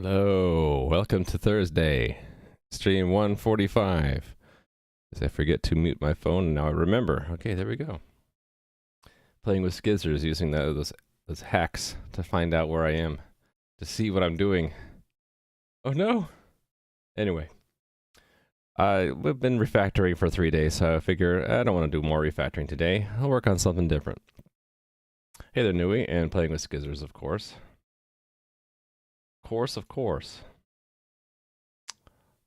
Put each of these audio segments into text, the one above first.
Hello, welcome to Thursday, stream 145. As I forget to mute my phone, and now I remember. Okay, there we go. Playing with Skizzers, using those hacks to find out where I am, to see what I'm doing. Oh no! Anyway, we've been refactoring for 3 days, so I figure I don't want to do more refactoring today. I'll work on something different. Hey there, Nui, and playing with Skizzers, of course. Of course.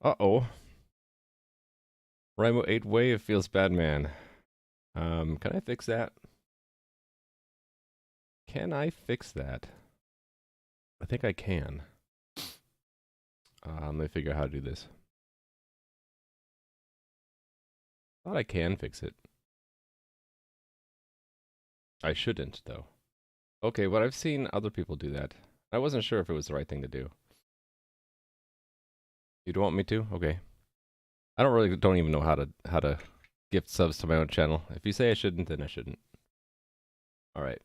Uh-oh. Rainbow 8 Wave feels bad, man. Can I fix that? Can I fix that? I think I can. Let me figure out how to do this. Thought I can fix it. I shouldn't, though. Okay, but I've seen other people do that. I wasn't sure if it was the right thing to do. You'd want me to? Okay. I don't even know how to gift subs to my own channel. If you say I shouldn't, then I shouldn't. Alright.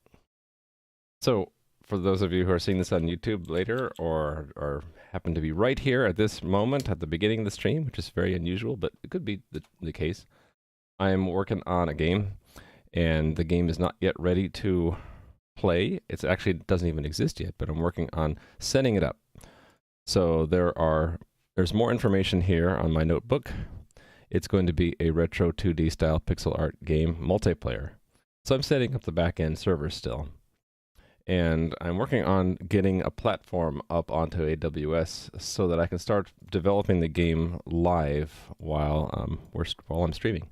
So, for those of you who are seeing this on YouTube later, or happen to be right here at this moment, at the beginning of the stream, which is very unusual, but it could be the case, I am working on a game, and the game is not yet ready to play. It actually doesn't even exist yet, but I'm working on setting it up. So there's more information here on my notebook. It's going to be a retro 2D style pixel art game multiplayer. So I'm setting up the back-end server still. And I'm working on getting a platform up onto AWS so that I can start developing the game live while I'm streaming.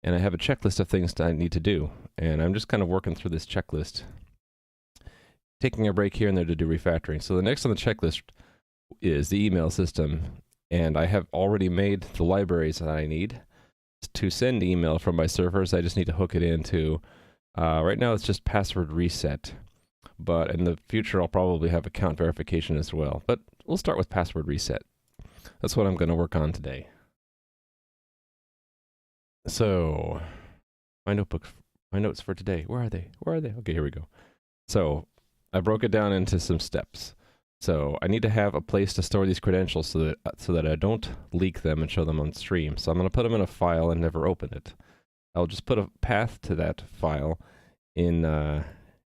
And I have a checklist of things that I need to do. And I'm just kind of working through this checklist, taking a break here and there to do refactoring. So the next on the checklist is the email system. And I have already made the libraries that I need to send email from my servers. I just need to hook it into, right now it's just password reset. But in the future, I'll probably have account verification as well. But we'll start with password reset. That's what I'm going to work on today. So, my notes for today. Where are they? Okay, here we go. So, I broke it down into some steps. So, I need to have a place to store these credentials so that I don't leak them and show them on stream. So, I'm going to put them in a file and never open it. I'll just put a path to that file in the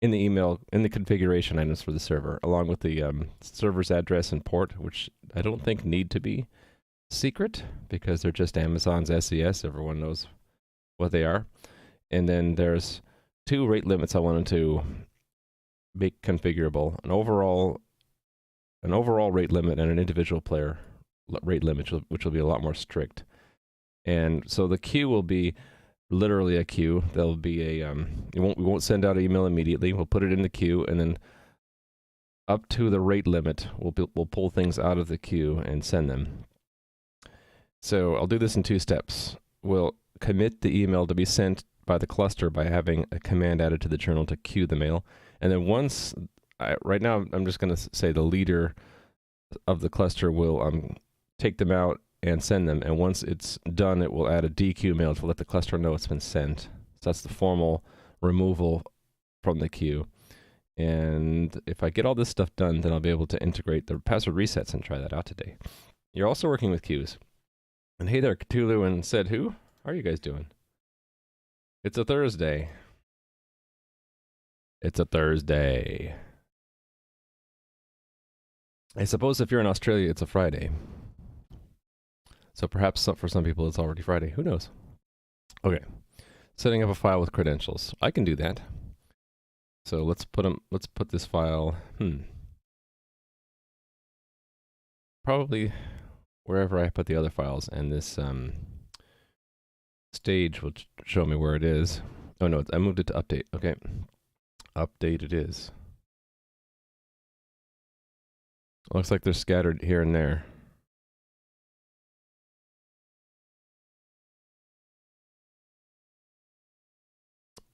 email, in the configuration items for the server, along with the server's address and port, which I don't think need to be secret because they're just Amazon's SES. Everyone knows what they are. And then there's 2 rate limits I wanted to make configurable: an overall rate limit and an individual player rate limit, which will be a lot more strict. And so the queue will be literally a queue. There'll be a we won't send out an email immediately. We'll put it in the queue, and then up to the rate limit, we'll pull things out of the queue and send them. So I'll do this in 2 steps. We'll commit the email to be sent by the cluster by having a command added to the journal to queue the mail, and then right now I'm just going to say the leader of the cluster will take them out and send them, and once it's done, it will add a dequeue mail to let the cluster know it's been sent. So that's the formal removal from the queue. And if I get all this stuff done, then I'll be able to integrate the password resets and try that out today. You're also working with queues. And hey there, Cthulhu and Said Who? How are you guys doing? It's a Thursday. It's a Thursday. I suppose if you're in Australia, it's a Friday. So perhaps for some people it's already Friday. Who knows? Okay. Setting up a file with credentials. I can do that. So let's put this file, probably wherever I put the other files, and this stage will show me where it is. Oh no, I moved it to update. Okay. Update it is. Looks like they're scattered here and there.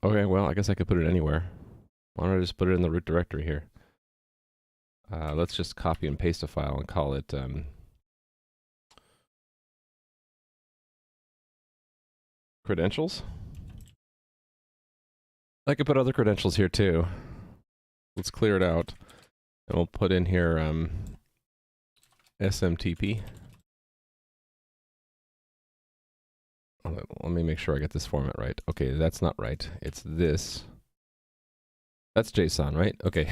Okay, well, I guess I could put it anywhere. Why don't I just put it in the root directory here? Let's just copy and paste a file and call it credentials. I could put other credentials here too. Let's clear it out. And we'll put in here SMTP. Let me make sure I get this format right. Okay, that's not right. It's this. That's JSON, right? Okay.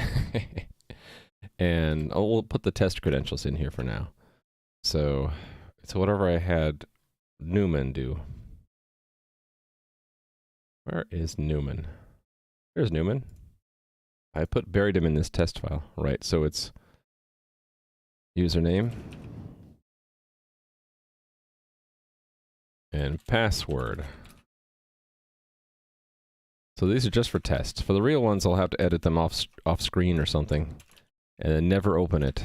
And we'll put the test credentials in here for now. So it's whatever I had Newman do. Where is Newman? There's Newman. I buried him in this test file, right? So it's username and password. So these are just for tests. For the real ones, I'll have to edit them off screen or something, and then never open it.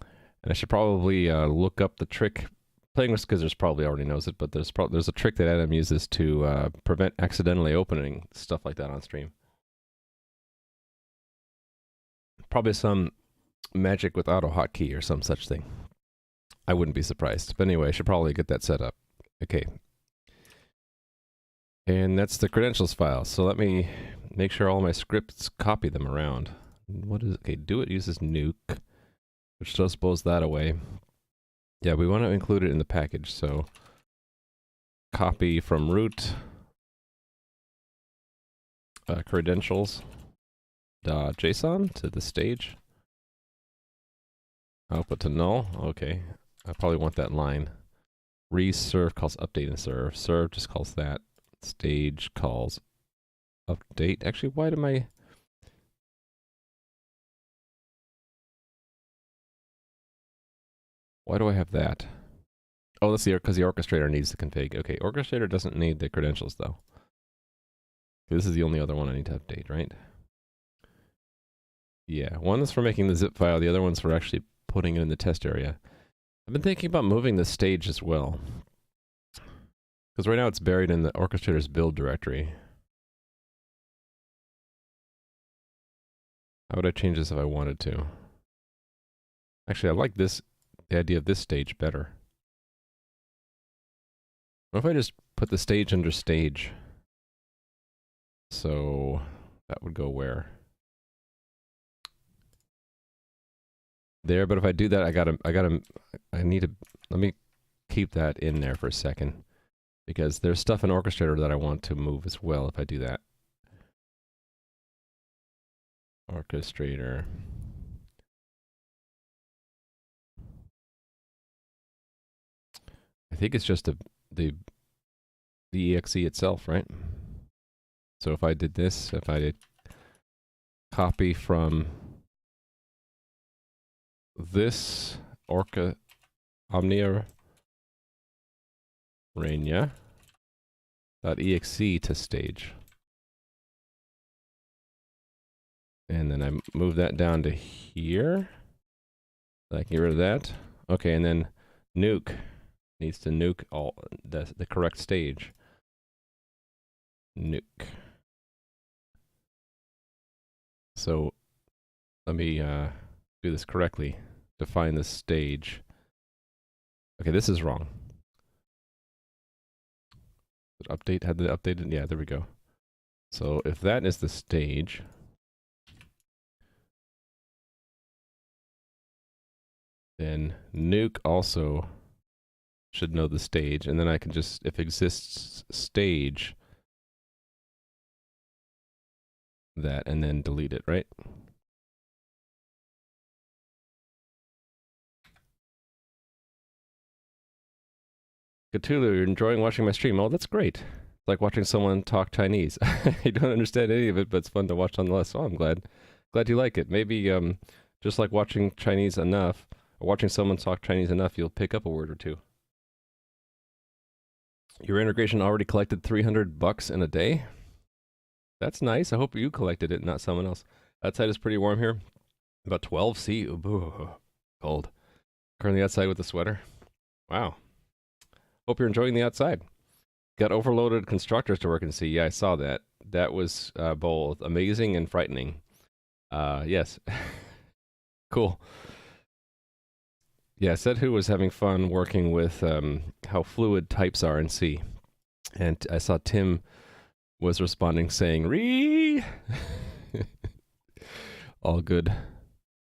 And I should probably look up the trick. Playing with Skizzers probably already knows it, but there's a trick that Adam uses to prevent accidentally opening stuff like that on stream. Probably some magic with AutoHotkey or some such thing. I wouldn't be surprised. But anyway, I should probably get that set up. Okay. And that's the credentials file. So let me make sure all my scripts copy them around. What is it? Okay, do it uses nuke, which does suppose that away. Yeah, we want to include it in the package, so copy from root credentials.json to the stage. Output to null. Okay, I probably want that line. Reserve calls update and serve. Serve just calls that. Stage calls update. Actually, why do I have that? Oh, that's because the orchestrator needs the config. Okay, orchestrator doesn't need the credentials though. This is the only other one I need to update, right? Yeah, one is for making the zip file, the other one's for actually putting it in the test area. I've been thinking about moving the stage as well. Because right now it's buried in the orchestrator's build directory. How would I change this if I wanted to? Actually, I like the idea of this stage better. What if I just put the stage under stage? So that would go where? There, but if I do that, I need to, let me keep that in there for a second. Because there's stuff in Orchestrator that I want to move as well if I do that. Orchestrator. I think it's just the exe itself, right? So if I did this, if I did copy from this Omnia Rania.exe to stage. And then I move that down to here. I can get rid of that. Okay, and then nuke needs to nuke all the correct stage. Nuke. So let me do this correctly. Define this stage. Okay, this is wrong. Update, had the updated? Yeah, there we go. So if that is the stage, then nuke also should know the stage, and then I can just, if exists stage, that, and then delete it, right? Cthulhu, you're enjoying watching my stream. Oh, that's great. It's like watching someone talk Chinese. I don't understand any of it, but it's fun to watch nonetheless. Oh, I'm glad you like it. Maybe just like watching Chinese enough, or watching someone talk Chinese enough, you'll pick up a word or two. Your integration already collected $300 in a day? That's nice. I hope you collected it, not someone else. Outside is pretty warm here. About 12 C. Ooh, cold. Currently outside with a sweater. Wow. Hope you're enjoying the outside. Got overloaded constructors to work in C. Yeah, I saw that. That was both amazing and frightening. Yes. Cool. Yeah, Sedhu was having fun working with how fluid types are in C. And I saw Tim was responding saying, "Ree!" All good.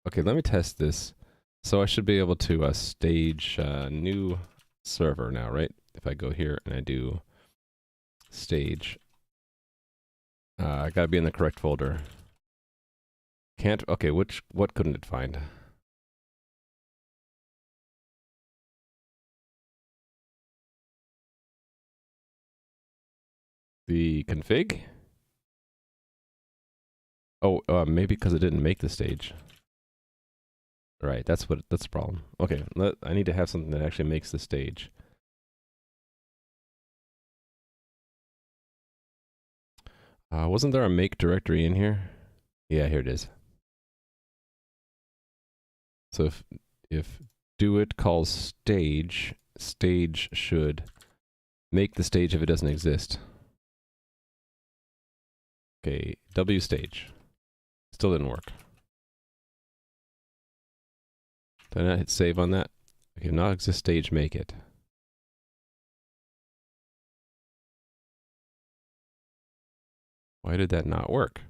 Okay, let me test this. So I should be able to stage new server now, right? If I go here and I do stage, I gotta be in the correct folder. Can't, okay, what couldn't it find? The config? Oh, maybe because it didn't make the stage. Right, that's the problem. Okay, I need to have something that actually makes the stage. Wasn't there a make directory in here? Yeah, here it is. So if do it calls stage, stage should make the stage if it doesn't exist. Okay, W stage. Still didn't work. Did I not hit save on that? Okay, not exist stage, make it. Why did that not work?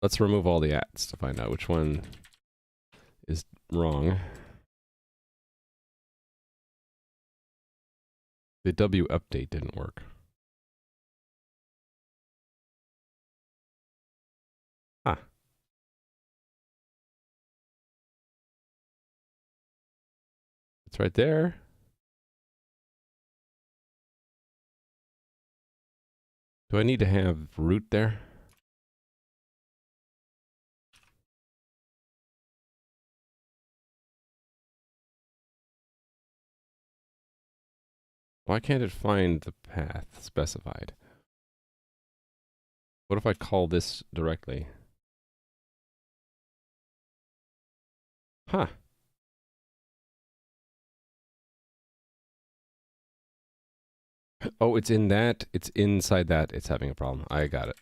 Let's remove all the ats to find out which one is wrong. The W update didn't work. Ah. It's right there. Do I need to have root there? Why can't it find the path specified? What if I call this directly? Huh. Oh, it's in that. It's inside that. It's having a problem. I got it.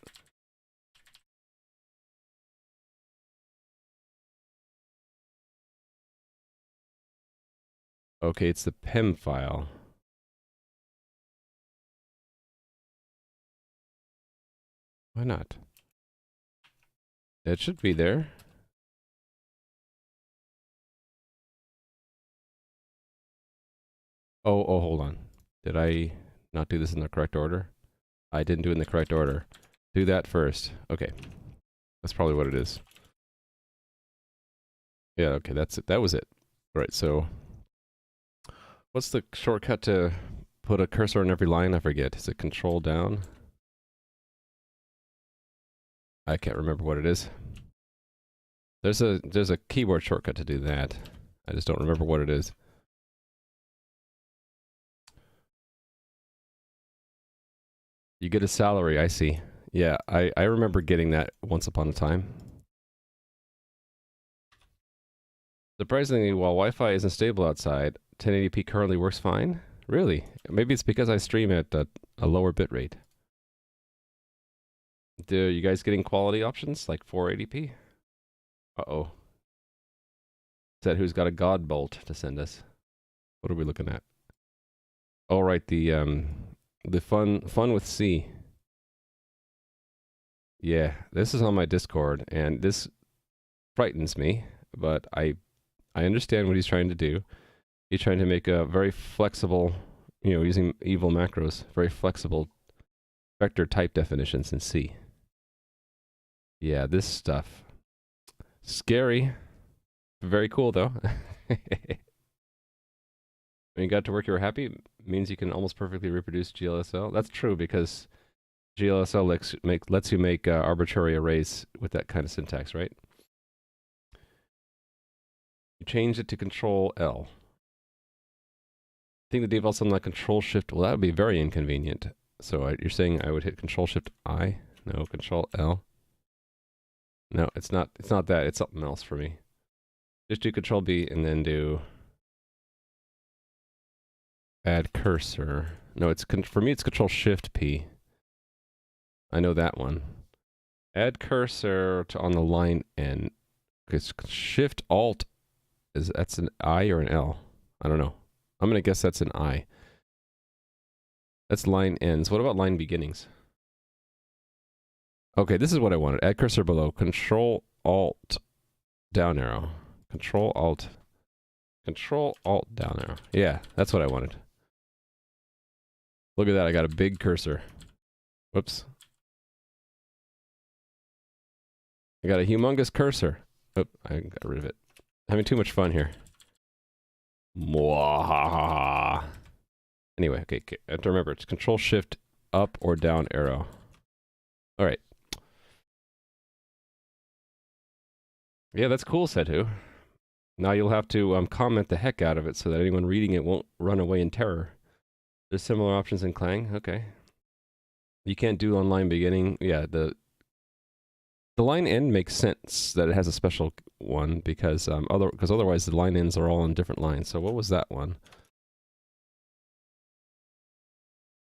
Okay, it's the PEM file. Why not? It should be there. Oh, hold on. Did I not do this in the correct order? I didn't do it in the correct order. Do that first. Okay. That's probably what it is. Yeah, okay, that's it. That was it. All right, so what's the shortcut to put a cursor on every line? I forget. Is it control down? I can't remember what it is. There's a keyboard shortcut to do that. I just don't remember what it is. You get a salary, I see. Yeah, I remember getting that once upon a time. Surprisingly, while Wi-Fi isn't stable outside, 1080p currently works fine. Really? Maybe it's because I stream at a lower bitrate. Do you guys getting quality options like 480p? Uh-oh. Is that who's got a God bolt to send us? What are we looking at? Oh, right, the fun with C. Yeah, this is on my Discord, and this frightens me, but I understand what he's trying to do. He's trying to make a very flexible, you know, using evil macros, very flexible vector type definitions in C. Yeah, this stuff. Scary. Very cool, though. When you got to work, you were happy. Means you can almost perfectly reproduce GLSL. That's true because GLSL lets you make arbitrary arrays with that kind of syntax, right? You change it to Control L. I think the default's on like Control Shift. Well, that would be very inconvenient. So you're saying I would hit Control Shift I? No, Control L. No, it's not. It's not that. It's something else for me. Just do Control B and then do add cursor. No, it's for me. It's Control Shift P. I know that one. Add cursor to on the line N. Because Shift Alt that's an I or an L? I don't know. I'm gonna guess that's an I. That's line ends. What about line beginnings? Okay, this is what I wanted. Add cursor below. Control Alt down arrow. Control Alt Control Alt down arrow. Yeah, that's what I wanted. Look at that, I got a big cursor. Whoops. I got a humongous cursor. Oh, I got rid of it. Having too much fun here. Mwahaha. Anyway, okay, I have to remember, it's Control Shift up or down arrow. Alright. Yeah, that's cool, Setu. Now you'll have to comment the heck out of it so that anyone reading it won't run away in terror. There's similar options in Clang. Okay. You can't do online beginning. Yeah, the line end makes sense that it has a special one because otherwise the line ends are all on different lines. So what was that one?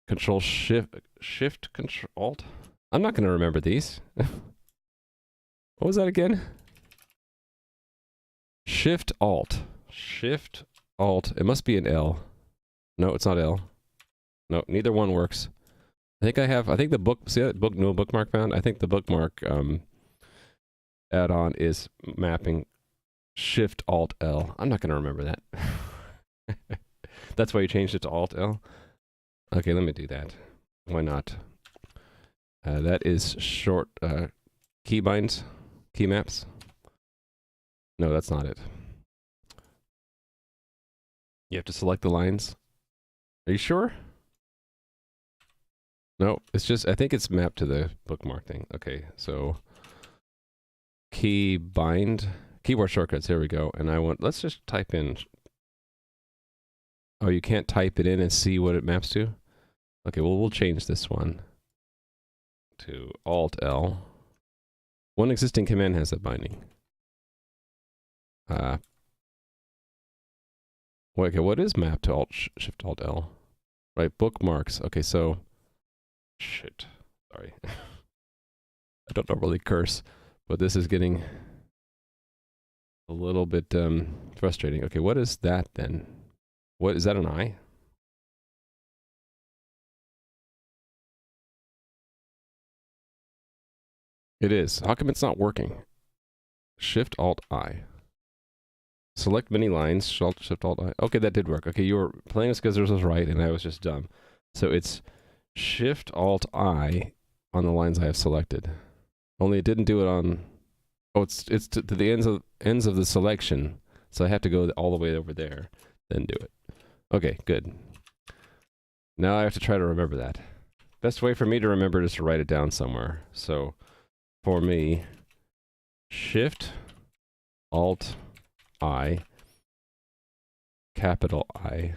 Control Shift Control Alt. I'm not going to remember these. What was that again? Shift Alt. Shift Alt. It must be an L. No, it's not L. No, neither one works. I think the book, see that no bookmark found? I think the bookmark add-on is mapping Shift Alt L. I'm not going to remember that. That's why you changed it to Alt L? Okay, let me do that. Why not? That is short keybinds, key maps. No, that's not it. You have to select the lines. Are you sure? No, it's just, I think it's mapped to the bookmark thing. Okay, so keybind, keyboard shortcuts, here we go. And let's just type in. Oh, you can't type it in and see what it maps to? Okay, well, we'll change this one to Alt L. One existing command has that binding. Okay, what is mapped to Shift Alt L? Right, bookmarks. Okay, so shit. Sorry. I don't normally curse, but this is getting a little bit frustrating. Okay, what is that then? What is that, an I? It is. How come it's not working? Shift Alt I. Select many lines. Shift Alt I. Okay, that did work. Okay, you were playing this because this was right, and I was just dumb. So it's Shift Alt I on the lines I have selected. Only it didn't do it on. Oh, it's to the ends of the selection. So I have to go all the way over there, then do it. Okay, good. Now I have to try to remember that. Best way for me to remember it is to write it down somewhere. So for me, Shift Alt I, capital I.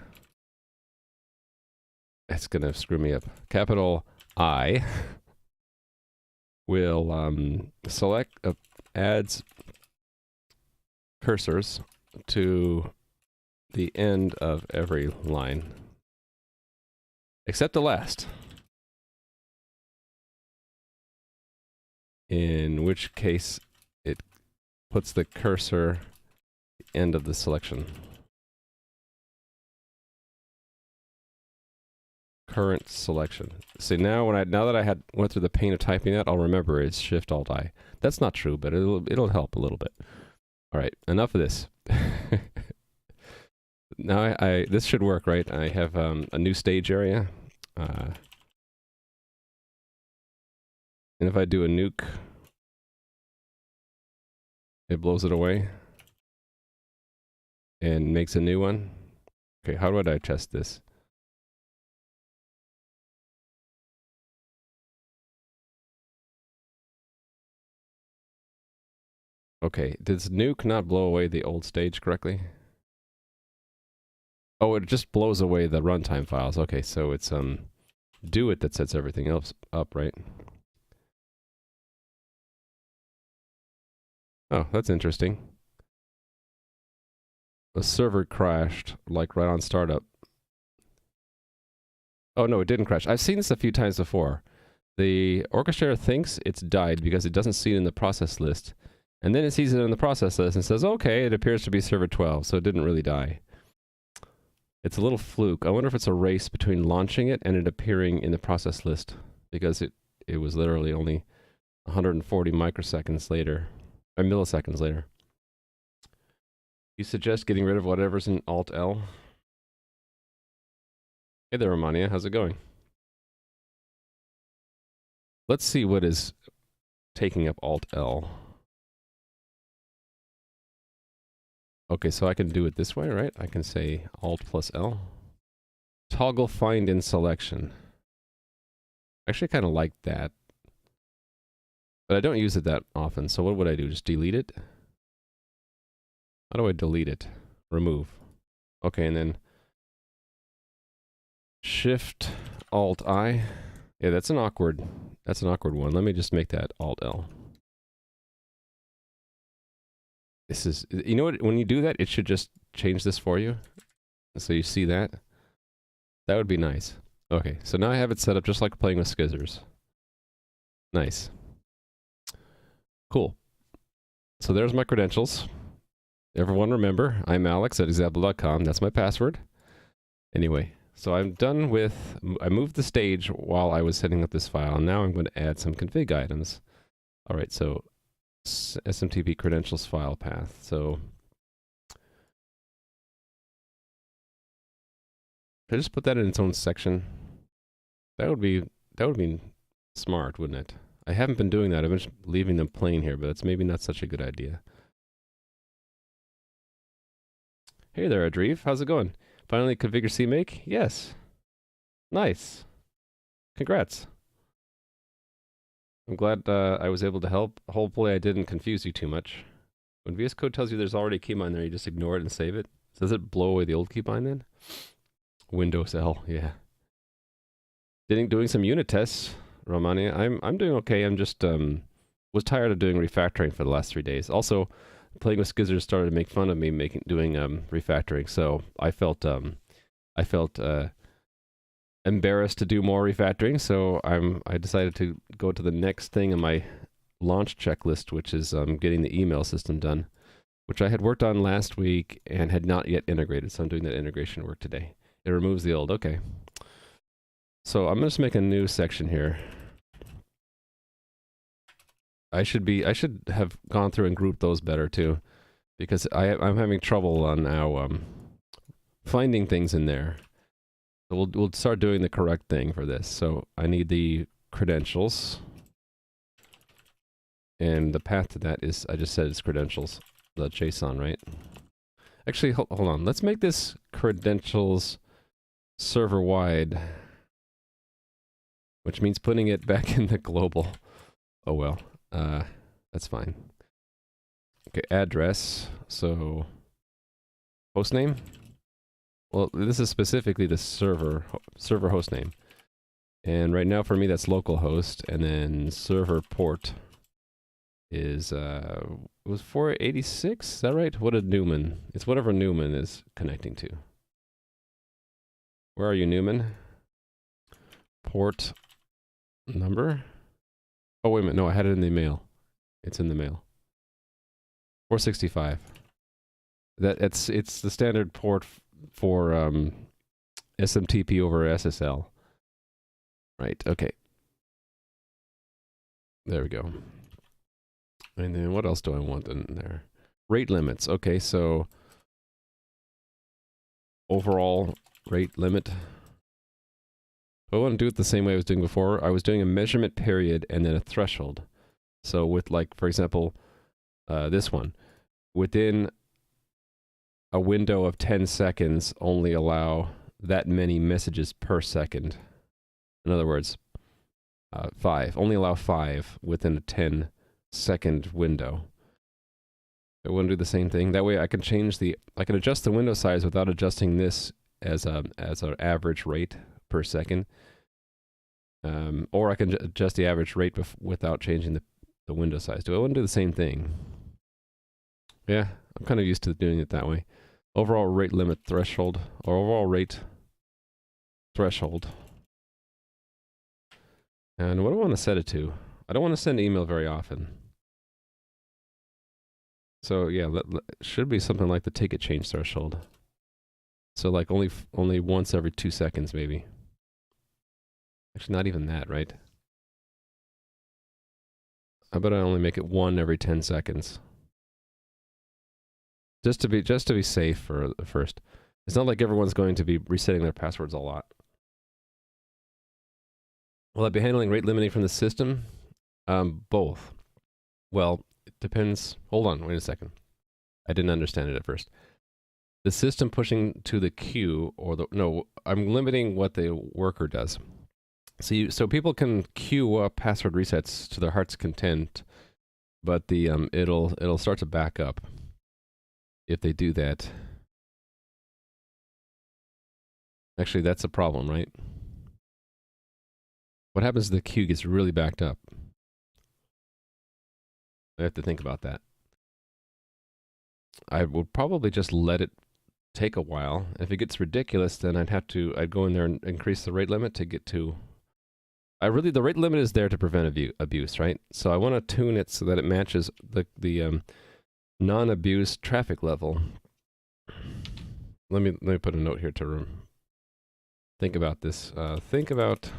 It's gonna screw me up. Capital I will select adds cursors to the end of every line, except the last. In which case, it puts the cursor at the end of the selection. Current selection. See, now that I went through the pain of typing that, I'll remember it's Shift Alt I. That's not true, but it'll help a little bit. All right, enough of this. Now this should work, right? I have a new stage area, and if I do a nuke, it blows it away and makes a new one. Okay, how would I test this? Okay, does nuke not blow away the old stage correctly? Oh, it just blows away the runtime files. Okay, so it's do it that sets everything else up, right? Oh, that's interesting. The server crashed, like right on startup. Oh no, it didn't crash. I've seen this a few times before. The orchestrator thinks it's died because it doesn't see it in the process list. And then it sees it in the process list and says, okay, it appears to be server 12, so it didn't really die. It's a little fluke. I wonder if it's a race between launching it and it appearing in the process list, because it was literally only 140 microseconds later, or milliseconds later. You suggest getting rid of whatever's in Alt L? Hey there, Romania. How's it going? Let's see what is taking up Alt L. Okay, so I can do it this way, right? I can say Alt plus L. Toggle find in selection. Actually, I kind of like that. But I don't use it that often, so what would I do? Just delete it? How do I delete it? Remove. Okay, and then Shift Alt I. Yeah, that's an awkward one. Let me just make that Alt L. This is, you know what, when you do that, it should just change this for you. So you see that? That would be nice. Okay, so now I have it set up just like playing with Skizzers. Nice. Cool. So there's my credentials. Everyone remember, I'm Alex at example.com. That's my password. Anyway, so I'm done with, I moved the stage while I was setting up this file, and now I'm going to add some config items. All right, so SMTP credentials file path. So should I just put that in its own section? That would be smart, wouldn't it? I haven't been doing that. I've been leaving them plain here, but it's maybe not such a good idea. Hey there, Adreev. How's it going? Finally configure CMake? Yes. Nice. Congrats. I'm glad I was able to help. Hopefully I didn't confuse you too much. When VS Code tells you there's already a keybind there, you just ignore it and save it. So does it blow away the old keybind then? Windows L, yeah. Doing some unit tests, Romania. I'm doing okay. I'm just was tired of doing refactoring for the last 3 days. Also, playing with Skizzers started to make fun of me doing refactoring, so I felt embarrassed to do more refactoring. So I decided to go to the next thing in my launch checklist, which is getting the email system done, which I had worked on last week and had not yet integrated. So I'm doing that integration work today. It removes the old. Okay. So I'm going to just make a new section here. I should have gone through and grouped those better too, because I'm having trouble on now finding things in there. So we'll start doing the correct thing for this. So I need the credentials, and the path to that is, I just said it's credentials, the JSON, right? Actually, hold on. Let's make this credentials server wide, which means putting it back in the global. Oh well, that's fine. Okay, address. So hostname. Well, this is specifically the server hostname, and right now for me that's localhost, and then server port is it was 486. Is that right? What a Newman. It's whatever Newman is connecting to. Where are you, Newman? Port number. Oh wait a minute. No, I had it in the mail. It's in the mail. 465. It's the standard port for SMTP over SSL. Right. Okay. There we go. And then what else do I want in there? Rate limits. Okay, so overall rate limit. I want to do it the same way I was doing before. I was doing a measurement period and then a threshold. So with, like, for example, this one, within a window of 10 seconds, only allow that many messages per second. In other words, 5. Only allow 5 within a 10-second window. I want to do the same thing. That way I can I can adjust the window size without adjusting this as an average rate per second. Or I can adjust the average rate without changing the window size. Do I want to do the same thing? Yeah, I'm kind of used to doing it that way. Overall rate limit threshold, or overall rate threshold. And what do I want to set it to? I don't want to send email very often. So yeah, should be something like the ticket change threshold. So like only once every 2 seconds maybe. Actually, not even that, right? How about I only make it 1 every 10 seconds? just to be safe for the first. It's not like everyone's going to be resetting their passwords a lot. Will I be handling rate limiting from the system? Both. Well, it depends. Hold on, wait a second. I didn't understand it at first. The system pushing to the queue, or the no, I'm limiting what the worker does. So people can queue up password resets to their heart's content, but the it'll start to back up if they do that. Actually, that's a problem, right? What happens if the queue gets really backed up? I have to think about that. I would probably just let it take a while. If it gets ridiculous, then I'd go in there and increase the rate limit to get to... the rate limit is there to prevent abuse, right? So I want to tune it so that it matches the non-abuse traffic level. Let me put a note here to think about this. Think about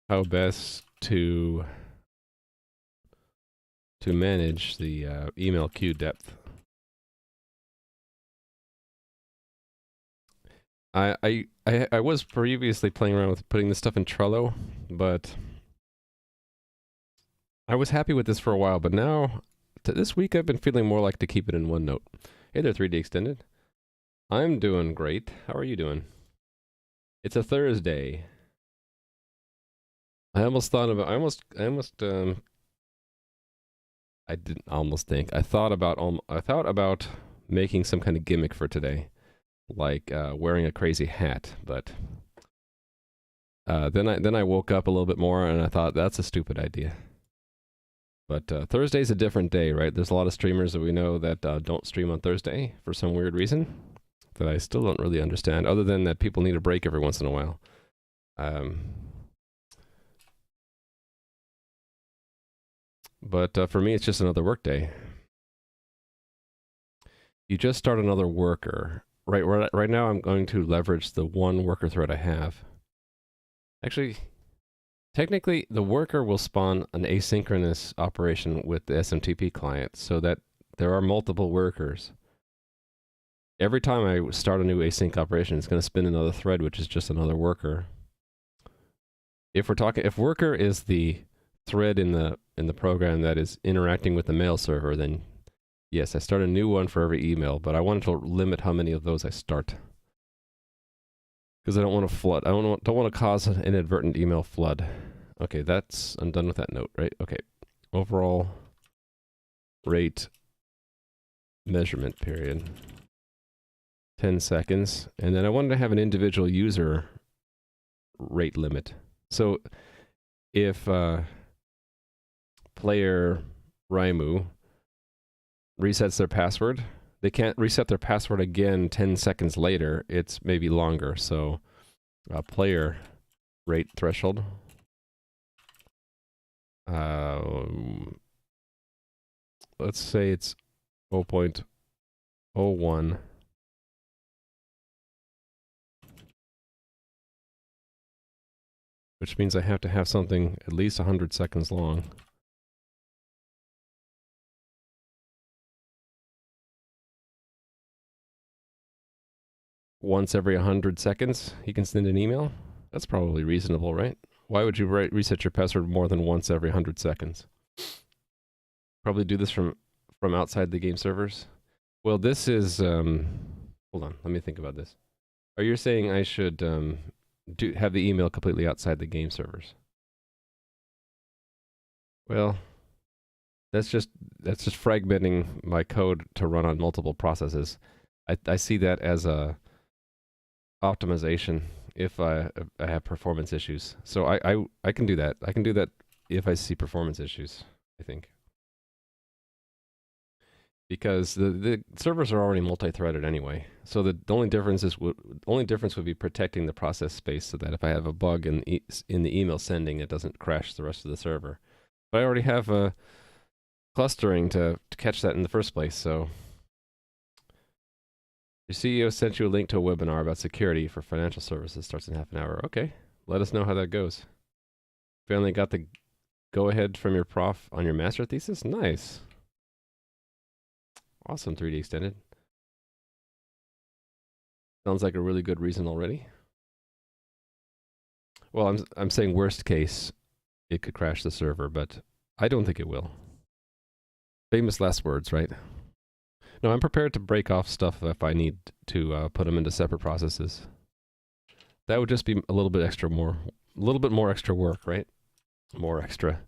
how best to manage the email queue depth. I was previously playing around with putting this stuff in Trello, but I was happy with this for a while, but now this week I've been feeling more like to keep it in OneNote. Hey there, 3D Extended. I'm doing great. How are you doing? It's a Thursday. I thought about making some kind of gimmick for today, like wearing a crazy hat, but then I woke up a little bit more and I thought that's a stupid idea. But Thursday's a different day, right? There's a lot of streamers that we know that don't stream on Thursday for some weird reason that I still don't really understand, other than that people need a break every once in a while. But for me, it's just another work day. You just start another worker. Right now, I'm going to leverage the one worker thread I have. Actually, technically, the worker will spawn an asynchronous operation with the SMTP client so that there are multiple workers. Every time I start a new async operation, it's going to spin another thread, which is just another worker. If worker is the thread in the program that is interacting with the mail server, then yes, I start a new one for every email, but I wanted to limit how many of those I start. Because I don't want to flood. I don't want to cause an inadvertent email flood. Okay, I'm done with that note, right? Okay. Overall rate measurement period. 10 seconds. And then I wanted to have an individual user rate limit. So if player Raimu resets their password, they can't reset their password again 10 seconds later. It's maybe longer. So player rate threshold. Let's say it's 0.01. Which means I have to have something at least 100 seconds long. Once every 100 seconds, you can send an email. That's probably reasonable, right? Why would you reset your password more than once every 100 seconds? Probably do this from outside the game servers. Well, this is... hold on, let me think about this. Are you saying I should have the email completely outside the game servers? Well, that's just fragmenting my code to run on multiple processes. I see that as a optimization if I have performance issues. So I can do that. I can do that if I see performance issues, I think. Because the servers are already multi-threaded anyway. So the only difference would be protecting the process space so that if I have a bug in the email sending, it doesn't crash the rest of the server. But I already have a clustering to catch that in the first place, so... Your CEO sent you a link to a webinar about security for financial services. Starts in half an hour. Okay, let us know how that goes. Finally got the go-ahead from your prof on your master thesis? Nice. Awesome, 3D extended. Sounds like a really good reason already. Well, I'm saying worst case, it could crash the server, but I don't think it will. Famous last words, right? No, I'm prepared to break off stuff if I need to put them into separate processes. That would just be a little bit more extra work, right? More extra.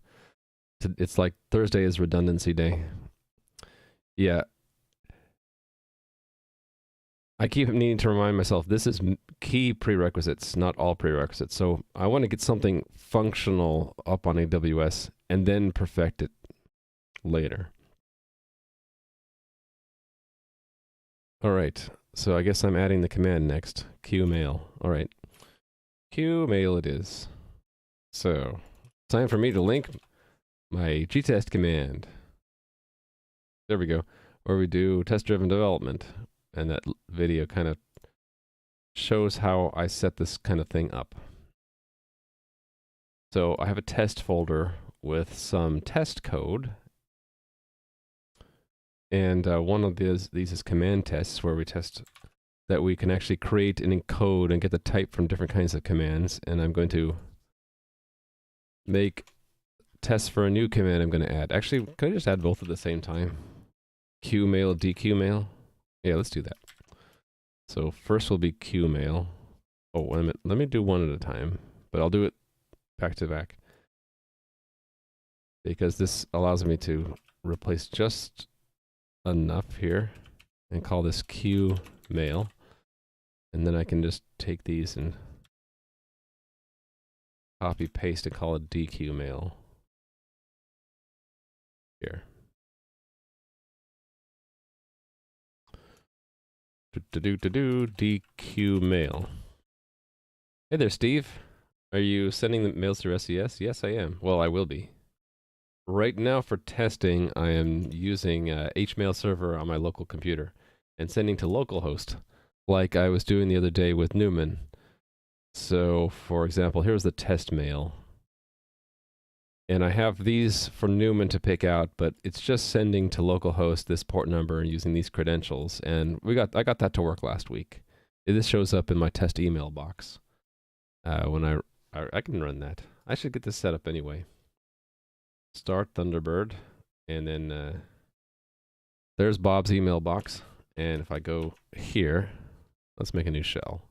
It's like Thursday is redundancy day. Yeah. I keep needing to remind myself this is key prerequisites, not all prerequisites. So I want to get something functional up on AWS and then perfect it later. All right. So I guess I'm adding the command next. Qmail. All right. Qmail it is. So time for me to link my gtest command. There we go. Where we do test-driven development. And that video kind of shows how I set this kind of thing up. So I have a test folder with some test code. And one of these is command tests, where we test that we can actually create and encode and get the type from different kinds of commands. And I'm going to make tests for a new command I'm going to add. Actually, can I just add both at the same time? Qmail, dqmail. Yeah, let's do that. So first will be Qmail. Oh, wait a minute. Let me do one at a time, but I'll do it back to back, because this allows me to replace just enough here and call this Qmail. And then I can just take these and copy paste and call it dqmail here. dqmail. Hey there, Steve. Are you sending the mails through SES? Yes, I am. Well, I will be. Right now for testing, I am using HMail server on my local computer and sending to localhost, like I was doing the other day with Newman. So, for example, here's the test mail. And I have these for Newman to pick out, but it's just sending to localhost this port number and using these credentials. And I got that to work last week. This shows up in my test email box. When I can run that. I should get this set up anyway. Start Thunderbird, and then there's Bob's email box. And if I go here, let's make a new shell.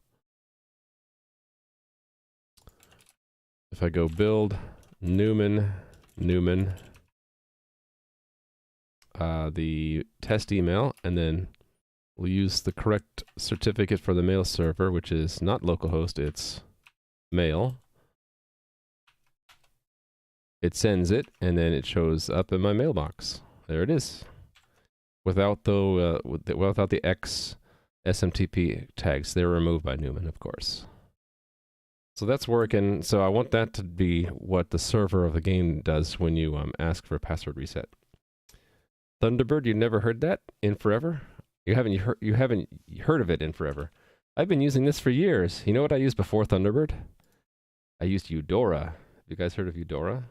If I go build Newman, the test email, and then we'll use the correct certificate for the mail server, which is not localhost, it's mail. It sends it, and then it shows up in my mailbox. There it is. Without the X SMTP tags, they're removed by Newman, of course. So that's working. So I want that to be what the server of the game does when you ask for a password reset. Thunderbird, you never heard that in forever? You haven't heard of it in forever. I've been using this for years. You know what I used before Thunderbird? I used Eudora. Have you guys heard of Eudora?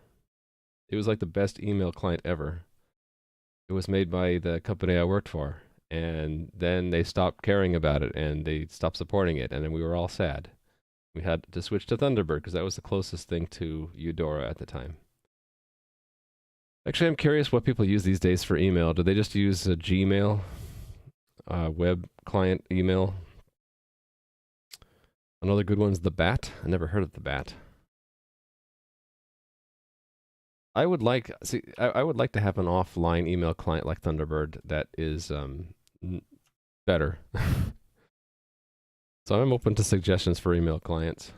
It was like the best email client ever. It was made by the company I worked for, and then they stopped caring about it and they stopped supporting it, and then we were all sad. We had to switch to Thunderbird because that was the closest thing to Eudora at the time. Actually, I'm curious what people use these days for email. Do they just use a Gmail, web client email? Another good one's the Bat. I never heard of the Bat. I would like to have an offline email client like Thunderbird that is better. So I'm open to suggestions for email clients.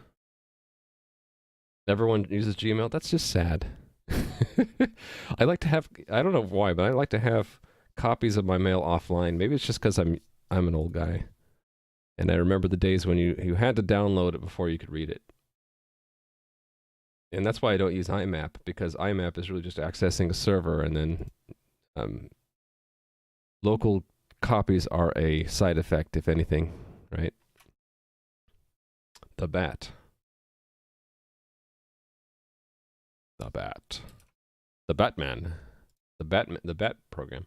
Everyone uses Gmail. That's just sad. I like to have, I don't know why, but I like to have copies of my mail offline. Maybe it's just because I'm an old guy. And I remember the days when you had to download it before you could read it. And that's why I don't use IMAP, because IMAP is really just accessing a server, and then local copies are a side effect, if anything, right? The Bat. The Bat. The Batman. The Bat program.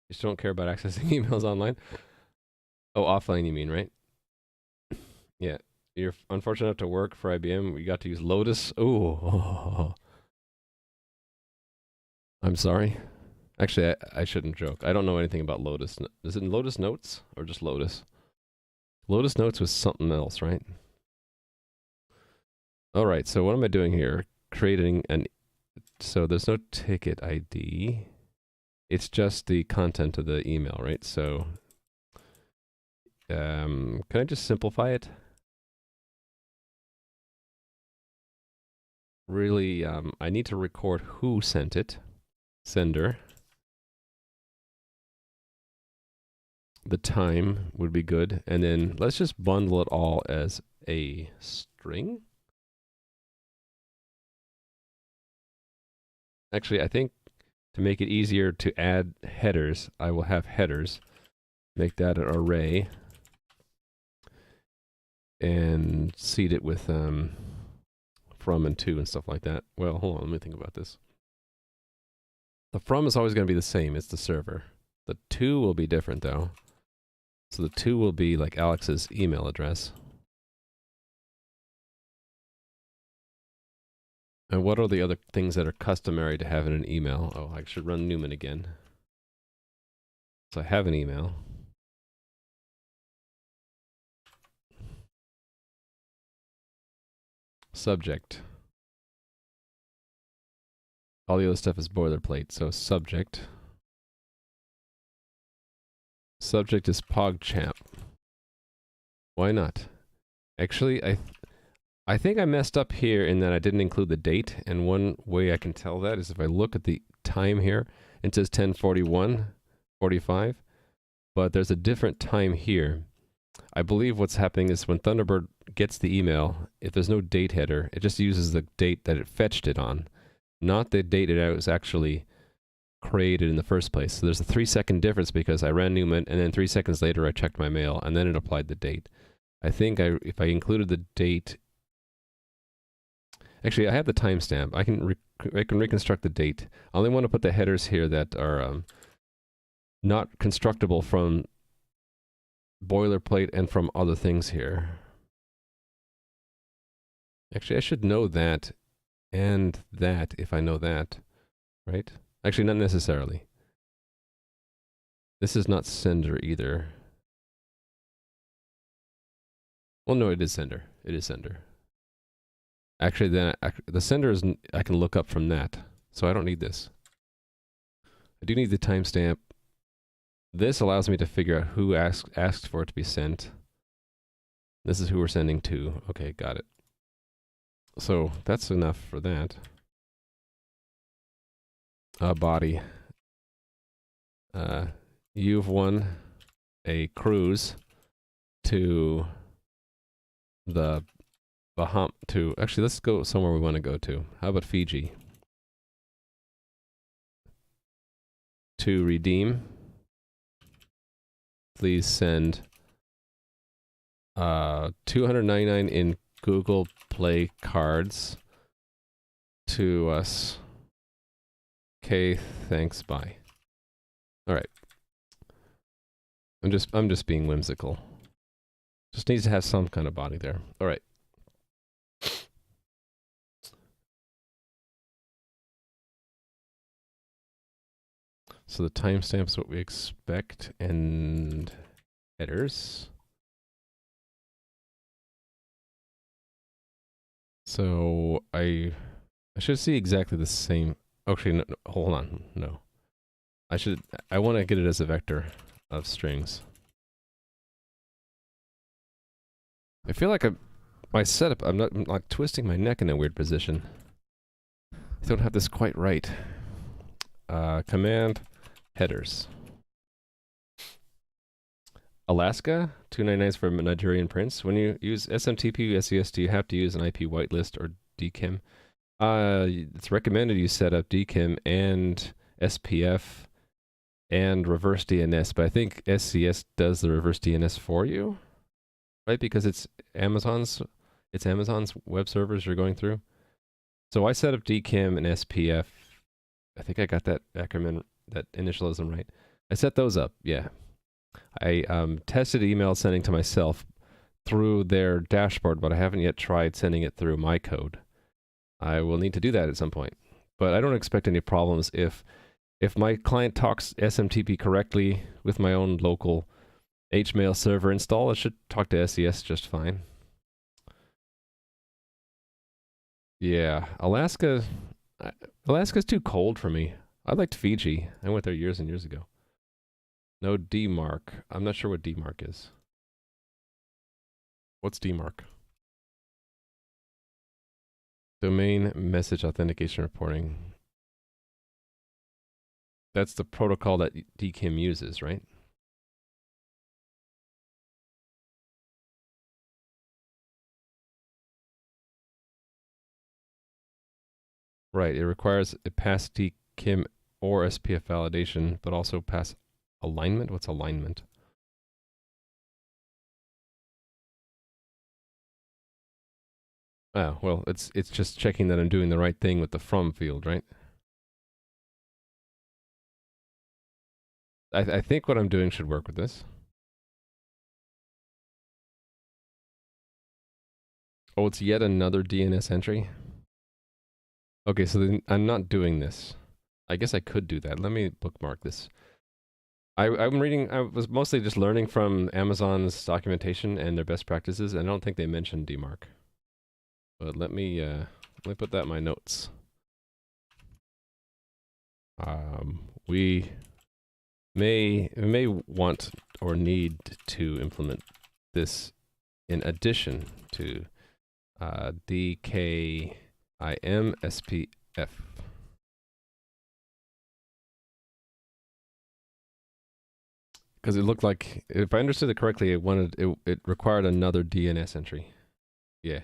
You just don't care about accessing emails online? Oh, offline you mean, right? Yeah. You're unfortunate enough to work for IBM. You got to use Lotus. Oh. I'm sorry. Actually, I shouldn't joke. I don't know anything about Lotus. Is it Lotus Notes or just Lotus? Lotus Notes was something else, right? All right, so what am I doing here? Creating an... So there's no ticket ID. It's just the content of the email, right? So can I just simplify it? Really, I need to record who sent it. Sender. The time would be good. And then let's just bundle it all as a string. Actually, I think to make it easier to add headers, I will have headers. Make that an array. And seed it with from and to and stuff like that. Well, hold on, let me think about this. The from is always going to be the same. It's the server. The to will be different, though. So the to will be like Alex's email address. And what are the other things that are customary to have in an email? Oh, I should run Newman again. So I have an email. Subject. All the other stuff is boilerplate. So subject. Subject is PogChamp. Why not? Actually, I think I messed up here in that I didn't include the date, and one way I can tell that is if I look at the time here, it says 10:41:45, but there's a different time here. I believe what's happening is when Thunderbird gets the email, if there's no date header, it just uses the date that it fetched it on, not the date it was actually created in the first place. So there's a 3-second difference because I ran Newman, and then 3 seconds later I checked my mail, and then it applied the date. I think if I included the date... Actually, I have the timestamp. I can reconstruct the date. I only want to put the headers here that are not constructible from boilerplate and from other things here. Actually, I should know that and that if I know that, right? Actually, not necessarily. This is not sender either. Well, no, it is sender. It is sender. Actually, then the sender is I can look up from that, so I don't need this. I do need the timestamp. This allows me to figure out who asked for it to be sent. This is who we're sending to. Okay, got it. So that's enough for that. Body. You've won a cruise to the actually, let's go somewhere we want to go to. How about Fiji? To redeem, please send 299 in Google Play cards to us. Okay, thanks, bye. All right. I'm just being whimsical. Just needs to have some kind of body there. All right. So the timestamp is what we expect, and headers. So I should see exactly the same. Actually, no, hold on. No, I want to get it as a vector of strings. I feel like my setup. I'm like twisting my neck in a weird position. I don't have this quite right. Command headers. Alaska 299s for Nigerian prince. When you use SMTP SES, do you have to use an IP whitelist or DKIM? It's recommended you set up DKIM and SPF and reverse DNS, but I think SCS does the reverse DNS for you, right? Because it's Amazon's web servers you're going through. So I set up DKIM and SPF. I think I got that acronym, that initialism right. I set those up, yeah. I tested email sending to myself through their dashboard, but I haven't yet tried sending it through my code. I will need to do that at some point. But I don't expect any problems if my client talks SMTP correctly with my own local HMail server install. It should talk to SES just fine. Yeah, Alaska's too cold for me. I liked Fiji. I went there years and years ago. No DMARC. I'm not sure what DMARC is. What's DMARC? Domain Message Authentication Reporting. That's the protocol that DKIM uses, right? Right. It requires a pass DKIM or SPF validation, but also pass alignment. What's alignment? Oh, well, it's just checking that I'm doing the right thing with the from field, right? I think what I'm doing should work with this. Oh, it's yet another DNS entry. Okay, so then I'm not doing this. I guess I could do that. Let me bookmark this. I'm reading, I was mostly just learning from Amazon's documentation and their best practices, and I don't think they mentioned DMARC. But let me put that in my notes. We may want or need to implement this in addition to DKIM SPF. Because it looked like, if I understood it correctly, it required another DNS entry. Yeah.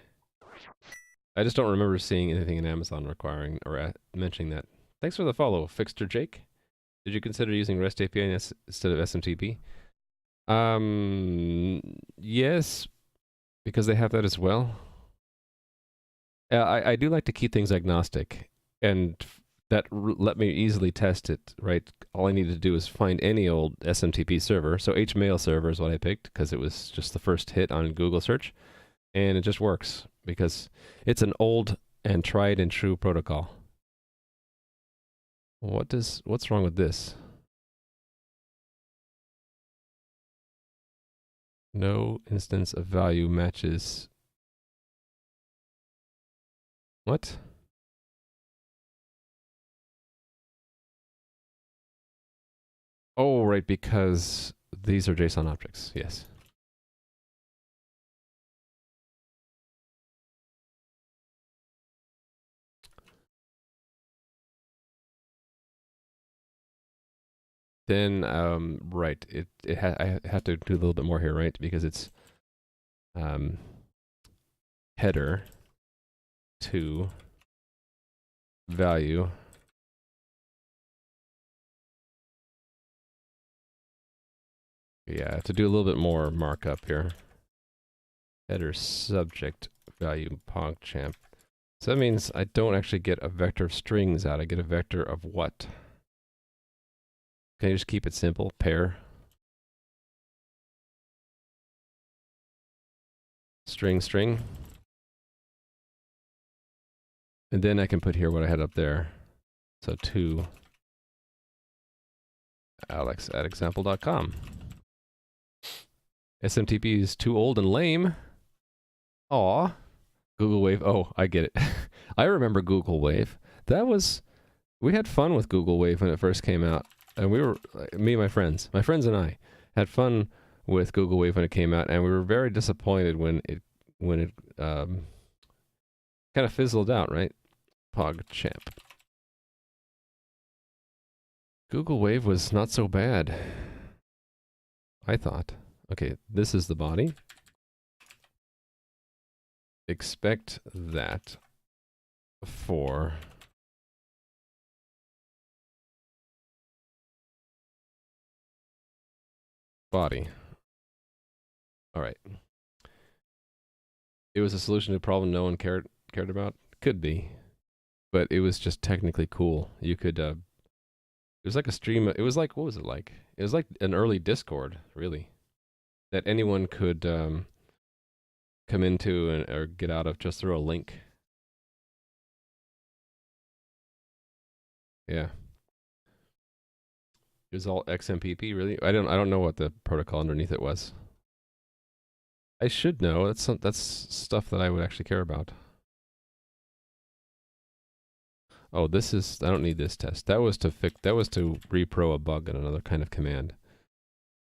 I just don't remember seeing anything in Amazon requiring or mentioning that. Thanks for the follow, Fixter Jake. Did you consider using REST API instead of SMTP? Yes, because they have that as well. I do like to keep things agnostic, and that let me easily test it, right? All I needed to do is find any old SMTP server. So HMail server is what I picked because it was just the first hit on Google search, and it just works because it's an old and tried and true protocol. What's wrong with this? No instance of value matches. What? Oh, right, because these are JSON objects. Yes. Then, right, I have to do a little bit more here, right? Because it's header to value. Yeah, to do a little bit more markup here. Header subject value pogchamp. So that means I don't actually get a vector of strings out. I get a vector of what? Can you just keep it simple? Pair. String, string. And then I can put here what I had up there. So to alex@example.com. SMTP is too old and lame. Aw. Google Wave. Oh, I get it. I remember Google Wave. We had fun with Google Wave when it first came out. And me and my friends and I had fun with Google Wave when it came out, and we were very disappointed when it kind of fizzled out, right? PogChamp. Google Wave was not so bad, I thought. Okay, this is the body. Expect that for body. All right. It was a solution to a problem no one cared about. Could be, but it was just technically cool. You could It was like a stream. It was like, what was it like? It was like an early Discord, really, that anyone could come into or get out of just through a link. Yeah. It was all XMPP, really. I don't know what the protocol underneath it was. I should know. That's stuff that I would actually care about. Oh, this is, I don't need this test. That was to repro a bug in another kind of command.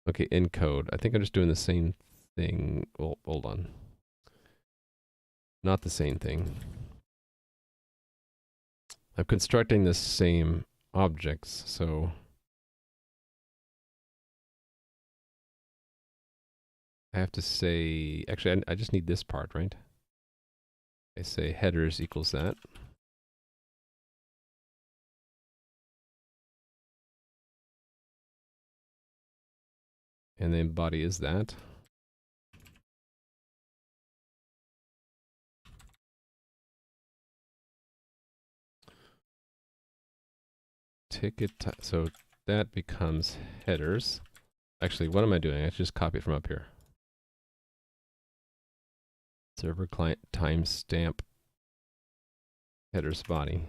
Okay, encode. I think I'm just doing the same thing. Well, hold on. Not the same thing. I'm constructing the same objects, so I have to say, actually, I just need this part, right? I say headers equals that. And then body is that. Ticket, so that becomes headers. Actually, what am I doing? I should just copy it from up here. Server client timestamp headers body.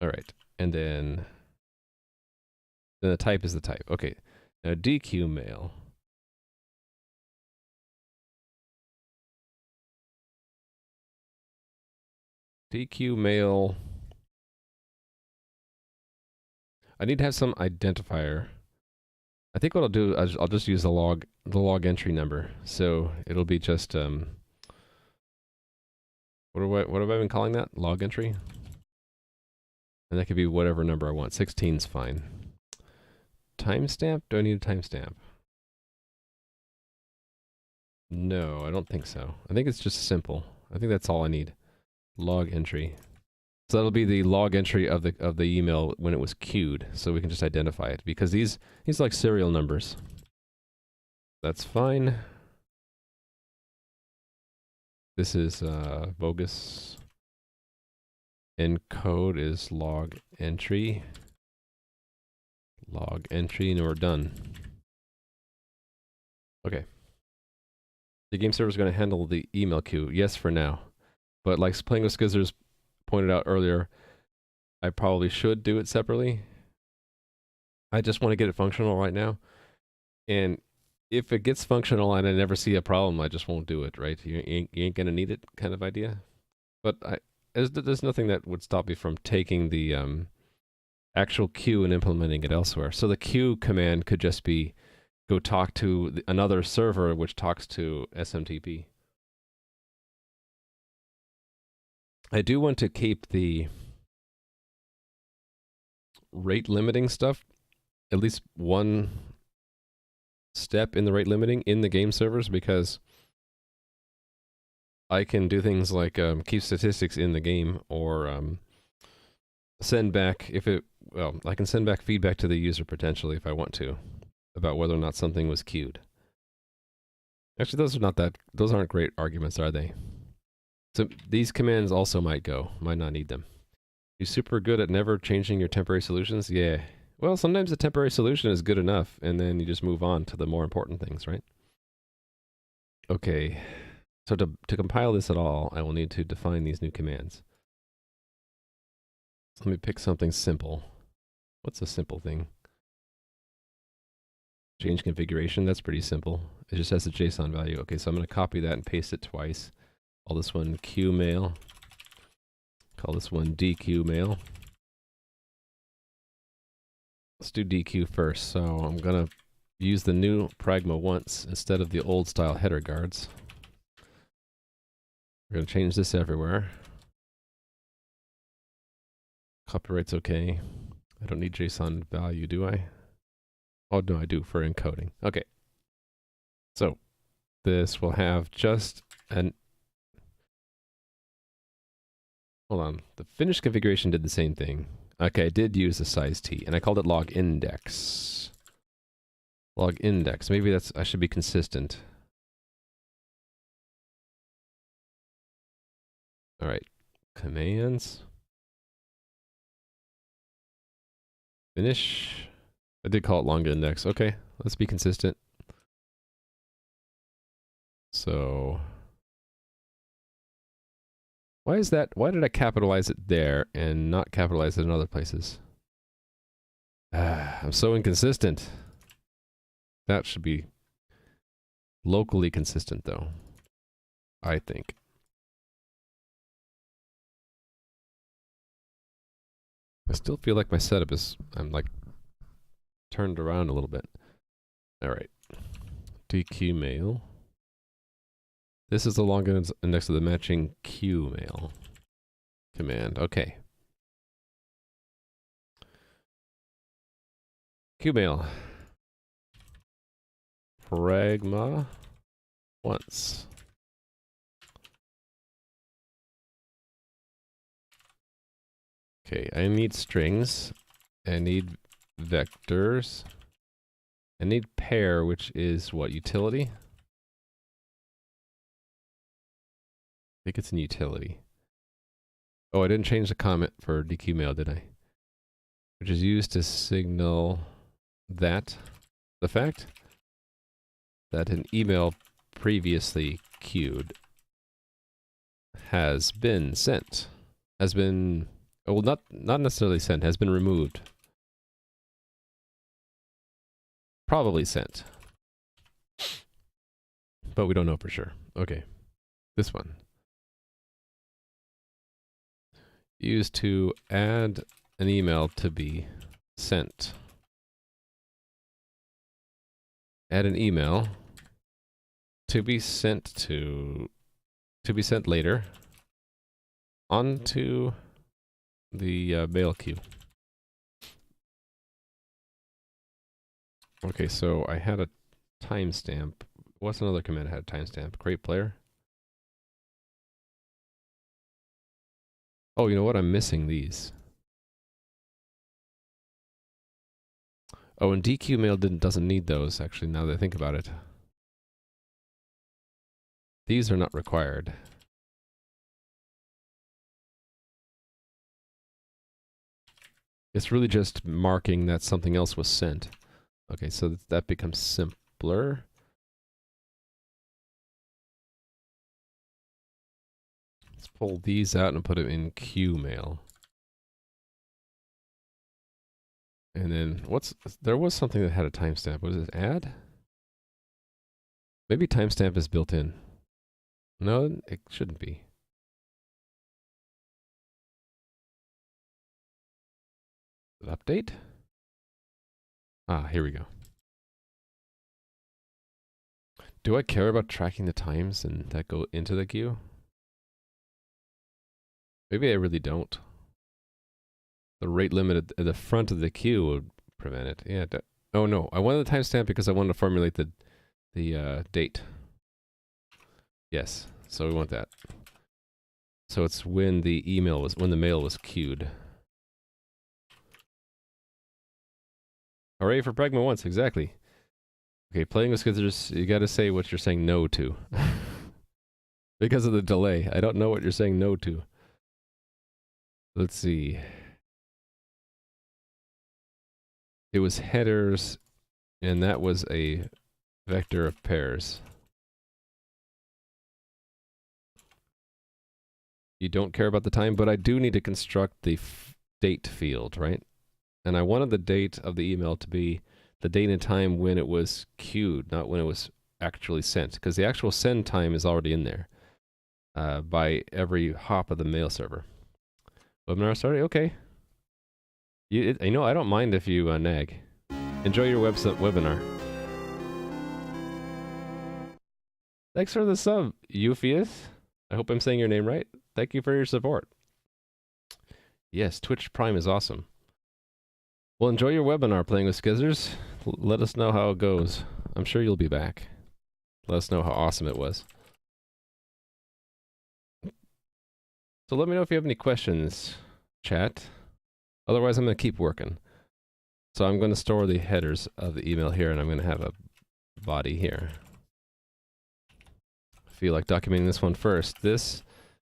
All right, and then the type is the type. Okay, now DQ mail. DQ mail. I need to have some identifier. I think what I'll do is I'll just use the log entry number. So it'll be just what have I been calling that? Log entry? And that could be whatever number I want. 16's fine. Timestamp? Do I need a timestamp? No, I don't think so. I think it's just simple. I think that's all I need. Log entry. So that'll be the log entry of the email when it was queued, so we can just identify it because these are like serial numbers. That's fine. This is bogus. Encode is log entry. Log entry, and we're done. Okay. The game server is going to handle the email queue. Yes, for now. But like Playing with Skizzers pointed out earlier, I probably should do it separately. I just want to get it functional right now. And if it gets functional and I never see a problem, I just won't do it, right? You ain't going to need it kind of idea. But there's nothing that would stop me from taking the actual queue and implementing it elsewhere. So the queue command could just be go talk to another server which talks to SMTP. I do want to keep the rate limiting stuff, at least one step in the rate limiting in the game servers, because I can do things like keep statistics in the game or send back I can send back feedback to the user potentially if I want to about whether or not something was queued. Actually, those aren't great arguments, are they? So these commands also might not need them. You're super good at never changing your temporary solutions? Yeah. Well, sometimes the temporary solution is good enough, and then you just move on to the more important things, right? Okay. So to compile this at all, I will need to define these new commands. So let me pick something simple. What's a simple thing? Change configuration, that's pretty simple. It just has a JSON value. Okay, so I'm going to copy that and paste it twice. Call this one QMail. Call this one DQMail. Let's do DQ first. So I'm going to use the new pragma once instead of the old style header guards. We're going to change this everywhere. Copyright's okay. I don't need JSON value, do I? Oh, no, I do for encoding. Okay. So this will have just an... Hold on. The finished configuration did the same thing. Okay, I did use the size t, and I called it log index. Log index. Maybe I should be consistent. All right. Commands. Finish. I did call it long index. Okay, let's be consistent. So why is that? Why did I capitalize it there and not capitalize it in other places? I'm so inconsistent. That should be locally consistent, though, I think. I still feel like my setup is, I'm like turned around a little bit. All right. DQ mail. This is the long index of the matching Q mail command. Okay. Q mail. Pragma once. Okay, I need strings. I need vectors. I need pair, which is what? Utility? I think it's in utility. Oh, I didn't change the comment for DQ mail, did I? Which is used to signal that the fact that an email previously queued has been sent. Has been, well, not necessarily sent, has been removed. Probably sent. But we don't know for sure. Okay. This one. Used to add an email to be sent. Add an email to be sent later onto the mail queue. Okay, so I had a timestamp. What's another command that had a timestamp? Create player. Oh, you know what? I'm missing these. Oh, and DQ mail doesn't need those, actually, now that I think about it. These are not required. It's really just marking that something else was sent. Okay, so that becomes simpler. Let's pull these out and put them in Q mail. And then there was something that had a timestamp. Was it add? Maybe timestamp is built in. No, it shouldn't be. Update? Ah, here we go. Do I care about tracking the times and that go into the queue? Maybe I really don't. The rate limit at the front of the queue would prevent it. Yeah. Oh no, I wanted the timestamp because I wanted to formulate the date. Yes, so we want that. So it's when the mail was queued. Hooray for Pragma once, exactly. Okay, playing with scissors, you gotta say what you're saying no to. Because of the delay. I don't know what you're saying no to. Let's see. It was headers, and that was a vector of pairs. You don't care about the time, but I do need to construct the date field, right? And I wanted the date of the email to be the date and time when it was queued, not when it was actually sent, because the actual send time is already in there by every hop of the mail server. Webinar started? Okay. You know, I don't mind if you nag. Enjoy your webinar. Thanks for the sub, Euphius. I hope I'm saying your name right. Thank you for your support. Yes, Twitch Prime is awesome. Well, enjoy your webinar playing with Skizzers. Let us know how it goes. I'm sure you'll be back. Let us know how awesome it was. So let me know if you have any questions, chat. Otherwise, I'm going to keep working. So I'm going to store the headers of the email here, and I'm going to have a body here. I feel like documenting this one first. This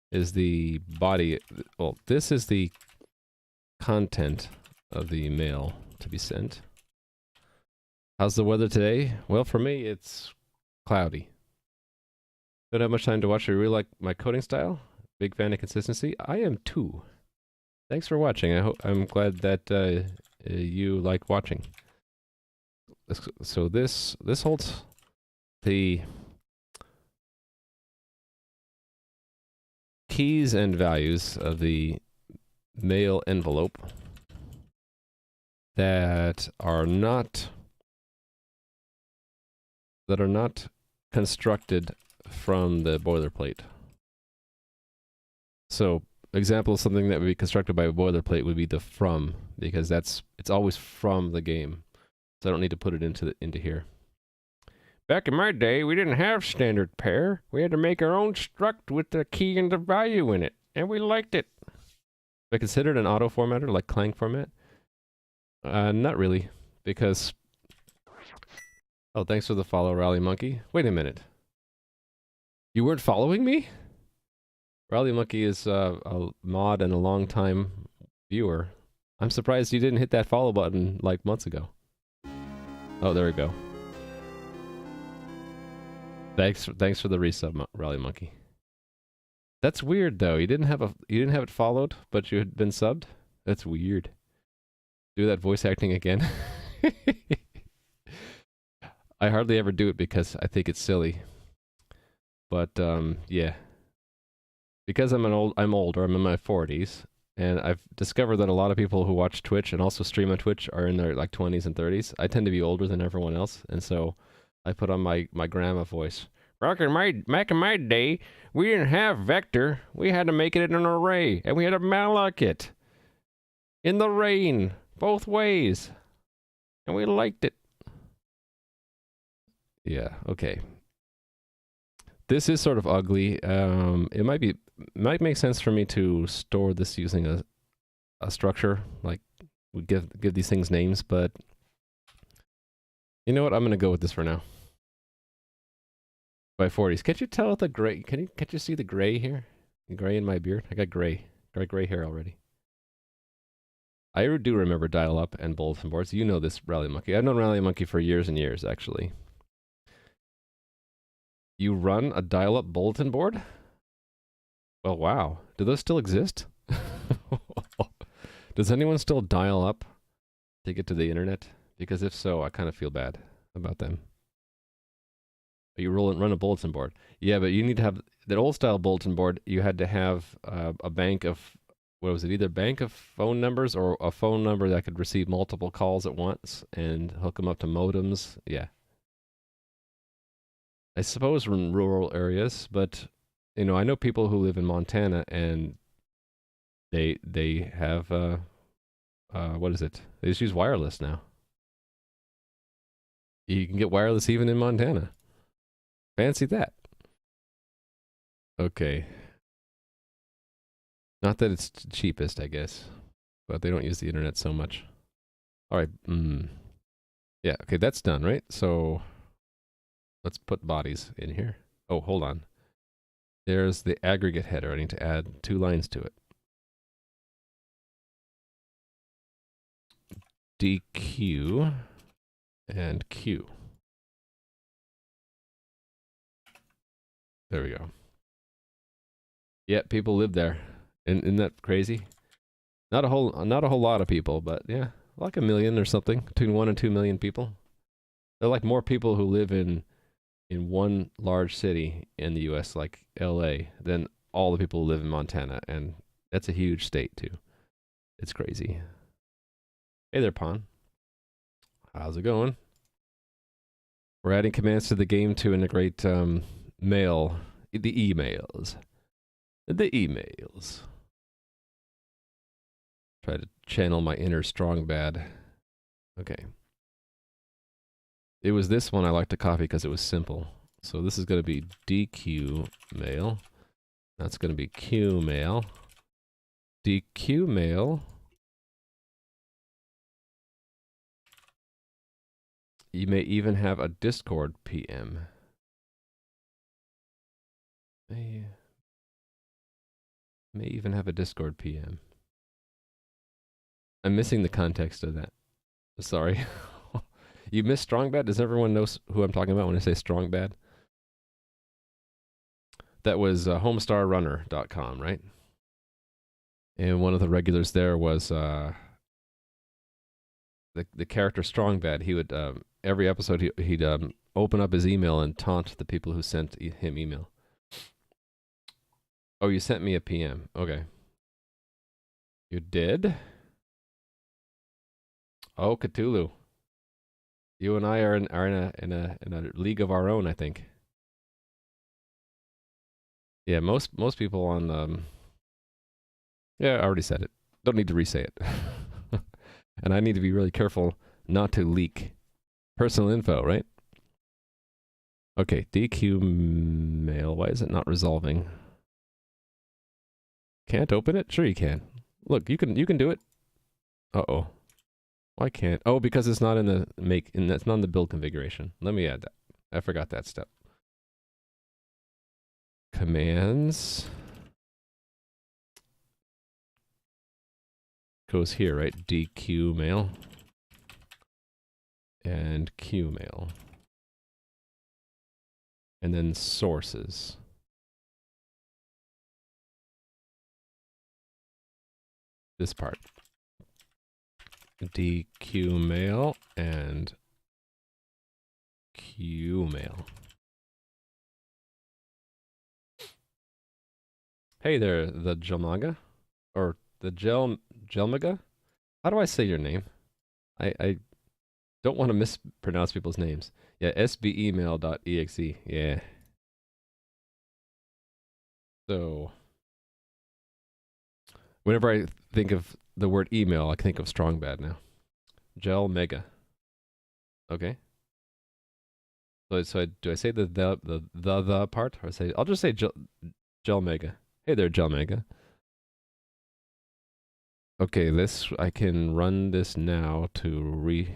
is the body. Well, this is the content of the mail to be sent. How's the weather today? Well, for me, it's cloudy. Don't have much time to watch. I really like my coding style. Big fan of consistency. I am too. Thanks for watching. I'm glad that you like watching. So this holds the keys and values of the mail envelope that are not constructed from the boilerplate. So, example of something that would be constructed by a boilerplate would be the from, because it's always from the game. So I don't need to put it into here. Back in my day, we didn't have standard pair. We had to make our own struct with the key and the value in it, and we liked it. I considered an auto formatter like Clang format. Not really, because... Oh, thanks for the follow, Rally Monkey. Wait a minute. You weren't following me? Rally Monkey is a mod and a long-time viewer. I'm surprised you didn't hit that follow button like months ago. Oh, there we go. Thanks for the resub, Rally Monkey. That's weird though. You didn't have it followed, but you had been subbed. That's weird. Do that voice acting again. I hardly ever do it because I think it's silly. But yeah. Because I'm older, I'm in my 40s, and I've discovered that a lot of people who watch Twitch and also stream on Twitch are in their like 20s and 30s. I tend to be older than everyone else, and so I put on my grandma voice. Back in my day, we didn't have vector. We had to make it in an array, and we had to malloc it in the rain both ways, and we liked it. Yeah. Okay. This is sort of ugly. It might make sense for me to store this using a structure, like we give these things names, but you know what? I'm gonna go with this for now. By 40s. Can't you tell the gray? Can't you see the gray here? The gray in my beard? I got gray hair already. I do remember dial-up and bulletin boards. You know this, Rally Monkey. I've known Rally Monkey for years and years, actually. You run a dial-up bulletin board? Well, wow. Do those still exist? Does anyone still dial up to get to the internet? Because if so, I kind of feel bad about them. You run a bulletin board. Yeah, but you need to have... That old-style bulletin board, you had to have a bank of... What was it? Either bank of phone numbers or a phone number that could receive multiple calls at once and hook them up to modems. Yeah. I suppose in rural areas, but you know, I know people who live in Montana and they have what is it? They just use wireless now. You can get wireless even in Montana. Fancy that. Okay. Not that it's cheapest, I guess, but they don't use the internet so much. All right. Yeah. Okay, that's done, right? So. Let's put bodies in here. Oh, hold on. There's the aggregate header. I need to add 2 lines to it. DQ and Q. There we go. Yeah, people live there. Isn't that crazy? Not a whole lot of people, but yeah, like 1 million or something. Between 1 and 2 million people. They're like more people who live in one large city in the US, like LA, than all the people who live in Montana, and that's a huge state too. It's crazy. Hey there, Pawn. How's it going? We're adding commands to the game to integrate mail, the emails. Try to channel my inner strong bad. Okay. It was this one I liked to copy because it was simple. So this is going to be DQ mail. That's going to be Q mail. DQ mail. You may even have a Discord PM. May even have a Discord PM. I'm missing the context of that. Sorry. You missed Strong Bad? Does everyone know who I'm talking about when I say Strong Bad? That was homestarrunner.com, right? And one of the regulars there was the character Strong Bad. He would every episode he'd open up his email and taunt the people who sent him email. Oh, you sent me a PM. Okay. You did? Oh, Cthulhu. You and I are in a league of our own, I think. Yeah, most people on yeah, I already said it. Don't need to re-say it. And I need to be really careful not to leak personal info, right? Okay, DQ mail. Why is it not resolving? Can't open it? Sure you can. Look, you can do it. Uh-oh. Why can't? Oh, because it's not in the it's not in the build configuration. Let me add that. I forgot that step. Commands goes here, right? DQ mail and Q mail. And then sources. This part. DQ mail and Q mail. Hey there, the Jelmaga? Or the Jelmaga? How do I say your name? I don't want to mispronounce people's names. Yeah, sbemail.exe. Yeah. So, whenever I think of the word email, I think of Strong Bad now. Gel Mega. Okay. So do I say the part, or I'll just say Gel Mega. Hey there, Gel Mega. Okay, I can run this now to reconfigure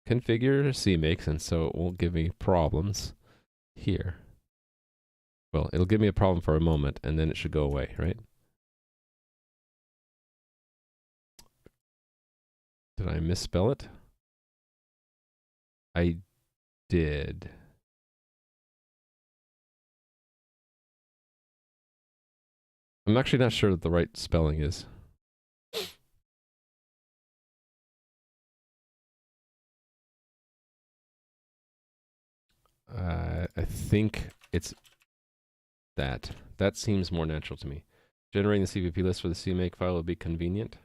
CMake, and so it won't give me problems here. Well, it'll give me a problem for a moment, and then it should go away, right? Did I misspell it? I did. I'm actually not sure what the right spelling is. I think it's that. That seems more natural to me. Generating the CVP list for the CMake file would be convenient.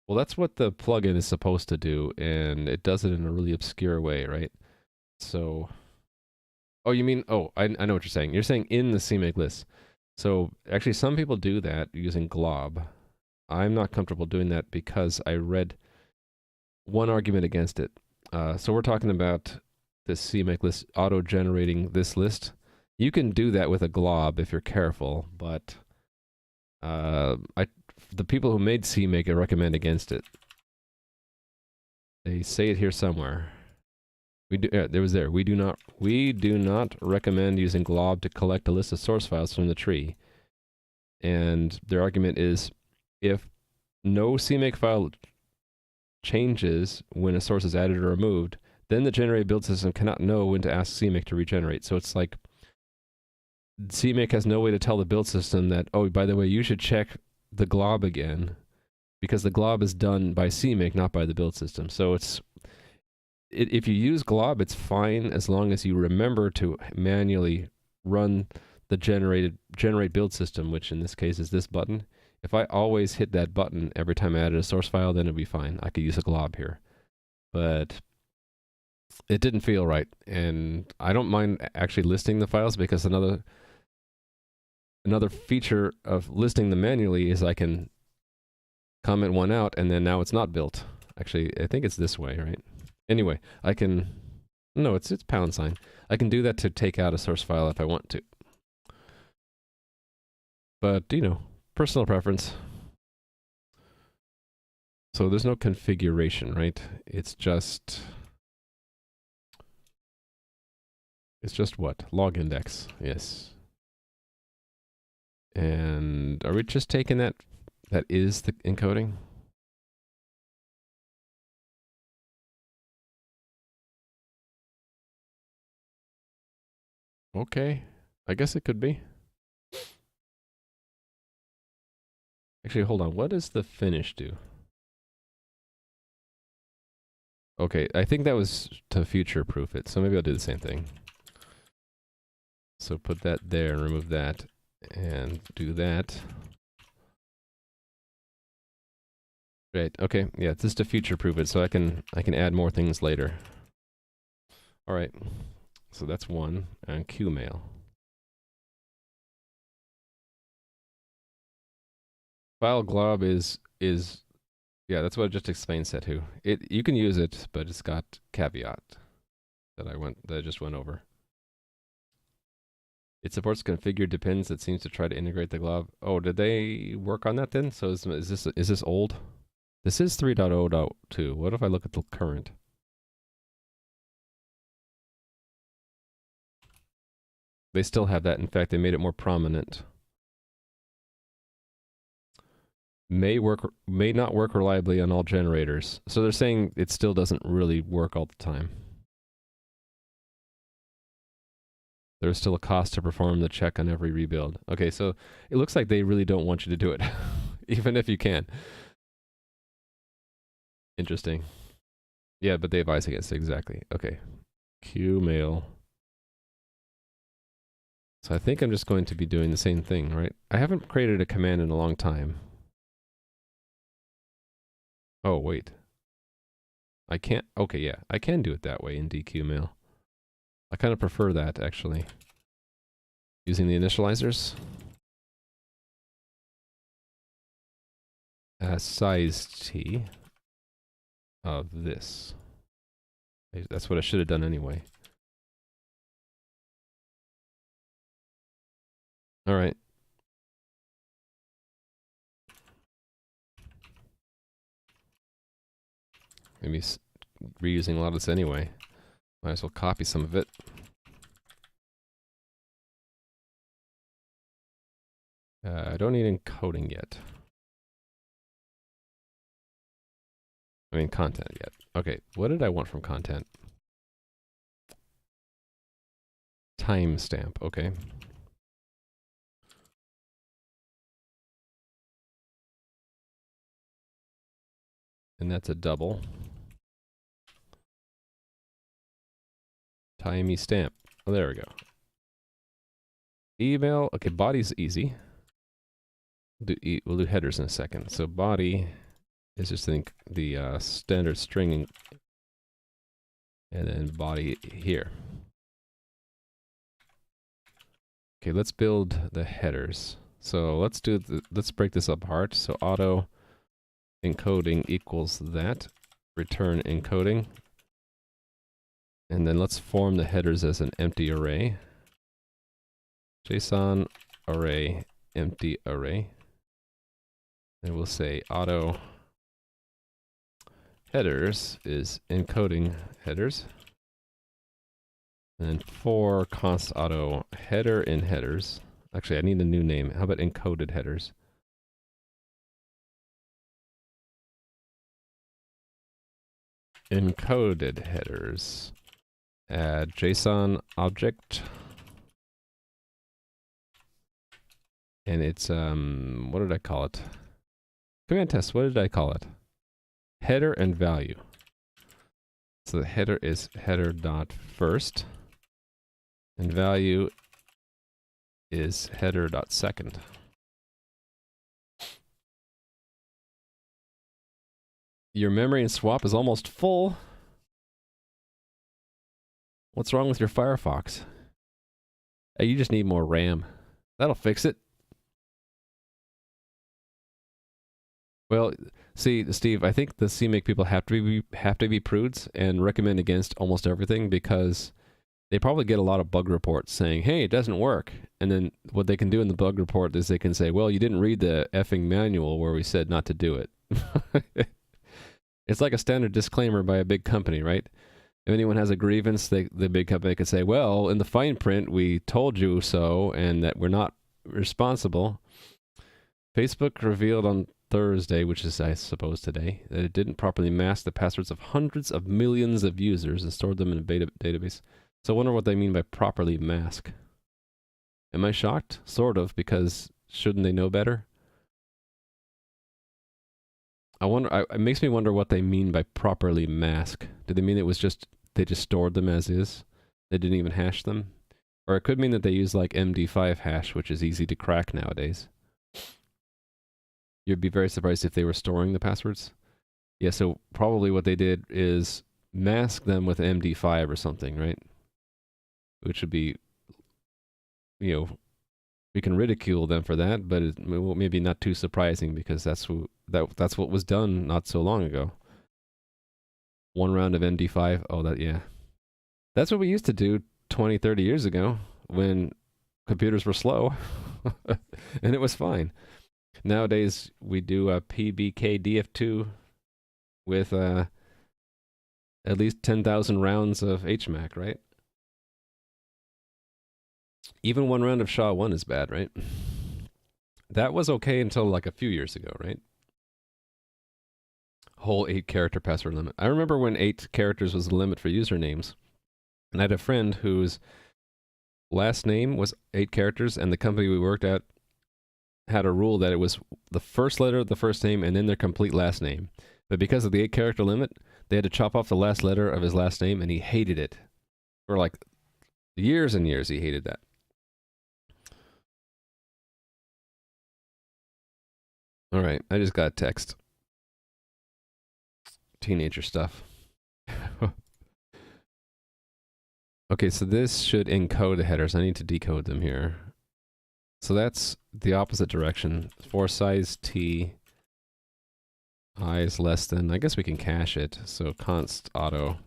Well, that's what the plugin is supposed to do, and it does it in a really obscure way, right? So, oh, you mean, oh, I know what you're saying. You're saying in the CMake list. So, actually, some people do that using glob. I'm not comfortable doing that because I read one argument against it. So we're talking about this CMake list auto-generating this list. You can do that with a glob if you're careful, but the people who made CMake recommend against it. They say it here somewhere. There was there. We do not recommend using glob to collect a list of source files from the tree. And their argument is, if no CMake file changes when a source is added or removed, then the generated build system cannot know when to ask CMake to regenerate. So it's like CMake has no way to tell the build system that, oh, by the way, you should check the glob again, because the glob is done by CMake, not by the build system. So if you use glob, it's fine as long as you remember to manually run the generate build system, which in this case is this button. If I always hit that button every time I added a source file, then it'd be fine. I could use a glob here. But it didn't feel right. And I don't mind actually listing the files, because another feature of listing them manually is I can comment one out, and then now it's not built. Actually, I think it's this way, right? Anyway, I can... No, it's £. I can do that to take out a source file if I want to. But, you know, personal preference. So there's no configuration, right? It's just what? Log index, yes. And are we just taking that is the encoding? Okay. I guess it could be. Actually, hold on. What does the finish do? Okay, I think that was to future-proof it, so maybe I'll do the same thing. So put that there and remove that, and do that. Right, okay, yeah, it's just to future-proof it, so I can add more things later. Alright, so that's one, and QMail. File glob is yeah, that's what I just explained, Setu. You can use it, but it's got caveat that I just went over. It supports configure depends. It seems to try to integrate the glob. Oh, did they work on that then? So is this old? This is 3.0.2. What if I look at the current? They still have that. In fact, they made it more prominent. May not work reliably on all generators. So they're saying it still doesn't really work all the time. There's still a cost to perform the check on every rebuild. Okay, so it looks like they really don't want you to do it, even if you can. Interesting. Yeah, but they advise against it, exactly. Okay. QMail. So I think I'm just going to be doing the same thing, right? I haven't created a command in a long time. Oh, wait. I can't. Okay, yeah. I can do it that way in DQMail. I kind of prefer that, actually. Using the initializers. Size t of this. That's what I should have done anyway. All right. Maybe reusing a lot of this anyway. Might as well copy some of it. I don't need encoding yet. I mean, content yet. Okay, what did I want from content? Timestamp, okay. And that's a double. Timey stamp. Oh, there we go. Email. Okay, body's easy. We'll do headers in a second. So body is just the standard string, and then body here. Okay, let's build the headers. So let's break this apart. So auto encoding equals that. Return encoding. And then let's form the headers as an empty array. JSON array empty array. And we'll say auto headers is encoding headers. And then for const auto header in headers. Actually, I need a new name. How about encoded headers? Encoded headers. Add JSON object. And it's, what did I call it? Command test, what did I call it? Header and value. So the header is header.first. And value is header.second. Your memory and swap is almost full. What's wrong with your Firefox? Hey, you just need more RAM. That'll fix it. Well, see, Steve, I think the CMake people have to be prudes and recommend against almost everything because they probably get a lot of bug reports saying, hey, it doesn't work. And then what they can do in the bug report is they can say, well, you didn't read the effing manual where we said not to do it. It's like a standard disclaimer by a big company, right? If anyone has a grievance, the big company could say, well, in the fine print, we told you so, and that we're not responsible. Facebook revealed on Thursday, which is, I suppose, today, that it didn't properly mask the passwords of hundreds of millions of users and stored them in a database. So I wonder what they mean by properly mask. Am I shocked? Sort of, because shouldn't they know better? I wonder. It makes me wonder what they mean by properly mask. Do they mean it was just they just stored them as is? They didn't even hash them, or it could mean that they use like MD5 hash, which is easy to crack nowadays. You'd be very surprised if they were storing the passwords. Yeah, so probably what they did is mask them with MD5 or something, right? Which would be, you know, we can ridicule them for that, but it maybe not too surprising because that's what was done not so long ago. One round of MD5. Oh, yeah. That's what we used to do 20, 30 years ago when computers were slow, and it was fine. Nowadays, we do a PBKDF2 with at least 10,000 rounds of HMAC, right? Even one round of SHA-1 is bad, right? That was okay until like a few years ago, right? Whole 8-character password limit. I remember when 8 characters was the limit for usernames. And I had a friend whose last name was 8 characters, and the company we worked at had a rule that it was the first letter of the first name and then their complete last name. But because of the 8-character limit, they had to chop off the last letter of his last name, and he hated it. For like years and years, he hated that. All right, I just got a text. Teenager stuff. Okay, so this should encode the headers. I need to decode them here. So that's the opposite direction. For size t, I is less than, I guess we can cache it. So const auto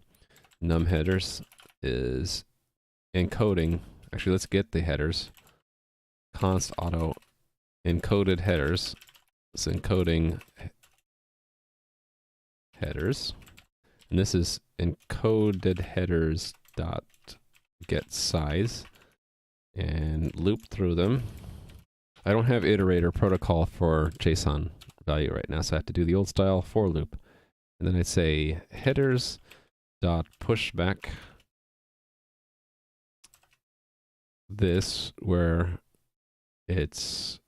num headers is encoding. Actually, let's get the headers. Const auto encoded headers. It's encoding headers. And this is encoded headers dot get size, and loop through them. I don't have iterator protocol for JSON value right now, so I have to do the old style for loop. And then I'd say headers dot pushback this, where it's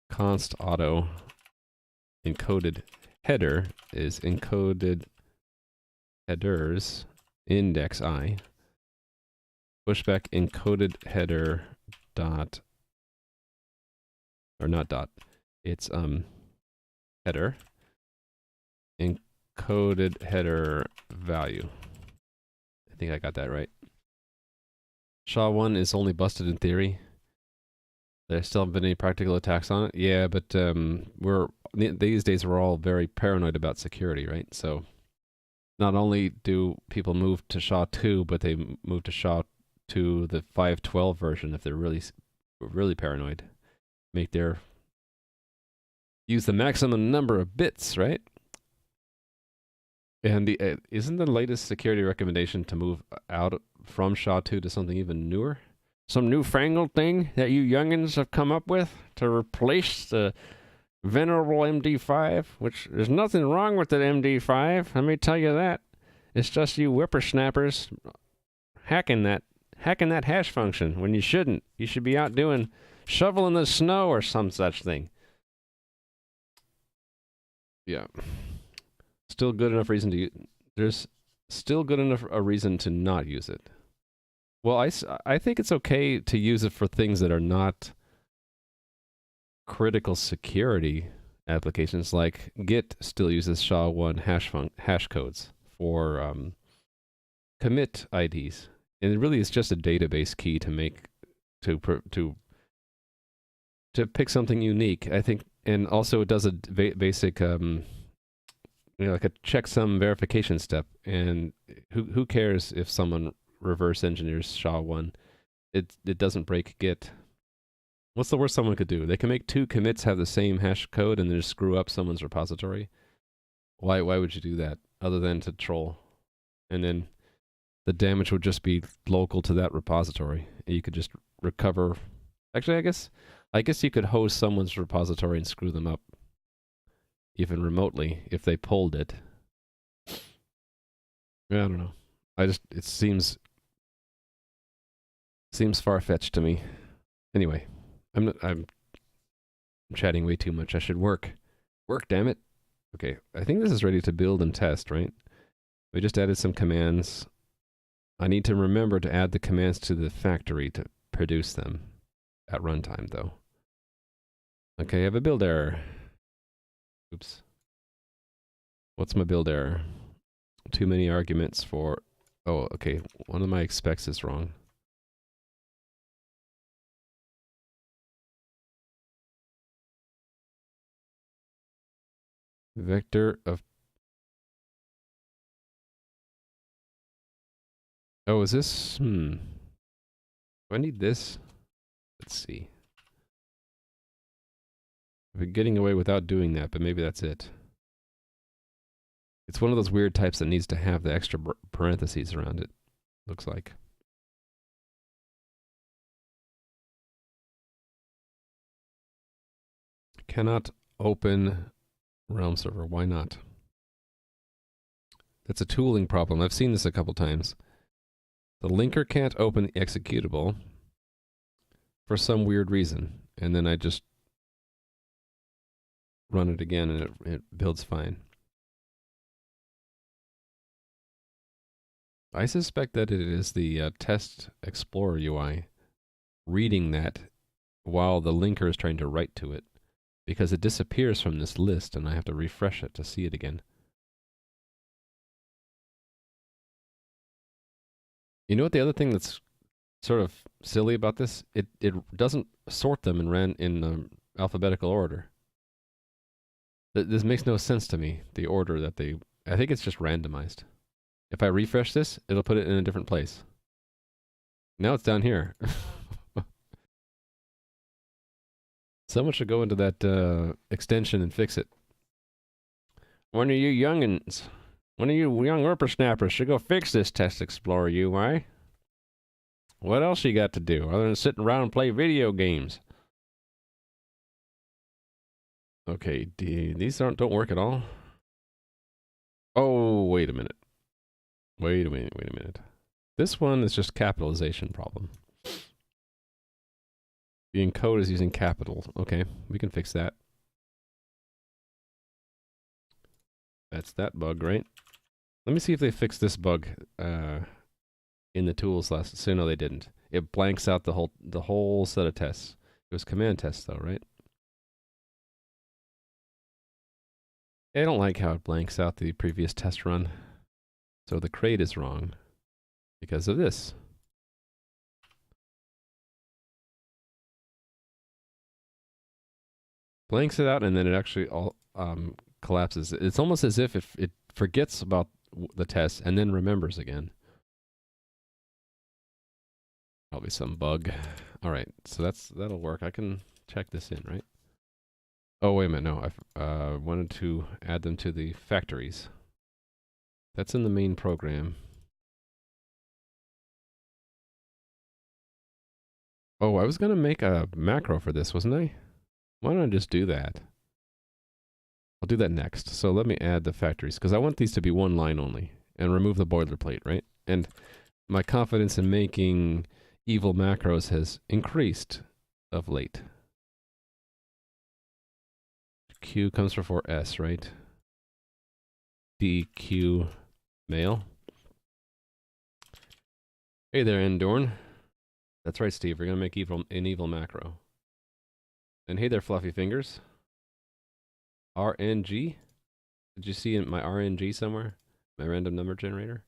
const auto encoded header is encoded headers index I, pushback encoded header dot, or not dot, it's header encoded header value. I think I got that right. SHA-1 is only busted in theory. There still haven't been any practical attacks on it. Yeah, but these days we're all very paranoid about security, right? So not only do people move to SHA-2, but they move to SHA-2, the 512 version, if they're really paranoid. Use the maximum number of bits, right? And isn't the latest security recommendation to move out from SHA-2 to something even newer? Some newfangled thing that you youngins have come up with to replace the venerable MD5, which there's nothing wrong with the MD5, let me tell you that. It's just you whippersnappers hacking that hash function when you shouldn't. You should be out doing shoveling the snow or some such thing. Yeah. Still good enough reason to there's still good enough a reason to not use it. Well, I think it's okay to use it for things that are not critical security applications. Like Git still uses SHA-1 hash codes for commit IDs, and it really is just a database key to pick something unique. I think, and also it does a basic like a checksum verification step. And who cares if someone reverse engineers SHA-1? It doesn't break Git. What's the worst someone could do? They can make 2 commits have the same hash code and then just screw up someone's repository. Why would you do that other than to troll? And then the damage would just be local to that repository. You could just recover. Actually, I guess you could host someone's repository and screw them up, even remotely, if they pulled it. Yeah, I don't know. It seems Seems far-fetched to me. Anyway, I'm chatting way too much. I should work. Work, damn it. Okay, I think this is ready to build and test, right? We just added some commands. I need to remember to add the commands to the factory to produce them at runtime, though. Okay, I have a build error. Oops. What's my build error? Too many arguments for... Oh, okay. One of my expects is wrong. Vector of... Oh, is this... Do I need this? Let's see. I've been getting away without doing that, but maybe that's it. It's one of those weird types that needs to have the extra parentheses around it, looks like. Cannot open Realm server. Why not? That's a tooling problem. I've seen this a couple times. The linker can't open the executable for some weird reason, and then I just run it again and it builds fine. I suspect that it is the Test Explorer UI reading that while the linker is trying to write to it, because it disappears from this list and I have to refresh it to see it again. You know what the other thing that's sort of silly about this? It doesn't sort them in alphabetical order. This makes no sense to me, the order that they... I think it's just randomized. If I refresh this, it'll put it in a different place. Now it's down here. Someone should go into that extension and fix it. One of you youngins, one of you young whippersnappers should go fix this Test Explorer UI. What else you got to do other than sit around and play video games? Okay, these don't work at all. Oh, wait a minute. Wait a minute. This one is just capitalization problem. The encode is using capital. Okay, we can fix that. That's that bug, right? Let me see if they fixed this bug in the tools last. So no, they didn't. It blanks out the whole set of tests. It was command tests though, right? I don't like how it blanks out the previous test run. So the crate is wrong because of this. Blanks it out and then it actually all collapses. It's almost as if it forgets about the test and then remembers again. Probably some bug. All right, so that'll work. I can check this in, right? Oh, wait a minute. No, I wanted to add them to the factories. That's in the main program. Oh, I was going to make a macro for this, wasn't I? Why don't I just do that? I'll do that next. So let me add the factories, because I want these to be one line only, and remove the boilerplate, right? And my confidence in making evil macros has increased of late. Q comes before S, right? DQ mail. Hey there, Endorn. That's right, Steve. We're gonna make an evil macro. And hey there, Fluffy Fingers. RNG. Did you see my RNG somewhere? My random number generator.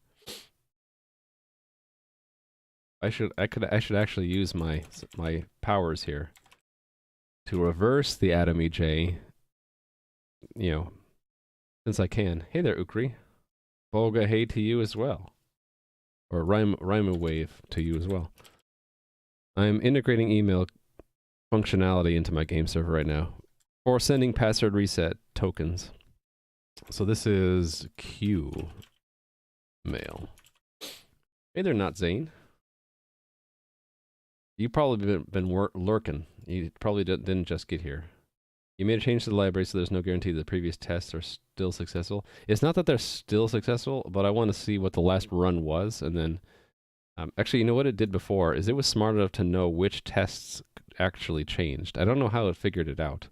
I should actually use my powers here to reverse the Atom EJ. You know, since I can. Hey there, Ukri. Bolga, hey to you as well. Or Rhyme Wave to you as well. I'm integrating email functionality into my game server right now for sending password reset tokens. So this is Q mail. Hey there, Not Zane. You probably been lurking. You probably didn't just get here. You made a change to the library, so there's no guarantee the previous tests are still successful. It's not that they're still successful, but I want to see what the last run was, and then Actually, you know what it did before is it was smart enough to know which tests actually changed. I don't know how it figured it out,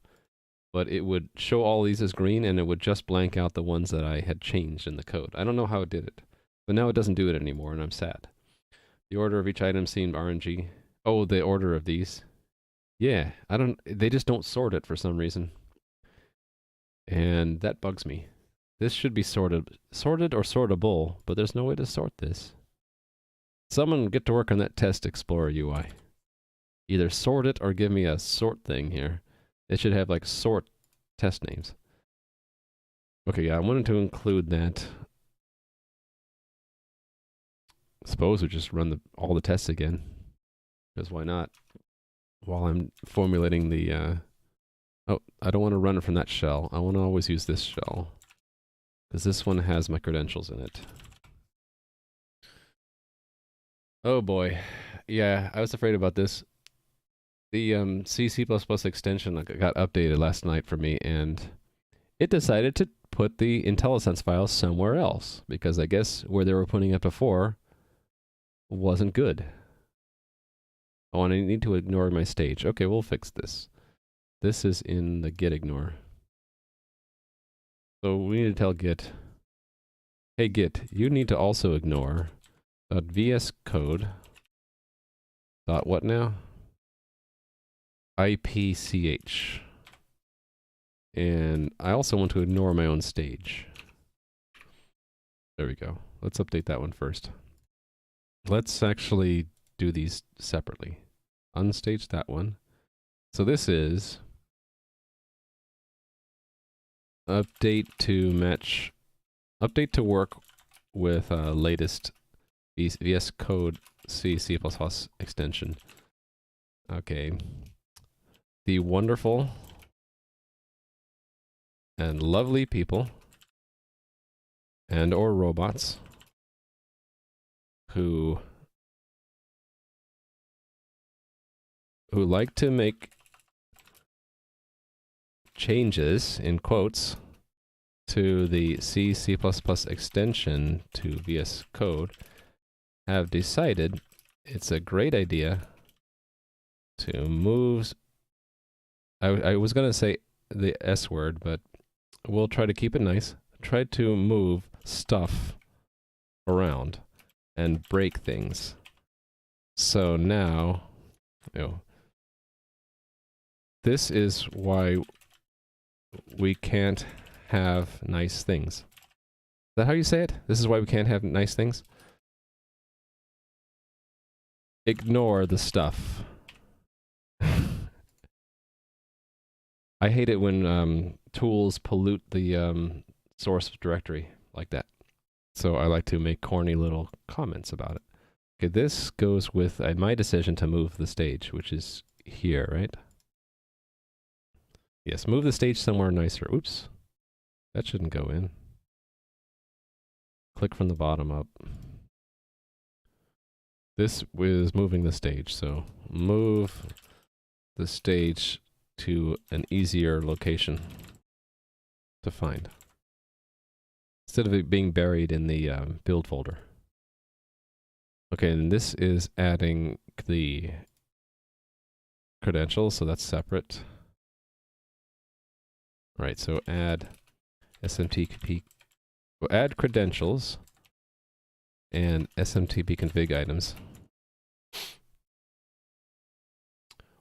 but it would show all these as green and it would just blank out the ones that I had changed in the code. I don't know how it did it, but now it doesn't do it anymore and I'm sad. The order of each item seemed RNG. Oh, the order of these. Yeah, they just don't sort it for some reason. And that bugs me. This should be sorted or sortable, but there's no way to sort this. Someone get to work on that Test Explorer UI. Either sort it or give me a sort thing here. It should have like sort test names. Okay, yeah, I wanted to include that. Suppose we just run all the tests again. Because why not? While I'm formulating the... Oh, I don't want to run it from that shell. I want to always use this shell. Because this one has my credentials in it. Oh boy. Yeah, I was afraid about this. The C++ extension got updated last night for me, and it decided to put the IntelliSense files somewhere else, because I guess where they were putting it before wasn't good. Oh, and I need to ignore my stage. Okay, we'll fix this. This is in the git ignore. So we need to tell git, hey git, you need to also ignore .vscode .what now? IPCH. And I also want to ignore my own stage. There we go. Let's update that one first. Let's actually do these separately. Unstage that one. So this is update to work with latest VS Code C++ extension. Okay. The wonderful and lovely people and or robots who like to make changes, in quotes, to the C++ extension to VS Code have decided it's a great idea to move... I was going to say the S word, but we'll try to keep it nice. Try to move stuff around and break things. So now, this is why we can't have nice things. Is that how you say it? This is why we can't have nice things? Ignore the stuff. I hate it when tools pollute the source directory like that. So I like to make corny little comments about it. Okay, this goes with my decision to move the stage, which is here, right? Yes, move the stage somewhere nicer. Oops. That shouldn't go in. Click from the bottom up. This is moving the stage, so move the stage to an easier location to find, instead of it being buried in the build folder. Okay, and this is adding the credentials, so that's separate. All right, so add SMTP, add credentials and SMTP config items.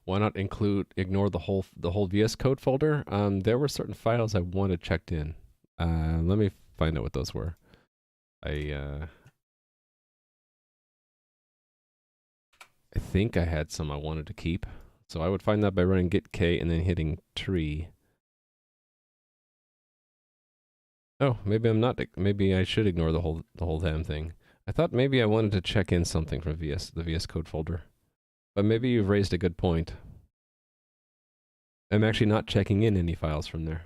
Why not ignore the whole VS Code folder? There were certain files I wanted checked in. Let me find out what those were. I think I had some I wanted to keep. So I would find that by running git k and then hitting tree. Oh, maybe I'm not. Maybe I should ignore the whole damn thing. I thought maybe I wanted to check in something from the VS Code folder. But maybe you've raised a good point. I'm actually not checking in any files from there.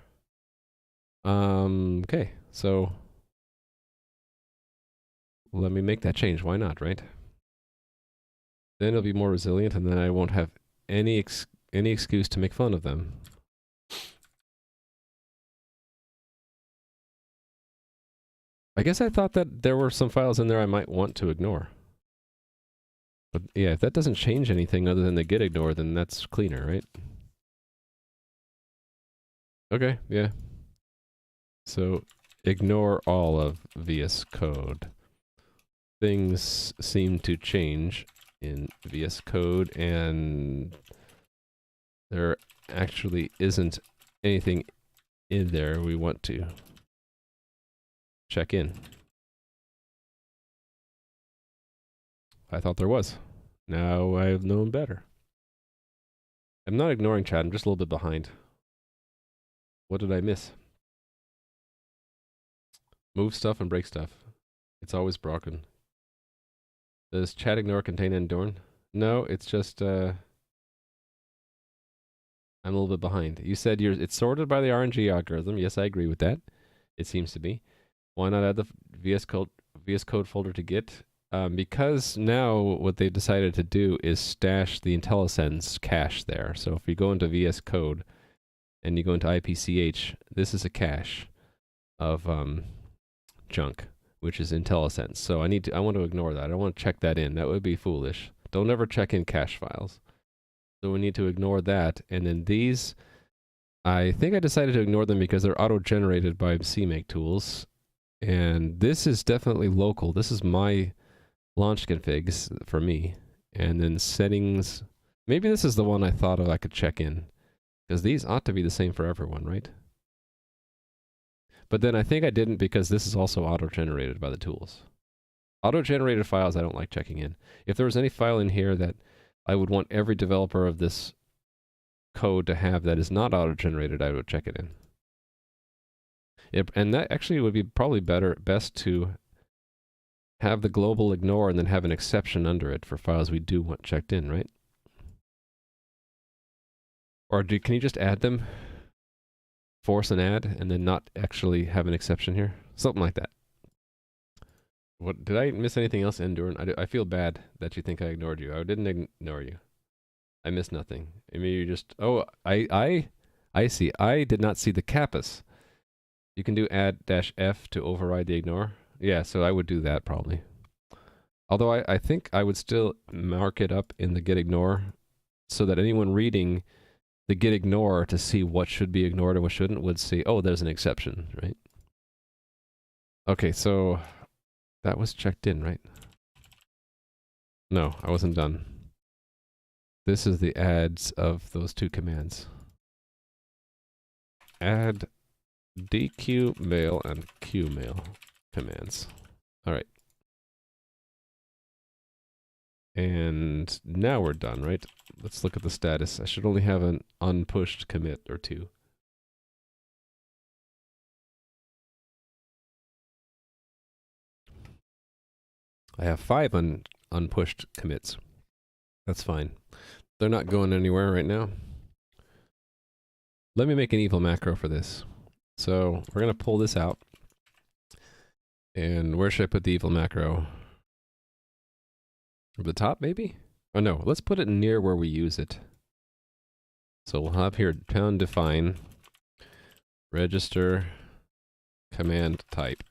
Okay, so let me make that change. Why not, right? Then it'll be more resilient, and then I won't have any excuse to make fun of them. I guess I thought that there were some files in there I might want to ignore. But yeah, if that doesn't change anything other than the git ignore, then that's cleaner, right? Okay, yeah. So ignore all of VS Code. Things seem to change in VS Code, and there actually isn't anything in there we want to check in. I thought there was. Now I've known better. I'm not ignoring chat, I'm just a little bit behind. What did I miss? Move stuff and break stuff. It's always broken. Does chat ignore contain Endorn? No, it's just I'm a little bit behind. You said it's sorted by the RNG algorithm. Yes, I agree with that. It seems to be. Why not add the VS Code folder to Git? Because now what they decided to do is stash the IntelliSense cache there. So if you go into VS Code and you go into IPCH, this is a cache of junk, which is IntelliSense. So I want to ignore that. I don't want to check that in. That would be foolish. Don't ever check in cache files. So we need to ignore that. And then these, I think I decided to ignore them because they're auto-generated by CMake tools. And this is definitely local. This is my launch configs for me. And then settings. Maybe this is the one I thought of I could check in. Because these ought to be the same for everyone, right? But then I think I didn't because this is also auto-generated by the tools. Auto-generated files I don't like checking in. If there was any file in here that I would want every developer of this code to have that is not auto-generated, I would check it in. And that actually would be probably best to have the global ignore and then have an exception under it for files we do want checked in, right? Or can you just add them? Force an add and then not actually have an exception here? Something like that. What, did I miss anything else, Endurn? I feel bad that you think I ignored you. I didn't ignore you. I missed nothing. I mean, you just... Oh, I see. I did not see the kappas. You can do add-f to override the ignore. Yeah, so I would do that probably. Although I think I would still mark it up in the git ignore so that anyone reading the git ignore to see what should be ignored and what shouldn't would see, oh, there's an exception, right? Okay, so that was checked in, right? No, I wasn't done. This is the adds of those two commands. Add dqmail and qmail commands. All right. And now we're done, right? Let's look at the status. I should only have an unpushed commit or two. I have 5 unpushed commits. That's fine. They're not going anywhere right now. Let me make an evil macro for this. So we're going to pull this out. And where should I put the evil macro? At the top, maybe? Oh no, let's put it near where we use it. So we'll have here pound define register command type.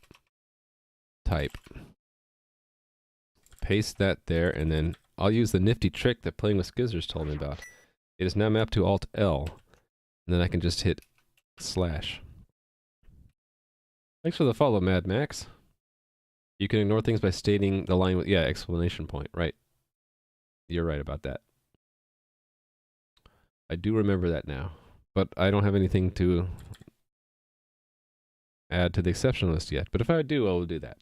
Paste that there, and then I'll use the nifty trick that Playing with Skizzers told me about. It is now mapped to Alt-L, and then I can just hit slash. Thanks for the follow, Mad Max. You can ignore things by stating the line with, yeah, exclamation point, right. You're right about that. I do remember that now, but I don't have anything to add to the exception list yet. But if I do, I will do that.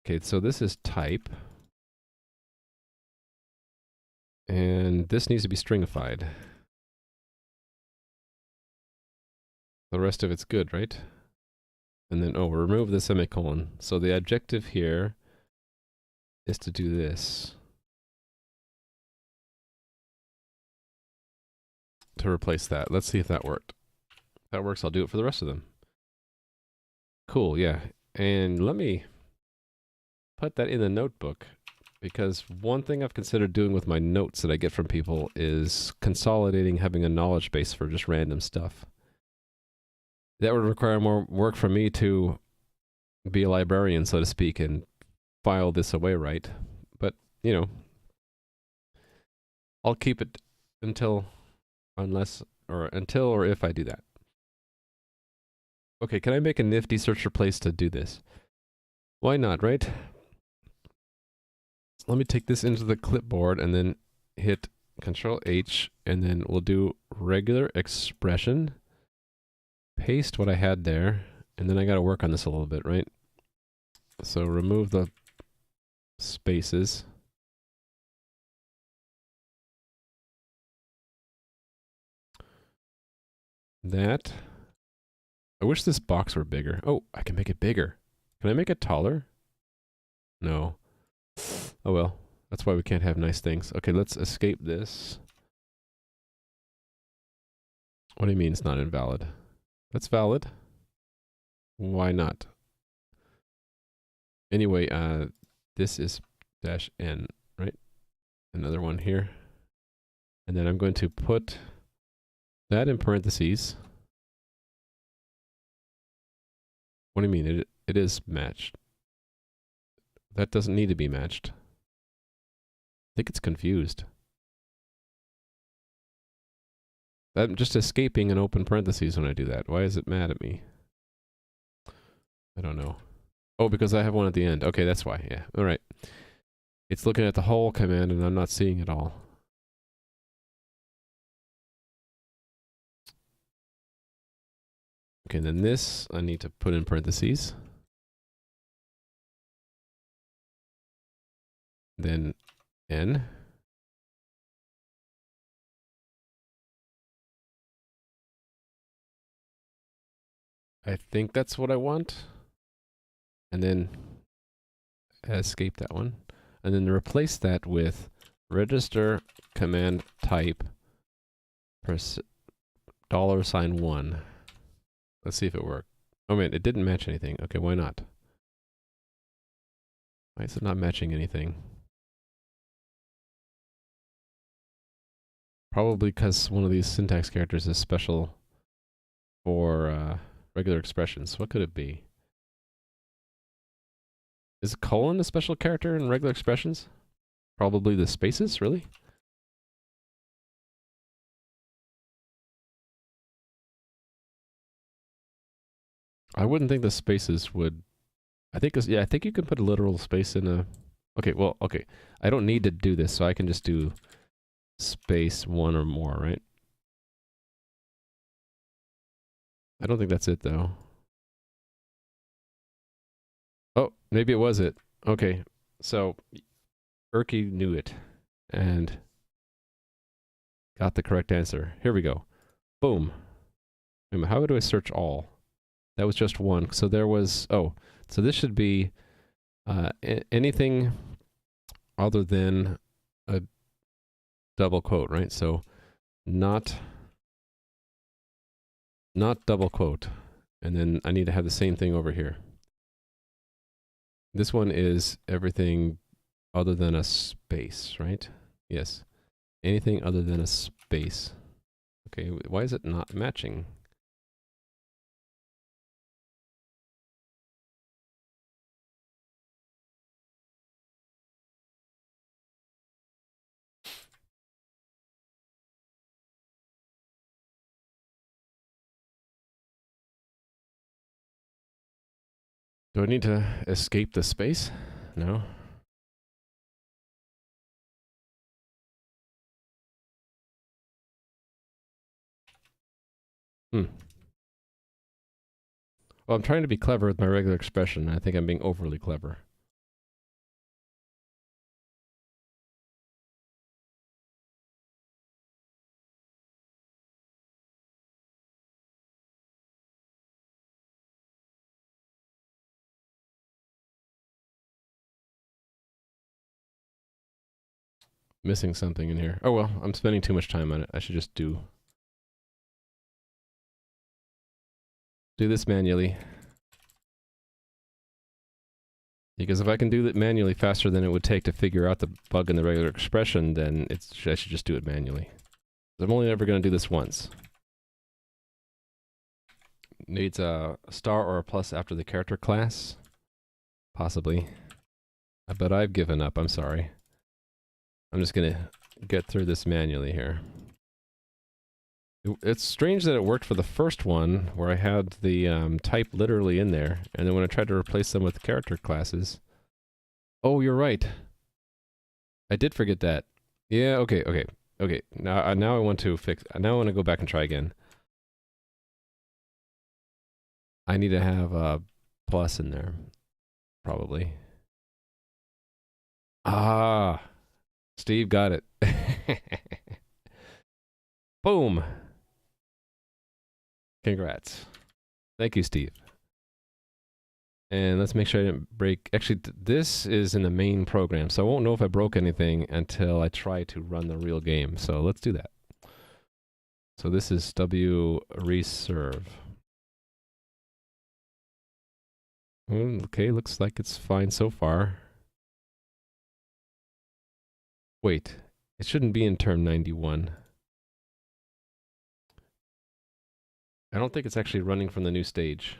Okay, so this is type. And this needs to be stringified. The rest of it's good, right? And then, oh, remove the semicolon. So the objective here is to do this. To replace that. Let's see if that worked. If that works, I'll do it for the rest of them. Cool, yeah. And let me put that in the notebook, because one thing I've considered doing with my notes that I get from people is consolidating, having a knowledge base for just random stuff. That would require more work for me to be a librarian, so to speak, and file this away right. But, you know, I'll keep it until or if I do that. Okay, can I make a nifty search replace to do this? Why not, right? Let me take this into the clipboard and then hit Control H, and then we'll do regular expression. Paste what I had there, and then I gotta work on this a little bit, right? So remove the spaces. That. I wish this box were bigger. Oh, I can make it bigger. Can I make it taller? No. Oh well. That's why we can't have nice things. Okay, let's escape this. What do you mean it's not invalid? That's valid. Why not? Anyway, this is -n, right? Another one here. And then I'm going to put that in parentheses. What do you mean? It is matched. That doesn't need to be matched. I think it's confused. I'm just escaping an open parentheses when I do that. Why is it mad at me? I don't know. Oh, because I have one at the end. Okay, that's why. Yeah. All right. It's looking at the whole command and I'm not seeing it all. Okay, and then this I need to put in parentheses. Then n. I think that's what I want. And then escape that one. And then replace that with register command type $1. Let's see if it worked. Oh man, it didn't match anything. Okay, why not? Why is it not matching anything? Probably because one of these syntax characters is special for regular expressions. What could it be? Is colon a special character in regular expressions? Probably the spaces, really? I wouldn't think the spaces would... I think you can put a literal space in a... Okay, well, okay. I don't need to do this, so I can just do space one or more, right? I don't think that's it, though. Oh, maybe it was it. Okay, so Erky knew it and got the correct answer. Here we go. Boom. How do I search all? That was just one. So there was... Oh, so this should be anything other than a double quote, right? So not double quote. And then I need to have the same thing over here. This one is everything other than a space, right? Yes. Anything other than a space. Okay, why is it not matching? Do I need to escape the space? No. Well, I'm trying to be clever with my regular expression. I think I'm being overly clever. Missing something in here. Oh well, I'm spending too much time on it. I should just do this manually. Because if I can do it manually faster than it would take to figure out the bug in the regular expression, then I should just do it manually. I'm only ever going to do this once. Needs a star or a plus after the character class? Possibly. But I've given up, I'm sorry. I'm just going to get through this manually here. It's strange that it worked for the first one, where I had the type literally in there, and then when I tried to replace them with character classes... Oh, you're right. I did forget that. Yeah, okay. Now I want to fix... Now I want to go back and try again. I need to have a plus in there. Probably. Ah! Steve got it. Boom! Congrats. Thank you, Steve. And let's make sure I didn't break... Actually, this is in the main program, so I won't know if I broke anything until I try to run the real game. So let's do that. So this is W reserve. Okay, looks like it's fine so far. Wait, it shouldn't be in term 91. I don't think it's actually running from the new stage.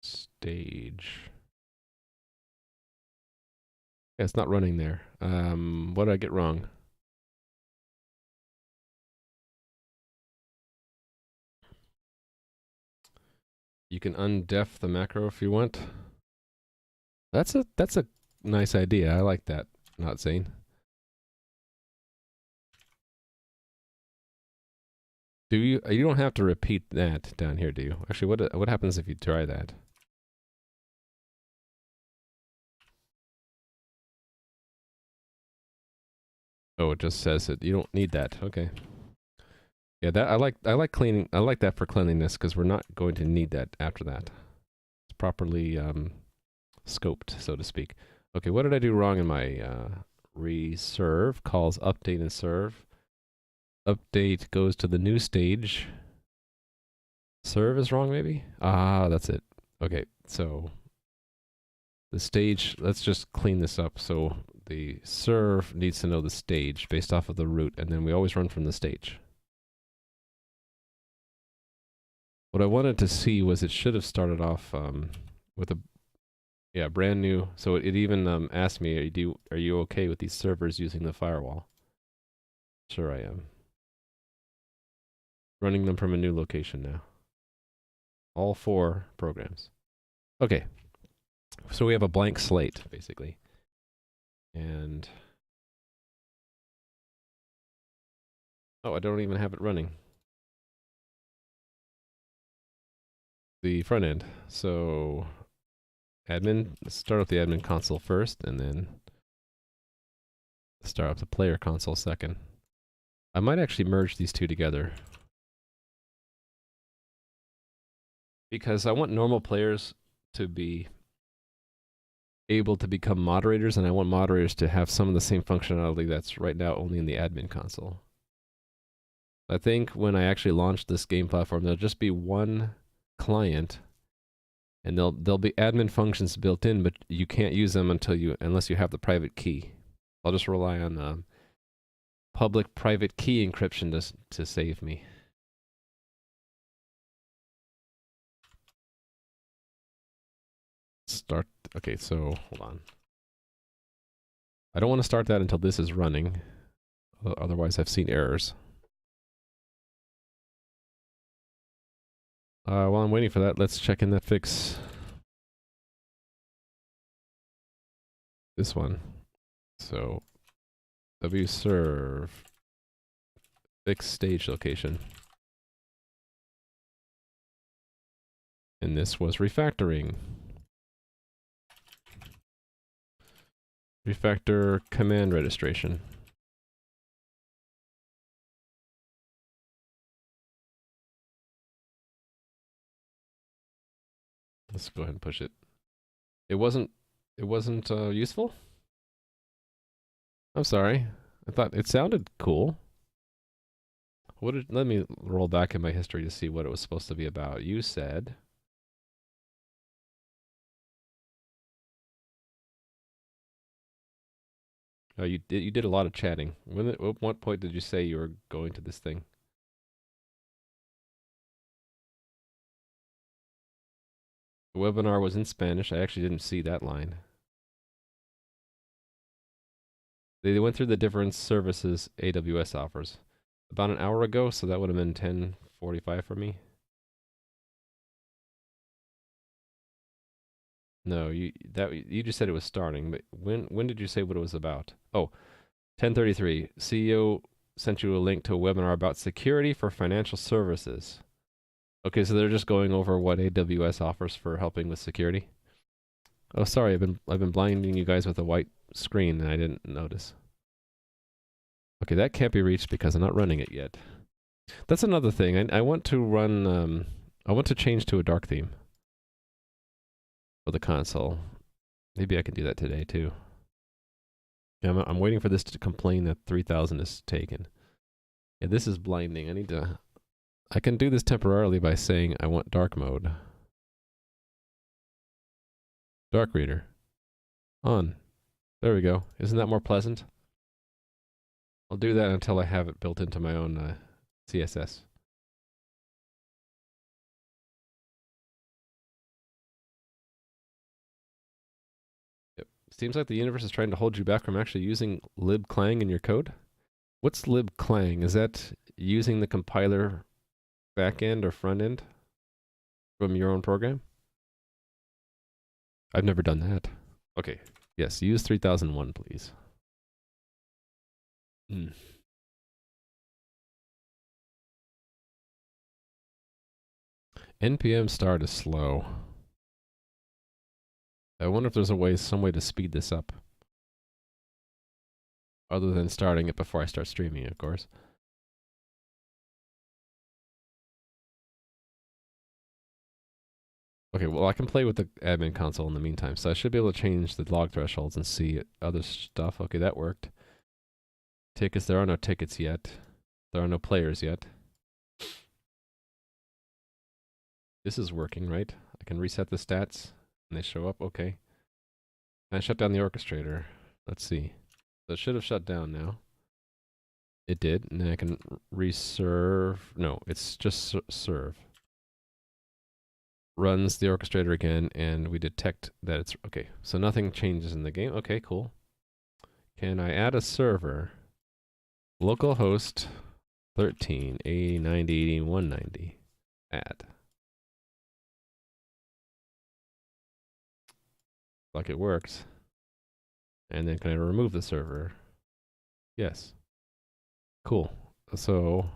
Stage. Yeah, it's not running there. What did I get wrong? You can undef the macro if you want. That's a nice idea. I like that. Not saying. Do you? You don't have to repeat that down here, do you? Actually, what happens if you try that? Oh, it just says it. You don't need that. Okay. Yeah, that I like cleaning. I like that for cleanliness because we're not going to need that after that. It's properly scoped, so to speak. Okay, what did I do wrong in my reserve? Calls update and serve. Update goes to the new stage. Serve is wrong, maybe? Ah, that's it. Okay, so the stage, let's just clean this up. So the serve needs to know the stage based off of the root, and then we always run from the stage. What I wanted to see was it should have started off with a brand new. So it even asked me, are you okay with these servers using the firewall? Sure I am. Running them from a new location now. All 4 programs. Okay. So we have a blank slate, basically. And... oh, I don't even have it running. The front end. So... admin, let's start up the admin console first, and then... start up the player console second. I might actually merge these two together. Because I want normal players to be able to become moderators, and I want moderators to have some of the same functionality that's right now only in the admin console. I think when I actually launch this game platform, there'll just be one client, and there'll be admin functions built in, but you can't use them unless you have the private key. I'll just rely on public private key encryption to save me. Start. Okay, so hold on. I don't want to start that until this is running. Otherwise, I've seen errors. While I'm waiting for that, let's check in that fix. This one. So, wserve fix stage location. And this was refactoring. Refactor command registration. Let's go ahead and push it. It wasn't useful? I'm sorry. I thought it sounded cool. Let me roll back in my history to see what it was supposed to be about. You said... oh, you did a lot of chatting. At what point did you say you were going to this thing? The webinar was in Spanish. I actually didn't see that line. They went through the different services AWS offers about an hour ago, so that would have been 10:45 for me. No, you just said it was starting, but when did you say what it was about? Oh, 10:33. CEO sent you a link to a webinar about security for financial services. Okay, so they're just going over what AWS offers for helping with security. Oh, sorry, I've been blinding you guys with a white screen and I didn't notice. Okay, that can't be reached because I'm not running it yet. That's another thing. I want to run. I want to change to a dark theme for the console. Maybe I can do that today too. Yeah, I'm waiting for this to complain that 3000 is taken. Yeah, this is blinding. I can do this temporarily by saying I want dark mode. Dark reader. On. There we go. Isn't that more pleasant? I'll do that until I have it built into my own CSS. Yep. Seems like the universe is trying to hold you back from actually using libclang in your code. What's libclang? Is that using the compiler backend or front end from your own program? I've never done that. Okay. Yes, use 3001, please. NPM start is slow. I wonder if there's some way to speed this up. Other than starting it before I start streaming, of course. Okay, well, I can play with the admin console in the meantime, so I should be able to change the log thresholds and see other stuff. Okay, that worked. Tickets, there are no tickets yet. There are no players yet. This is working, right? I can reset the stats, and they show up. Okay. Can I shut down the orchestrator? Let's see. So it should have shut down now. It did, and then I can reserve. No, it's just serve. Runs the orchestrator again, and we detect that it's okay. So nothing changes in the game. Okay, cool. Can I add a server? Localhost 13 8090 add. Like it works. And then can I remove the server? Yes. Cool. So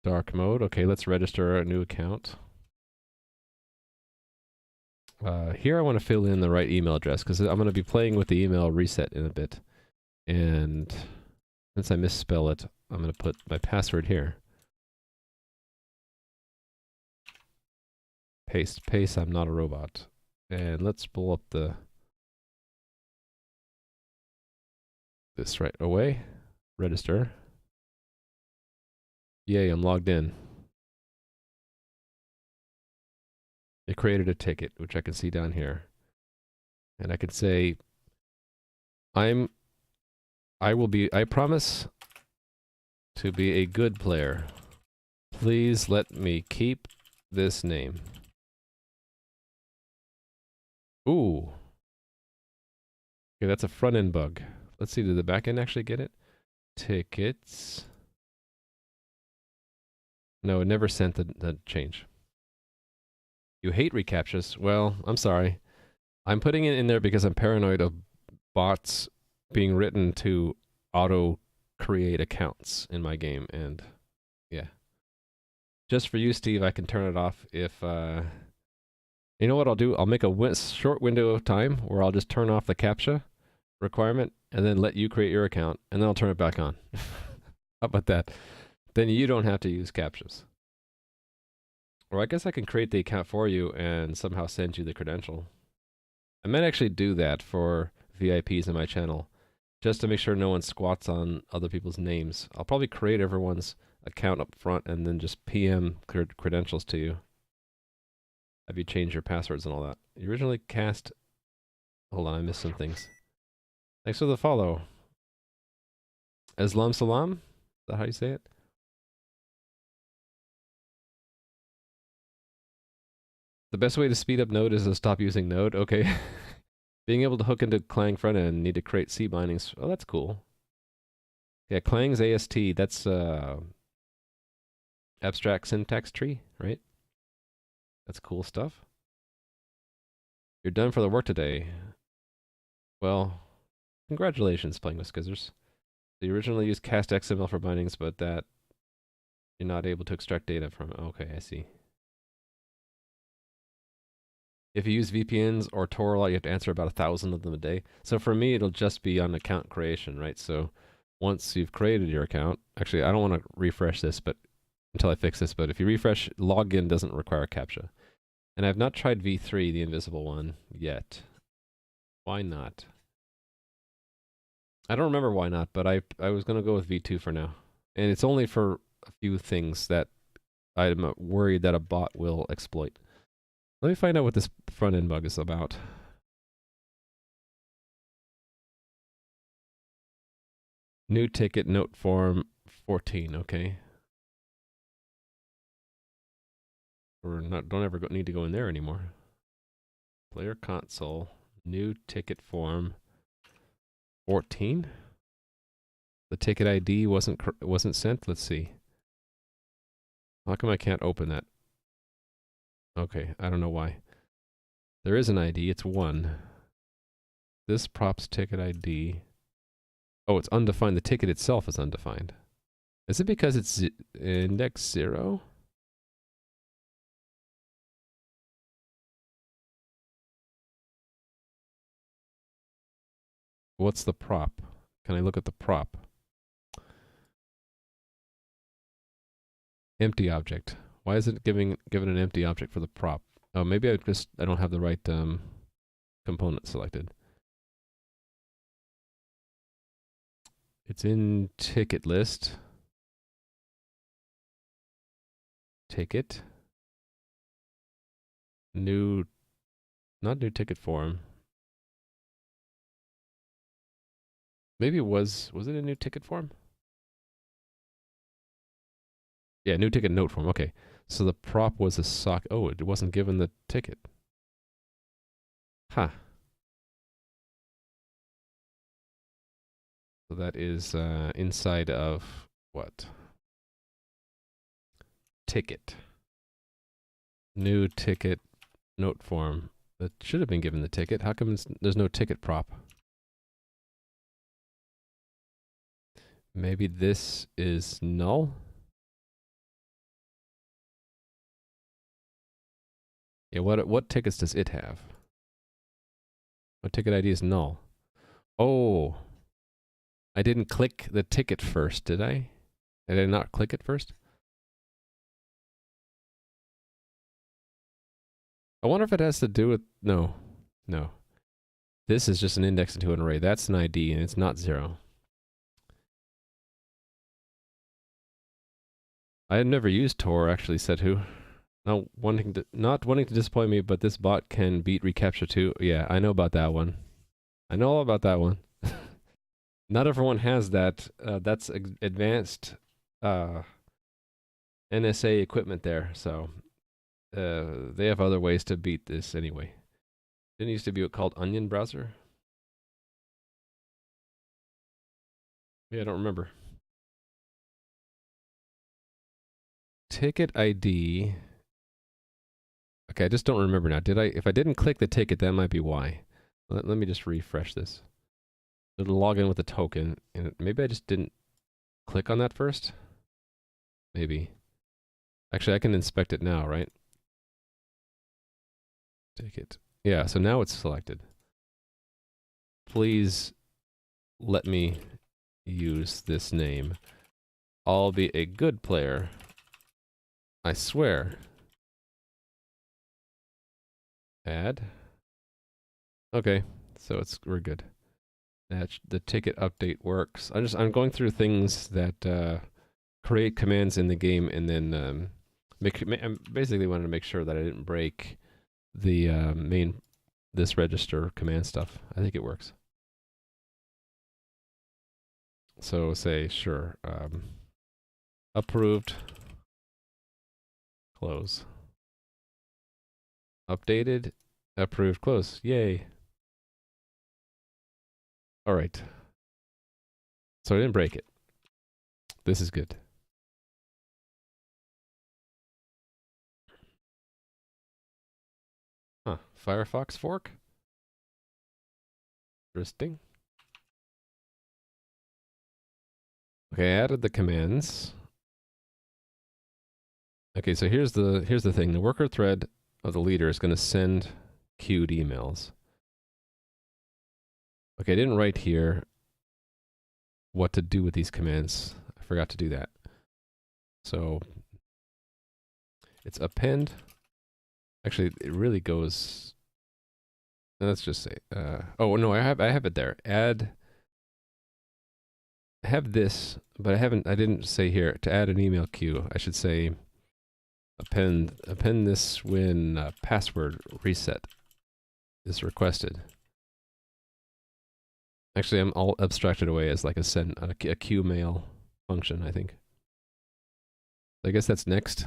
dark mode. Okay, let's register a new account. Here I want to fill in the right email address because I'm going to be playing with the email reset in a bit. And since I misspell it, I'm going to put my password here. Paste, paste, I'm not a robot. And let's pull up this right away. Register. Yay, I'm logged in. It created a ticket, which I can see down here. And I can say, I promise to be a good player. Please let me keep this name. Ooh. Okay, that's a front end bug. Let's see, did the back end actually get it? Tickets. No, it never sent the change. You hate reCAPTCHAs? Well, I'm sorry. I'm putting it in there because I'm paranoid of bots being written to auto-create accounts in my game, and yeah. Just for you, Steve, I can turn it off if... You know what I'll do? I'll make a short window of time where I'll just turn off the CAPTCHA requirement and then let you create your account, and then I'll turn it back on. How about that? Then you don't have to use CAPTCHAs. Or I guess I can create the account for you and somehow send you the credential. I might actually do that for VIPs in my channel, just to make sure no one squats on other people's names. I'll probably create everyone's account up front and then just PM credentials to you. Have you changed your passwords and all that? You originally cast... Hold on, I missed some things. Thanks for the follow. Islam Salam? Is that how you say it? The best way to speed up Node is to stop using Node. Okay. Being able to hook into Clang frontend, need to create C bindings. Oh, that's cool. Yeah, Clang's AST, that's abstract syntax tree, right? That's cool stuff. You're done for the work today. Well, congratulations, Playing with Skizzers. So you originally used cast XML for bindings, but that you're not able to extract data from. Okay, I see. If you use VPNs or Tor a lot, you have to answer about 1,000 of them a day. So for me, it'll just be on account creation, right? So once you've created your account, actually, I don't want to refresh this, but until I fix this, but if you refresh, login doesn't require CAPTCHA. And I've not tried V3, the invisible one, yet. Why not? I don't remember why not, but I was going to go with V2 for now. And it's only for a few things that I'm worried that a bot will exploit. Let me find out what this front-end bug is about. New ticket note form 14, okay. Or not, don't ever need to go in there anymore. Player console, new ticket form 14. The ticket ID wasn't sent. Let's see. How come I can't open that? Okay, I don't know why. There is an ID. It's 1. This props ticket ID. Oh, it's undefined. The ticket itself is undefined. Is it because it's index 0? What's the prop? Can I look at the prop? Empty object. Why is it given an empty object for the prop? Oh, maybe I don't have the right component selected. It's in ticket list. Ticket. New, not new ticket form. Maybe it was it a new ticket form? Yeah, new ticket note form. Okay. So the prop was a sock. Oh, it wasn't given the ticket. Huh. So that is inside of what? Ticket. New ticket note form. That should have been given the ticket. How come there's no ticket prop? Maybe this is null? Yeah, what tickets does it have? What ticket ID is null? Oh, I didn't click the ticket first, did I? Did I not click it first? I wonder if it has to do with... No. No. This is just an index into an array. That's an ID, and it's not 0. I had never used Tor, actually, said who. Not wanting to disappoint me, but this bot can beat reCAPTCHA too. Yeah, I know about that one. I know all about that one. Not everyone has that. That's advanced NSA equipment there, so they have other ways to beat this anyway. Didn't used to be called Onion Browser? Yeah, I don't remember. Ticket ID. Okay, I just don't remember now. If I didn't click the ticket, that might be why. Let me just refresh this. It'll log in with a token, and maybe I just didn't click on that first? Maybe. Actually, I can inspect it now, right? Ticket. Yeah, so now it's selected. Please let me use this name. I'll be a good player. I swear. Add. Okay, so we're good. The ticket update works. I'm going through things that create commands in the game, and then I basically wanted to make sure that I didn't break the this register command stuff. I think it works. So say sure, approved, close. Updated, approved, close. Yay. All right. So I didn't break it. This is good. Huh. Firefox fork? Interesting. Okay, I added the commands. Okay, so here's the thing. The worker thread of the leader is going to send queued emails. Okay, I didn't write here what to do with these commands. I forgot to do that. So it's append. Actually, it really goes. Let's just say. Oh no, I have it there. Add. I have this, but I didn't say here to add an email queue. I should say append this when password reset is requested. Actually, I'm all abstracted away as like a queue mail function, I think. I guess that's next.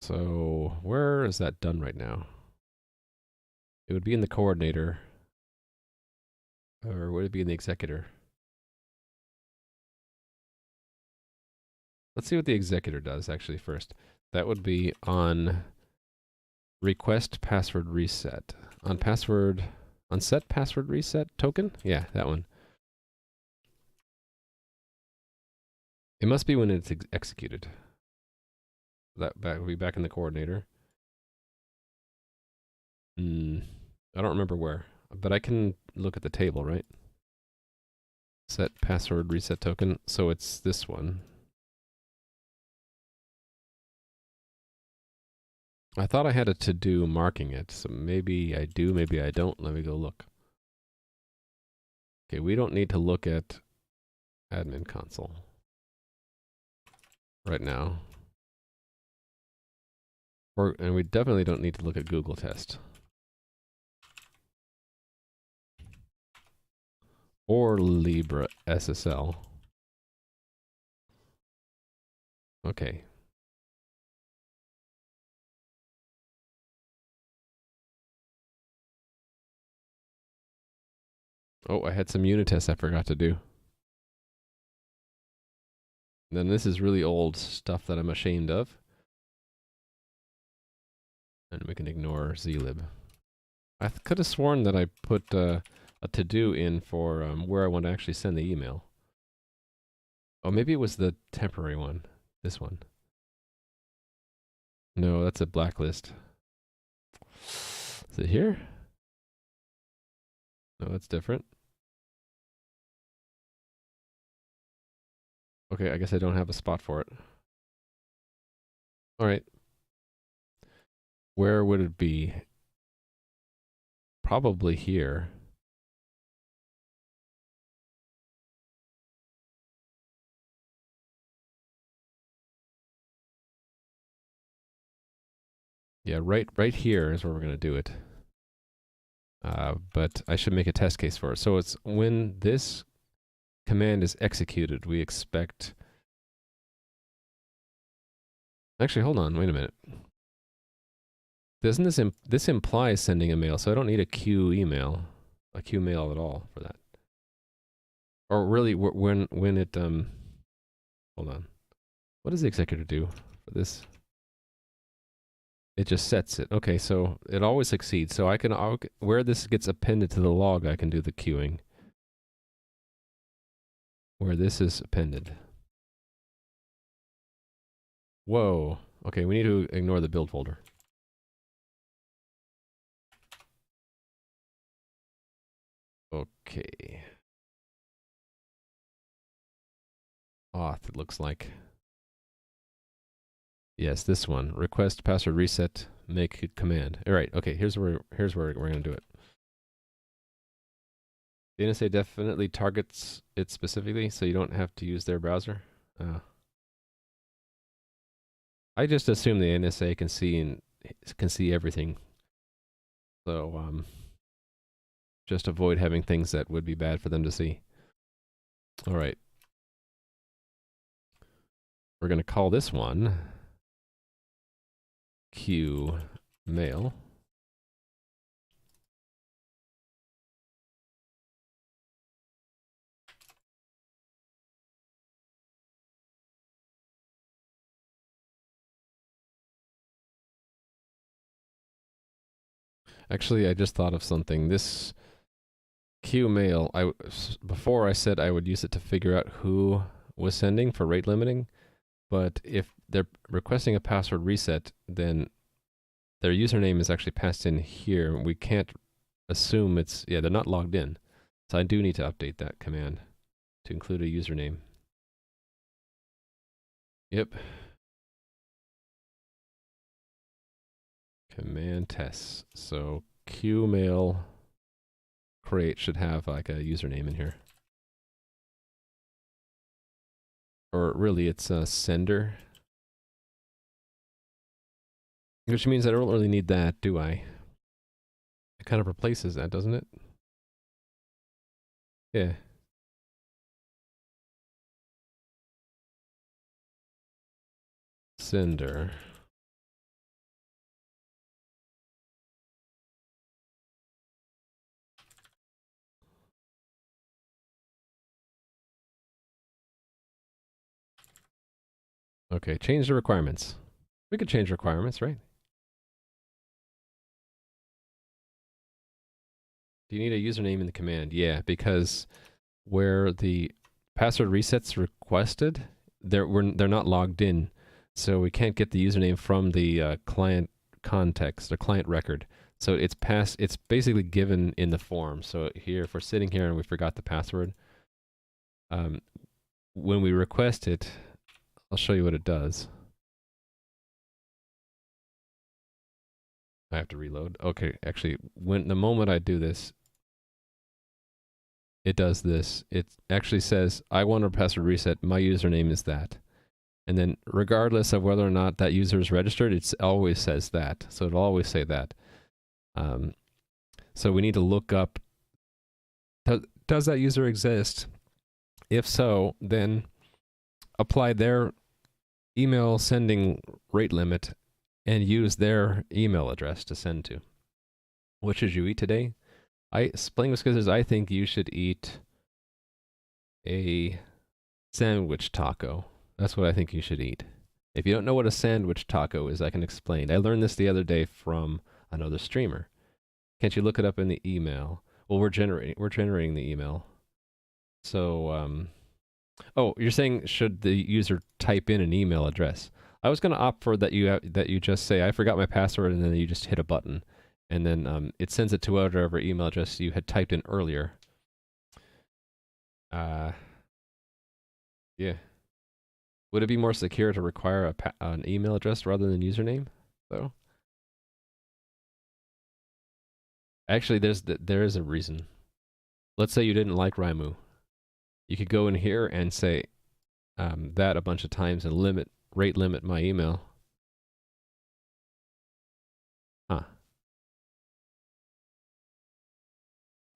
So where is that done right now? It would be in the coordinator. Or would it be in the executor? Let's see what the executor does actually first. That would be on request password reset. On set password reset token? Yeah, that one. It must be when it's executed. That would be back in the coordinator. I don't remember where, but I can look at the table, right? Set password reset token. So it's this one. I thought I had a to-do marking it, so maybe I do, maybe I don't. Let me go look. Okay, we don't need to look at admin console right now. And we definitely don't need to look at Google Test. Or Libre SSL. Okay. Oh, I had some unit tests I forgot to do. And then this is really old stuff that I'm ashamed of. And we can ignore zlib. I could have sworn that I put a to-do in for where I want to actually send the email. Oh, maybe it was the temporary one. This one. No, that's a blacklist. Is it here? No, that's different. Okay, I guess I don't have a spot for it. All right. Where would it be? Probably here. Yeah, right here is where we're going to do it. But I should make a test case for it. So it's when this command is executed, we expect... Actually, hold on, wait a minute. Doesn't this implies sending a mail, so I don't need a queue mail at all for that. Or really, when it, hold on. What does the executor do for this? It just sets it. Okay, so it always succeeds. So where this gets appended to the log, I can do the queuing. Where this is appended. Whoa. Okay, we need to ignore the build folder. Okay. Auth, it looks like. Yes, this one. Request password reset, make command. All right, okay, here's where we're going to do it. The NSA definitely targets it specifically, so you don't have to use their browser. I just assume the NSA can see everything. So just avoid having things that would be bad for them to see. All right. We're going to call this one Q mail. Actually, I just thought of something. This QMail, before I said I would use it to figure out who was sending for rate limiting, but if they're requesting a password reset, then their username is actually passed in here. We can't assume it's, yeah, they're not logged in. So I do need to update that command to include a username. Yep. Command tests. So QMail create should have like a username in here. Or really it's a sender. Which means I don't really need that, do I? It kind of replaces that, doesn't it? Yeah. Sender. Okay, change the requirements. We could change requirements, right? Do you need a username in the command? Yeah, because where the password resets requested, they're not logged in, so we can't get the username from the client context or client record. So it's basically given in the form. So here, if we're sitting here and we forgot the password, when we request it, I'll show you what it does. I have to reload. Okay, actually, the moment I do this, it does this. It actually says, I want a password reset. My username is that. And then regardless of whether or not that user is registered, it always says that. So it'll always say that. So we need to look up, does that user exist? If so, then apply their email sending rate limit and use their email address to send to. What should you eat today? Playing with Skizzers, I think you should eat a sandwich taco. That's what I think you should eat. If you don't know what a sandwich taco is, I can explain. I learned this the other day from another streamer. Can't you look it up in the email? Well, we're generating the email. So, oh, you're saying should the user type in an email address? I was going to opt for that you just say I forgot my password, and then you just hit a button, and then it sends it to whatever email address you had typed in earlier. Yeah. Would it be more secure to require an email address rather than username, though? Actually, there is a reason. Let's say you didn't like Raimu. You could go in here and say that a bunch of times and rate limit my email. Huh.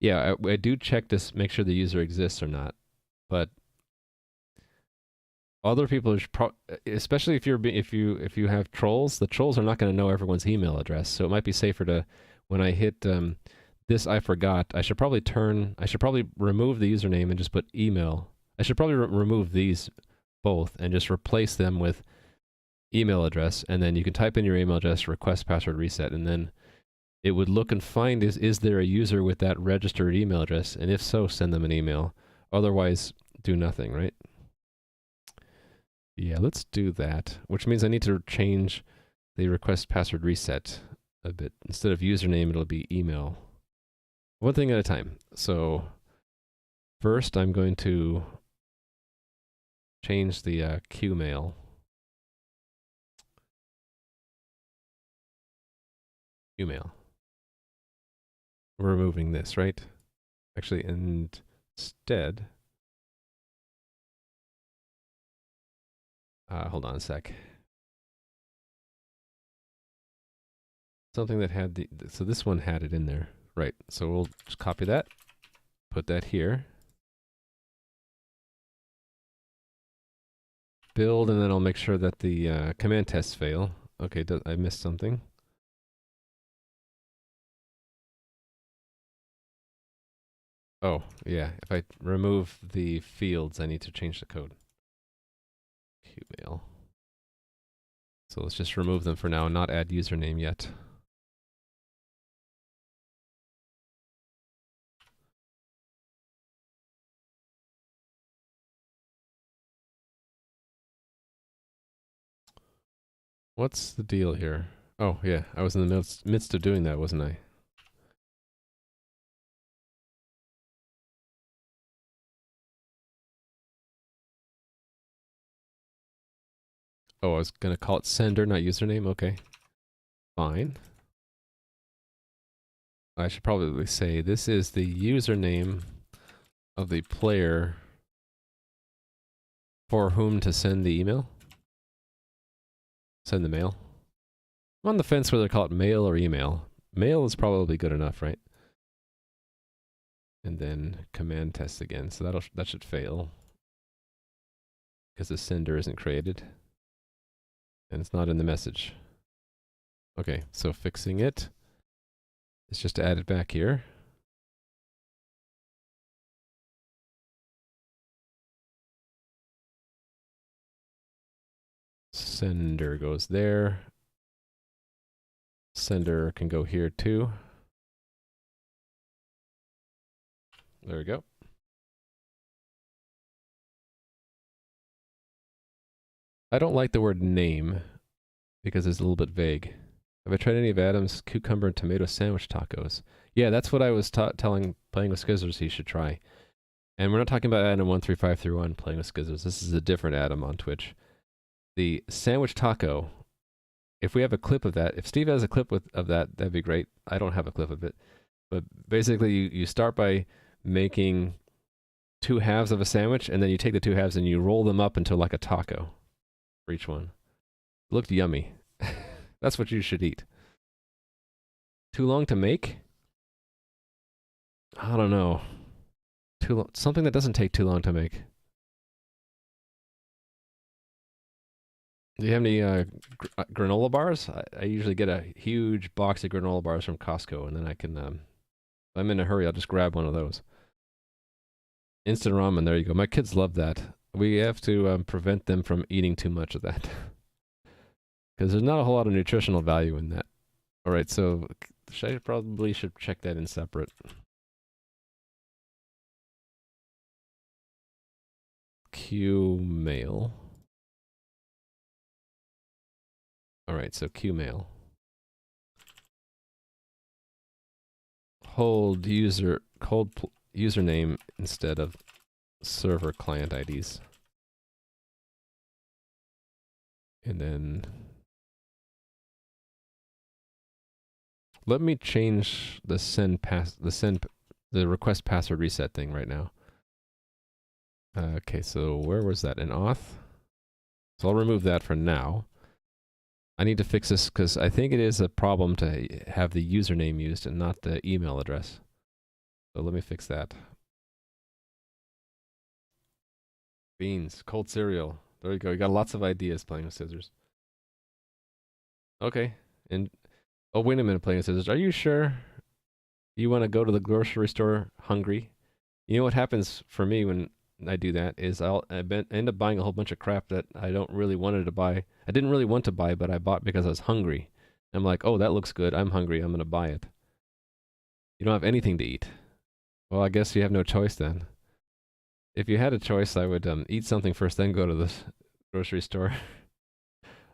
Yeah, I do check to make sure the user exists or not, but other people, especially if you have trolls, the trolls are not going to know everyone's email address. So it might be safer to, when I hit this, I forgot. I should probably remove the username and just put email. I should probably remove these both and just replace them with email address, and then you can type in your email address, request password reset, and then it would look and find is there a user with that registered email address, and if so, send them an email. Otherwise, do nothing, right? Yeah, let's do that, which means I need to change the request password reset a bit. Instead of username, it'll be email. One thing at a time. So first, I'm going to change the QMail. QMail. We're removing this, right? Actually, instead, hold on a sec. Something that had so this one had it in there, right? So we'll just copy that, put that here, build, and then I'll make sure that the command tests fail. Okay, I missed something. Oh, yeah. If I remove the fields, I need to change the code. Qmail. So let's just remove them for now and not add username yet. What's the deal here? Oh, yeah. I was in the midst of doing that, wasn't I? Oh, I was going to call it sender, not username? Okay. Fine. I should probably say this is the username of the player for whom to send the email. Send the mail. I'm on the fence whether to call it mail or email. Mail is probably good enough, right? And then command test again. So that should fail because the sender isn't created and it's not in the message. Okay, so fixing it is just to add it back here. Sender goes there. Sender can go here too. There we go. I don't like the word name because it's a little bit vague. Have I tried any of Adam's cucumber and tomato sandwich tacos? Yeah, that's what I was telling Playing with Skizzers he should try. And we're not talking about Adam135331 Playing with Skizzers. This is a different Adam on Twitch. The sandwich taco, if we have a clip of that, if Steve has a clip of that, that'd be great. I don't have a clip of it. But basically, you start by making two halves of a sandwich, and then you take the two halves and you roll them up into like a taco for each one. It looked yummy. That's what you should eat. Too long to make? I don't know. Too long. Something that doesn't take too long to make. Do you have any granola bars? I usually get a huge box of granola bars from Costco, and then I can, if I'm in a hurry, I'll just grab one of those. Instant ramen, there you go. My kids love that. We have to prevent them from eating too much of that. Because there's not a whole lot of nutritional value in that. Alright, so I probably should check that in separate. Qmail. Alright, so Qmail. Hold username instead of server client IDs. And then let me change the the request password reset thing right now. Okay, so where was that? In auth? So I'll remove that for now. I need to fix this because I think it is a problem to have the username used and not the email address. So let me fix that. Beans, cold cereal. There you go. You got lots of ideas Playing with Scissors. Okay. And oh, wait a minute, Playing with Scissors. Are you sure you want to go to the grocery store hungry? You know what happens for me when I do that is I end up buying a whole bunch of crap that I don't really wanted to buy. I didn't really want to buy, but I bought because I was hungry. I'm like, oh, that looks good. I'm hungry. I'm going to buy it. You don't have anything to eat. Well, I guess you have no choice then. If you had a choice, I would eat something first, then go to the grocery store.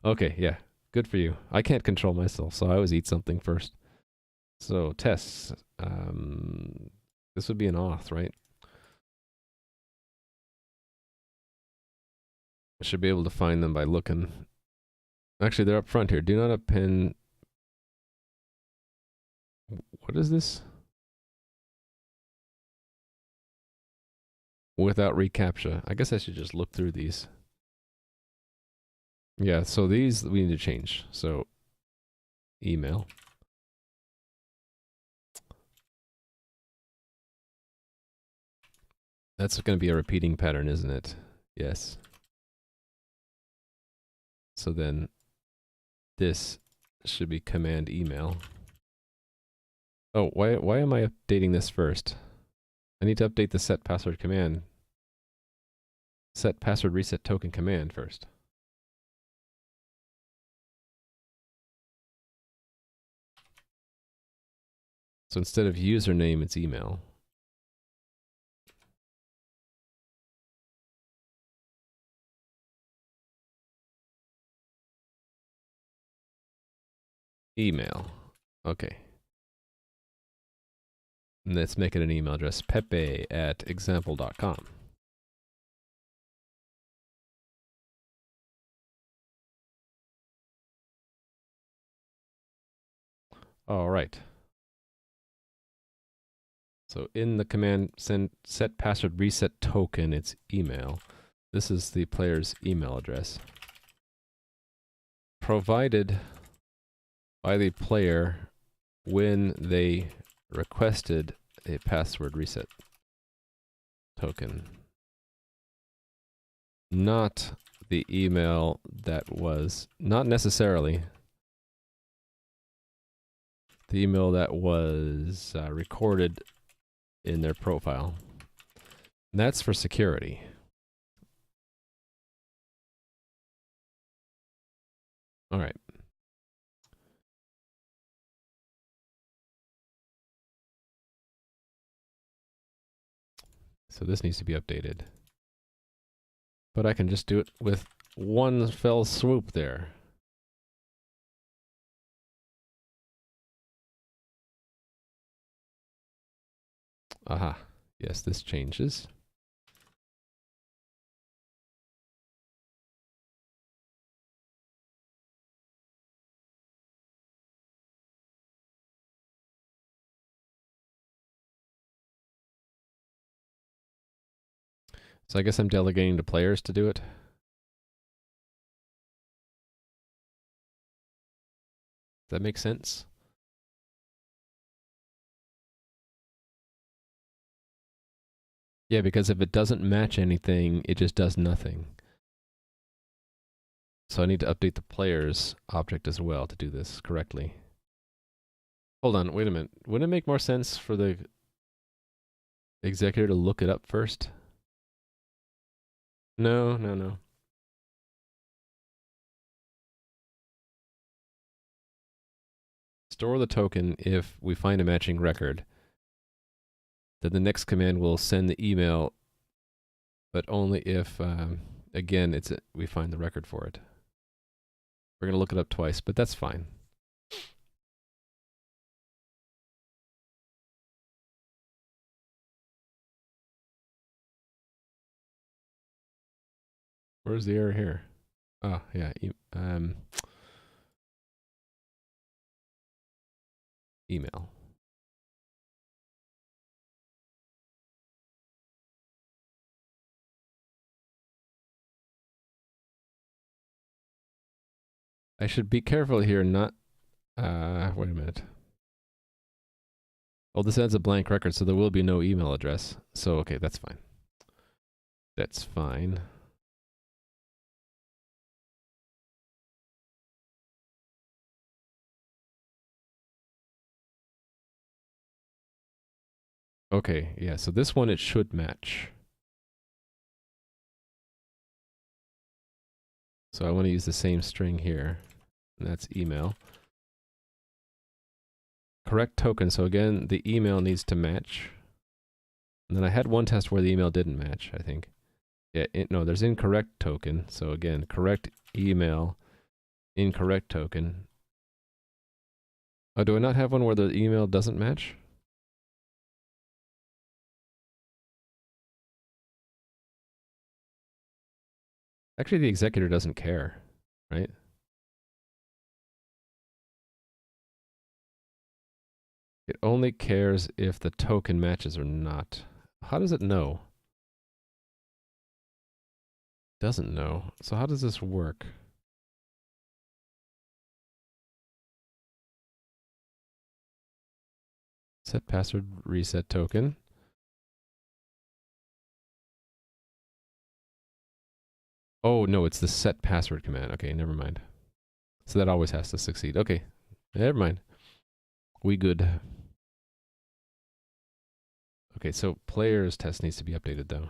Okay, yeah. Good for you. I can't control myself, so I always eat something first. So, tests. This would be an auth, right? I should be able to find them by looking. Actually, they're up front here. Do not append. What is this? Without reCAPTCHA. I guess I should just look through these. Yeah, so these we need to change. So, email. That's going to be a repeating pattern, isn't it? Yes. So then this should be command email. Oh, why am I updating this first? I need to update the set password command. Set password reset token command first. So instead of username, it's email. Email. Okay. And let's make it an email address, pepe@example.com. All right. So in the command set password reset token, it's email. This is the player's email address, provided by the player when they requested a password reset token. Not the email that was, not necessarily the email that was recorded in their profile. And that's for security. All right. So this needs to be updated. But I can just do it with one fell swoop there. Aha. Yes, this changes. So I guess I'm delegating to players to do it. Does that make sense? Yeah, because if it doesn't match anything, it just does nothing. So I need to update the player's object as well to do this correctly. Hold on, wait a minute. Wouldn't it make more sense for the executor to look it up first? No, no, no. Store the token if we find a matching record. Then the next command will send the email, but only if, again, we find the record for it. We're going to look it up twice, but that's fine. Where's the error here? Oh, yeah. Email. I should be careful here, not... wait a minute. Oh, this adds a blank record, so there will be no email address. So, okay, that's fine. That's fine. Okay, yeah, so this one, it should match. So I want to use the same string here, and that's email. Correct token, so again, the email needs to match. And then I had one test where the email didn't match, I think. Yeah, no, there's incorrect token. So again, correct email, incorrect token. Oh, do I not have one where the email doesn't match? Actually, the executor doesn't care, right? It only cares if the token matches or not. How does it know? Doesn't know. So how does this work? Set password reset token. Oh, no, it's the set password command. Okay, never mind. So that always has to succeed. Okay, never mind. We good. Okay, so players test needs to be updated though.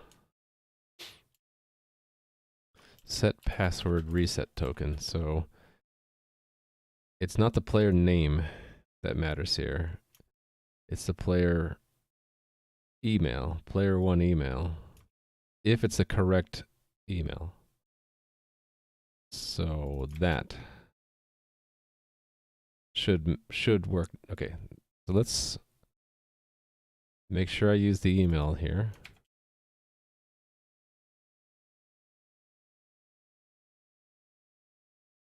Set password reset token. So it's not the player name that matters here. It's the player email, player one email, if it's the correct email. So that should work. Okay, so let's make sure I use the email here.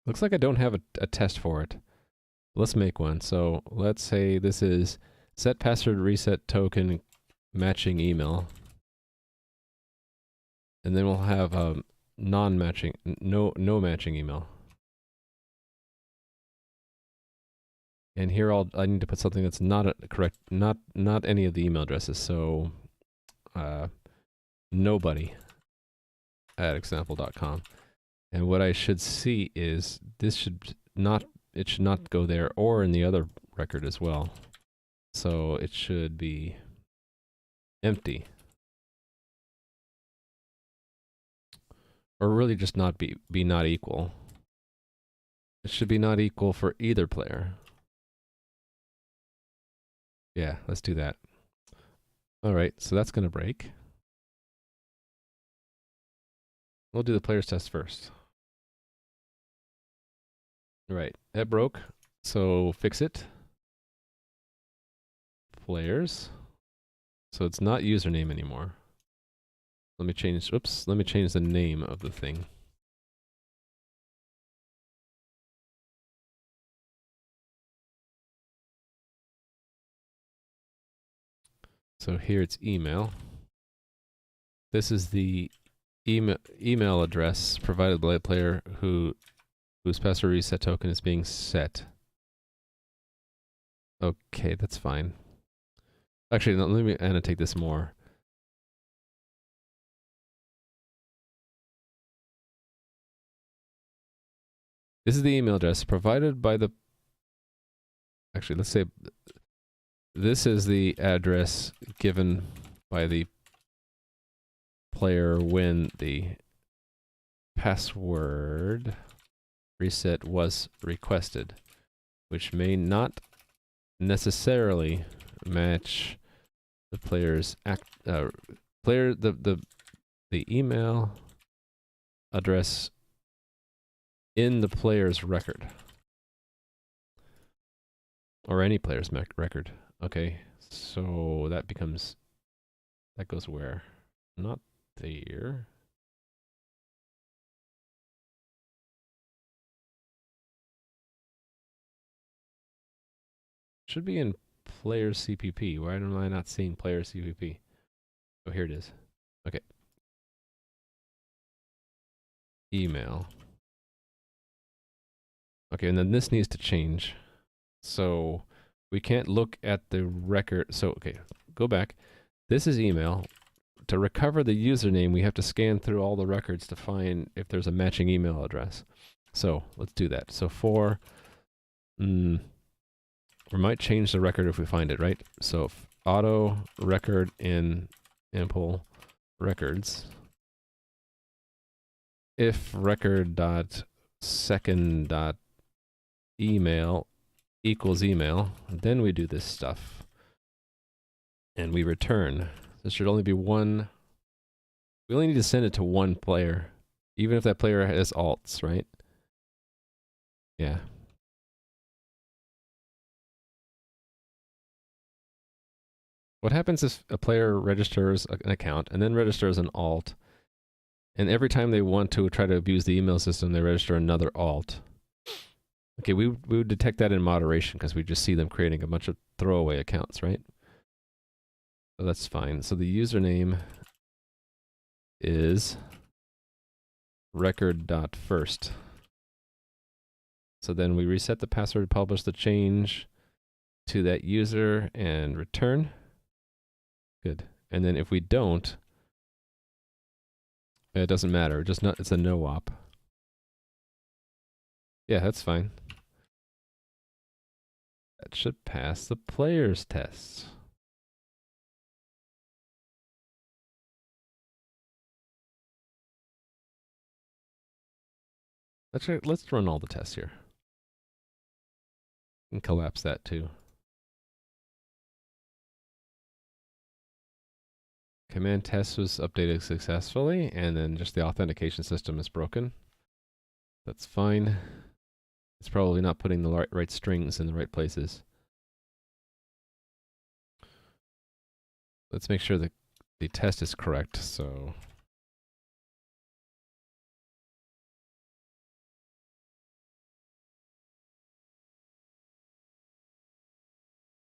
Looks like I don't have a test for it. Let's make one. So let's say this is set password reset token matching email. And then we'll have non-matching, no matching email. And here I need to put something that's not correct, not any of the email addresses. So nobody at example.com. And what I should see is this should not go there or in the other record as well. So it should be empty. Or really just not be not equal. It should be not equal for either player. Yeah, let's do that. All right, so that's going to break. We'll do the players test first. All right, that broke. So fix it. Players. So it's not username anymore. Let me change, oops, let me change the name of the thing. So here it's email. This is the email address provided by a player whose password reset token is being set. Okay, that's fine. Actually, no, let me annotate this more. This is the email address provided by the... Actually, let's say this is the address given by the player when the password reset was requested, which may not necessarily match the player's the email address in the player's record or any player's record. Okay, so that becomes, that goes where? Not there. Should be in player CPP. Why am I not seeing player CPP? Oh, here it is. Okay. Email. Okay, and then this needs to change. So we can't look at the record. So, okay, go back. This is email. To recover the username, we have to scan through all the records to find if there's a matching email address. So let's do that. So for, we might change the record if we find it, right? So auto record in ample records. If record dot second dot email equals email, then we do this stuff. And we return. There should only be one. We only need to send it to one player, even if that player has alts, right? Yeah. What happens if a player registers an account and then registers an alt, and every time they want to try to abuse the email system, they register another alt? Okay, we would detect that in moderation because we just see them creating a bunch of throwaway accounts, right? So that's fine. So the username is record.first. So then we reset the password, publish the change to that user, and return. Good. And then if we don't, it doesn't matter. It's a no op. Yeah, that's fine. That should pass the player's test. Let's run all the tests here. And collapse that too. Command test was updated successfully, and then just the authentication system is broken. That's fine. It's probably not putting the right strings in the right places. Let's make sure that the test is correct, so...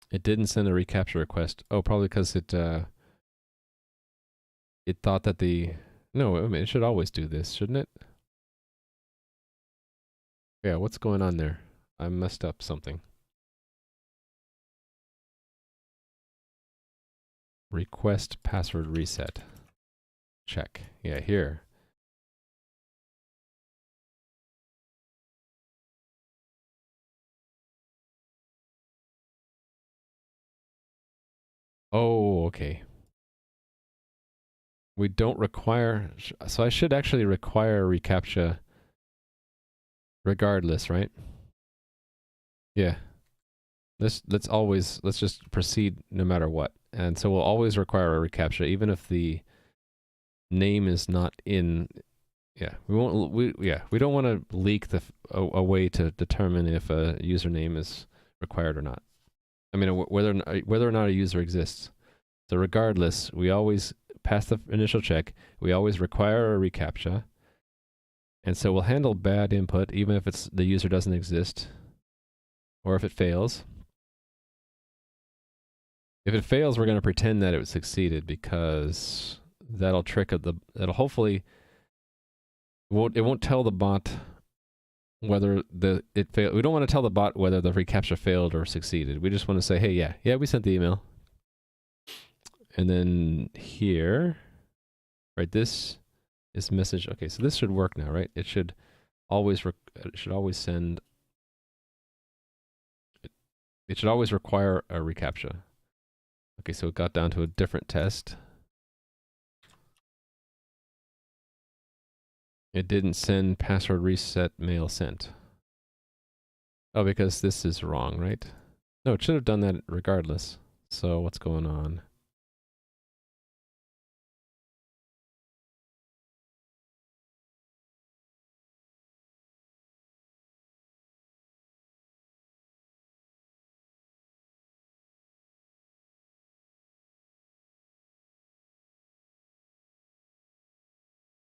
It didn't send a reCAPTCHA request. Oh, probably because it thought that the... No, I mean, it should always do this, shouldn't it? Yeah, what's going on there? I messed up something. Request password reset. Check. Yeah, here. Oh, okay. We don't require... So I should actually require reCAPTCHA regardless, right? Yeah. Let's just proceed no matter what. And so we'll always require a reCAPTCHA, even if the name is not in... Yeah, we don't want to leak a way to determine if a username is required or not. I mean, whether or not a user exists. So regardless, we always pass the initial check. We always require a reCAPTCHA. And so we'll handle bad input, even if the user doesn't exist, or if it fails. If it fails, we're going to pretend that it succeeded, because that'll hopefully... It won't tell the bot whether it failed. We don't want to tell the bot whether the reCAPTCHA failed or succeeded. We just want to say, hey, yeah, we sent the email. And then here, right, this is message. Okay, so this should work now, right? It should always send. It should always require a reCAPTCHA. Okay, so it got down to a different test. It didn't send password reset mail sent. Oh, because this is wrong, right? No, it should have done that regardless. So what's going on?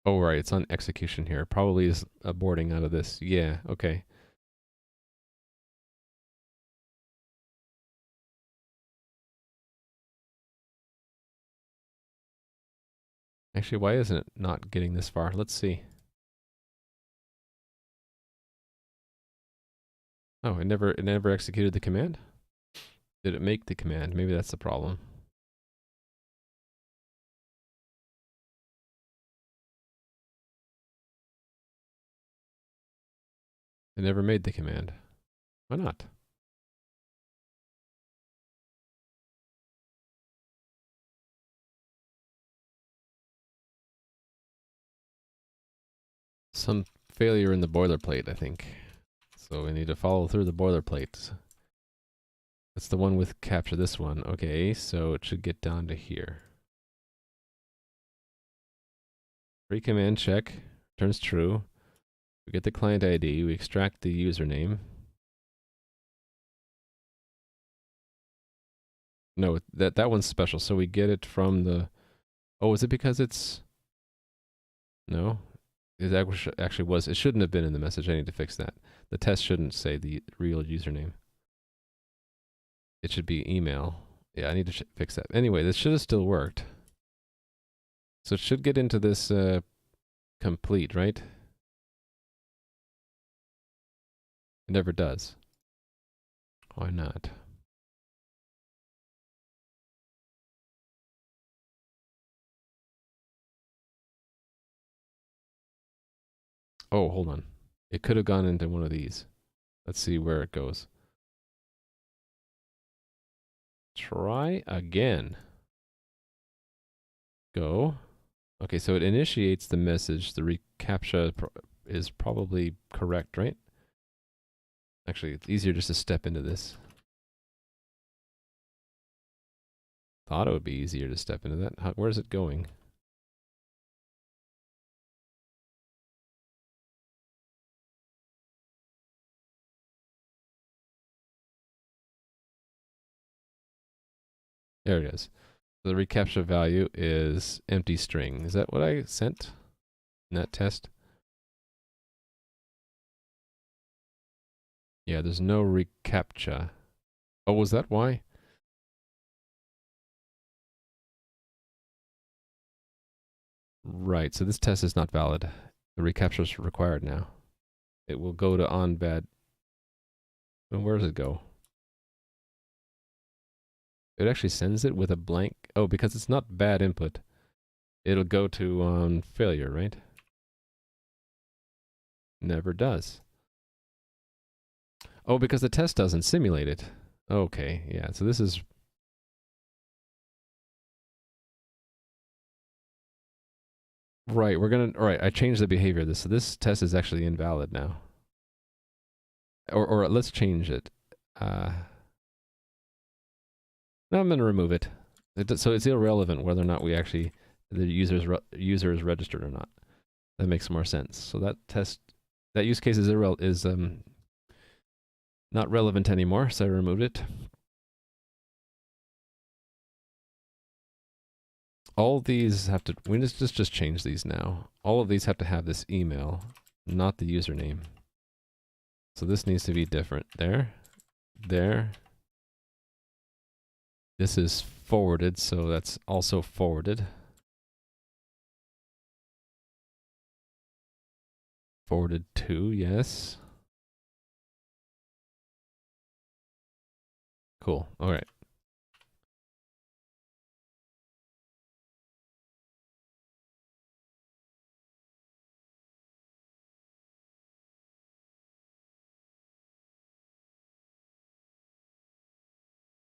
Oh, right, it's on execution here. Probably is aborting out of this. Yeah, okay. Actually, why isn't it not getting this far? Let's see. Oh, it never executed the command? Did it make the command? Maybe that's the problem. It never made the command. Why not? Some failure in the boilerplate, I think. So we need to follow through the boilerplate. That's the one with capture, this one. Okay, so it should get down to here. Command check, turns true. We get the client ID, we extract the username. No, that one's special, so we get it from the... Oh, is it because it's... No, it actually was. It shouldn't have been in the message. I need to fix that. The test shouldn't say the real username. It should be email. Yeah, I need to fix that. Anyway, this should have still worked. So it should get into this complete, right? It never does. Why not? Oh, hold on. It could have gone into one of these. Let's see where it goes. Try again. Go. Okay, so it initiates the message, the reCAPTCHA is probably correct, right? Actually, it's easier just to step into this. Thought it would be easier to step into that. Where's it going? There it is. The reCAPTCHA value is empty string. Is that what I sent in that test? Yeah, there's no reCAPTCHA. Oh, was that why? Right, so this test is not valid. The reCAPTCHA is required now. It will go to on bad. And where does it go? It actually sends it with a blank. Oh, because it's not bad input. It'll go to failure, right? Never does. Oh, because the test doesn't simulate it. Okay, yeah, so this is... Right, Alright, I changed the behavior of this, so this test is actually invalid now. Or let's change it. No, I'm going to remove it. So it's irrelevant whether or not the user is registered or not. That makes more sense. So that use case is not relevant anymore, so I removed it. All these have to, we just change these now. All of these have to have this email, not the username. So this needs to be different. There. This is forwarded, so that's also forwarded. Forwarded to, yes. Cool, alright.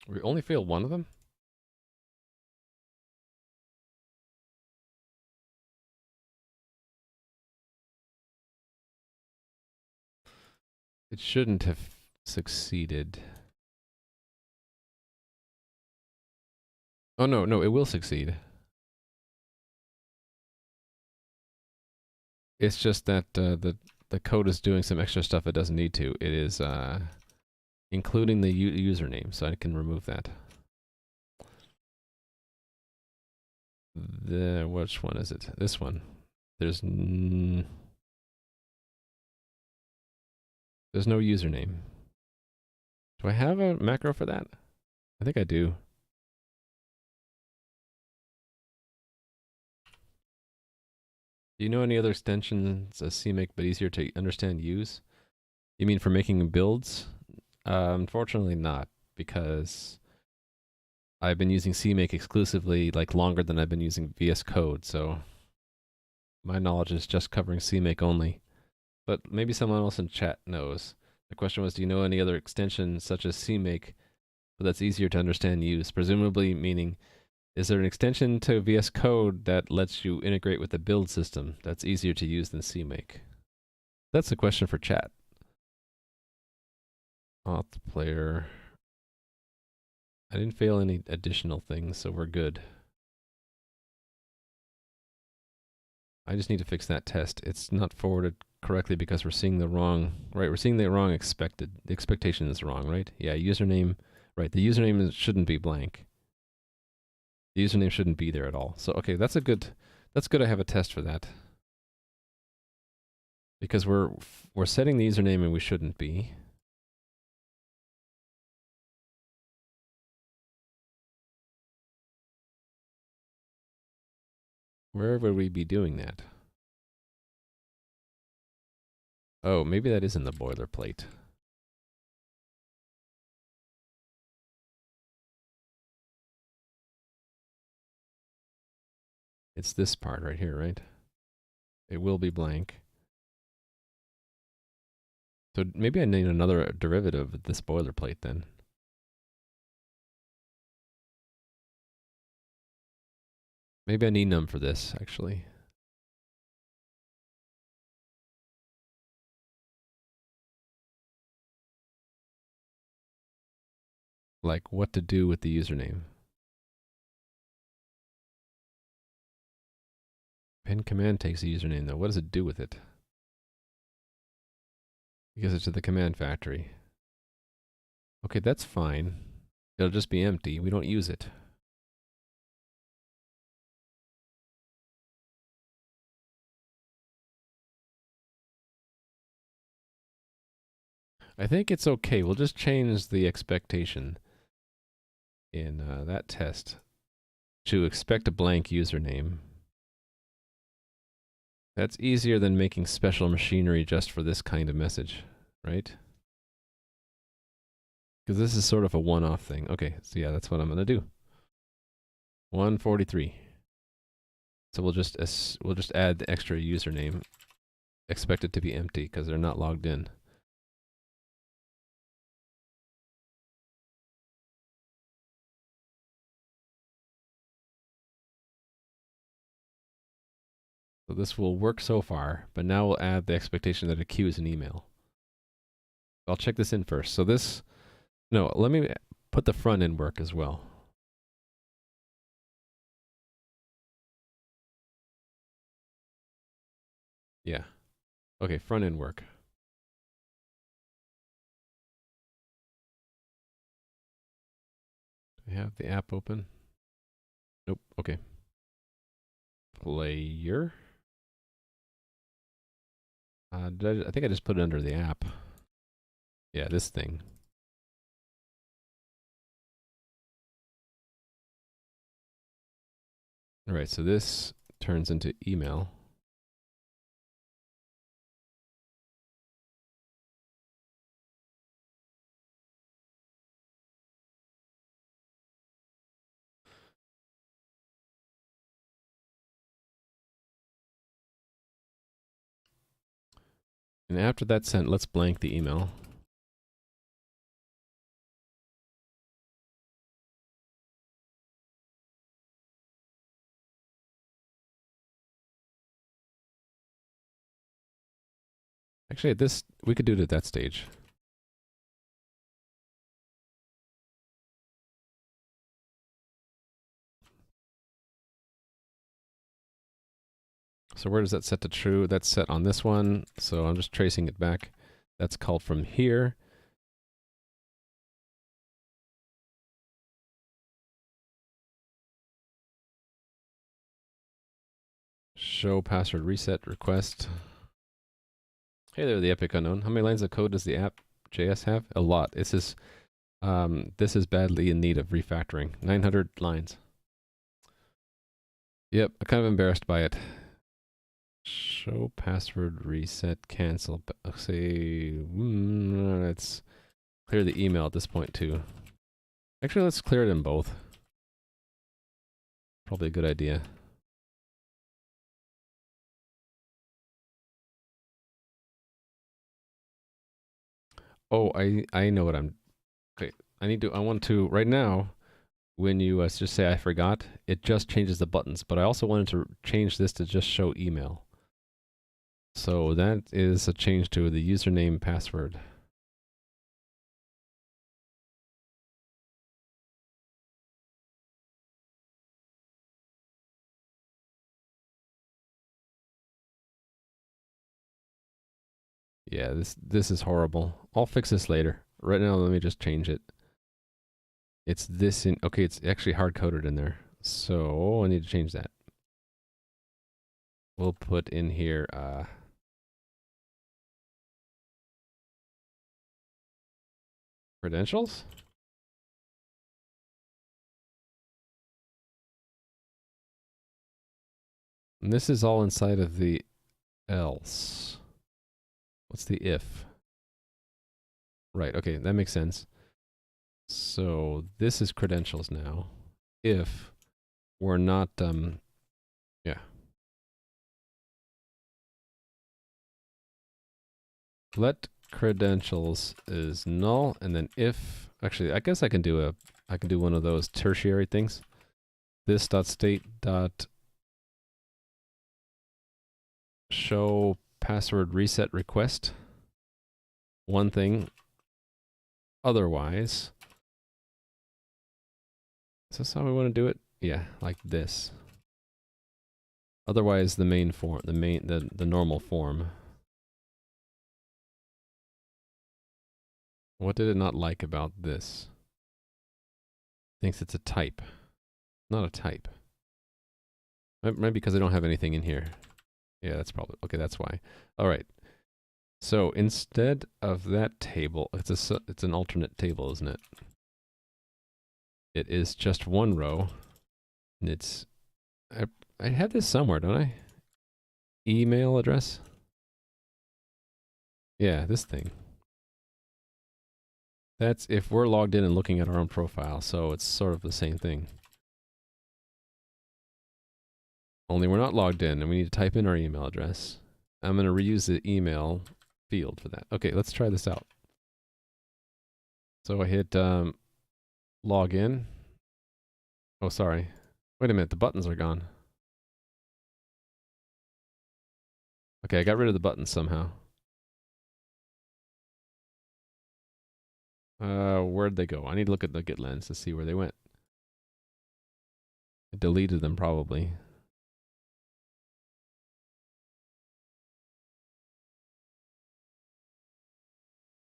We only failed one of them? It shouldn't have succeeded. Oh no, it will succeed. It's just that the code is doing some extra stuff it doesn't need to. It is including the username, so I can remove that. Which one is it? This one. There's no username. Do I have a macro for that? I think I do. Do you know any other extensions as CMake but easier to understand use? You mean for making builds? Unfortunately not, because I've been using CMake exclusively like longer than I've been using VS Code, so my knowledge is just covering CMake only. But maybe someone else in chat knows. The question was, do you know any other extensions such as CMake but that's easier to understand use? Presumably meaning, is there an extension to VS Code that lets you integrate with the build system that's easier to use than CMake? That's a question for chat. Auth player. I didn't fail any additional things, so we're good. I just need to fix that test. It's not forwarded correctly because we're seeing the wrong, right? We're seeing the wrong expected. The expectation is wrong, right? Yeah, username, right. The username shouldn't be blank. The username shouldn't be there at all. So, okay, that's good I have a test for that. Because we're setting the username and we shouldn't be. Where would we be doing that? Oh, maybe that is in the boilerplate. It's this part right here, right? It will be blank. So maybe I need another derivative of this boilerplate then. Maybe I need num for this, actually. like what to do with the username. Pin command takes the username though. What does it do with it? It gives it to the command factory. Okay, that's fine. It'll just be empty. We don't use it. I think it's okay. We'll just change the expectation in that test to expect a blank username. That's easier than making special machinery just for this kind of message, right? Because this is sort of a one-off thing. Okay, so yeah, that's what I'm gonna do. 143. So we'll just add the extra username. Expect it to be empty because they're not logged in. So this will work so far, but now we'll add the expectation that a queue is an email. I'll check this in first. So this, no, let me put the front end work as well. Yeah. Okay, front end work. Do I have the app open? Nope. Okay. Player. I think I just put it under the app. Yeah, this thing. All right, so this turns into email. And after that's sent, let's blank the email. Actually, at this, we could do it at that stage. So where does that set to true? That's set on this one. So I'm just tracing it back. That's called from here. Show password reset request. Hey there, the Epic Unknown. How many lines of code does the app.js have? A lot. This is badly in need of refactoring. 900 lines. Yep, I'm kind of embarrassed by it. Show password reset cancel. Say, let's clear the email at this point too. Actually, let's clear it in both. Probably a good idea. Oh, I know what I'm. Okay, I want to right now. When you just say I forgot, it just changes the buttons. But I also wanted to change this to just show email. So that is a change to the username password. Yeah, this is horrible. I'll fix this later. Right now, let me just change it. It's this in, okay, it's actually hard-coded in there. So I need to change that. We'll put in here, credentials? And this is all inside of the else. What's the if? Right, okay, that makes sense. So this is credentials now. If we're not, yeah. Let credentials is null, and then if, actually, I guess I can do one of those tertiary things. This dot state dot show password reset request. One thing. Otherwise, Is this how we want to do it? Yeah, like this. Otherwise, the main form, the normal form. What did it not like about this? Thinks it's a type. Not a type. Maybe because I don't have anything in here. Yeah, that's probably... Okay, that's why. All right. So instead of that table, it's an alternate table, isn't it? It is just one row. And it's... I have this somewhere, don't I? Email address? Yeah, this thing. That's if we're logged in and looking at our own profile, so it's sort of the same thing. Only we're not logged in, and we need to type in our email address. I'm going to reuse the email field for that. Okay, let's try this out. So I hit log in. Oh, sorry. Wait a minute, the buttons are gone. Okay, I got rid of the buttons somehow. Where'd they go? I need to look at the Git lens to see where they went. I deleted them probably.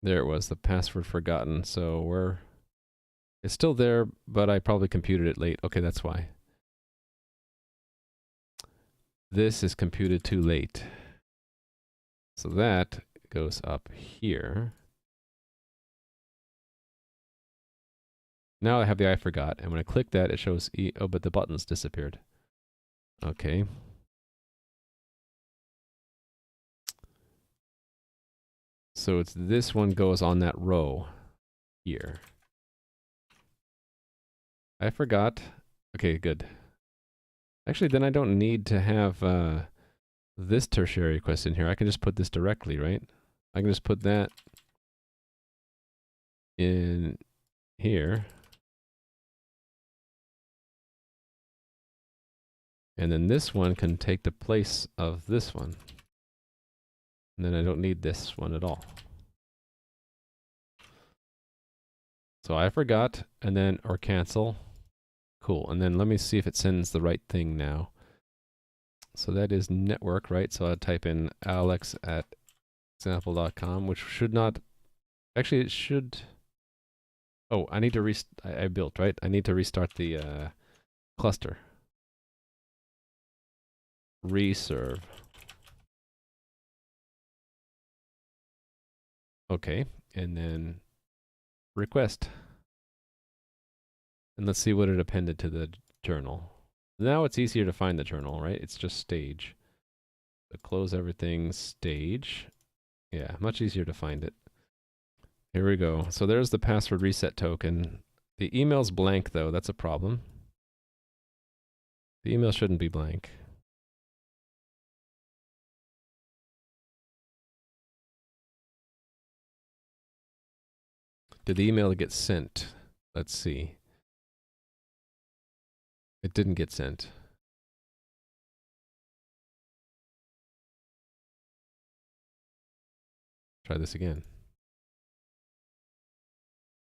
There it was, the password forgotten. So it's still there, but I probably computed it late. Okay, that's why. This is computed too late. So that goes up here. Now I have the I forgot, and when I click that, it shows oh, but the buttons disappeared. Okay. So it's this one goes on that row here. I forgot. Okay, good. Actually, then I don't need to have this tertiary request in here. I can just put this directly, right? I can just put that in here. And then this one can take the place of this one. And then I don't need this one at all. So I forgot, and then, or cancel. Cool, and then let me see if it sends the right thing now. So that is network, right? So I'll type in alex@example.com, which should not, actually it should, oh, I need to I built, right? I need to restart the cluster. Reserve. Okay, and then request. And let's see what it appended to the journal. Now it's easier to find the journal, right? It's just stage. So close everything, stage. Yeah, much easier to find it. Here we go. So there's the password reset token. The email's blank though, that's a problem. The email shouldn't be blank. Did the email get sent? Let's see. It didn't get sent. Try this again.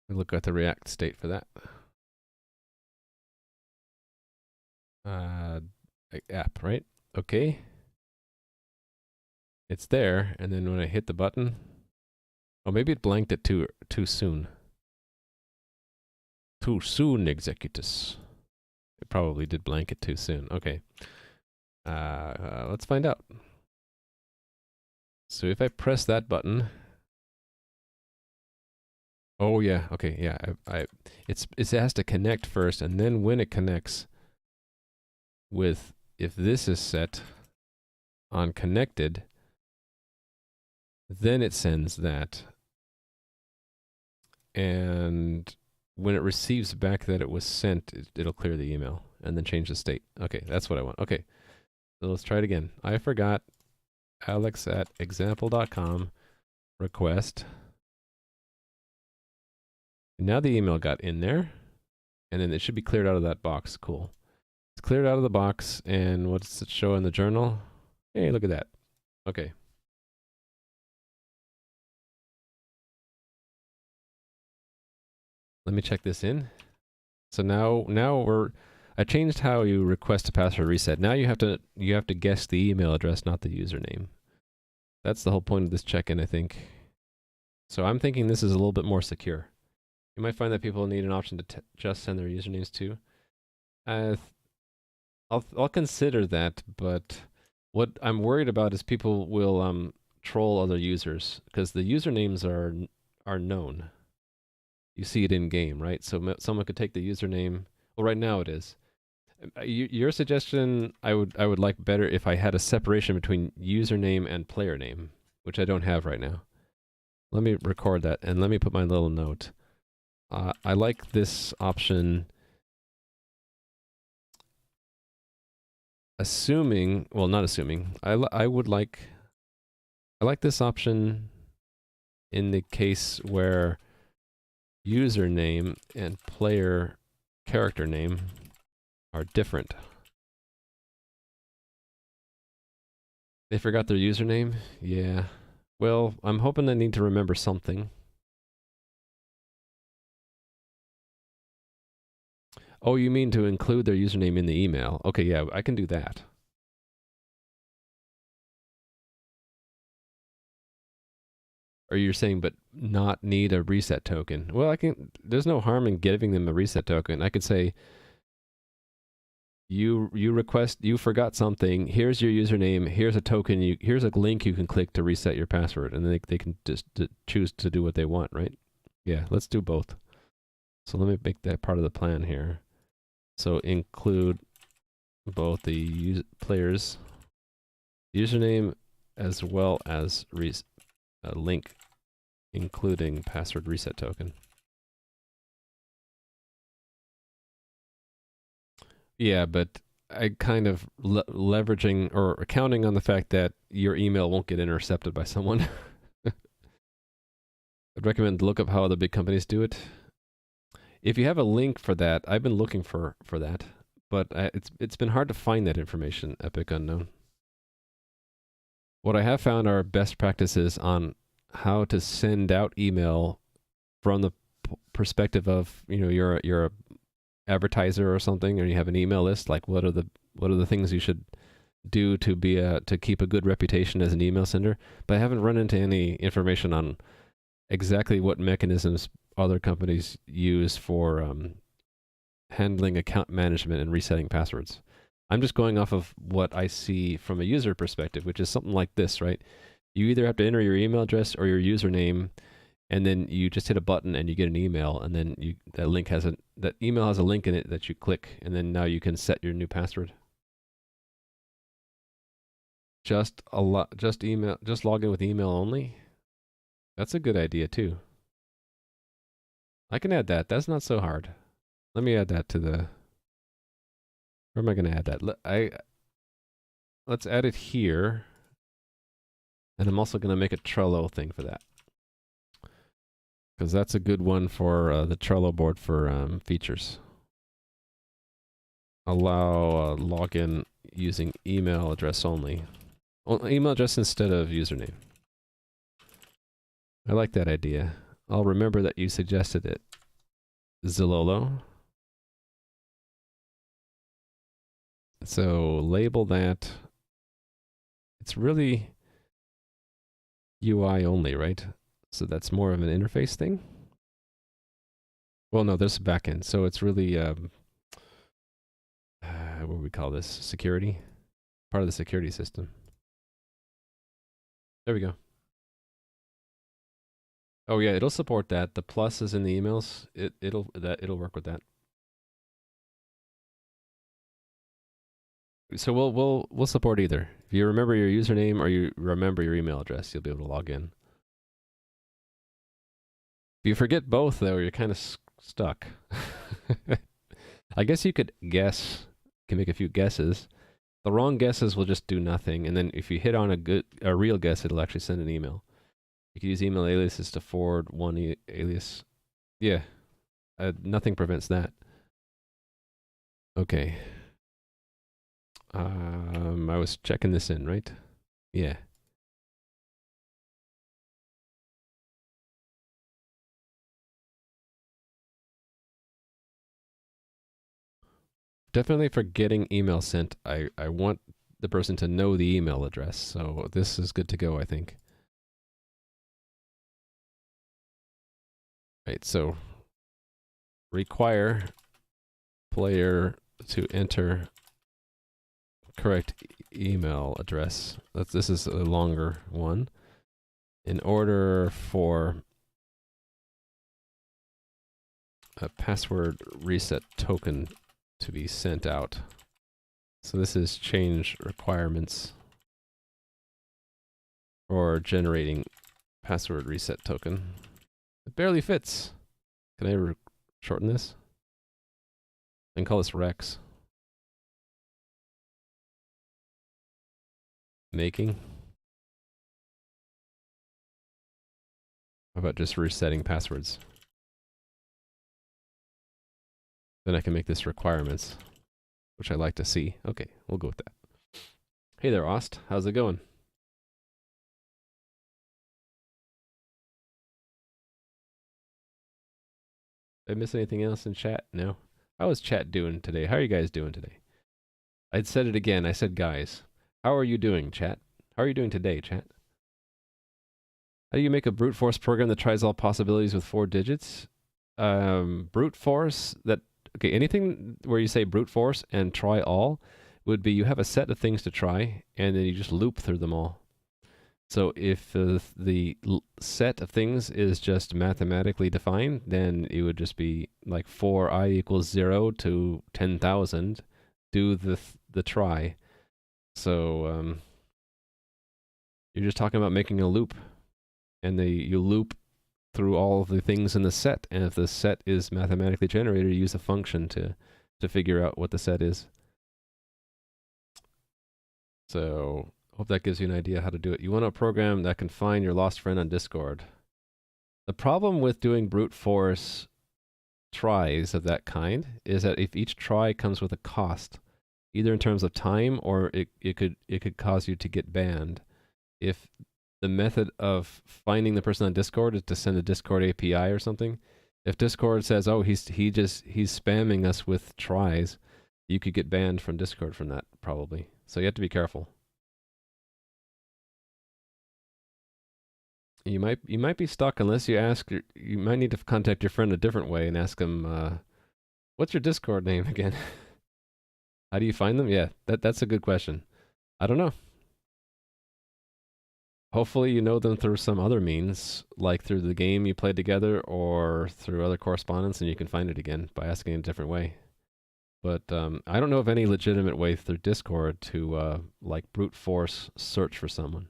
Look at the React state for that. App, right? Okay. It's there, and then when I hit the button, oh, maybe it blanked it too soon. Too soon, Executus. It probably did blank it too soon. Okay. Let's find out. So if I press that button, oh yeah, okay, yeah. It has to connect first, and then when it connects with, if this is set on connected, then it sends that. And when it receives back that it was sent, it'll clear the email and then change the state. Okay, that's what I want. Okay, so let's try it again. I forgot alex@example.com request. And now the email got in there, and then it should be cleared out of that box. Cool. It's cleared out of the box, and what's it show in the journal? Hey, look at that. Okay. Let me check this in. So now I changed how you request a password reset. Now you have to guess the email address, not the username. That's the whole point of this check-in, I think. So I'm thinking this is a little bit more secure. You might find that people need an option to just send their usernames too. I'll consider that, but what I'm worried about is people will troll other users because the usernames are known. You see it in game, right? So someone could take the username. Well, right now it is. Your suggestion, I would like better if I had a separation between username and player name, which I don't have right now. Let me record that and let me put my little note. I like this option. Assuming, well, not assuming. I like this option in the case where username and player character name are different. They forgot their username? Yeah. Well, I'm hoping they need to remember something. Oh, you mean to include their username in the email? Okay, yeah, I can do that. Or you're saying, but not need a reset token? Well, there's no harm in giving them a reset token. I could say, you forgot something. Here's your username. Here's a token. Here's a link you can click to reset your password, and then they can just choose to do what they want, right? Yeah, let's do both. So let me make that part of the plan here. So include both the player's username as well as a link including password reset token. Yeah, but I kind of leveraging or counting on the fact that your email won't get intercepted by someone. I'd recommend look up how other big companies do it. If you have a link for that, I've been looking for that, but it's been hard to find that information, Epic Unknown. What I have found are best practices on how to send out email from the perspective of, you're a advertiser or something, or you have an email list. Like, what are the things you should do to keep a good reputation as an email sender? But I haven't run into any information on exactly what mechanisms other companies use for handling account management and resetting passwords. I'm just going off of what I see from a user perspective, which is something like this, right? You either have to enter your email address or your username, and then you just hit a button and you get an email, and then that email has a link in it that you click, and then now you can set your new password. Just log in with email only. That's a good idea too. I can add that. That's not so hard. Let me add that to the. Where am I going to add that? Let's add it here, and I'm also going to make a Trello thing for that, because that's a good one for the Trello board for features. Allow login using email address only. Email address instead of username. I like that idea. I'll remember that you suggested it. Zilolo. So label that. It's really UI only, right? So that's more of an interface thing. Well, no, there's a backend. So it's really, what do we call this? Security? Part of the security system. There we go. Oh yeah, it'll support that. The plus is in the emails. It'll work with that. So we'll support either. If you remember your username or you remember your email address, you'll be able to log in. If you forget both, though, you're kind of stuck. I guess you could guess. Can make a few guesses. The wrong guesses will just do nothing, and then if you hit on a real guess, it'll actually send an email. You can use email aliases to forward one alias. Yeah, nothing prevents that. Okay. I was checking this in, right? Yeah. definitely for getting email sent, I want the person to know the email address. So this is good to go, I think. Right, so require player to enter correct email address. This is a longer one. In order for a password reset token to be sent out. So this is change requirements for generating password reset token. It barely fits. Can I shorten this? I can call this Rex. Making. How about just resetting passwords? Then I can make this requirements, which I like to see. Okay, we'll go with that. Hey there, Ost. How's it going? Did I miss anything else in chat? No. How is chat doing today? How are you guys doing today? I said it again. I said guys. How are you doing, chat? How are you doing today, chat? How do you make a brute force program that tries all possibilities with 4 digits? Brute force that... Okay, anything where you say brute force and try all would be you have a set of things to try, and then you just loop through them all. So if the set of things is just mathematically defined, then it would just be like for I equals 0 to 10,000, do the try. So you're just talking about making a loop, and you loop through all of the things in the set, and if the set is mathematically generated, you use a function to figure out what the set is. So hope that gives you an idea how to do it. You want a program that can find your lost friend on Discord. The problem with doing brute force tries of that kind is that if each try comes with a cost, either in terms of time or it could cause you to get banned. If the method of finding the person on Discord is to send a Discord API or something, if Discord says, oh, he's spamming us with tries, you could get banned from Discord from that, probably. So you have to be careful. You might be stuck unless you ask. You might need to contact your friend a different way and ask him, what's your Discord name again? How do you find them? Yeah, that's a good question. I don't know. Hopefully you know them through some other means, like through the game you played together or through other correspondence, and you can find it again by asking in a different way. But I don't know of any legitimate way through Discord to like brute force search for someone.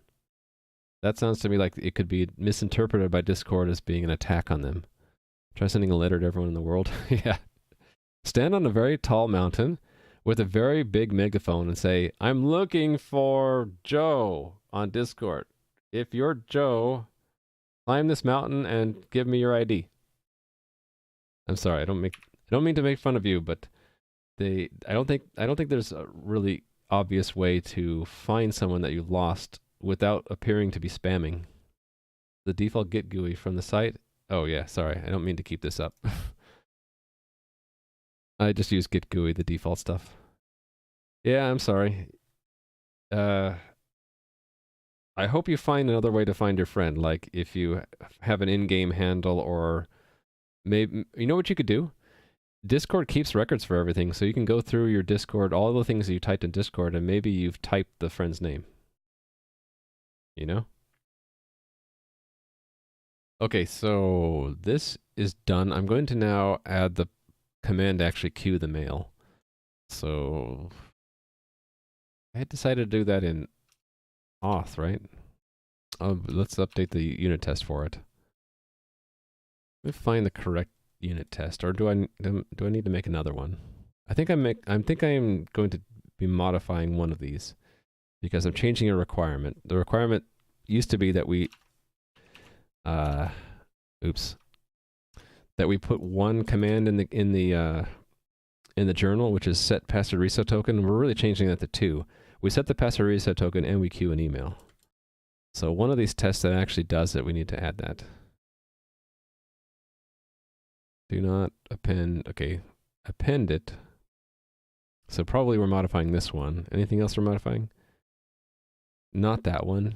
That sounds to me like it could be misinterpreted by Discord as being an attack on them. Try sending a letter to everyone in the world. Yeah. Stand on a very tall mountain with a very big megaphone and say, I'm looking for Joe on Discord. If you're Joe, climb this mountain and give me your ID. I'm sorry, I don't mean to make fun of you, but I don't think there's a really obvious way to find someone that you lost without appearing to be spamming. The default Git GUI from the site. Oh yeah, sorry, I don't mean to keep this up. I just use Git GUI, the default stuff. Yeah, I'm sorry. I hope you find another way to find your friend. Like if you have an in-game handle, or maybe, you know what you could do? Discord keeps records for everything, so you can go through your Discord, all the things that you typed in Discord, and maybe you've typed the friend's name. You know? Okay, so this is done. I'm going to now add the command to actually queue the mail. So I had decided to do that in auth, right? Let's update the unit test for it. Let me find the correct unit test, or do I need to make another one? I think I'm going to be modifying one of these because I'm changing a requirement. The requirement used to be that we that we put one command in the journal, which is set password reset token. We're really changing that to 2. We set the password reset token and we queue an email. So one of these tests that actually does it, we need to add that. Do not append, okay, append it. So probably we're modifying this one. Anything else we're modifying? Not that one.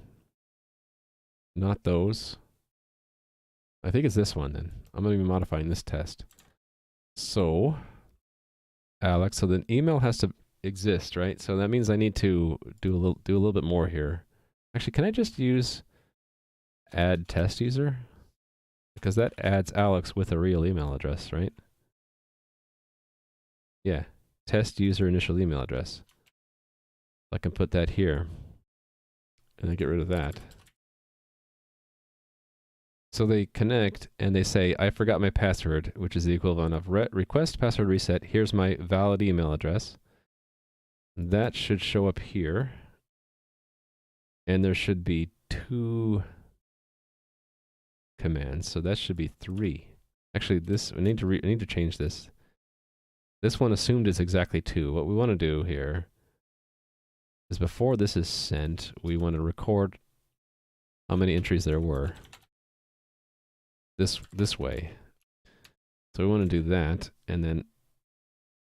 Not those. I think it's this one then. I'm going to be modifying this test. So, Alex, so the email has to exist, right? So that means I need to do a little bit more here. Actually, can I just use add test user? Because that adds Alex with a real email address, right? Yeah, test user initial email address. I can put that here, and I get rid of that. So they connect, and they say, I forgot my password, which is the equivalent of request password reset. Here's my valid email address. That should show up here. And there should be 2 commands, so that should be 3. Actually, I need to change this. This one assumed is exactly 2. What we want to do here is before this is sent, we want to record how many entries there were. This way. So we want to do that, and then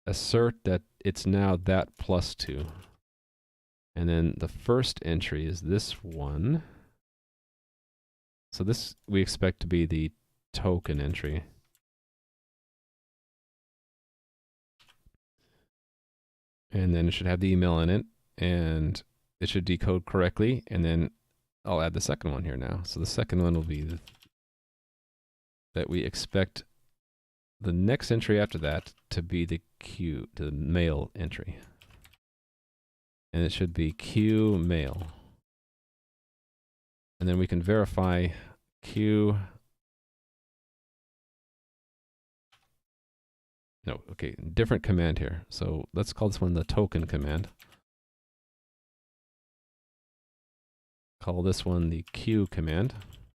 assert that it's now that plus 2. And then the first entry is this one. So this we expect to be the token entry. And then it should have the email in it, and it should decode correctly, and then I'll add the second one here now. So the second one will be that we expect the next entry after that to be the Q, to the mail entry. And it should be Q mail. And then we can verify Q. No, okay, different command here. So let's call this one the token command. Call this one the Q command,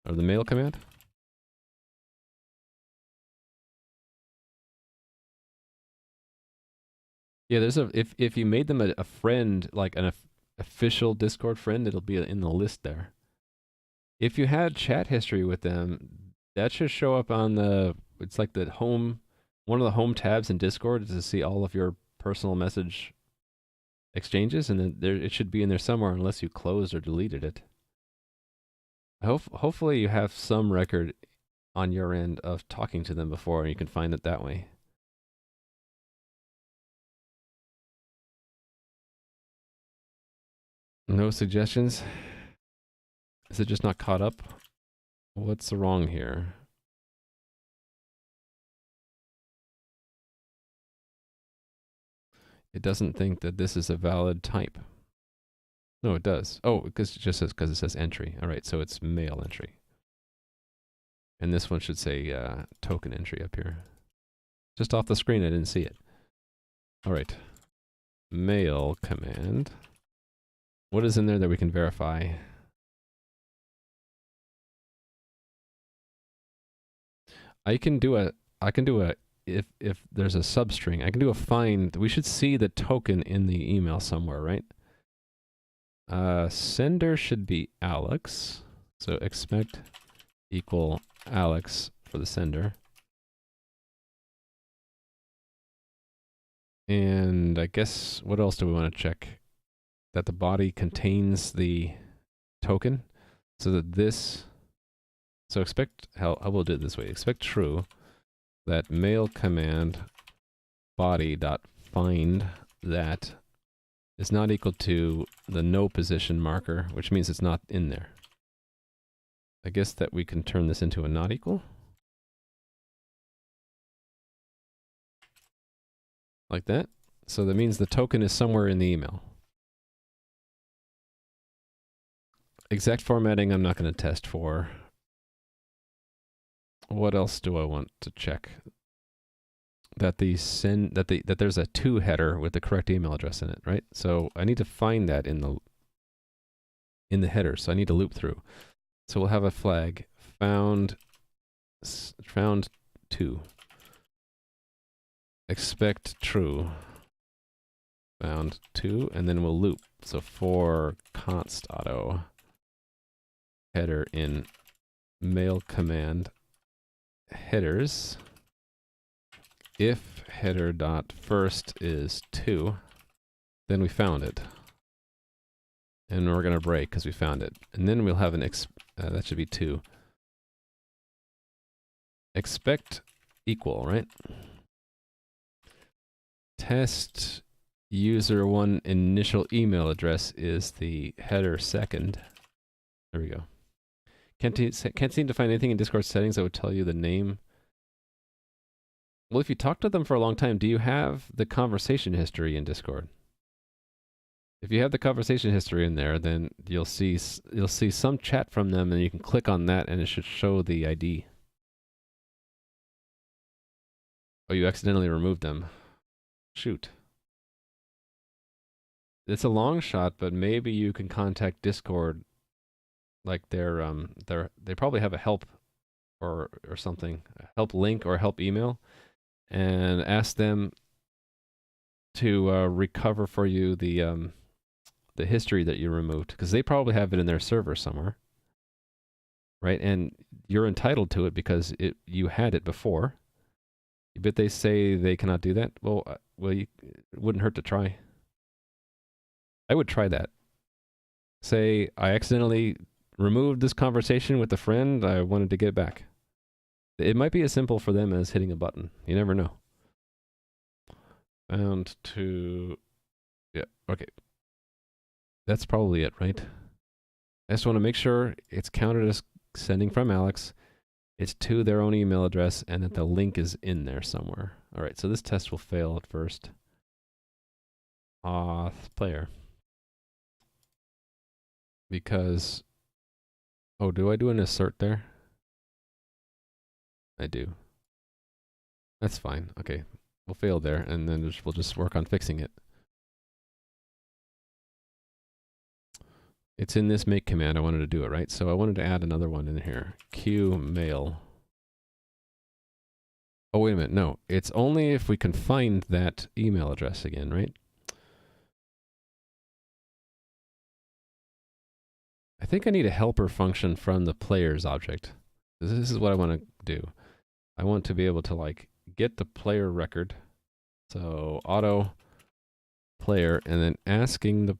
or the mail command. Yeah, there's if you made them a friend, like an official Discord friend, it'll be in the list there. If you had chat history with them, that should show up on the, it's like the home, one of the home tabs in Discord is to see all of your personal message exchanges, and then it should be in there somewhere unless you closed or deleted it. Hopefully you have some record on your end of talking to them before, and you can find it that way. No suggestions? Is it just not caught up? What's wrong here? It doesn't think that this is a valid type. No, it does. Oh, because it just says, because it says entry. All right, so it's mail entry. And this one should say token entry up here. Just off the screen, I didn't see it. All right. Mail command. What is in there that we can verify? I can do a if there's a substring, I can do a find. We should see the token in the email somewhere, right? Sender should be Alex. So expect equal Alex for the sender. And I guess, what else do we want to check? That the body contains the token, so that this, so expect, I will do it this way, expect true, that mail command body dot find that is not equal to the no position marker, which means it's not in there. I guess that we can turn this into a not equal. Like that. So that means the token is somewhere in the email. Exact formatting I'm not going to test for. What else do I want to check? That that there's a to header with the correct email address in it, right? So I need to find that in the header. So I need to loop through. So we'll have a flag found to. Expect true. Found to, and then we'll loop. So for const auto header in mail command headers, if header dot first is 2, then we found it. And we're going to break because we found it. And then we'll have an that should be 2. Expect equal, right? Test user 1 initial email address is the header second. There we go. Can't seem to find anything in Discord settings that would tell you the name. Well, if you talk to them for a long time, do you have the conversation history in Discord? If you have the conversation history in there, then you'll see some chat from them, and you can click on that, and it should show the ID. Oh, you accidentally removed them. Shoot. It's a long shot, but maybe you can contact Discord. Like they probably have a help or something, a help link or help email, and ask them to recover for you the history that you removed, because they probably have it in their server somewhere, right? And you're entitled to it because you had it before. But they say they cannot do that. Well, it wouldn't hurt to try. I would try that. Say, I accidentally removed this conversation with a friend. I wanted to get it back. It might be as simple for them as hitting a button. You never know. Found to... Yeah, okay. That's probably it, right? I just want to make sure it's counted as sending from Alex. It's to their own email address, and that the link is in there somewhere. All right, so this test will fail at first. Auth player. Because... Oh, do I do an assert there? I do. That's fine. Okay, we'll fail there, and then we'll just work on fixing it. It's in this make command. I wanted to do it, right? So I wanted to add another one in here. Q mail. Oh, wait a minute. No, it's only if we can find that email address again, right? I think I need a helper function from the players object. This is what I want to do. I want to be able to like get the player record. So auto player, and then asking the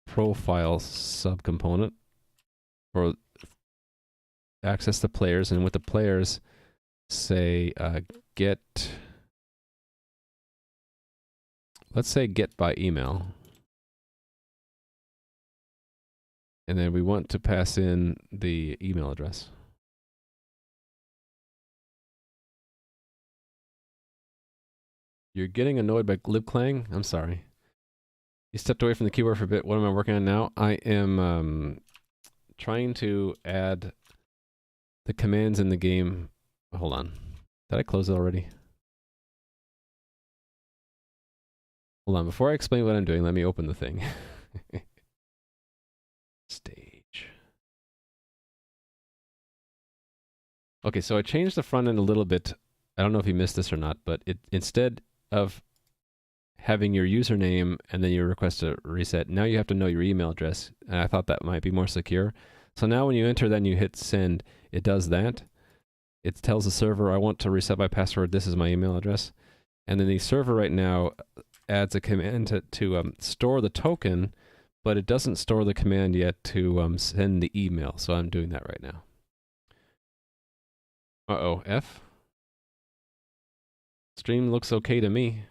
profile subcomponent or access the players, and with the players say get, let's say get by email, and then we want to pass in the email address. You're getting annoyed by libclang? I'm sorry. You stepped away from the keyboard for a bit. What am I working on now? I am trying to add the commands in the game. Hold on. Did I close it already? Hold on. Before I explain what I'm doing, let me open the thing. Stage. Okay, so I changed the front end a little bit. I don't know if you missed this or not, but instead of having your username and then your request to reset, now you have to know your email address. And I thought that might be more secure. So now when you enter that and you hit send, it does that. It tells the server, I want to reset my password. This is my email address. And then the server right now adds a command to store the token, but it doesn't store the command yet to send the email. So I'm doing that right now. Uh-oh, F. Stream looks okay to me.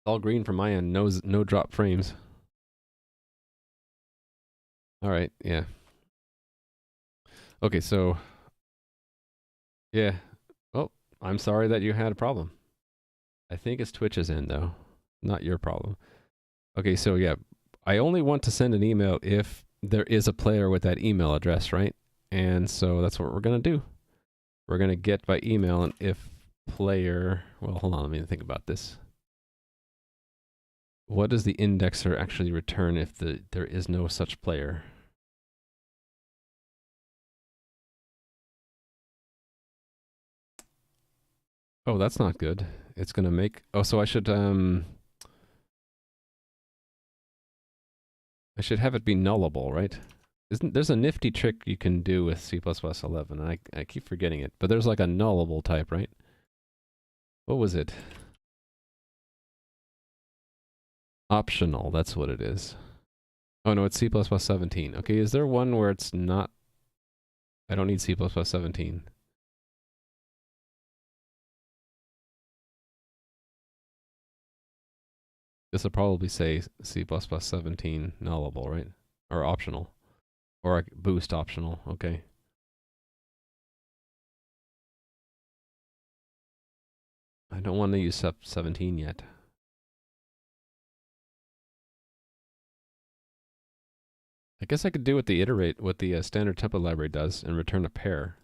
All green from my end, no drop frames. All right, yeah. Okay, so yeah. Oh, I'm sorry that you had a problem. I think it's Twitch's end though, not your problem. Okay, so yeah, I only want to send an email if there is a player with that email address, right? And so that's what we're gonna do. We're gonna get by email, and if player, well, hold on, let me think about this. What does the indexer actually return if there is no such player? Oh, that's not good. It's gonna make, oh, so I should have it be nullable, right? There's a nifty trick you can do with C++ 11, and I keep forgetting it, but there's like a nullable type, right? What was it? Optional, that's what it is. Oh no, it's C++17. Okay, is there one where it's not? I don't need C++17. This will probably say C++17 nullable, right? Or optional. Or boost optional, okay. I don't want to use 17 yet. I guess I could do what the iterate, what the standard template library does, and return a pair.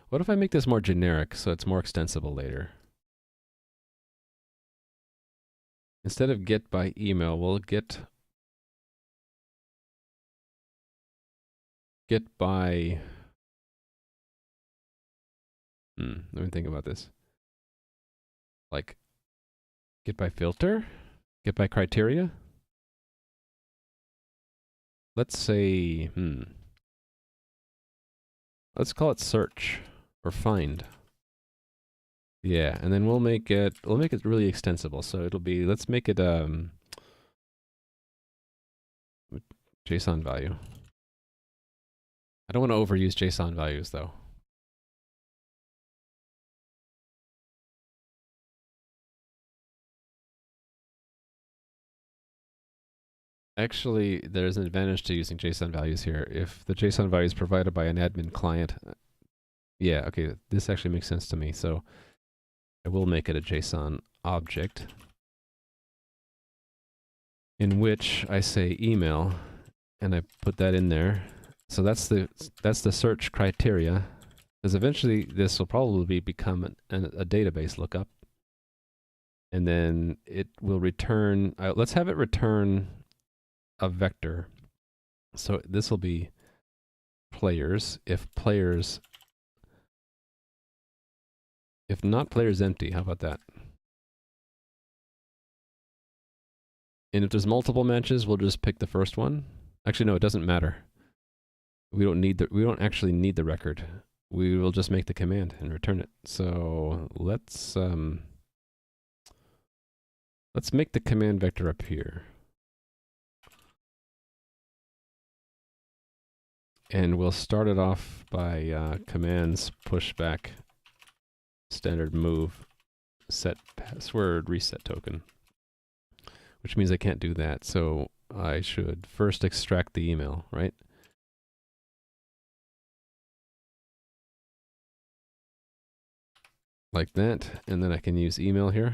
What if I make this more generic so it's more extensible later? Instead of get by email, we'll get by... let me think about this. Like, get by filter? Get by criteria? Let's say, let's call it search or find. Yeah, and then we'll make it really extensible. So it'll be, let's make it JSON value. I don't want to overuse JSON values though. Actually, there's an advantage to using JSON values here. If the JSON value is provided by an admin client, yeah, okay, this actually makes sense to me. So I will make it a JSON object in which I say email, and I put that in there. So that's the search criteria, because eventually this will probably become a database lookup, and then it will return. Let's have it return a vector. So this will be players. If not players empty, how about that? And if there's multiple matches, we'll just pick the first one. Actually, no, it doesn't matter. We don't actually need the record. We will just make the command and return it. So let's make the command vector up here. And we'll start it off by commands pushback standard move set password reset token, which means I can't do that. So I should first extract the email, right? Like that, and then I can use email here.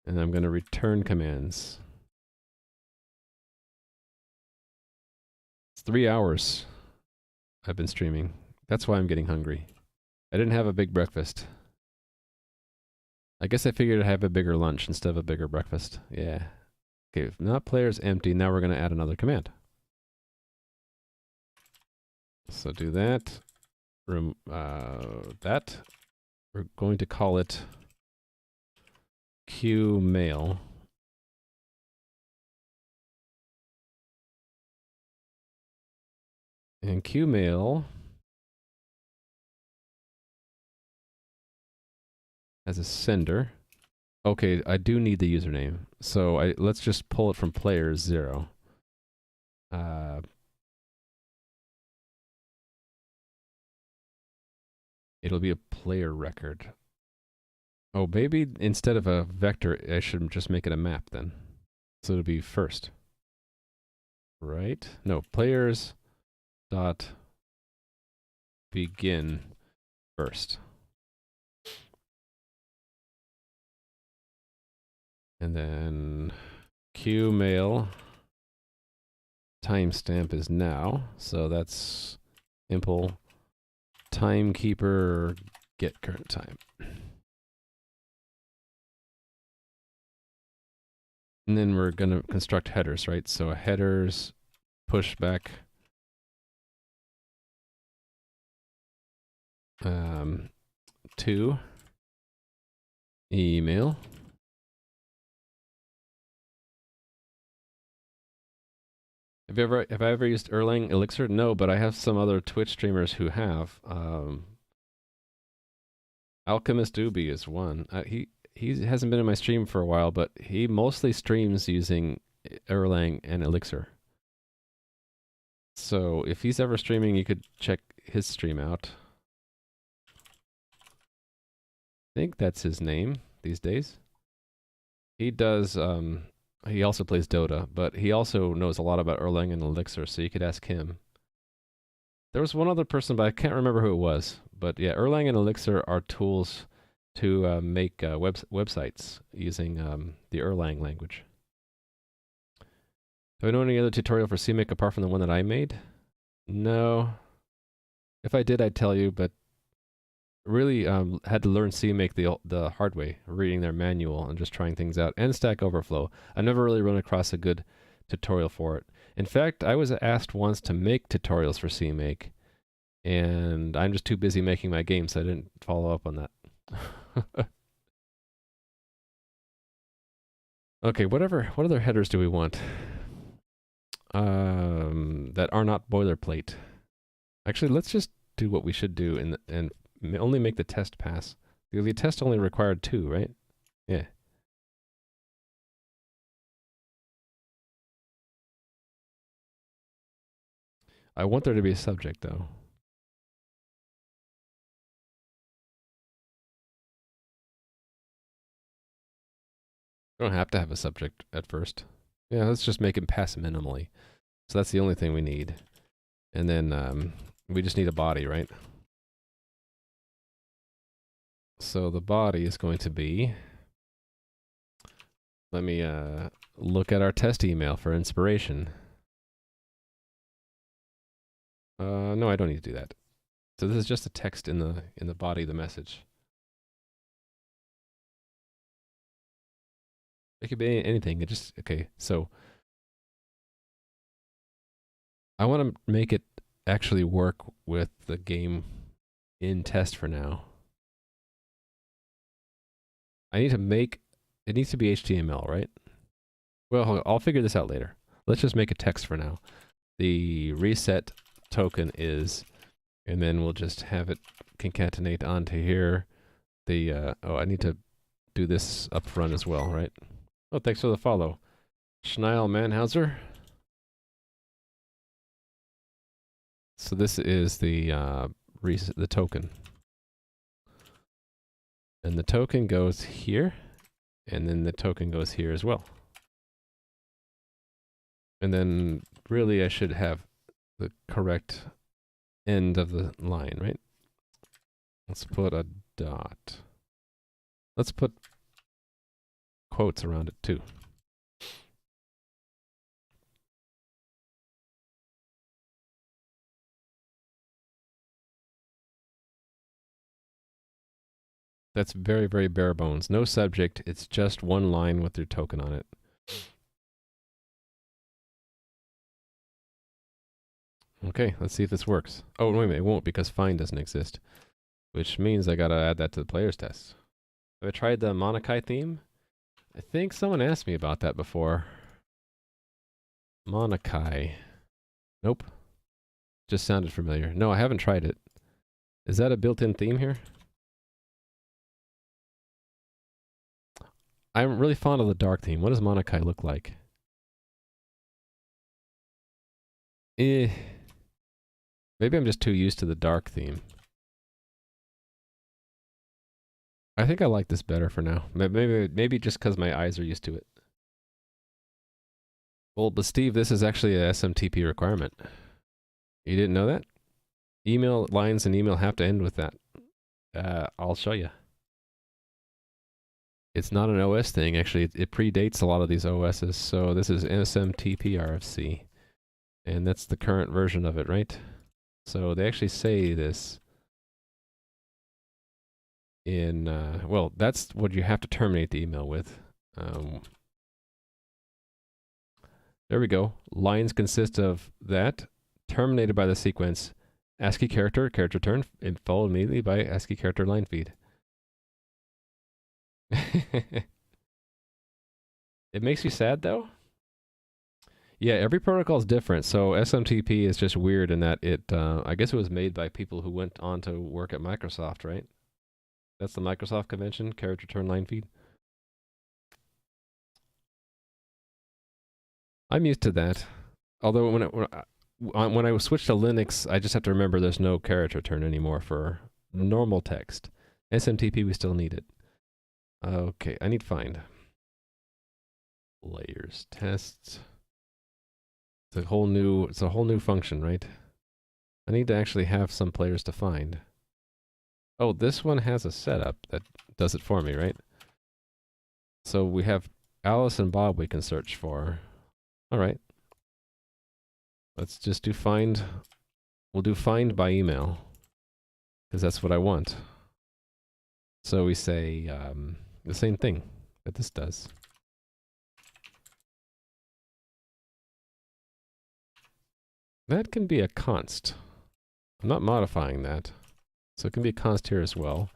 And I'm going to return commands. It's 3 hours I've been streaming. That's why I'm getting hungry. I didn't have a big breakfast. I guess I figured I'd have a bigger lunch instead of a bigger breakfast. Yeah. Okay, if not players empty, now we're going to add another command. So do that. That. We're going to call it QMail. And QMail as a sender. Okay, I do need the username. So let's just pull it from players 0. It'll be a player record. Oh, maybe instead of a vector, I should just make it a map then. So it'll be first. Right? No, players dot begin first. And then QMail timestamp is now. So that's impl timekeeper get current time. And then we're going to construct headers, right? So headers pushback to email. Have I ever used Erlang Elixir? No, but I have some other Twitch streamers who have. Alchemist Doobie is one. He hasn't been in my stream for a while, but he mostly streams using Erlang and Elixir. So if he's ever streaming, you could check his stream out. I think that's his name these days. He does, he also plays Dota, but he also knows a lot about Erlang and Elixir, so you could ask him. There was one other person, but I can't remember who it was. But yeah, Erlang and Elixir are tools to make websites using the Erlang language. Do I know any other tutorial for CMake apart from the one that I made? No. If I did, I'd tell you, but really had to learn CMake the hard way, reading their manual and just trying things out, and Stack Overflow. I never really run across a good tutorial for it. In fact, I was asked once to make tutorials for CMake, and I'm just too busy making my game, so I didn't follow up on that. Okay, what other headers do we want? That are not boilerplate. Actually, let's just do what we should do and only make the test pass. The test only required 2, right? Yeah. I want there to be a subject, though. You don't have to have a subject at first. Yeah, let's just make it pass minimally. So that's the only thing we need. And then we just need a body, right? So the body is going to be... Let me look at our test email for inspiration. No, I don't need to do that. So this is just a text in the body of the message. It could be anything. It just okay. So I want to make it actually work with the game in test for now. I need to make it needs to be HTML, right? Well, I'll figure this out later. Let's just make a text for now. The reset token is, and then we'll just have it concatenate onto here. The oh, I need to do this up front as well, right? Oh, thanks for the follow, Schneil Manhauser. So this is the token, and the token goes here, and then the token goes here as well. And then really I should have the correct end of the line, right? Let's put a dot. Let's put quotes around it too. That's very, very bare bones. No subject. It's just one line with your token on it. Okay, let's see if this works. Oh, wait a minute, it won't because find doesn't exist. Which means I gotta add that to the player's test. Have I tried the Monokai theme? I think someone asked me about that before. Monokai. Nope. Just sounded familiar. No, I haven't tried it. Is that a built-in theme here? I'm really fond of the dark theme. What does Monokai look like? Maybe I'm just too used to the dark theme. I think I like this better for now. Maybe just because my eyes are used to it. Well, but Steve, this is actually a SMTP requirement. You didn't know that? Email lines and email have to end with that. I'll show you. It's not an OS thing, actually. It predates a lot of these OSs, so this is SMTP RFC. And that's the current version of it, right? So they actually say this in, well, that's what you have to terminate the email with. There we go. Lines consist of that, terminated by the sequence ASCII character, character turn, and followed immediately by ASCII character line feed. It makes you sad, though? Yeah, every protocol is different. So SMTP is just weird in that it, I guess it was made by people who went on to work at Microsoft, right? That's the Microsoft convention, carriage return line feed. I'm used to that. Although when I switched to Linux, I just have to remember there's no carriage return anymore for normal text. SMTP, we still need it. Okay, I need find. Layers, tests. It's a whole new function, right? I need to actually have some players to find. Oh, this one has a setup that does it for me, right? So we have Alice and Bob we can search for. All right. Let's just do find. We'll do find by email, because that's what I want. So we say the same thing that this does. That can be a const. I'm not modifying that. So it can be a const here as well.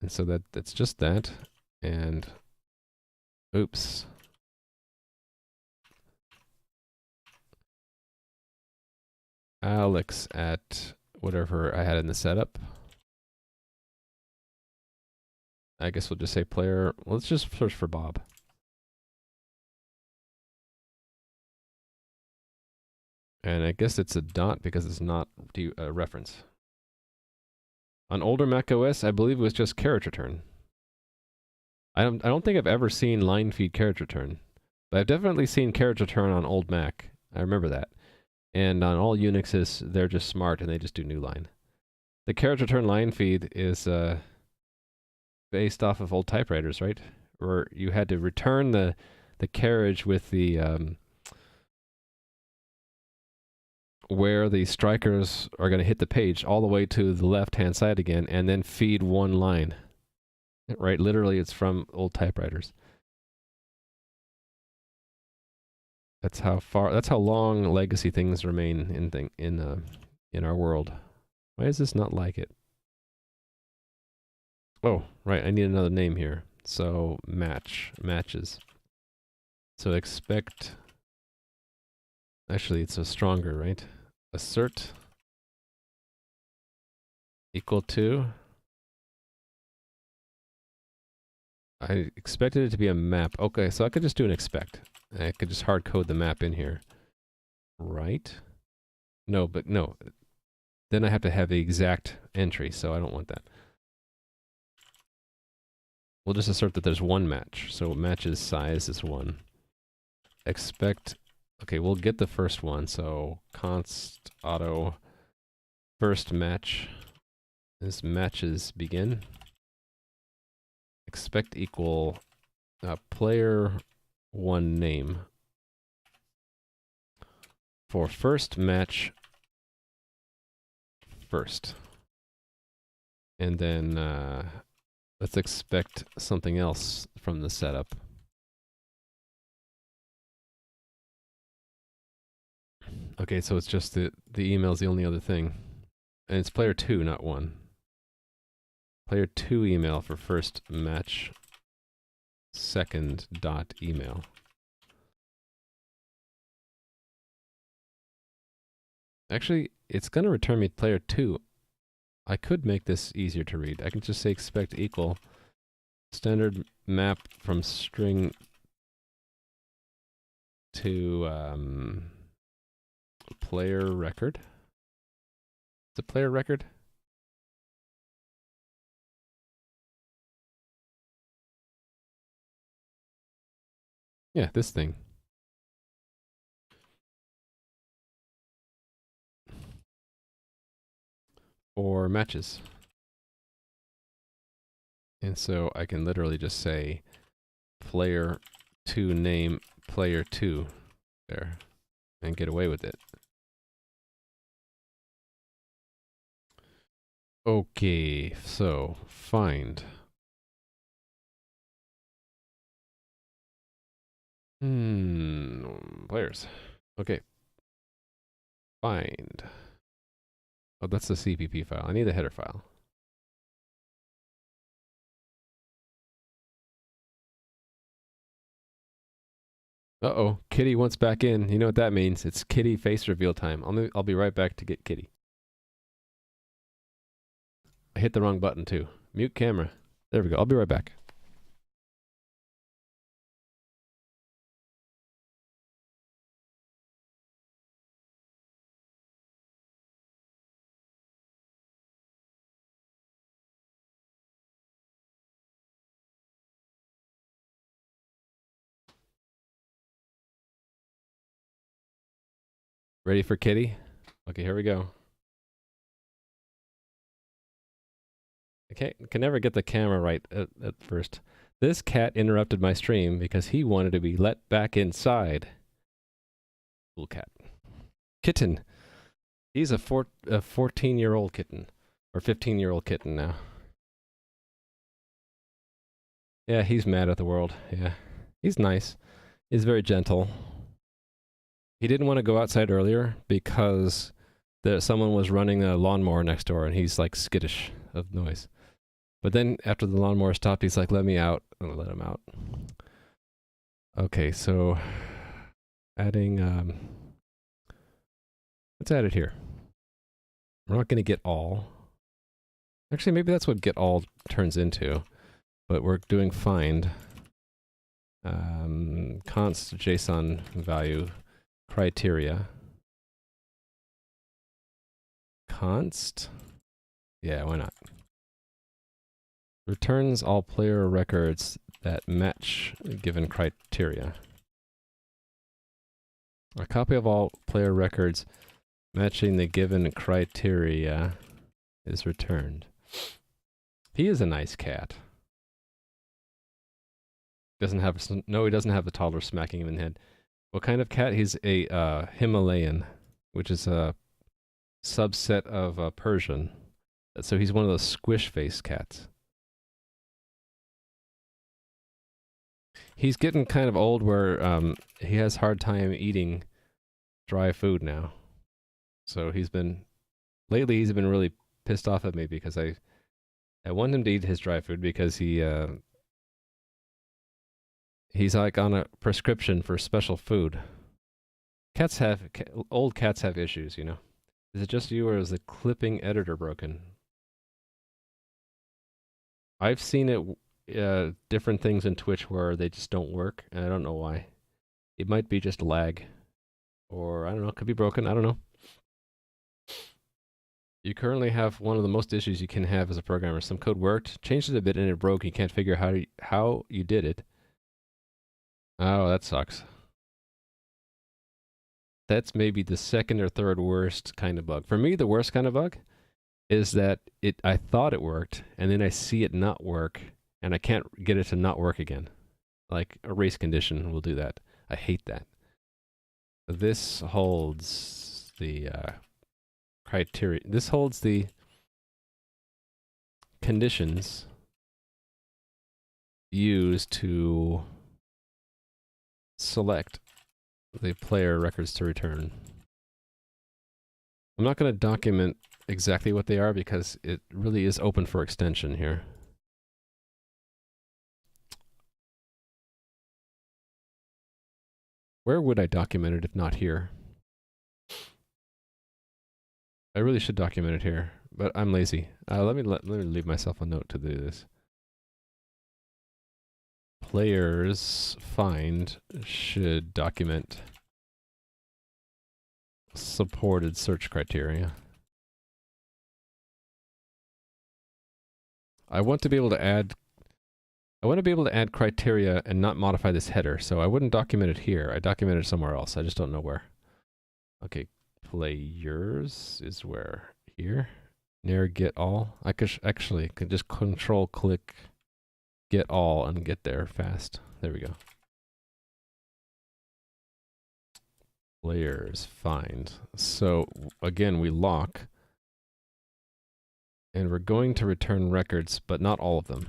And so that's just that. And oops. Alex at whatever I had in the setup. I guess we'll just say player. Let's just search for Bob. And I guess it's a dot because it's not a reference. On older Mac OS, I believe it was just carriage return. I don't think I've ever seen line feed carriage return, but I've definitely seen carriage return on old Mac. I remember that. And on all Unixes, they're just smart and they just do new line. The carriage return line feed is based off of old typewriters, right? Where you had to return the carriage with the where the strikers are going to hit the page all the way to the left-hand side again, and then feed one line. Right? Literally, it's from old typewriters. That's how long legacy things remain in our world. Why is this not like it? Oh, right. I need another name here. So matches. So expect. Actually, it's a stronger, right? Assert equal to. I expected it to be a map. Okay, so I could just do an expect. I could just hard code the map in here. Right? No, but no. Then I have to have the exact entry, so I don't want that. We'll just assert that there's one match. So matches size is 1. Expect. Okay, we'll get the first one. So const auto first match. This matches begin. Expect equal player 1 name. For first match first. And then let's expect something else from the setup. Okay, so it's just the email's the only other thing. And it's player 2, not 1. Player 2 email for first match second dot email. Actually, it's going to return me player 2. I could make this easier to read. I can just say expect equal standard map from string to player record. Is it player record? Yeah, this thing. Or matches. And so I can literally just say player 2 name player 2 there and get away with it. Okay, so find. Players. Okay. Find. Oh, that's the CPP file. I need the header file. Uh-oh, Kitty wants back in. You know what that means? It's Kitty face reveal time. I'll be right back to get Kitty. I hit the wrong button too. Mute camera. There we go. I'll be right back. Ready for Kitty? Okay, here we go. Okay, can never get the camera right at first. This cat interrupted my stream because he wanted to be let back inside. Cool cat. Kitten. He's a 14-year-old kitten. Or 15-year-old kitten now. Yeah, he's mad at the world. Yeah. He's nice. He's very gentle. He didn't want to go outside earlier because someone was running a lawnmower next door and he's like skittish of noise. But then after the lawnmower stopped, he's like, let me out. And I let him out. Okay, so adding, let's add it here. We're not going to get all. Actually, maybe that's what get all turns into. But we're doing find. Const JSON value criteria. Const? Yeah, why not? Returns all player records that match given criteria. A copy of all player records matching the given criteria is returned. He is a nice cat. Doesn't have no, he doesn't have the toddler smacking him in the head. What kind of cat? He's a Himalayan, which is a subset of Persian. So he's one of those squish face cats. He's getting kind of old where he has hard time eating dry food now. So lately he's been really pissed off at me because I want him to eat his dry food because he's like on a prescription for special food. Old cats have issues, you know. Is it just you or is the clipping editor broken? I've seen it different things in Twitch where they just don't work, and I don't know why. It might be just lag. Or, I don't know, it could be broken, I don't know. You currently have one of the most issues you can have as a programmer. Some code worked, changed it a bit, and it broke. You can't figure how you did it. Oh, that sucks. That's maybe the second or third worst kind of bug. For me, the worst kind of bug is that I thought it worked, and then I see it not work, and I can't get it to not work again. Like a race condition will do that. I hate that. This holds the criteria. This holds the conditions used to select the player records to return. I'm not going to document exactly what they are because it really is open for extension here. Where would I document it if not here? I really should document it here, but I'm lazy. Let me leave myself a note to do this. Players find should document supported search criteria. I want to be able to add criteria and not modify this header, so I wouldn't document it here. I document it somewhere else. I just don't know where. Okay, players is where? Here? Near get all? I could just control click get all and get there fast. There we go. Players find. So again, we lock. And we're going to return records, but not all of them.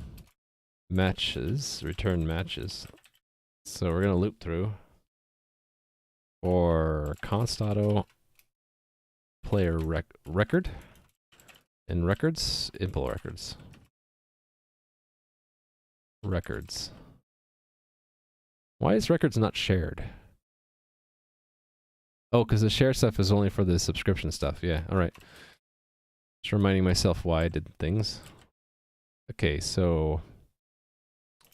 Matches, return matches. So we're going to loop through. For const auto player record. And records, impl records. Records. Why is records not shared? Oh, because the share stuff is only for the subscription stuff. Yeah, all right. Just reminding myself why I did things. Okay, so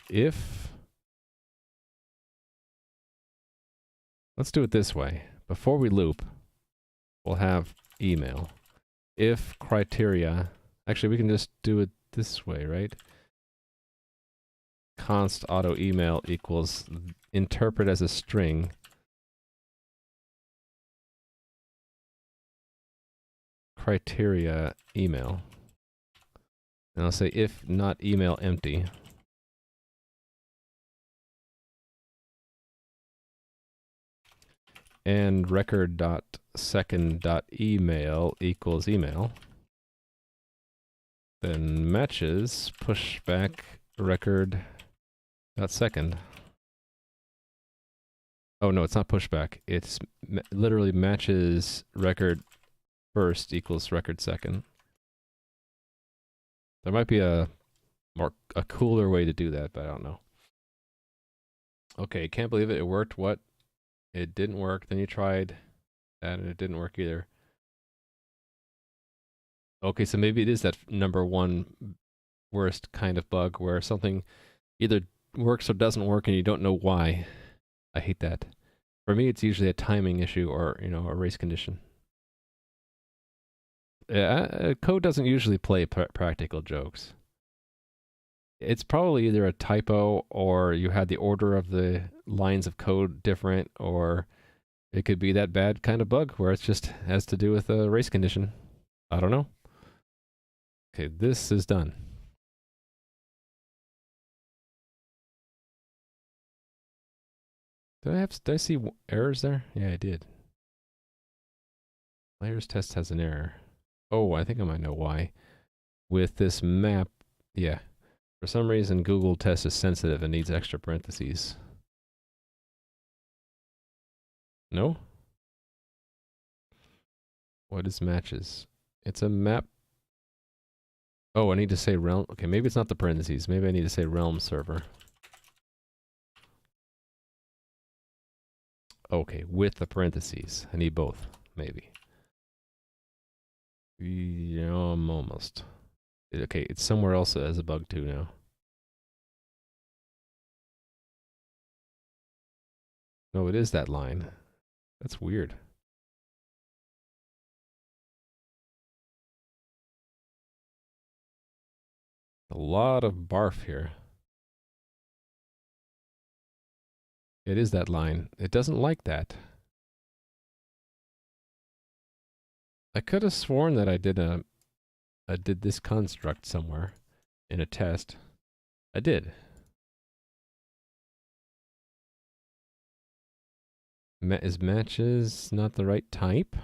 if... Let's do it this way. Before we loop, we'll have email. If criteria... Actually, we can just do it this way, right? Const auto email equals interpret as a string criteria email. And I'll say if not email empty. And record.second.email equals email. Then matches pushback record.second. Oh no, it's not pushback. It's literally matches record first equals record second. There might be a cooler way to do that, but I don't know. Okay, can't believe it. It worked. What? It didn't work. Then you tried that and it didn't work either. Okay, so maybe it is that number one worst kind of bug where something either works or doesn't work and you don't know why. I hate that. For me, it's usually a timing issue or, you know, a race condition. Code doesn't usually play practical jokes. It's probably either a typo or you had the order of the lines of code different, or it could be that bad kind of bug where it just has to do with a race condition. I don't know. Okay, this is done. Did I see errors there? Yeah, I did. Layers test has an error. Oh, I think I might know why. With this map, yeah. For some reason, Google test is sensitive and needs extra parentheses. No? What is matches? It's a map. Oh, I need to say realm. Okay, maybe it's not the parentheses. Maybe I need to say realm server. Okay, with the parentheses. I need both, maybe. Yeah, I'm almost. Okay, it's somewhere else as a bug too now. No, it is that line. That's weird. A lot of barf here. It is that line. It doesn't like that. I could have sworn that I did this construct somewhere in a test. I did. Is matches not the right type?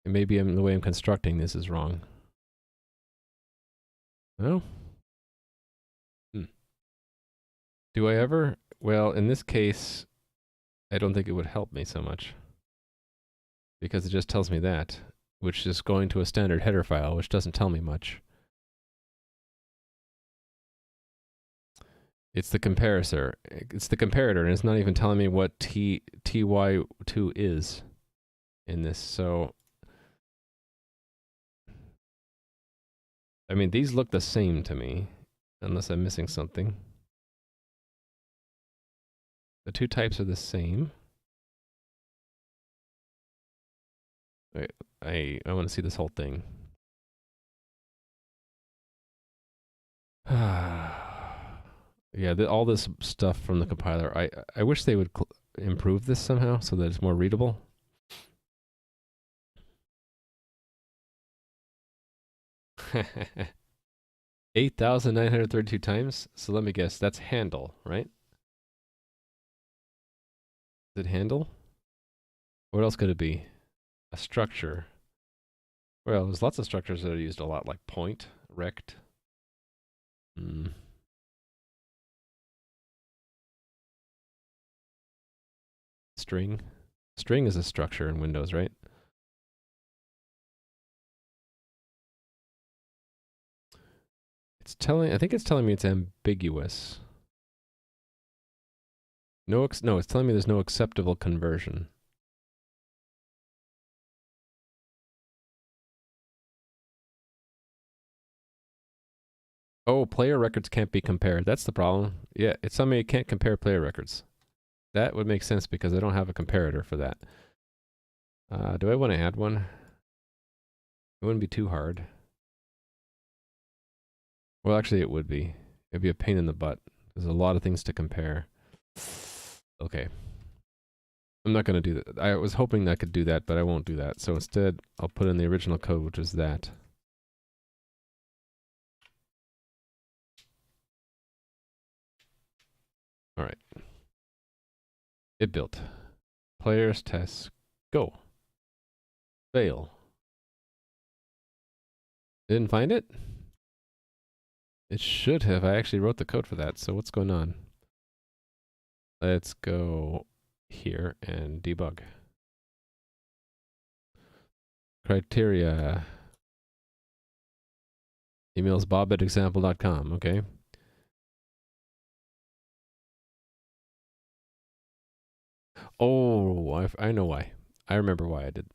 And maybe the way I'm constructing this is wrong. No? Do I ever? Well, in this case, I don't think it would help me so much. Because it just tells me that, which is going to a standard header file, which doesn't tell me much. It's the comparator. It's the comparator, and it's not even telling me what ty2 is in this. So, I mean, these look the same to me, unless I'm missing something. The two types are the same. Wait, I want to see this whole thing. Yeah, all this stuff from the compiler. I wish they would improve this somehow so that it's more readable. $8,932 times. So let me guess. That's handle, right? Is it handle? What else could it be? A structure. Well, there's lots of structures that are used a lot, like point, rect. String. String is a structure in Windows, right? I think it's telling me it's ambiguous. No, no, it's telling me there's no acceptable conversion. Oh, player records can't be compared. That's the problem. Yeah, it's telling me it can't compare player records. That would make sense because I don't have a comparator for that. Do I want to add one? It wouldn't be too hard. Well, actually, it would be. It'd be a pain in the butt. There's a lot of things to compare. Okay. I'm not going to do that. I was hoping I could do that, but I won't do that. So instead, I'll put in the original code, which is that. All right. It built. Players test. Go. Fail. Didn't find it? It should have. I actually wrote the code for that. So what's going on? Let's go here and debug. Criteria. Emails bob@example.com. Okay. Oh, I know why. I remember why I did.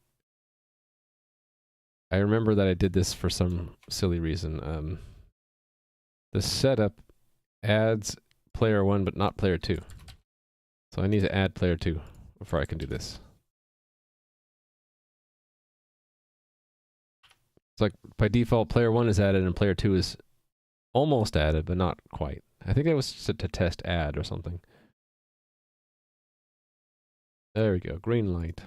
I remember that I did this for some silly reason. The setup adds player 1 but not player 2. So I need to add player 2 before I can do this. It's like by default player 1 is added and player 2 is almost added but not quite. I think that was to test add or something. There we go, green light.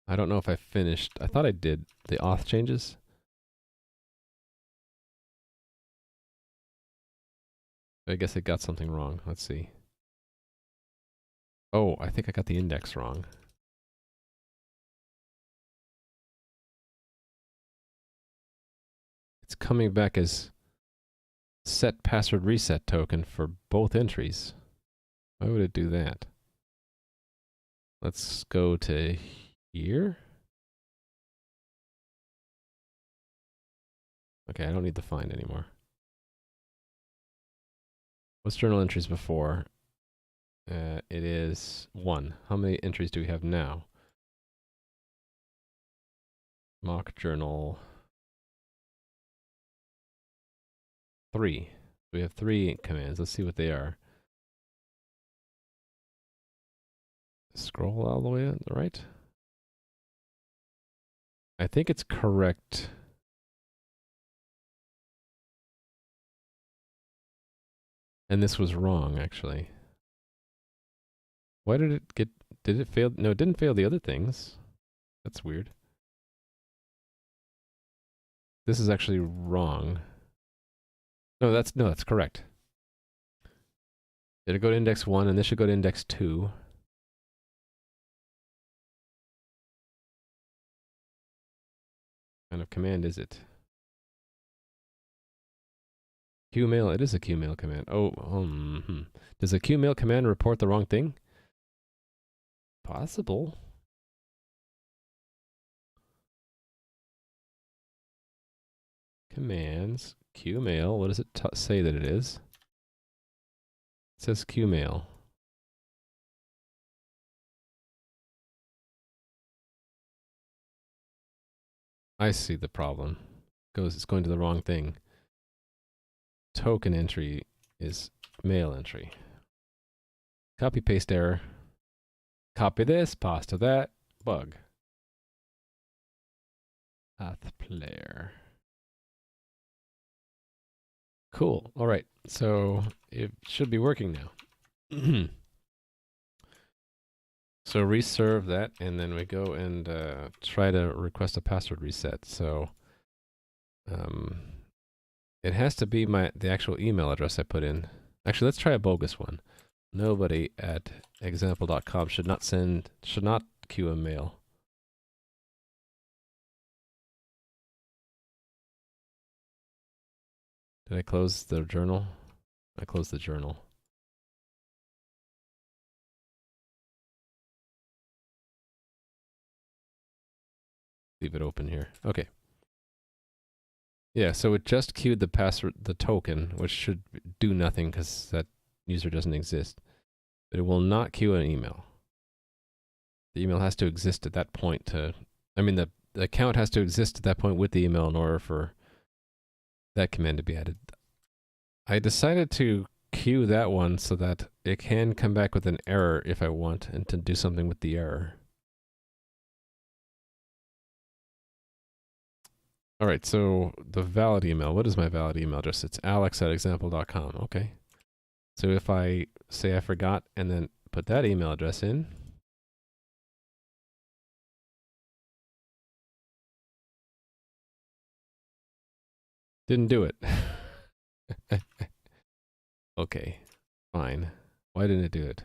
I don't know if I finished. I thought I did the auth changes. I guess I got something wrong. Let's see. Oh, I think I got the index wrong. It's coming back as set password reset token for both entries. Why would it do that? Let's go to here. Okay, I don't need the find anymore. What's journal entries before? It is 1. How many entries do we have now? Mock journal 3. We have 3 commands. Let's see what they are. Scroll all the way on the right. I think it's correct. And this was wrong, actually. Why did it get... Did it fail? No, it didn't fail the other things. That's weird. This is actually wrong. No, that's correct. Did it go to index 1 and this should go to index 2? What kind of command is it? Qmail, it is a Qmail command. Oh, does a Qmail command report the wrong thing? Possible. Commands, Qmail, what does it say that it is? It says Qmail. I see the problem. It's going to the wrong thing. Token entry is mail entry. Copy paste error. Copy this, paste to that, bug. Path player. Cool. All right. So it should be working now. So reserve that, and then we go and try to request a password reset. So it has to be the actual email address I put in. Actually, let's try a bogus one. Nobody at example.com should not queue a mail. Did I close the journal? I closed the journal. Leave it open here. Okay. Yeah, so it just queued the password, the token, which should do nothing because that user doesn't exist. But it will not queue an email. The email has to exist at that point the account has to exist at that point with the email in order for that command to be added. I decided to queue that one so that it can come back with an error if I want and to do something with the error. All right, so the valid email. What is my valid email address? It's alex@example.com. Okay. So if I say I forgot and then put that email address in, didn't do it. Okay, fine. Why didn't it do it?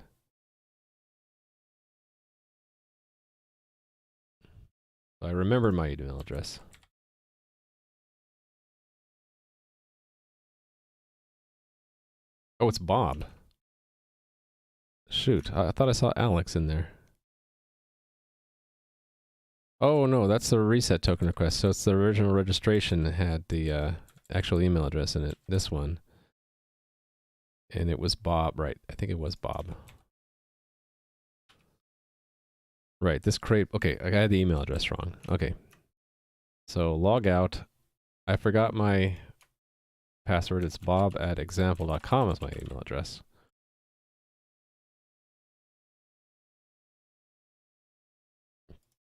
I remembered my email address. Oh, it's Bob. Shoot, I thought I saw Alex in there. Oh no, that's the reset token request. So it's the original registration that had the actual email address in it. This one. And it was Bob, right? I think it was Bob. Right, this crate. Okay, I had the email address wrong. Okay. So log out. I forgot my password. It's bob@example.com is my email address.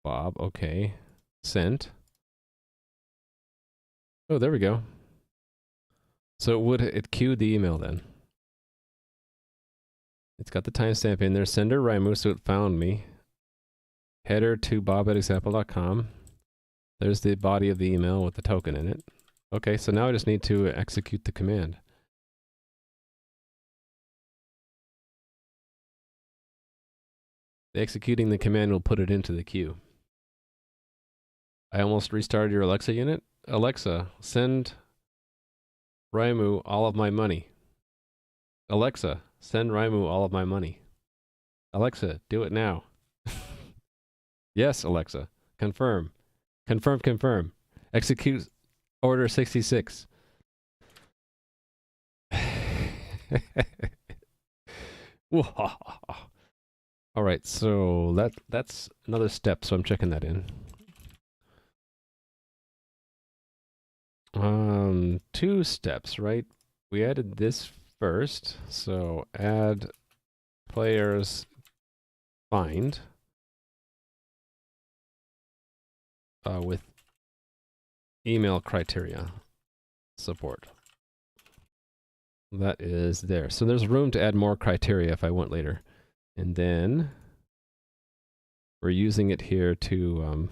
Bob, okay. Sent. Oh, there we go. So it queued the email then. It's got the timestamp in there. Sender Raimu, so it found me. Header to bob@example.com. There's the body of the email with the token in it. Okay, so now I just need to execute the command. Executing the command will put it into the queue. I almost restarted your Alexa unit. Alexa, send Raimu all of my money. Alexa, send Raimu all of my money. Alexa, do it now. Yes, Alexa. Confirm. Confirm, confirm. Execute order 66. All right, so that's another step, so I'm checking that in. 2 steps, right? We added this first, so add players find with email criteria support. That is there. So there's room to add more criteria if I want later. And then we're using it here to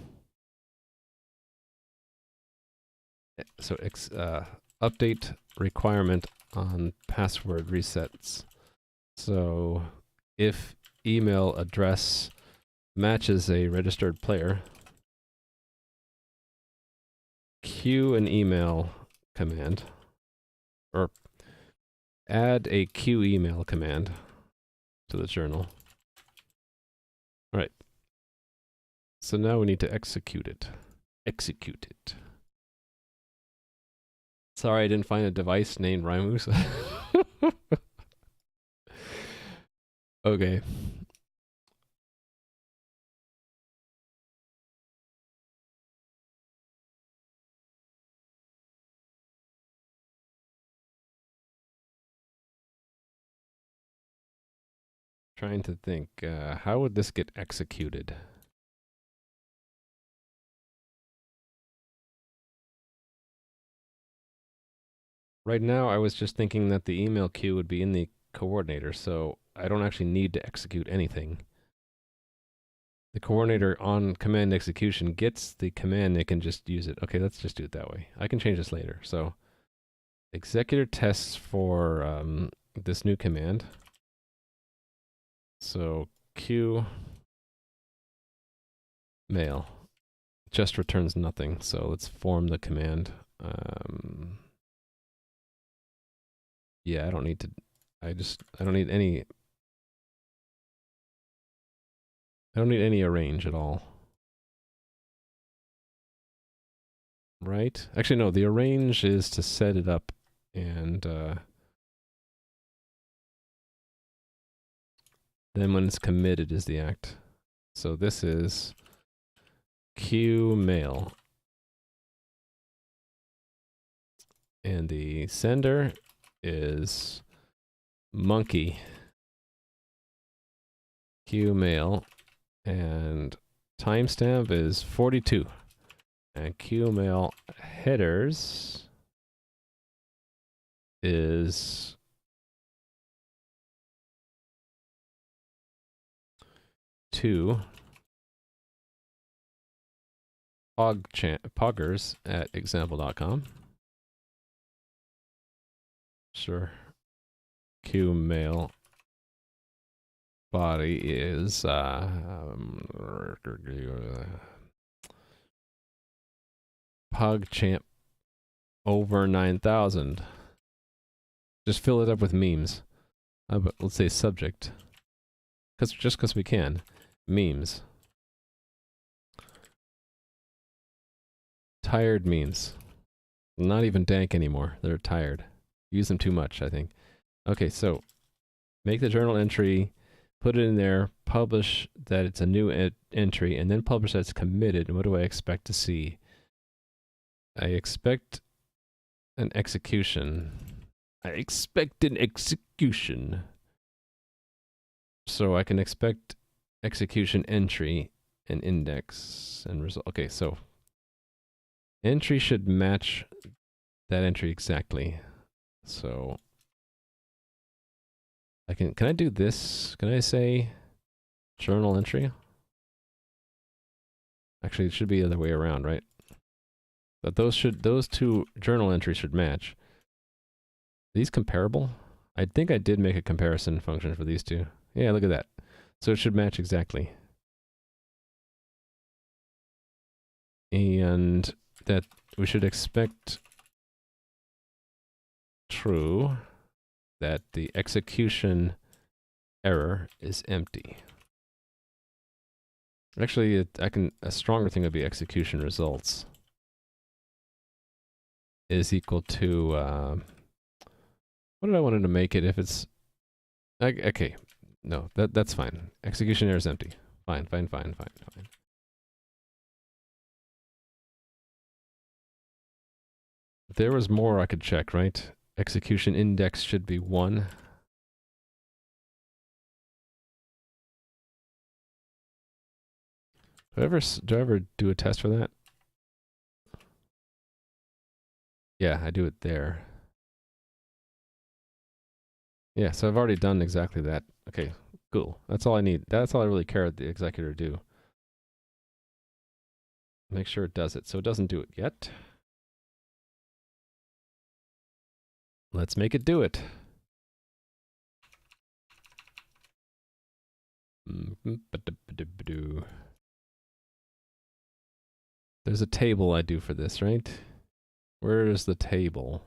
update requirement on password resets. So if email address matches a registered player, queue an email command, or add a queue email command to the journal. All right. So now we need to execute it. Execute it. Sorry, I didn't find a device named Raimu. Okay. Trying to think, how would this get executed? Right now, I was just thinking that the email queue would be in the coordinator, so I don't actually need to execute anything. The coordinator on command execution gets the command, it can just use it. Okay, let's just do it that way. I can change this later. So, executor tests for this new command. So, queue mail just returns nothing. So let's form the command. Yeah, I don't need to. I don't need any. I don't need any arrange at all. right? Actually, no, the arrange is to set it up and then when it's committed is the act. So this is queue mail. And the sender is monkey queue mail. And timestamp is 42. And queue mail headers is to poggers at example.com. Sure. Queue mail body is PogChamp over 9,000. Just fill it up with memes. But let's say subject. Just because we can. Memes. Tired memes. Not even dank anymore. They're tired. Use them too much, I think. Okay, so make the journal entry, put it in there, publish that it's a new entry, and then publish that it's committed. And what do I expect to see? I expect an execution. I expect an execution. So I can expect execution entry and index and result. Okay, so entry should match that entry exactly. So I can I do this? Can I say journal entry? Actually, it should be the other way around, right? But those two journal entries should match. Are these comparable? I think I did make a comparison function for these two. Yeah, look at that. So it should match exactly. And that we should expect true that the execution error is empty. Actually, a stronger thing would be execution results is equal to, what did I wanted to make it if it's, okay, no, that's fine. Execution error is empty. Fine. If there was more I could check, right? Execution index should be 1. Do I ever do a test for that? Yeah, I do it there. Yeah, so I've already done exactly that. Okay, cool. That's all I need. That's all I really care the executor do. Make sure it does it. So it doesn't do it yet. Let's make it do it. There's a table I do for this, right? Where is the table?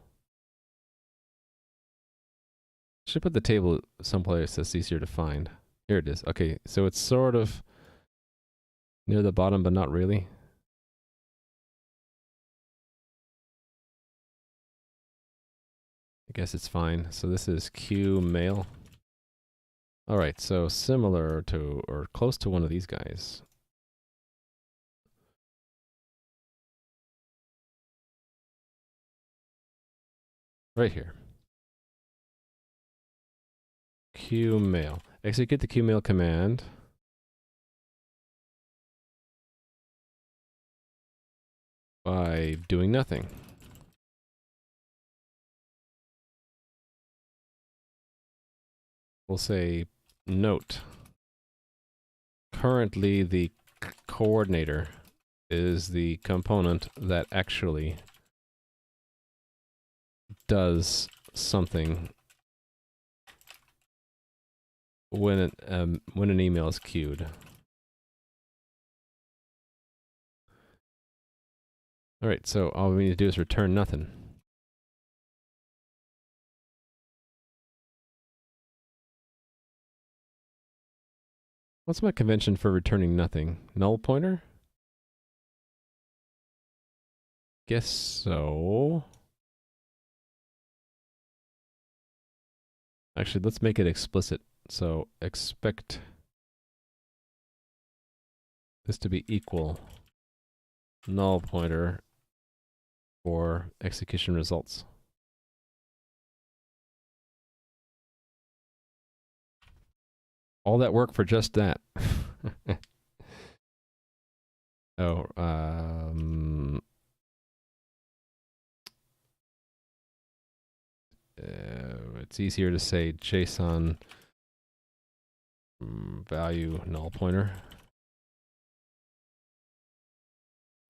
Should put the table someplace that's easier to find. Here it is. Okay, so it's sort of near the bottom, but not really. I guess it's fine. So this is queue mail. All right, so similar to or close to one of these guys. Right here. Queue mail. Execute the queue mail command. By doing nothing. We'll say note. Currently the coordinator is the component that actually does something when an email is queued. All right, so all we need to do is return nothing. What's my convention for returning nothing? Null pointer? guess so. Actually, let's make it explicit. So expect this to be equal null pointer for execution results. All that work for just that. Oh, it's easier to say JSON value null pointer.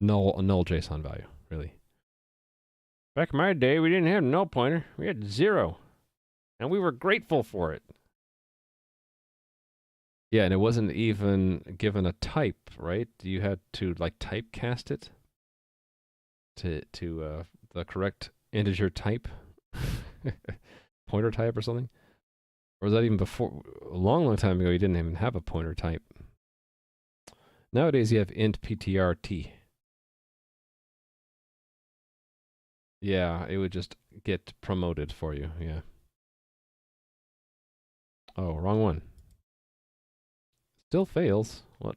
Null JSON value, really. Back in my day, we didn't have null pointer. We had 0. And we were grateful for it. Yeah, and it wasn't even given a type, right? You had to like typecast it to the correct integer type, pointer type or something. Or was that even before? A long time ago, you didn't even have a pointer type. Nowadays, you have int ptrt. Yeah, it would just get promoted for you. Yeah. Oh, wrong one. Still fails. What?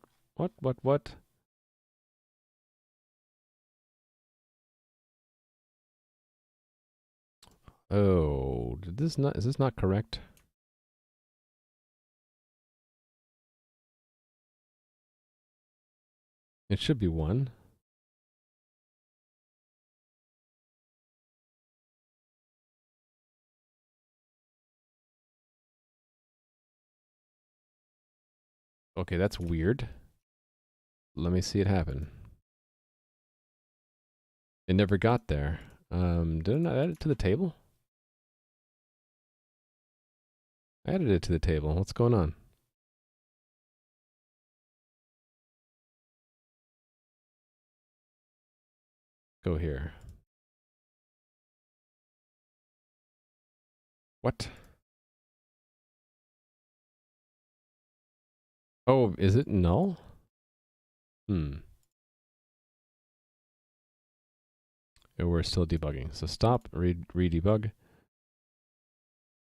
Oh, is this not correct? It should be 1. Okay, that's weird. Let me see it happen. It never got there. Didn't I add it to the table? I added it to the table. What's going on? Go here. What? Oh, is it null? And we're still debugging. So stop, re-debug.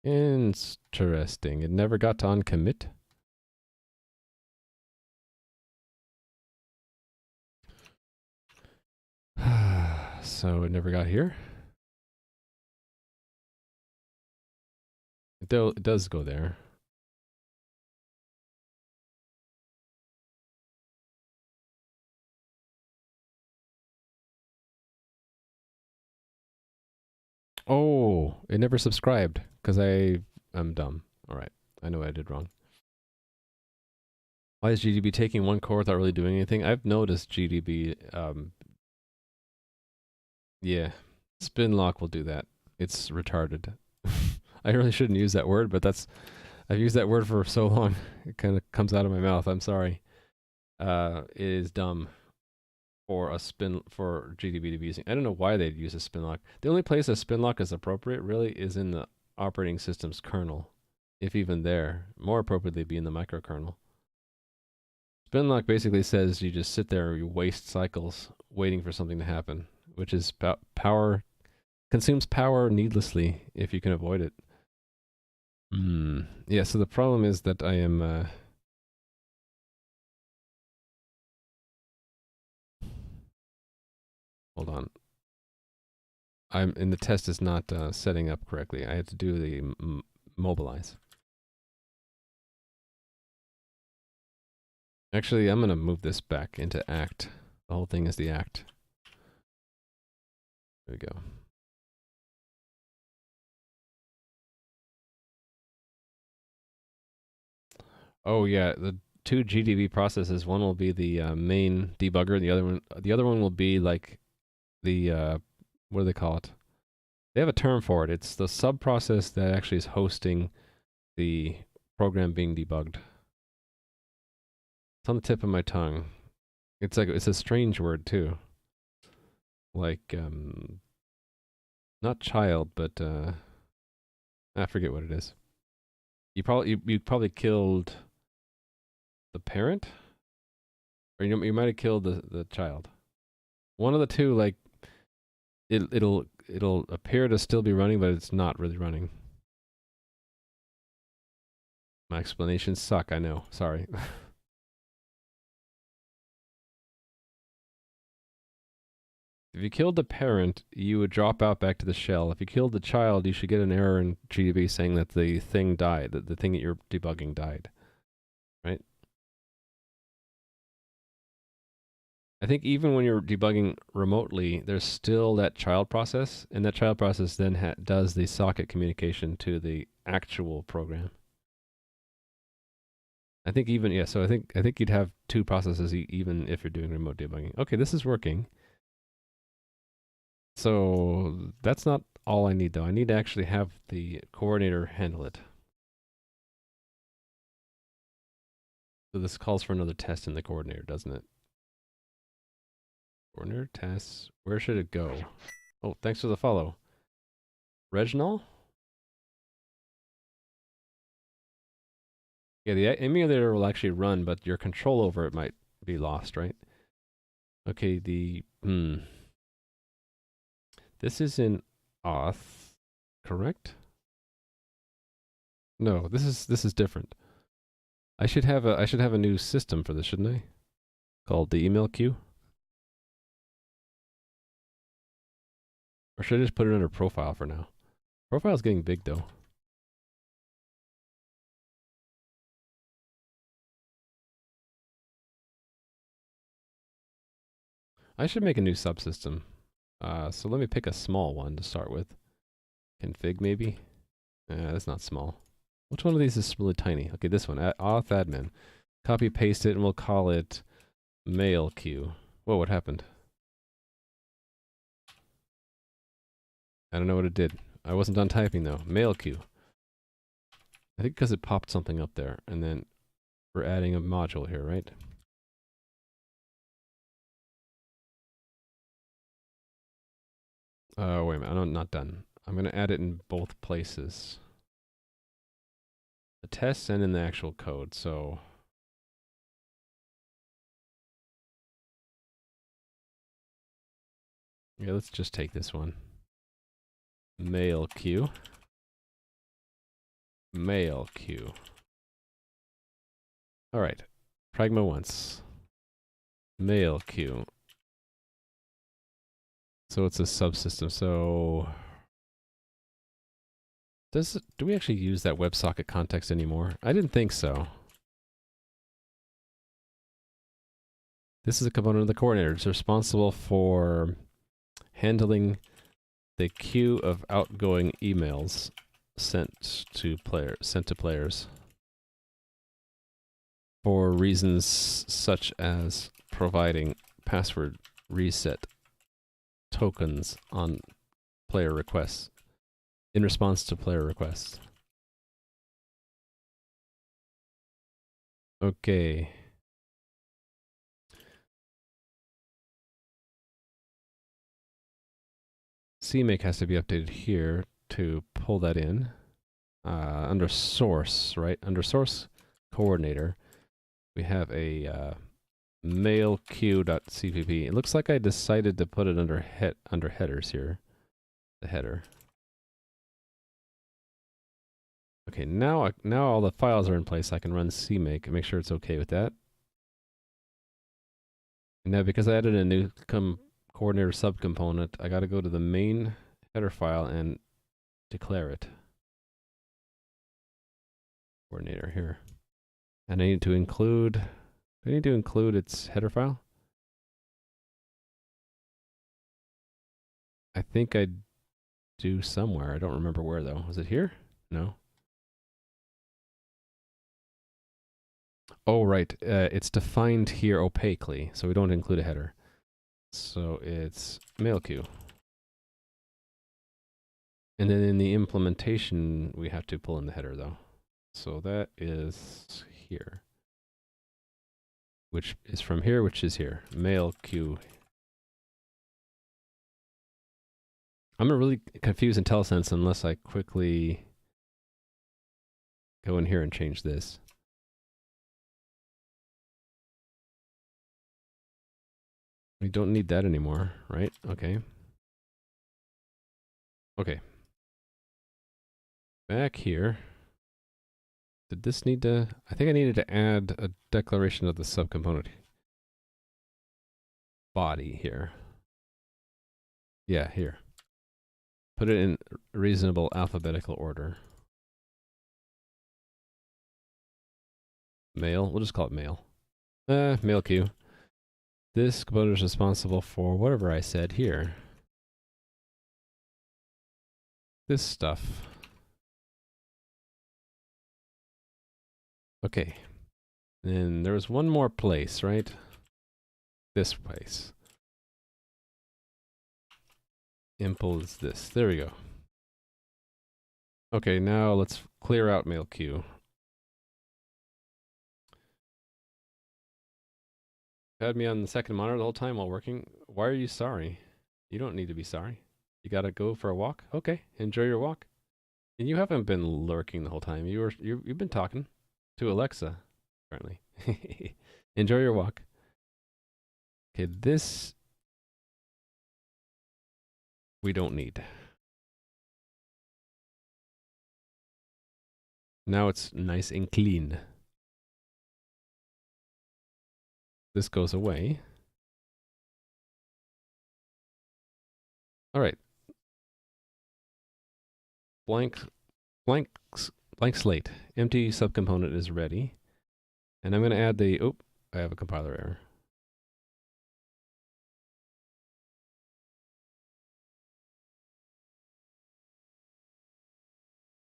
Interesting. It never got to uncommit. So it never got here. It does go there. Oh, it never subscribed because I'm dumb. All right, I know what I did wrong. Why is GDB taking one core without really doing anything? I've noticed GDB. Yeah, spin lock will do that. It's retarded. I really shouldn't use that word, but I've used that word for so long. It kind of comes out of my mouth. I'm sorry. It is dumb for GDB to be using. I don't know why they'd use a spin lock. The only place a spin lock is appropriate really is in the operating system's kernel, if even there. More appropriately be in the microkernel. Spin lock basically says you just sit there and you waste cycles waiting for something to happen, which is consumes power needlessly if you can avoid it. Yeah, so the problem is that I am hold on. The test is not setting up correctly. I had to do the mobilize. Actually, I'm gonna move this back into act. The whole thing is the act. There we go. Oh yeah, the 2 GDB processes. One will be the main debugger, and the other one will be like the what do they call it? They have a term for it. It's the sub process that actually is hosting the program being debugged. It's on the tip of my tongue. It's a strange word too. Like not child, but I forget what it is. You probably killed the parent, or you might have killed the child. One of the two, like it'll appear to still be running, but it's not really running. My explanations suck, I know. Sorry. If you killed the parent, you would drop out back to the shell. If you killed the child, you should get an error in GDB saying that the thing died, that the thing that you're debugging died. Right? I think even when you're debugging remotely, there's still that child process, and that child process then does the socket communication to the actual program. I think even, yeah, so I think you'd have two processes even if you're doing remote debugging. Okay, this is working. So that's not all I need though. I need to actually have the coordinator handle it. So this calls for another test in the coordinator, doesn't it? Coordinator tests. Where should it go? Oh, thanks for the follow. Reginald? Yeah, the emulator will actually run, but your control over it might be lost, right? Okay, this is in auth, correct? No, this is different. I should have a new system for this, shouldn't I? Called the email queue. Or should I just put it under profile for now? Profile's getting big though. I should make a new subsystem. So let me pick a small one to start with. Config maybe? That's not small. Which one of these is really tiny? Okay, this one, auth admin. Copy paste it and we'll call it mail queue. Whoa, what happened? I don't know what it did. I wasn't done typing though. Mail queue. I think because it popped something up there, and then we're adding a module here, right? Wait a minute, I'm not done. I'm gonna add it in both places. The tests and in the actual code, so... Yeah, let's just take this one. Mail queue. Mail queue. Alright. Pragma once. Mail queue. So it's a subsystem, so... Do we actually use that WebSocket context anymore? I didn't think so. This is a component of the coordinator. It's responsible for handling the queue of outgoing emails sent to players for reasons such as providing password reset tokens on player requests in response to player requests. Okay. CMake has to be updated here to pull that in. Under source, right? Under source coordinator, we have a mail queue.cpp. It looks like I decided to put it under headers here. The header. Okay, now all the files are in place. I can run CMake and make sure it's okay with that. And now because I added a new coordinator subcomponent, I got to go to the main header file and declare it. Coordinator here. And I need to include, its header file? I think I do somewhere. I don't remember where though. Was it here? No. Oh, right. It's defined here opaquely, so we don't include a header. So it's mail queue. And then in the implementation, we have to pull in the header though. So that is here. Which is from here, which is here. Mail queue. I'm gonna really confuse IntelliSense unless I quickly go in here and change this. We don't need that anymore, right? Okay. Okay. Back here. Did this need to... I think I needed to add a declaration of the subcomponent body here. Yeah, here. Put it in reasonable alphabetical order. Mail. We'll just call it mail. Mail queue. This component is responsible for whatever I said here. This stuff. Okay. And there was one more place, right? This place. Impl is this. There we go. Okay, now let's clear out mail queue. Had me on the second monitor the whole time while working. Why are you sorry? You don't need to be sorry. You gotta go for a walk? Okay, enjoy your walk. And you haven't been lurking the whole time. You've been talking to Alexa, apparently. Enjoy your walk. Okay, this we don't need. Now it's nice and clean. This goes away. All right. Blank slate. Empty subcomponent is ready. And I'm going to add the... Oh, I have a compiler error.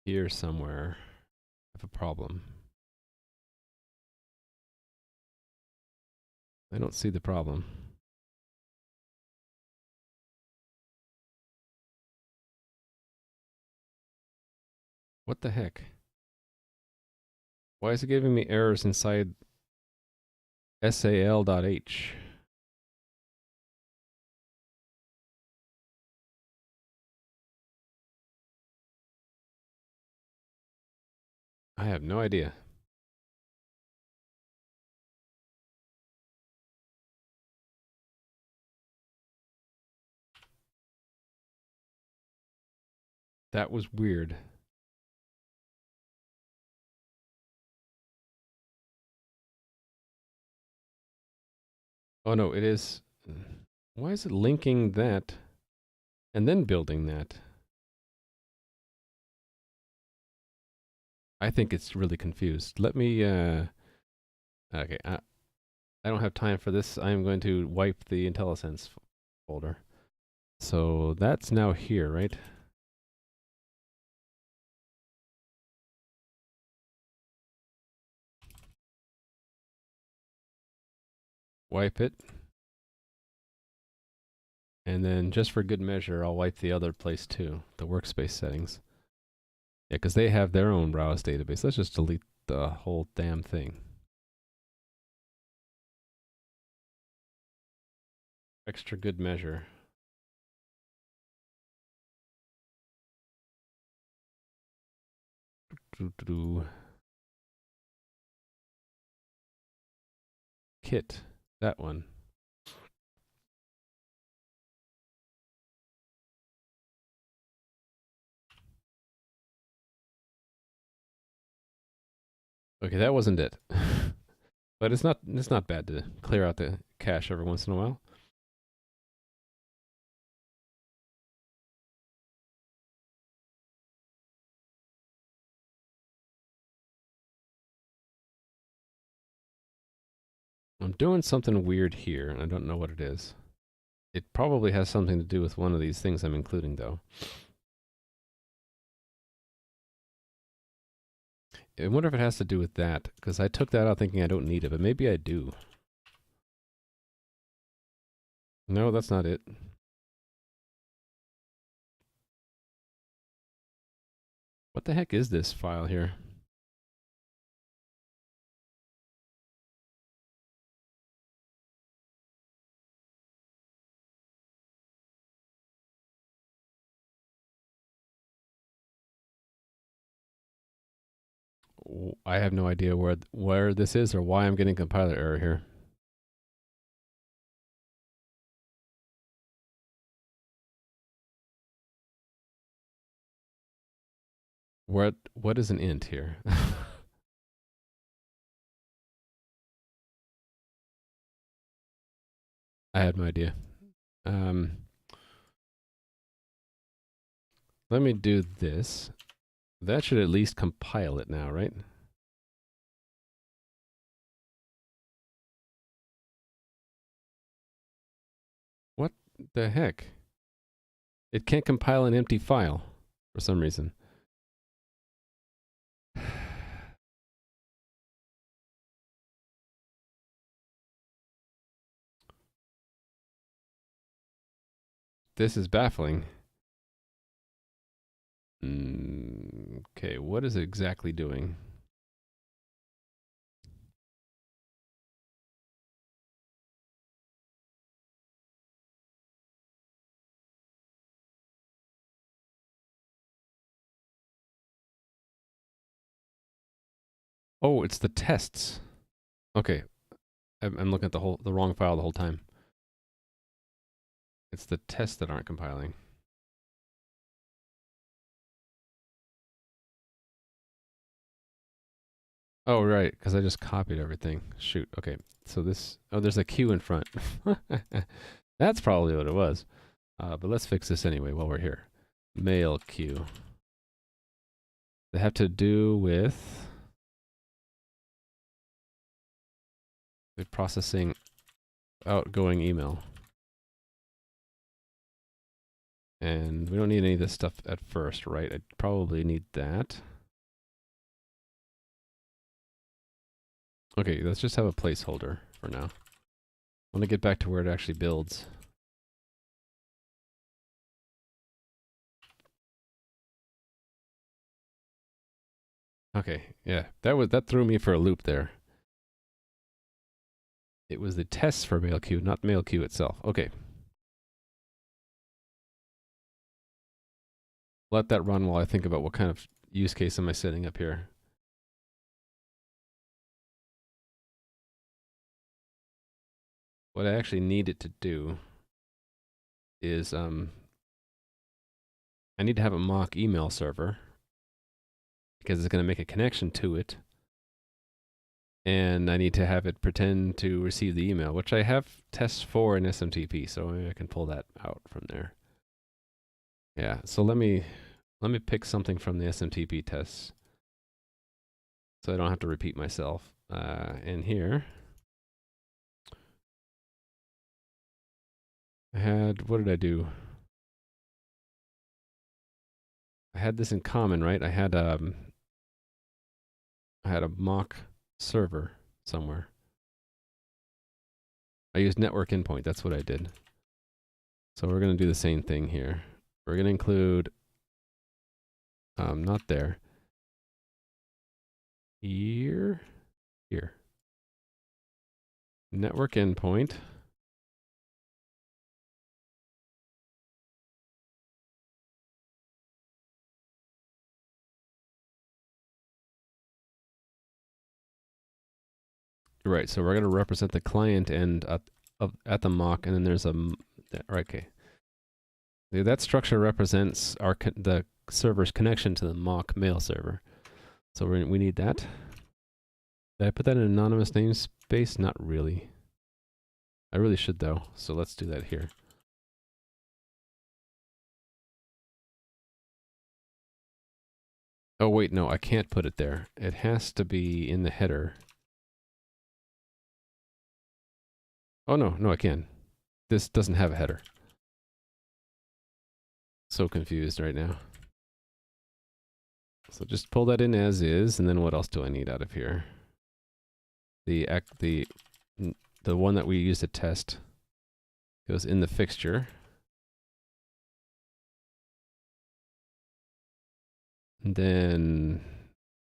Here somewhere. I have a problem. I don't see the problem. What the heck? Why is it giving me errors inside sal.h? I have no idea. That was weird. Oh no, it is... Why is it linking that and then building that? I think it's really confused. Let me... Okay, I don't have time for this. I'm going to wipe the IntelliSense folder. So that's now here, right? Wipe it. And then just for good measure, I'll wipe the other place too, the workspace settings. Yeah, because they have their own browse database. Let's just delete the whole damn thing. Extra good measure. Kit, that one. Okay, that wasn't it. But it's not bad to clear out the cache every once in a while. I'm doing something weird here, and I don't know what it is. It probably has something to do with one of these things I'm including, though. I wonder if it has to do with that, because I took that out thinking I don't need it, but maybe I do. No, that's not it. What the heck is this file here? I have no idea where this is or why I'm getting compiler error here. What is an int here? I had no idea. Let me do this. That should at least compile it now, right? What the heck? It can't compile an empty file for some reason. This is baffling. Okay, what is it exactly doing? Oh, it's the tests. Okay, I'm looking at the wrong file the whole time. It's the tests that aren't compiling. Oh, right, because I just copied everything. Shoot, okay. So this, oh, there's a Q in front. That's probably what it was. But let's fix this anyway while we're here. Mail queue. They have to do with the processing outgoing email. And we don't need any of this stuff at first, right? I probably need that. Okay, let's just have a placeholder for now. I want to get back to where it actually builds. Okay, yeah, that threw me for a loop there. It was the tests for MailQ, not MailQ itself. Okay. Let that run while I think about what kind of use case am I setting up here. What I actually need it to do is I need to have a mock email server because it's going to make a connection to it. And I need to have it pretend to receive the email, which I have tests for in SMTP, so maybe I can pull that out from there. Yeah, so let me pick something from the SMTP tests so I don't have to repeat myself. And here I had, what did I do? I had this in common, right? I had a mock server somewhere. I used network endpoint, that's what I did. So we're going to do the same thing here. We're going to include, not there. Here. Network endpoint. Right, so we're going to represent the client end at the mock, and then there's a, right, okay. That structure represents the server's connection to the mock mail server. So we need that. Did I put that in an anonymous namespace? Not really. I really should though, so let's do that here. Oh wait, no, I can't put it there. It has to be in the header. Oh no, I can. This doesn't have a header. So confused right now. So just pull that in as is, and then what else do I need out of here? The one that we use to test goes in the fixture. And then,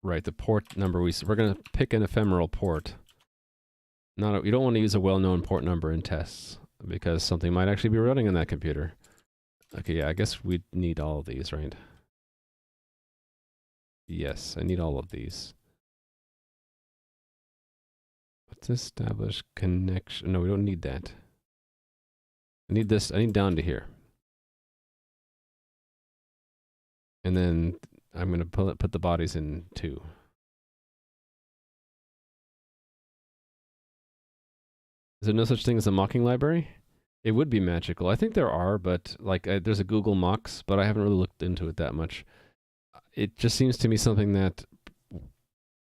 right, the port number, we're going to pick an ephemeral port. You don't want to use a well-known port number in tests because something might actually be running on that computer. Okay, yeah, I guess we need all of these, right? Yes, I need all of these. Let's establish connection. No, we don't need that. I need this. I need down to here. And then I'm going to put the bodies in too. Is there no such thing as a mocking library? It would be magical. I think there are, but like there's a Google Mocks, but I haven't really looked into it that much. It just seems to me something that,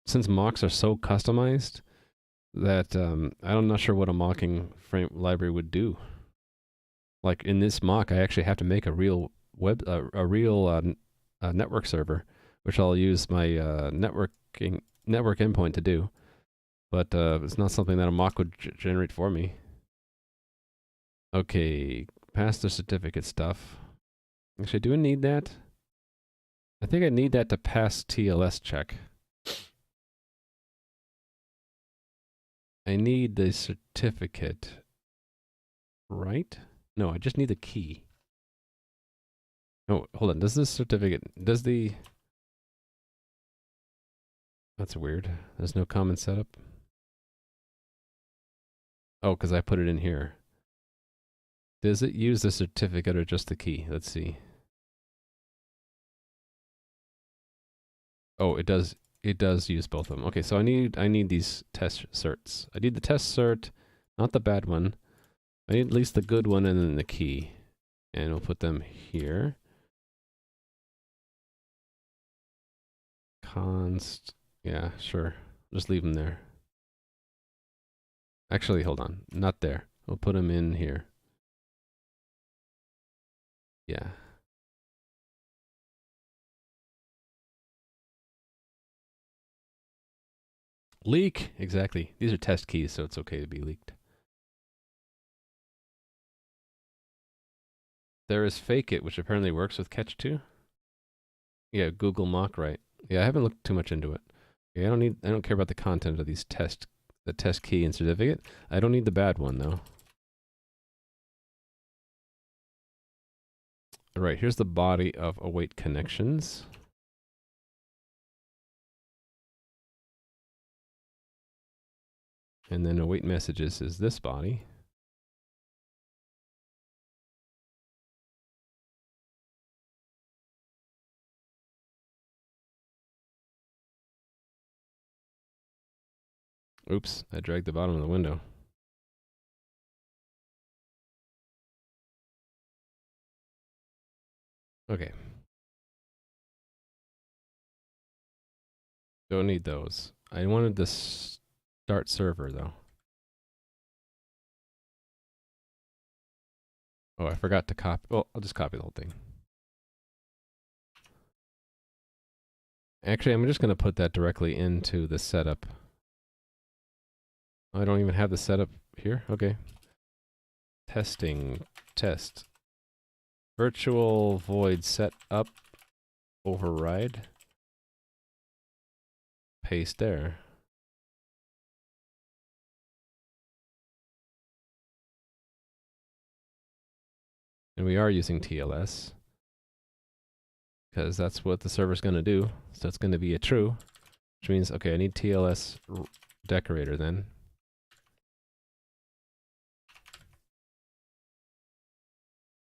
since mocks are so customized, that I'm not sure what a mocking frame library would do. Like in this mock, I actually have to make a real network server, which I'll use my network endpoint to do. But it's not something that a mock would generate for me. Okay, pass the certificate stuff. Actually, do I need that? I think I need that to pass TLS check. I need the certificate, right? No, I just need the key. Oh, hold on. Does this certificate, does the... That's weird. There's no common setup. Oh, because I put it in here. Does it use the certificate or just the key? Let's see. Oh, it does. It does use both of them. Okay, so I need these test certs. I need the test cert, not the bad one. I need at least the good one and then the key. And we'll put them here. Const. Yeah, sure. Just leave them there. Actually, hold on. Not there. We'll put them in here. Yeah. Leak! Exactly. These are test keys, so it's okay to be leaked. There is Fake It, which apparently works with Catch 2. Yeah, Google Mock, right. Yeah, I haven't looked too much into it. Yeah, I don't care about the content of these the test key and certificate. I don't need the bad one, though. All right, here's the body of await connections. And then await messages is this body. Oops, I dragged the bottom of the window. Okay. Don't need those. I wanted the start server, though. Oh, I forgot to copy. Well, I'll just copy the whole thing. Actually, I'm just going to put that directly into the setup. I don't even have the setup here. Okay. Testing, test. Virtual void setup override. Paste there. And we are using TLS because that's what the server's going to do. So it's going to be a true, which means, okay, I need TLS decorator then.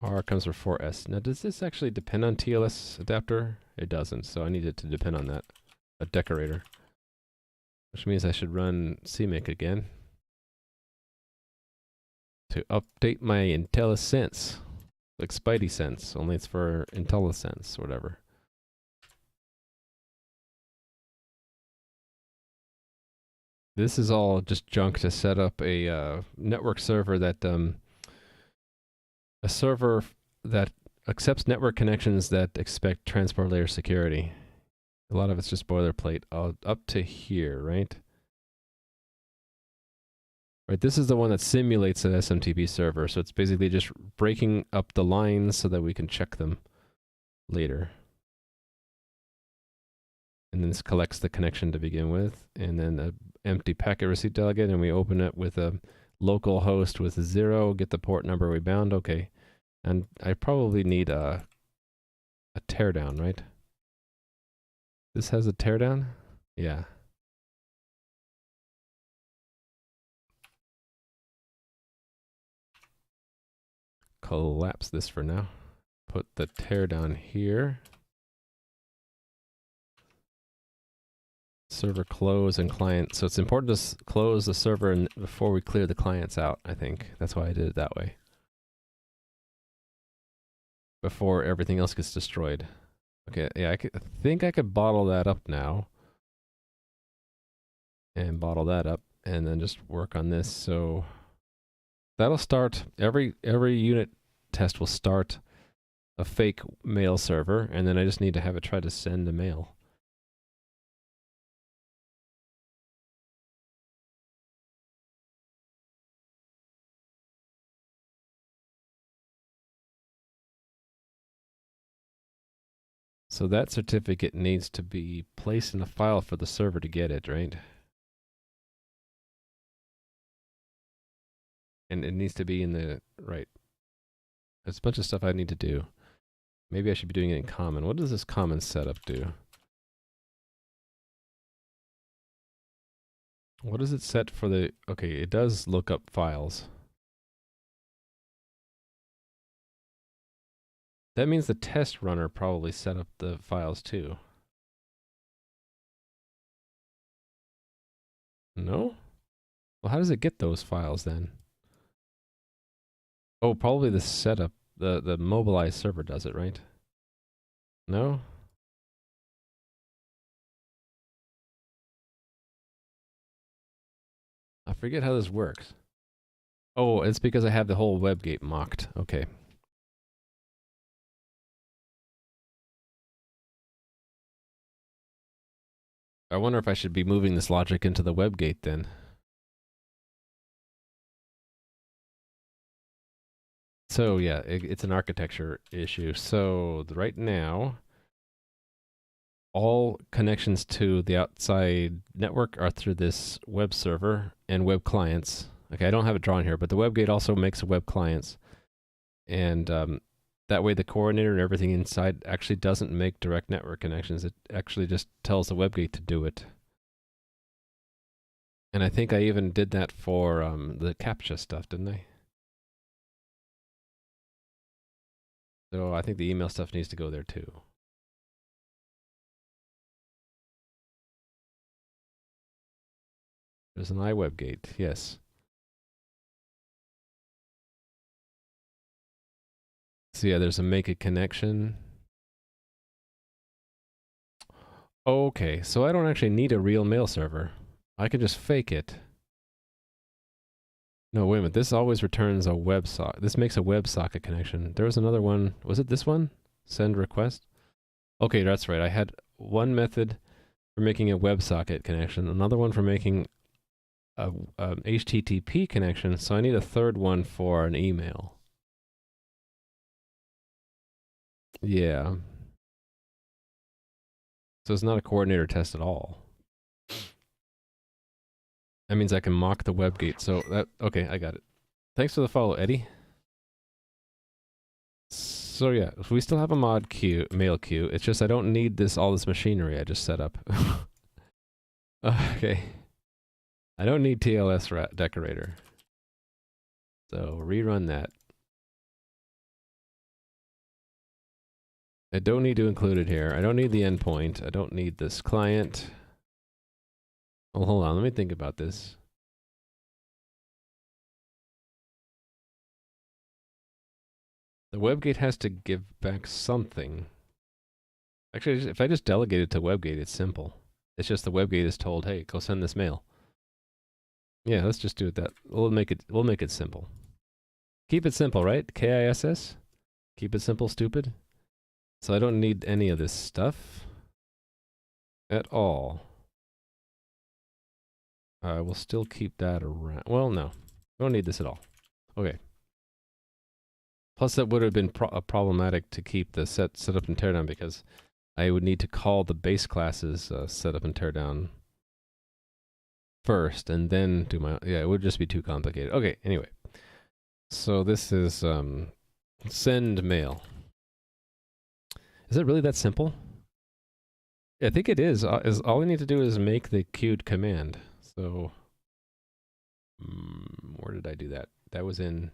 R comes for 4S. Now, does this actually depend on TLS adapter? It doesn't, so I need it to depend on that, a decorator. Which means I should run CMake again to update my IntelliSense. Like Spidey Sense, only it's for IntelliSense, whatever. This is all just junk to set up a network server that a server that accepts network connections that expect transport layer security. A lot of it's just boilerplate up to here, right? Right, this is the one that simulates an SMTP server, so it's basically just breaking up the lines so that we can check them later. And then this collects the connection to begin with, and then an empty packet receipt delegate, and we open it with a local host with 0, get the port number we bound, okay. And I probably need a teardown, right? This has a teardown? Yeah. Collapse this for now. Put the teardown here. server close and client. So it's important to close the server before we clear the clients out, I think. That's why I did it that way. Before everything else gets destroyed. Okay, yeah, I think I could bottle that up now. And bottle that up, and then just work on this. So that'll start, every unit test will start a fake mail server, and then I just need to have it try to send a mail. So that certificate needs to be placed in a file for the server to get it, right? And it needs to be in the, right. There's a bunch of stuff I need to do. Maybe I should be doing it in common. What does this common setup do? What is it set for the, okay, it does look up files. That means the test runner probably set up the files too. No? Well, how does it get those files then? Oh, probably the setup, the mobilized server does it, right? No? I forget how this works. Oh, it's because I have the whole WebGate mocked. Okay. I wonder if I should be moving this logic into the WebGate then. So yeah, it's an architecture issue. So right now, all connections to the outside network are through this web server and web clients. Okay, I don't have it drawn here, but the WebGate also makes web clients. And that way the coordinator and everything inside actually doesn't make direct network connections. It actually just tells the WebGate to do it. And I think I even did that for the CAPTCHA stuff, didn't I? So I think the email stuff needs to go there too. There's an iWebGate, yes. So yeah, there's a make a connection. Okay, so I don't actually need a real mail server. I can just fake it. No, wait a minute. This always returns a WebSocket. This makes a WebSocket connection. There was another one. Was it this one? Send request? Okay, that's right. I had one method for making a WebSocket connection, another one for making a HTTP connection, so I need a third one for an email. Yeah. So it's not a coordinator test at all. That means I can mock the WebGate. So that, okay, I got it. Thanks for the follow, Eddie. So yeah, if we still have a mod queue, mail queue. It's just I don't need all this machinery I just set up. Okay. I don't need TLS decorator. So rerun that. I don't need to include it here. I don't need the endpoint. I don't need this client. Oh, hold on. Let me think about this. The WebGate has to give back something. Actually, if I just delegate it to WebGate, it's simple. It's just the WebGate is told, hey, go send this mail. Yeah, let's just do it that. We'll make it simple. Keep it simple, right? KISS? Keep it simple, stupid. So I don't need any of this stuff at all. I will still keep that around. Well, no. I don't need this at all. Okay. Plus, that would have been problematic to keep the setup and teardown because I would need to call the base classes setup and teardown first and then do my... Yeah, it would just be too complicated. Okay, anyway. So this is send mail. Is it really that simple? Yeah, I think it is. All we need to do is make the queued command. So, where did I do that? That was in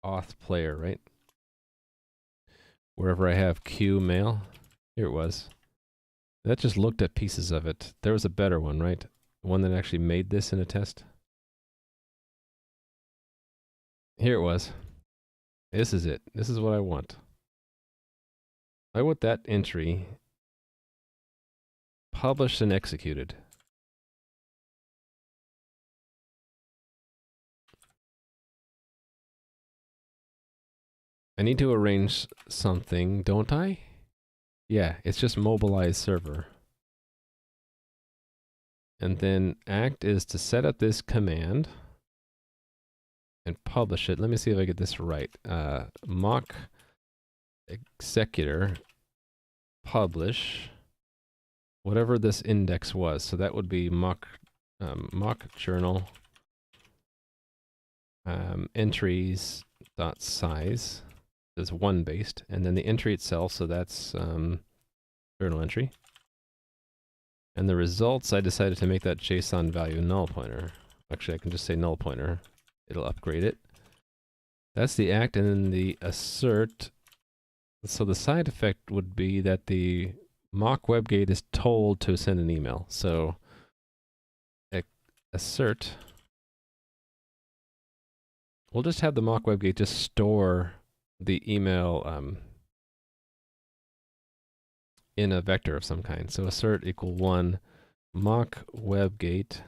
auth player, right? Wherever I have queue mail. Here it was. That just looked at pieces of it. There was a better one, right? One that actually made this in a test. Here it was. This is it. This is what I want. I want that entry published and executed. I need to arrange something, don't I? Yeah, it's just mobilize server. And then act is to set up this command and publish it. Let me see if I get this right. Mock executor publish whatever this index was. So that would be mock journal entries dot size is 1 based, and then the entry itself. So that's journal entry. And the results, I decided to make that JSON value null pointer. Actually, I can just say null pointer. It'll upgrade it. That's the act, and then the assert. So the side effect would be that the mock WebGate is told to send an email. So assert. We'll just have the mock WebGate just store the email in a vector of some kind. So assert equal 1 mock WebGate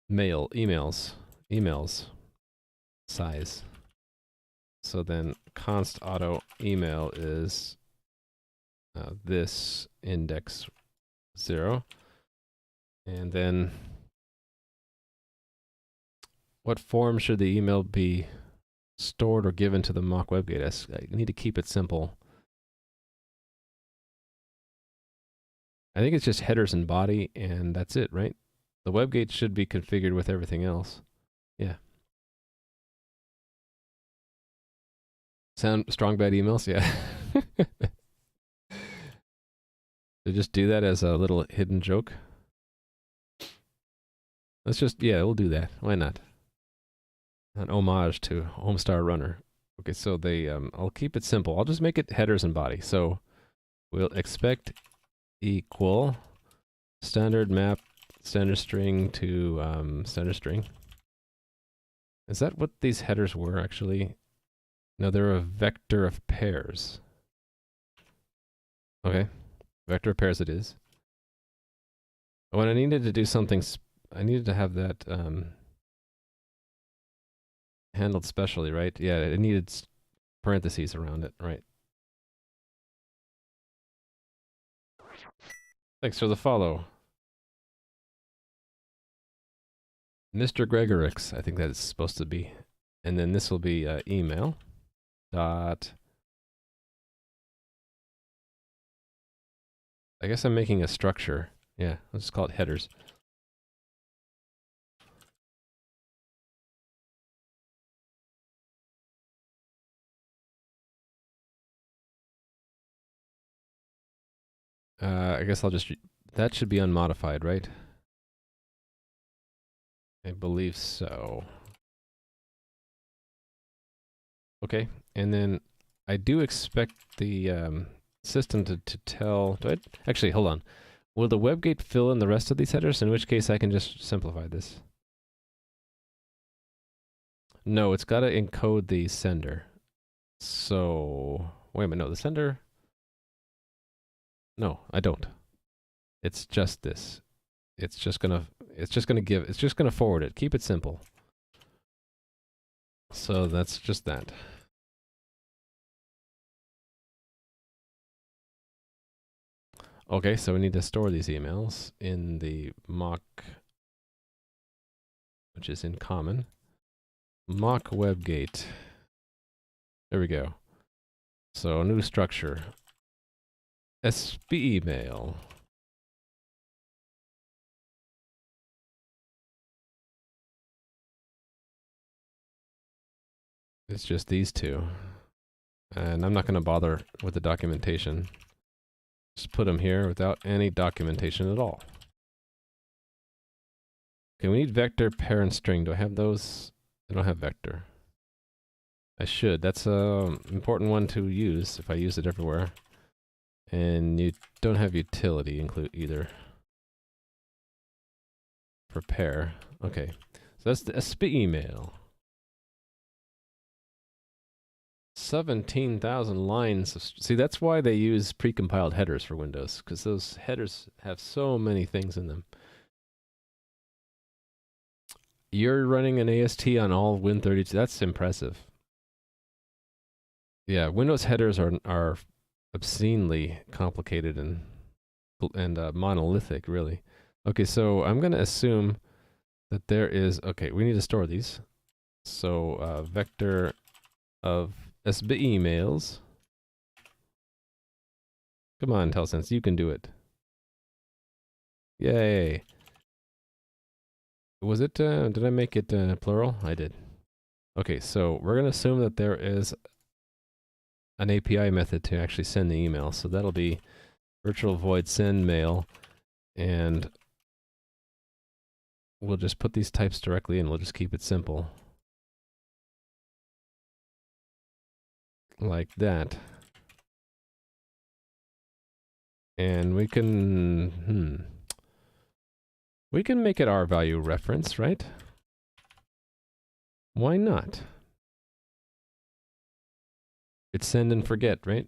emails size. So then const auto email is this index 0. And then what form should the email be stored or given to the mock WebGate? I need to keep it simple. I think it's just headers and body, and that's it, right? The WebGate should be configured with everything else. Yeah. Sound strong bad emails? Yeah. So just do that as a little hidden joke. Let's just, yeah, we'll do that. Why not? An homage to Homestar Runner. Okay, so they, I'll keep it simple. I'll just make it headers and body. So we'll expect equal standard map standard string to standard string. Is that what these headers were actually? No, they're a vector of pairs. Okay, vector of pairs it is. When I needed to do something, I needed to have that handled specially, right? Yeah, it needed parentheses around it, right? Thanks for the follow. Mr. Gregorix, I think that is supposed to be. And then this will be email dot. I guess I'm making a structure. Yeah, let's just call it headers. I guess I'll just, that should be unmodified, right? I believe so. Okay, and then I do expect the system to tell, actually, hold on. Will the WebGate fill in the rest of these headers? In which case I can just simplify this. No, it's got to encode the sender. So, wait a minute, no, the sender. No, I don't. It's just this. It's just gonna forward it. Keep it simple. So that's just that. Okay, so we need to store these emails in the mock, which is in common. Mock WebGate. There we go. So new structure. SB email. It's just these two. And I'm not going to bother with the documentation. Just put them here without any documentation at all. Okay, we need vector, parent, string. Do I have those? I don't have vector. I should. That's an important one to use if I use it everywhere. And you don't have utility include either. Prepare. Okay. So that's the SP email. 17,000 lines of... See, that's why they use precompiled headers for Windows, because those headers have so many things in them. You're running an AST on all Win32. That's impressive. Yeah, Windows headers are obscenely complicated and monolithic, really. Okay, so I'm going to assume that there is... Okay, we need to store these. So, vector of SB emails. Come on, Telsense, you can do it. Yay. Was it, did I make it plural? I did. Okay, so we're going to assume that there is an API method to actually send the email. So that'll be virtual void send mail, and we'll just put these types directly in. We'll just keep it simple. Like that. And we can, we can make it R value reference, right? Why not? It's send and forget, right?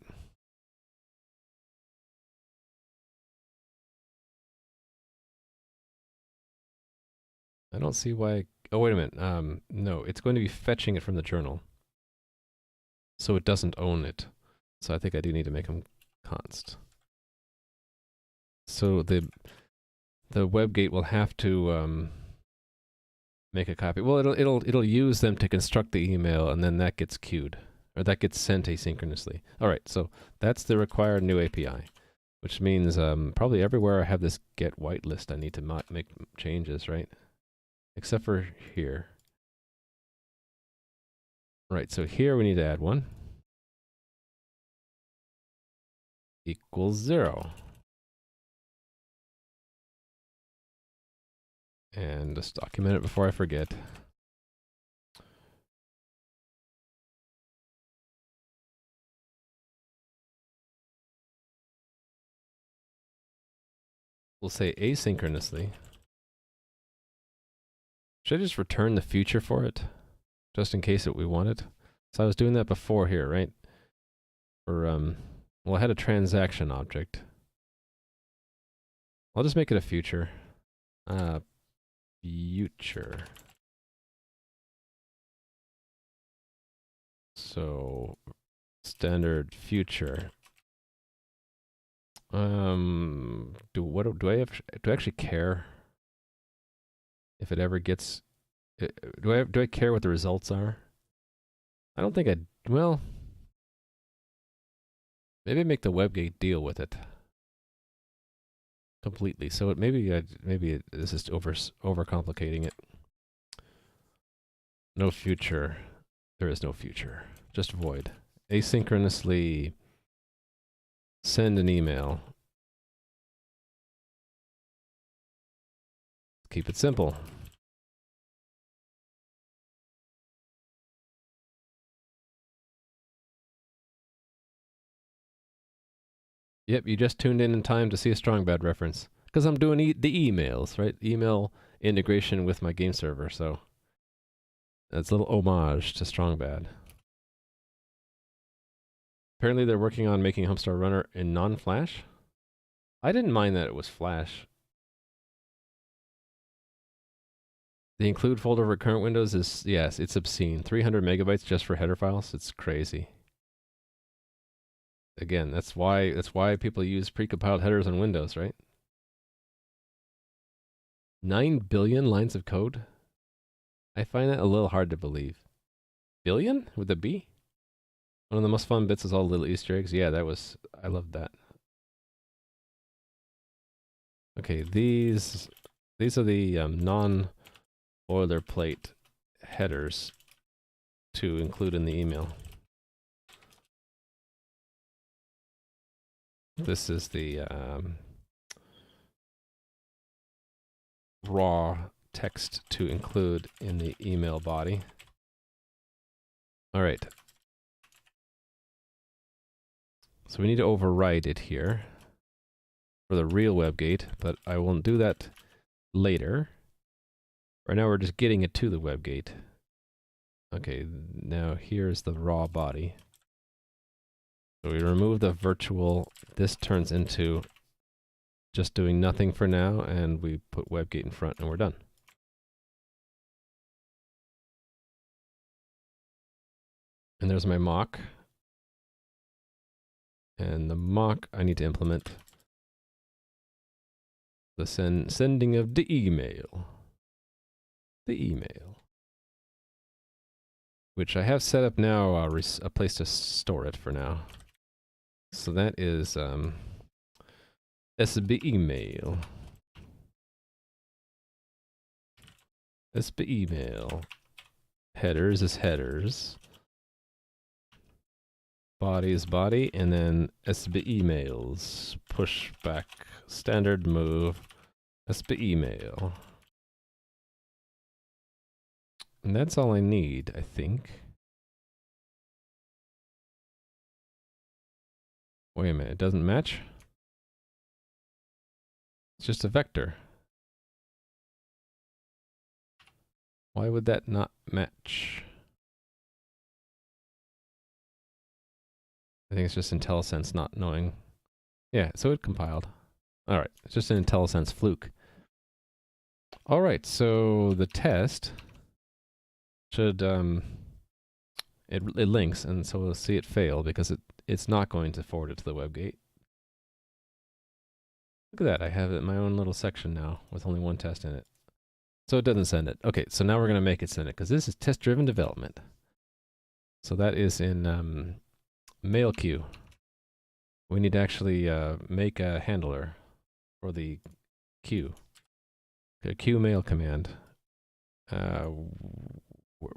I don't see why... Oh, wait a minute. No, it's going to be fetching it from the journal. So it doesn't own it. So I think I do need to make them const. So the WebGate will have to make a copy. Well, it'll use them to construct the email, and then that gets queued, or that gets sent asynchronously. All right, so that's the required new API, which means probably everywhere I have this get whitelist, I need to make changes, right? Except for here. Right, so here we need to add one. Equals 0. And just document it before I forget. We'll say asynchronously. Should I just return the future for it? Just in case we want it? So I was doing that before here, right? For, well, I had a transaction object. I'll just make it a future. Future. So, standard future. Do I actually care if it ever gets? Do I care what the results are? I don't think well, maybe make the WebGate deal with it completely. So it maybe this is overcomplicating it. No future. There is no future. Just void. Asynchronously send an email. Keep it simple. Yep, you just tuned in time to see a Strongbad reference. Because I'm doing the emails, right? Email integration with my game server, so that's a little homage to Strongbad. Apparently they're working on making Humpstar Runner in non-Flash. I didn't mind that it was Flash. The include folder for current Windows is, yes, it's obscene. 300 megabytes just for header files. It's crazy. Again, that's why people use precompiled headers on Windows, right? 9 billion lines of code? I find that a little hard to believe. Billion? With a B? One of the most fun bits is all the little Easter eggs. Yeah, I loved that. Okay, these are the non-boilerplate headers to include in the email. This is the raw text to include in the email body. All right. So we need to override it here for the real WebGate, but I will do that later. Right now we're just getting it to the WebGate. Okay, now here's the raw body. So we remove the virtual, this turns into just doing nothing for now, and we put WebGate in front and we're done. And there's my mock. And the mock, I need to implement the sending of the email. The email. Which I have set up now, a place to store it for now. So that is SB email. SB email. Headers is headers. Body is body, and then SB emails. Pushback, standard move, SB email. And that's all I need, I think. Wait a minute, it doesn't match? It's just a vector. Why would that not match? I think it's just IntelliSense not knowing. Yeah, so it compiled. Alright, it's just an IntelliSense fluke. Alright, so the test should, it links, and so we'll see it fail because it's not going to forward it to the WebGate. Look at that, I have it in my own little section now with only one test in it. So it doesn't send it. Okay, so now we're going to make it send it because this is test-driven development. So that is in mail queue. We need to actually make a handler for the queue. Okay, queue mail command.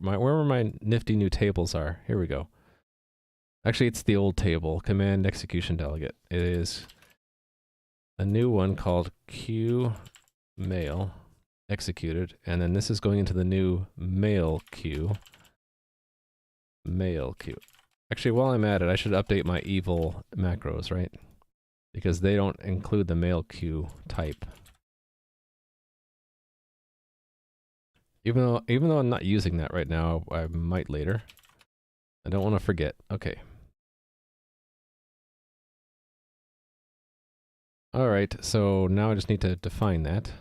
Where my nifty new tables are. Here we go. Actually, it's the old table, command execution delegate. It is a new one called queue mail executed, and then this is going into the new mail queue. Mail queue. Actually, while I'm at it, I should update my evil macros, right? Because they don't include the mail queue type. Even though I'm not using that right now, I might later. I don't want to forget. Okay. Alright, so now I just need to define that.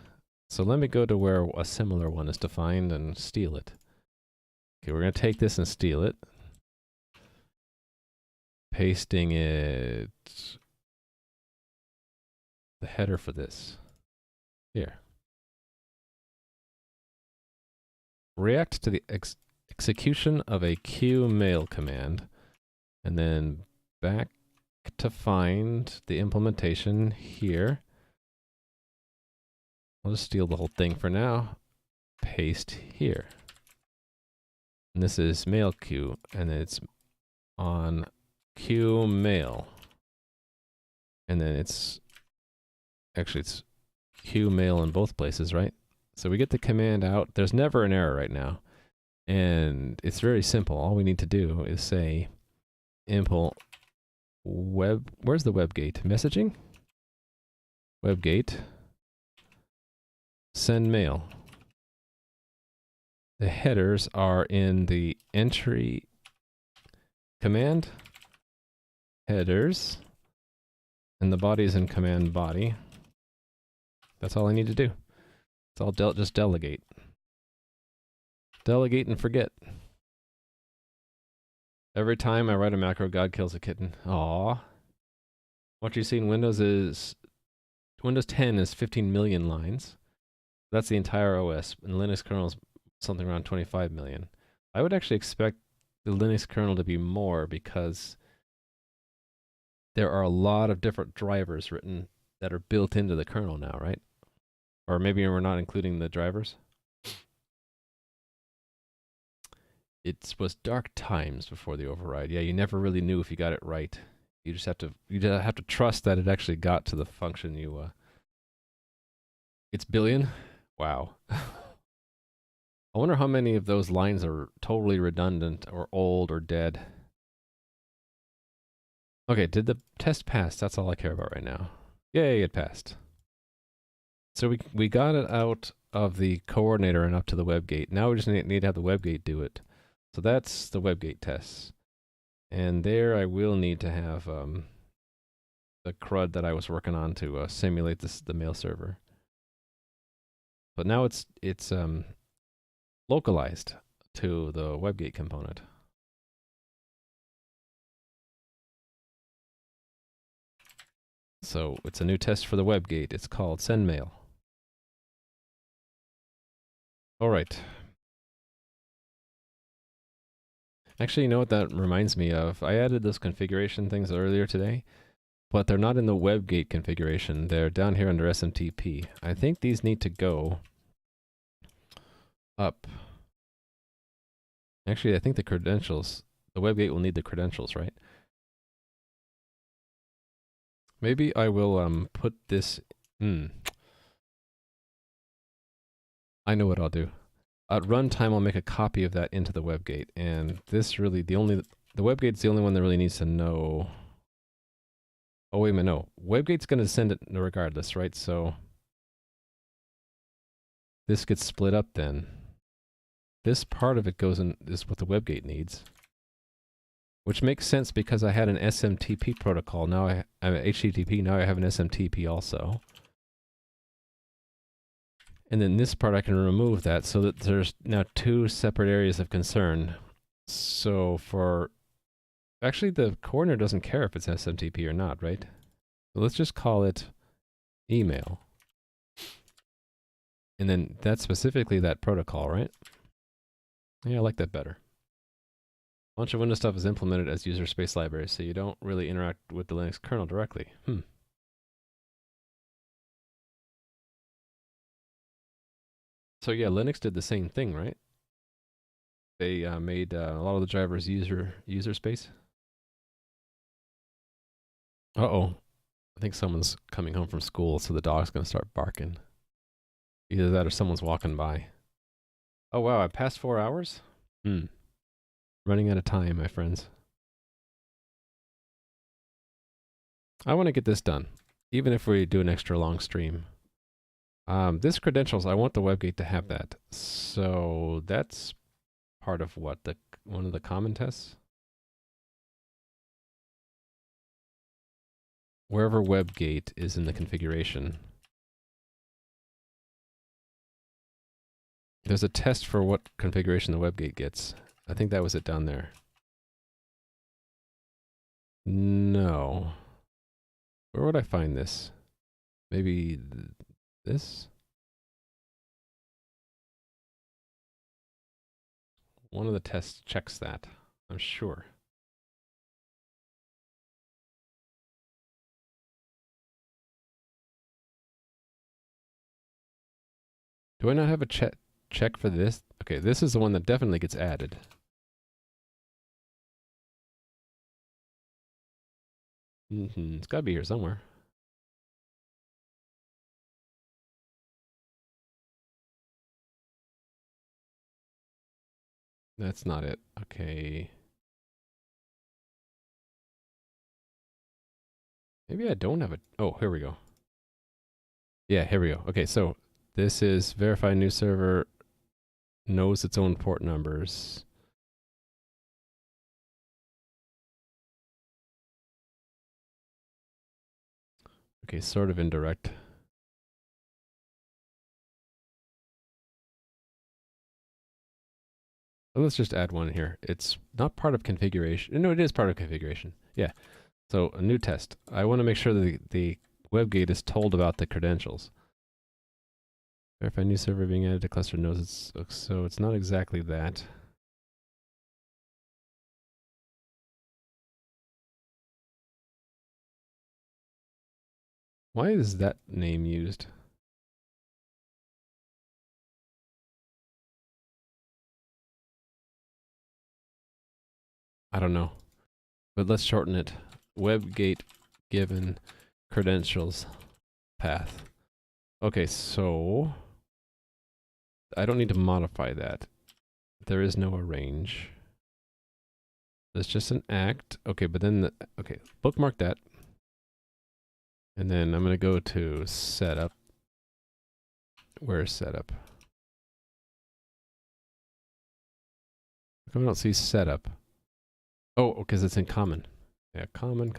So let me go to where a similar one is defined and steal it. Okay, we're going to take this and steal it. Pasting it... the header for this. Here. React to the execution of a queue mail command, and then back to find the implementation here. I'll just steal the whole thing for now. Paste here. And this is mail queue, and it's on queue mail. And then it's queue mail in both places, right? So we get the command out. There's never an error right now. And it's very simple. All we need to do is say impl web, where's the WebGate? Messaging? WebGate. Send mail. The headers are in the entry command. Headers. And the body is in command body. That's all I need to do. It's all just delegate. Delegate and forget. Every time I write a macro, God kills a kitten. Aww. What you see in Windows is... Windows 10 is 15 million lines. That's the entire OS. And Linux kernel is something around 25 million. I would actually expect the Linux kernel to be more because there are a lot of different drivers written that are built into the kernel now, right? Or maybe we're not including the drivers. It was dark times before the override. Yeah, you never really knew if you got it right. You just have to trust that it actually got to the function you It's billion? Wow. I wonder how many of those lines are totally redundant or old or dead. Okay, did the test pass? That's all I care about right now. Yay, it passed. So we got it out of the coordinator and up to the WebGate. Now we just need to have the WebGate do it. So that's the WebGate tests. And there I will need to have the CRUD that I was working on to simulate the mail server. But now it's localized to the WebGate component. So it's a new test for the WebGate. It's called SendMail. All right. Actually, you know what that reminds me of? I added those configuration things earlier today, but they're not in the WebGate configuration. They're down here under SMTP. I think these need to go up. Actually, I think the credentials, the WebGate will need the credentials, right? Maybe I will put this, I know what I'll do. At runtime, I'll make a copy of that into the WebGate, and this really, the WebGate's the only one that really needs to know. Oh, wait a minute, no. WebGate's going to send it regardless, right? So this gets split up then. This part of it goes in, is what the WebGate needs. Which makes sense because I had an SMTP protocol. Now I'm HTTP, now I have an SMTP also. And then this part I can remove that so that there's now two separate areas of concern. So for, actually the coordinator doesn't care if it's SMTP or not, right? So let's just call it email. And then that's specifically that protocol, right? Yeah, I like that better. A bunch of Windows stuff is implemented as user space libraries, so you don't really interact with the Linux kernel directly. So yeah, Linux did the same thing, right? They made a lot of the drivers user space. Uh-oh. I think someone's coming home from school, so the dog's gonna start barking. Either that or someone's walking by. Oh wow, I passed 4 hours? Running out of time, my friends. I want to get this done, even if we do an extra long stream. This credentials, I want the WebGate to have that. So that's part of what? One of the common tests? Wherever WebGate is in the configuration. There's a test for what configuration the WebGate gets. I think that was it down there. No. Where would I find this? Maybe this? One of the tests checks that, I'm sure. Do I not have a check for this? Okay, this is the one that definitely gets added. It's gotta be here somewhere. That's not it. Okay. Maybe I don't have it. Oh, here we go. Yeah, here we go. Okay, so this is verify new server knows its own port numbers. Okay, sort of indirect. So let's just add one here. It's not part of configuration. No, it is part of configuration. Yeah. So a new test. I want to make sure that the WebGate is told about the credentials. Verify new server being added to cluster knows it's, so it's not exactly that. Why is that name used? I don't know. But let's shorten it. WebGate given credentials path. Okay, so I don't need to modify that. There is no arrange. That's just an act. Okay, but then, okay, bookmark that. And then I'm going to go to setup. Where's setup? How come I don't see setup? Oh, because it's in common. Yeah, common.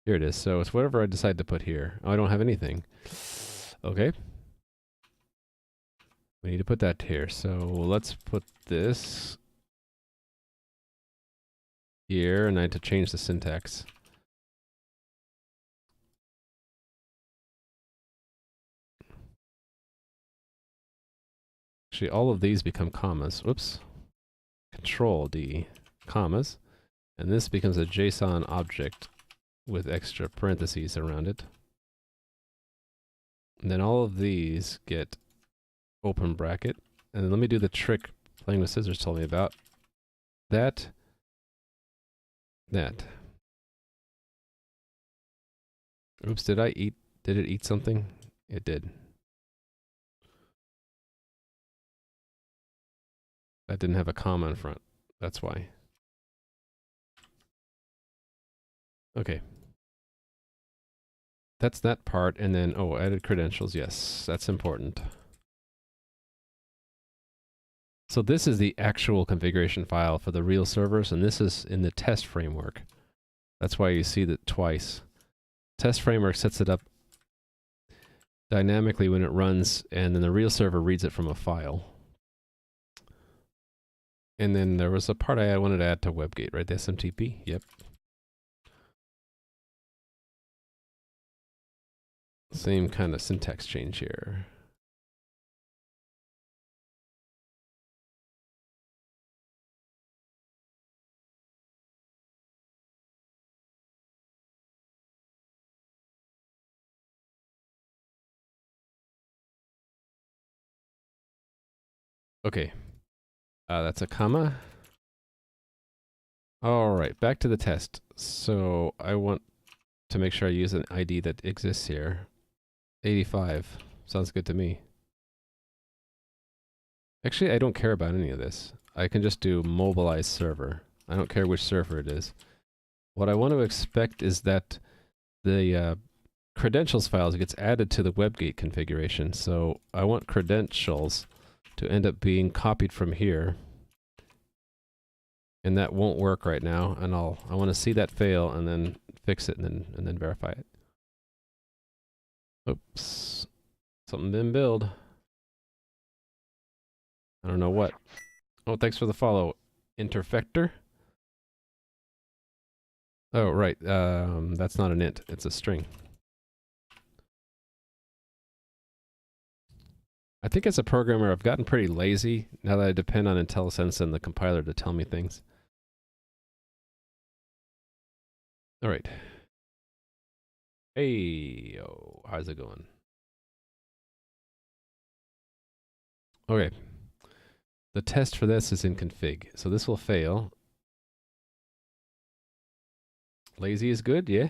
Here it is. So it's whatever I decide to put here. Oh, I don't have anything. Okay. We need to put that here. So let's put this here, and I had to change the syntax. Actually, all of these become commas. Whoops. Control D, commas. And this becomes a JSON object with extra parentheses around it. And then all of these get open bracket. And then let me do the trick Playing with Scissors told me about. That. Oops, did it eat something? It did. That didn't have a comma in front. That's why. Okay. That's that part, and then, oh, added credentials, yes, that's important. So this is the actual configuration file for the real servers, and this is in the test framework. That's why you see that twice. Test framework sets it up dynamically when it runs, and then the real server reads it from a file. And then there was a part I wanted to add to WebGate, right? The SMTP, yep. Same kind of syntax change here. Okay, that's a comma. All right, back to the test. So I want to make sure I use an ID that exists here. 85, sounds good to me. Actually, I don't care about any of this. I can just do mobilize server. I don't care which server it is. What I want to expect is that the credentials files gets added to the WebGate configuration. So I want credentials to end up being copied from here. And that won't work right now, and I want to see that fail and then fix it and then verify it. Oops. Something didn't build. I don't know what. Oh, thanks for the follow, Interfector. Oh, right. That's not an int, it's a string. I think as a programmer, I've gotten pretty lazy now that I depend on IntelliSense and the compiler to tell me things. All right. Hey, yo, how's it going? Okay. The test for this is in config, so this will fail. Lazy is good, yeah?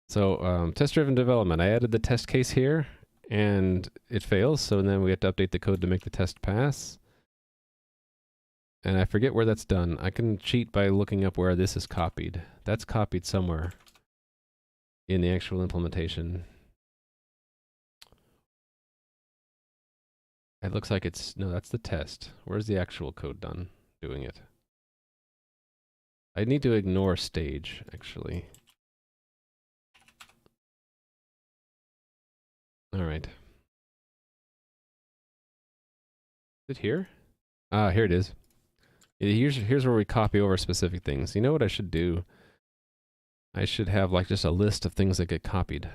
So, test-driven development. I added the test case here, and it fails, so then we have to update the code to make the test pass. And I forget where that's done. I can cheat by looking up where this is copied. That's copied somewhere in the actual implementation. It looks like it's, no, that's the test. Where's the actual code done doing it? I need to ignore stage, actually. All right. Is it here? Ah, here it is. Here's where we copy over specific things. You know what I should do? I should have like just a list of things that get copied.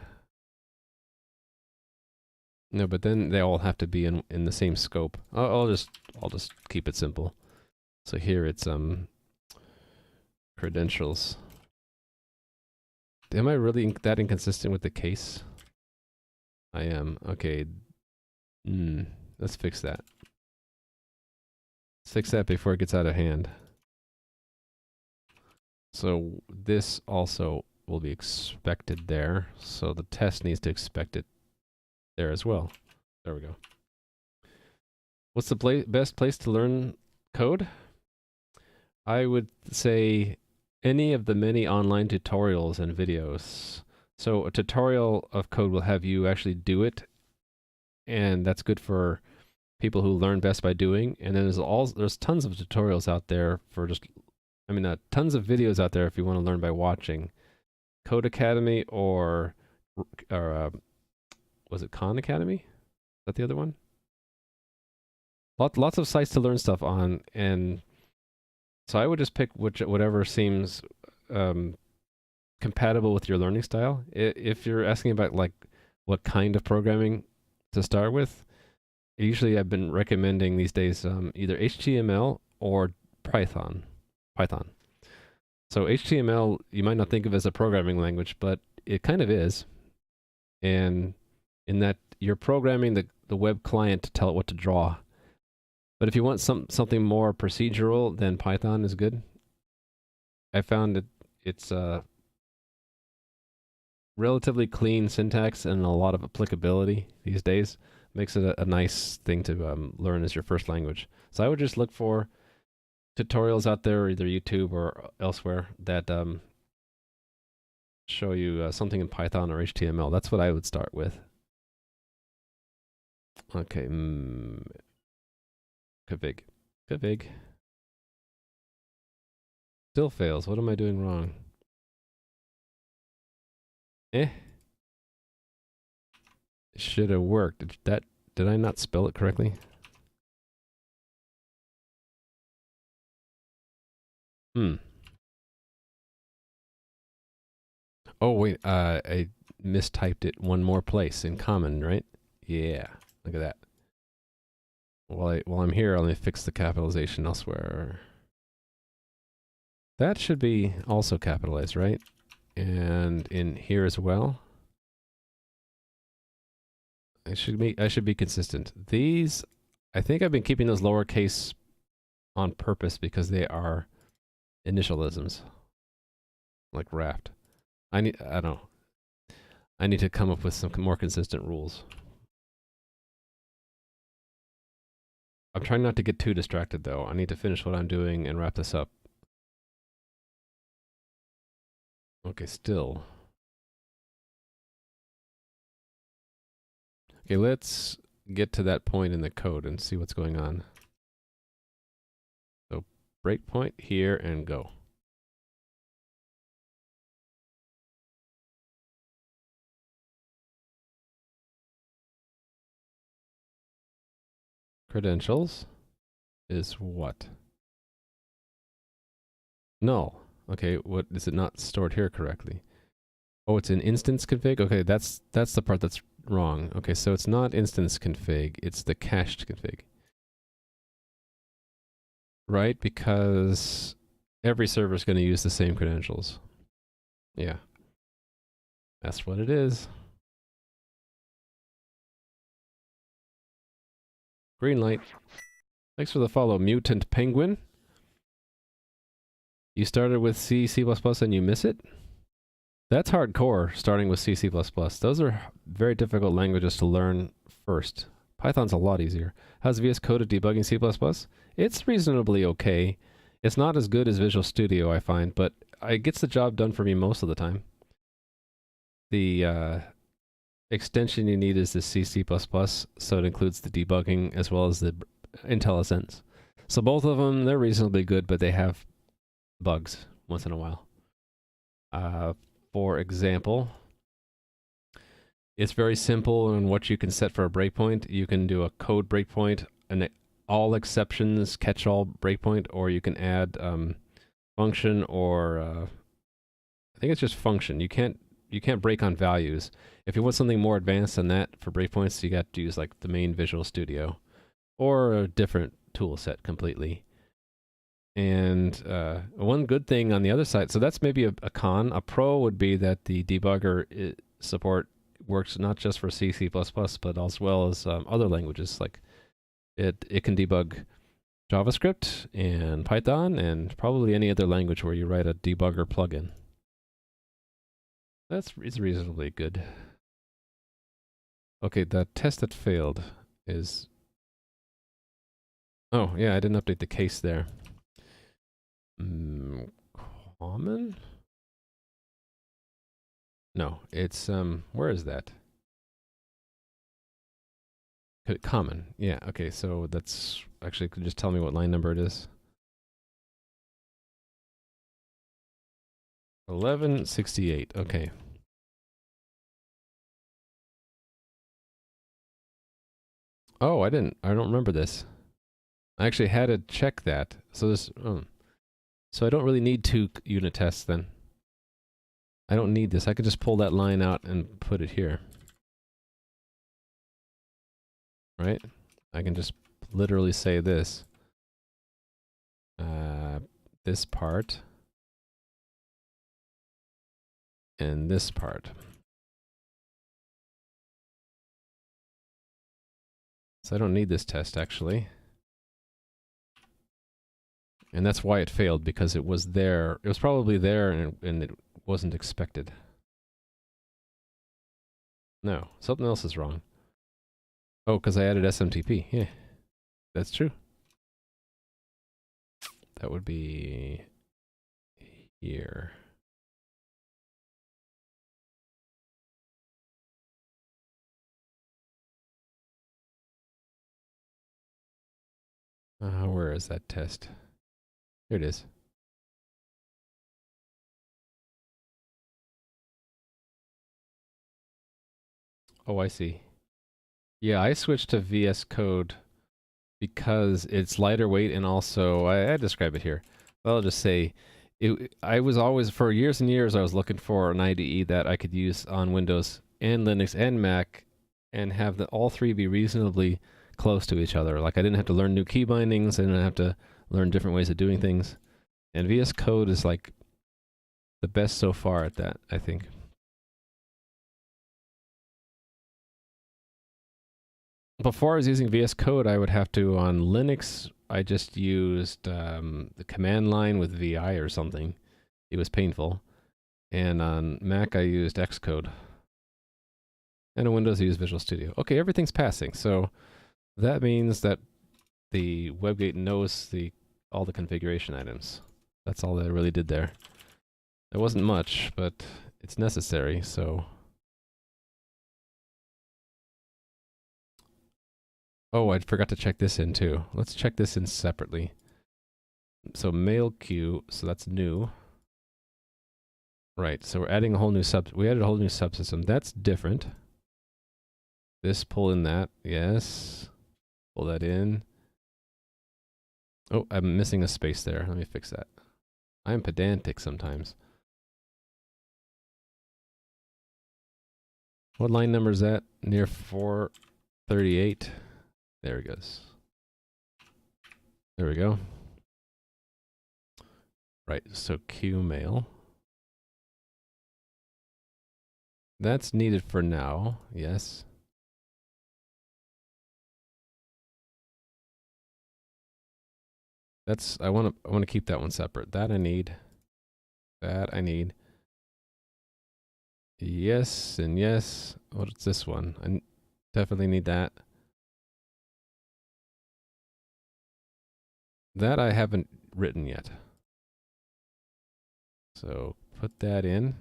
No, but then they all have to be in the same scope. I'll just keep it simple. So here it's credentials. Am I really that inconsistent with the case? I am. Okay. Let's fix that. Let's fix that before it gets out of hand. So this also will be expected there. So the test needs to expect it there as well. There we go. What's the best place to learn code? I would say any of the many online tutorials and videos. So a tutorial of code will have you actually do it, and that's good for people who learn best by doing. And then there's tons of tutorials out there for just, tons of videos out there if you want to learn by watching. Code Academy or was it Khan Academy? Is that the other one? Lots of sites to learn stuff on, and so I would just pick whatever seems compatible with your learning style. If you're asking about like what kind of programming to start with, usually I've been recommending these days either HTML or Python. So HTML you might not think of as a programming language, but it kind of is. And in that you're programming the web client to tell it what to draw. But if you want something more procedural, then Python is good. I found it's relatively clean syntax and a lot of applicability these days. Makes it a nice thing to learn as your first language. So I would just look for tutorials out there, either YouTube or elsewhere, that show you something in Python or HTML. That's what I would start with. Okay, config. Still fails. What am I doing wrong? It should have worked. Did I not spell it correctly? Oh wait, I mistyped it one more place in common, right? Yeah, look at that. While I'm here, let me fix the capitalization elsewhere. That should be also capitalized, right? And in here as well. I should be consistent. These, I think I've been keeping those lowercase on purpose because they are initialisms, like Raft. I don't know. I need to come up with some more consistent rules. I'm trying not to get too distracted though. I need to finish what I'm doing and wrap this up. Okay, still. Okay, let's get to that point in the code and see what's going on. So breakpoint here and go. Credentials is what? Null. Okay, what is it not stored here correctly? Oh, it's an instance config? Okay, that's the part that's wrong. Okay, so it's not instance config, it's the cached config. Right, because every server is going to use the same credentials. Yeah. That's what it is. Green light. Thanks for the follow, Mutant Penguin. You started with C, C++ and you miss it? That's hardcore, starting with C, C++. Those are very difficult languages to learn first. Python's a lot easier. How's VS Code at debugging C++? It's reasonably okay. It's not as good as Visual Studio, I find, but it gets the job done for me most of the time. The extension you need is the C, C++, so it includes the debugging as well as the IntelliSense. So both of them, they're reasonably good, but they have bugs once in a while. For example, it's very simple in what you can set for a breakpoint. You can do a code breakpoint, an all exceptions catch-all breakpoint, or you can add function or I think it's just function. You can't break on values. If you want something more advanced than that for breakpoints, you got to use like the main Visual Studio or a different tool set completely. And one good thing on the other side, so that's maybe a con. A pro would be that the debugger support works not just for C, C++, but as well as other languages. Like it can debug JavaScript and Python and probably any other language where you write a debugger plugin. It's reasonably good. Okay, the test that failed is... Oh, yeah, I didn't update the case there. Common? No, it's where is that? Common. Yeah, okay, so that's actually, could you just tell me what line number it is? 1168. Okay. Oh, I don't remember this. I actually had to check that. So this so I don't really need 2 unit tests then. I don't need this. I could just pull that line out and put it here. Right? I can just literally say this. This part. And this part. So I don't need this test actually. And that's why it failed, because it was there. It was probably there and it wasn't expected. No, something else is wrong. Oh, because I added SMTP. Yeah, that's true. That would be here. Where is that test? Here it is. Oh, I see. Yeah, I switched to VS Code because it's lighter weight, and also I describe it here. I'll just say I was always, for years and years, I was looking for an IDE that I could use on Windows and Linux and Mac and have all 3 be reasonably close to each other. Like I didn't have to learn new key bindings, I didn't have to learn different ways of doing things. And VS Code is like the best so far at that, I think. Before I was using VS Code, I would have to, on Linux, I just used the command line with VI or something. It was painful. And on Mac, I used Xcode. And on Windows, I used Visual Studio. Okay, everything's passing. So that means that the WebGate knows all the configuration items. That's all that I really did there. It wasn't much, but it's necessary, so... Oh, I forgot to check this in too. Let's check this in separately. So mail queue, so that's new. Right, so we're adding a whole new we added a whole new subsystem. That's different. This, pull in that, yes. Pull that in. Oh, I'm missing a space there. Let me fix that. I'm pedantic sometimes. What line number is that? Near 438. There it goes. There we go. Right, so queue mail. That's needed for now, yes. That's, I want to keep that one separate. That I need. That I need. Yes and yes. What's this one? I definitely need that. That I haven't written yet. So put that in.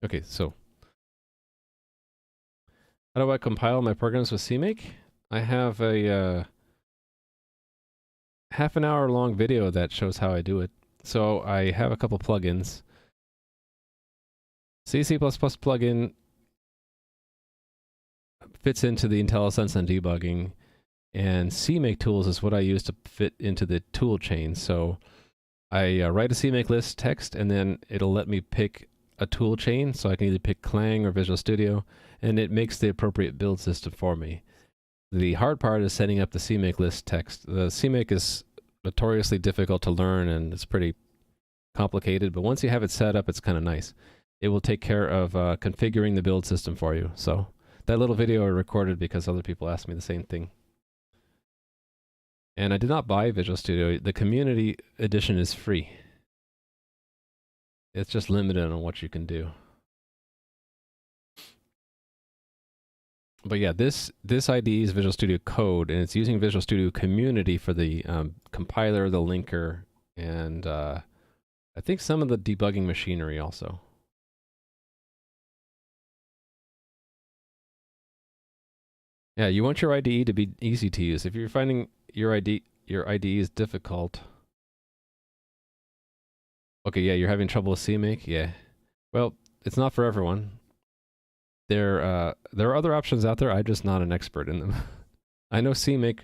Okay, so how do I compile my programs with CMake? I have a half an hour long video that shows how I do it. So I have a couple plugins. C++ plugin fits into the IntelliSense and debugging, and CMake tools is what I use to fit into the tool chain. So I write a CMake list text, and then it'll let me pick a tool chain, so I can either pick Clang or Visual Studio, and it makes the appropriate build system for me. The hard part is setting up the CMake list text. The CMake is notoriously difficult to learn, and it's pretty complicated, but once you have it set up, it's kind of nice. It will take care of configuring the build system for you. So that little video I recorded because other people asked me the same thing. And I did not buy Visual Studio. The community edition is free. It's just limited on what you can do. But yeah, this IDE is Visual Studio Code, and it's using Visual Studio Community for the compiler, the linker, and I think some of the debugging machinery also. Yeah, you want your IDE to be easy to use. If you're finding your IDE is difficult. Okay, yeah, you're having trouble with CMake? Yeah. Well, it's not for everyone. There are other options out there. I'm just not an expert in them. I know CMake.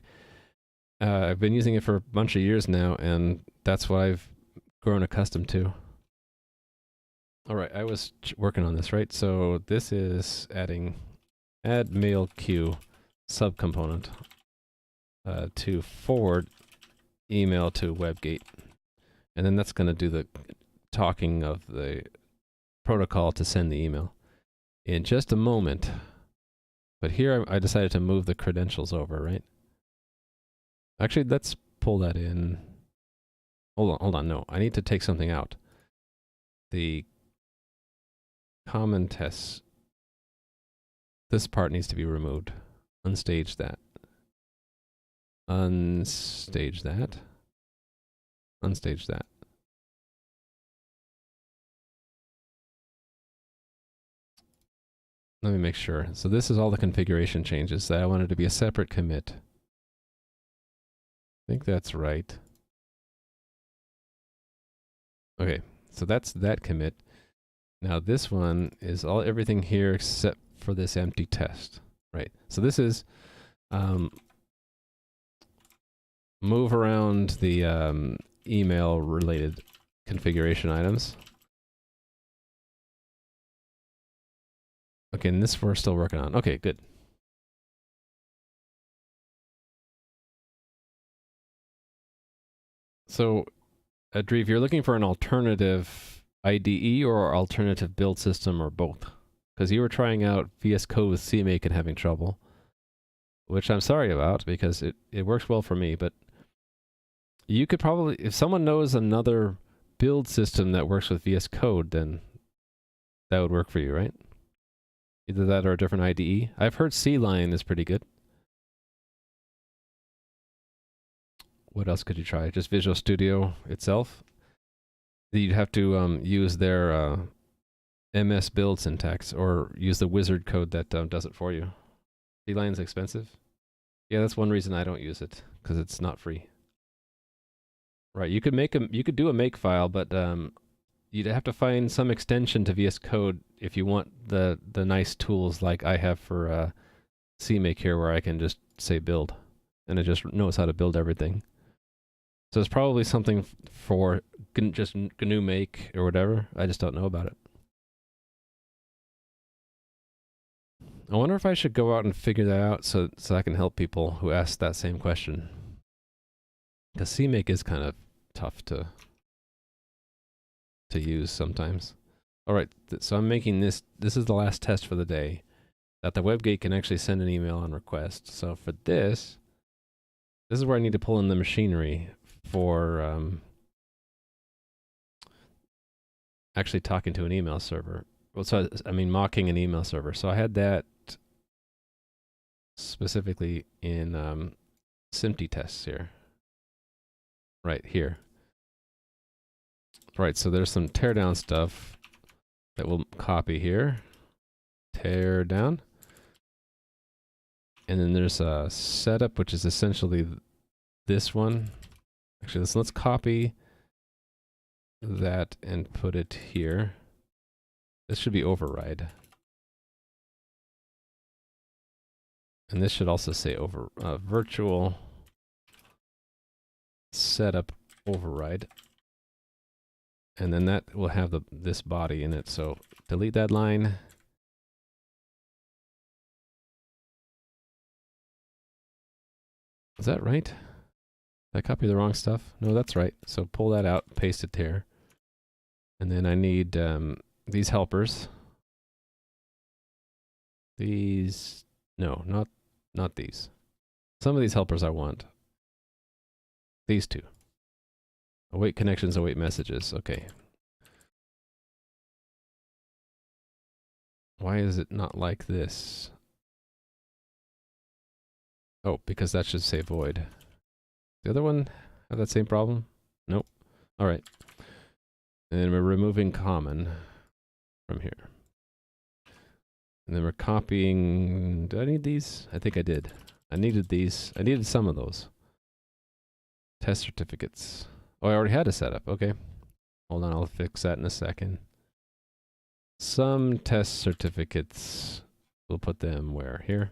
I've been using it for a bunch of years now, and that's what I've grown accustomed to. All right, I was working on this, right? So this is adding add mail queue subcomponent to forward email to WebGate. And then that's going to do the talking of the protocol to send the email in just a moment. But here I decided to move the credentials over, right? Actually, let's pull that in. Hold on, no. I need to take something out. The common tests. This part needs to be removed. Unstage that. Unstage that. Unstage that. Let me make sure. So this is all the configuration changes that I wanted to be a separate commit. I think that's right. Okay, so that's that commit. Now this one is everything here except for this empty test, right? So this is move around the email related configuration items. Okay, and this we're still working on. Okay, good. So, Drew, if you're looking for an alternative IDE or alternative build system or both, because you were trying out VS Code with CMake and having trouble, which I'm sorry about because it works well for me, but you could probably, if someone knows another build system that works with VS Code, then that would work for you, right? Either that or a different IDE. I've heard CLion is pretty good. What else could you try? Just Visual Studio itself? You'd have to use their MS build syntax or use the wizard code that does it for you. CLion's expensive? Yeah, that's one reason I don't use it, because it's not free. Right, you could do a make file, but you'd have to find some extension to VS Code if you want the nice tools like I have for CMake here, where I can just say build, and it just knows how to build everything. So it's probably something for just GNU Make or whatever. I just don't know about it. I wonder if I should go out and figure that out so I can help people who ask that same question. Because CMake is kind of tough to use sometimes. All right, so I'm making this. This is the last test for the day, that the WebGate can actually send an email on request. So for this is where I need to pull in the machinery for actually talking to an email server. Well, so I mean mocking an email server. So I had that specifically in SMPTE tests here. Right here. Right, so there's some teardown stuff that we'll copy here. Tear down. And then there's a setup, which is essentially this one. Actually, let's copy that and put it here. This should be override. And this should also say virtual setup override. And then that will have this body in it. So delete that line. Is that right? Did I copy the wrong stuff? No, that's right. So pull that out, paste it there. And then I need these helpers. These, no, not these. Some of these helpers I want. These two. Await connections, await messages. Okay. Why is it not like this? Oh, because that should say void. The other one have that same problem? Nope. All right. And then we're removing common from here. And then we're copying... Do I need these? I think I did. I needed these. I needed some of those. Test certificates. Oh, I already had a setup. Okay. Hold on, I'll fix that in a second. Some test certificates. We'll put them where? Here.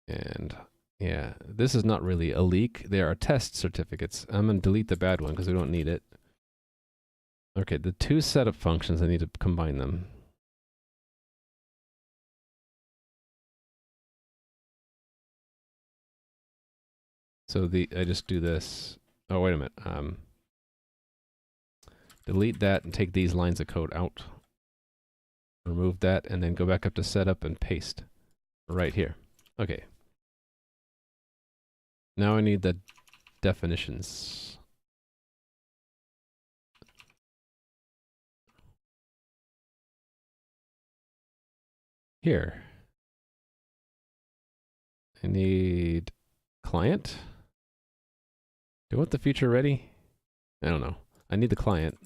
And yeah, this is not really a leak. They are test certificates. I'm going to delete the bad one because we don't need it. Okay, the two setup functions, I need to combine them. So I just do this. Oh, wait a minute. Delete that and take these lines of code out. Remove that and then go back up to setup and paste right here. Okay. Now I need the definitions. Here. I need client. Do I want the feature ready? I don't know. I need the client.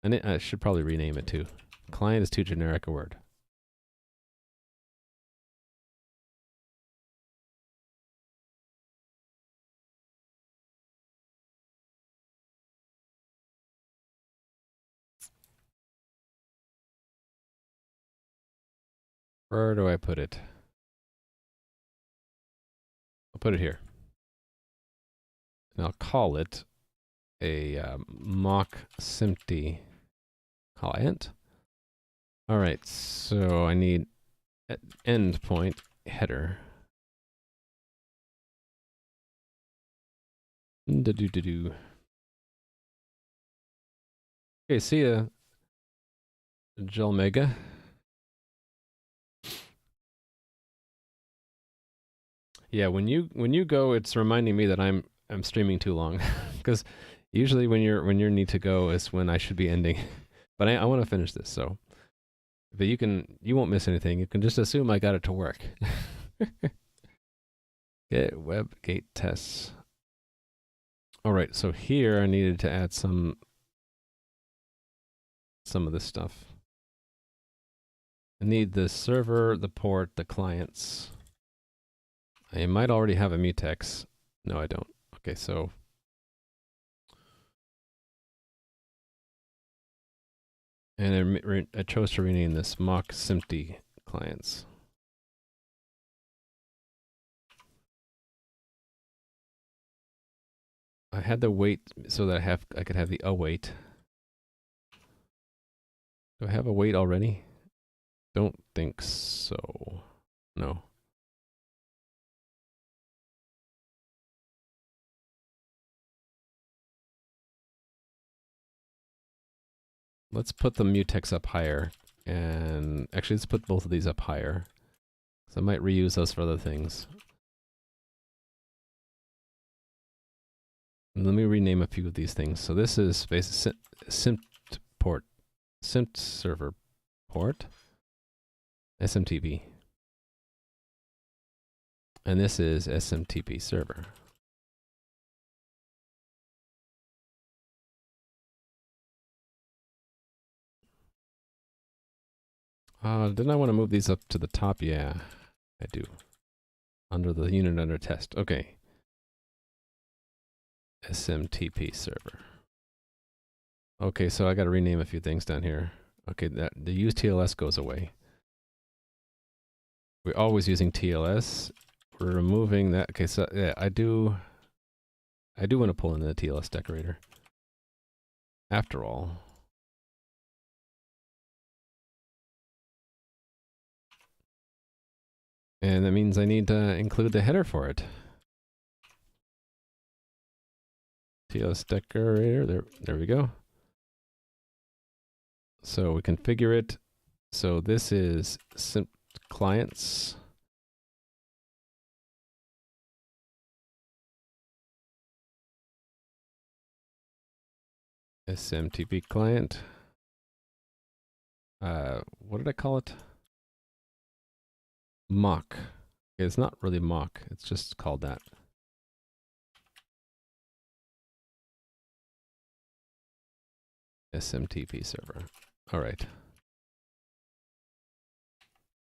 I should probably rename it too. Client is too generic a word. Where do I put it? I'll put it here. And I'll call it a mock SMPTE client. All right, so I need endpoint header. Do-do-do-do. Okay, see ya, Gelmega. Yeah, when you go, it's reminding me that I'm streaming too long, because usually when you need to go is when I should be ending. But I want to finish this, so. But you won't miss anything. You can just assume I got it to work. Get WebGate tests. All right, so here I needed to add some of this stuff. I need the server, the port, the clients. I might already have a mutex. No, I don't. Okay, so and I chose to rename this mock SMPTE clients. I had the wait so that I could have the await. Do I have a wait already? Don't think so. No. Let's put the mutex up higher. And actually, let's put both of these up higher. So I might reuse those for other things. And let me rename a few of these things. So this is basically SMPTE port, SMPTE server port, SMTP. And this is SMTP server. Didn't I want to move these up to the top? Yeah, I do. Under the unit under test. Okay. SMTP server. Okay, so I got to rename a few things down here. Okay, the use TLS goes away. We're always using TLS. We're removing that. Okay, so yeah, I do want to pull in the TLS decorator. After all. And that means I need to include the header for it. TLS decorator, there we go. So we configure it. So this is SMPTE clients. SMTP client. What did I call it? Mock It's not really mock. It's just called that. SMTP server. All right.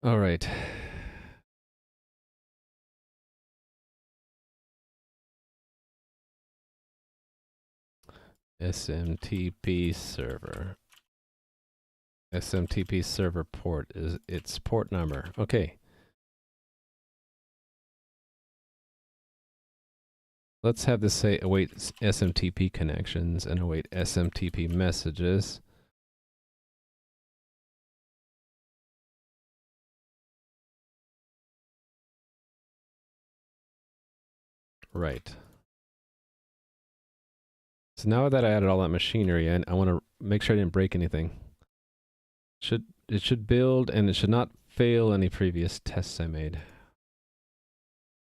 All right. SMTP server. SMTP server port is its port number. Okay. Let's have this say await SMTP connections and await SMTP messages. Right. So now that I added all that machinery in, I want to make sure I didn't break anything. It should build and it should not fail any previous tests I made.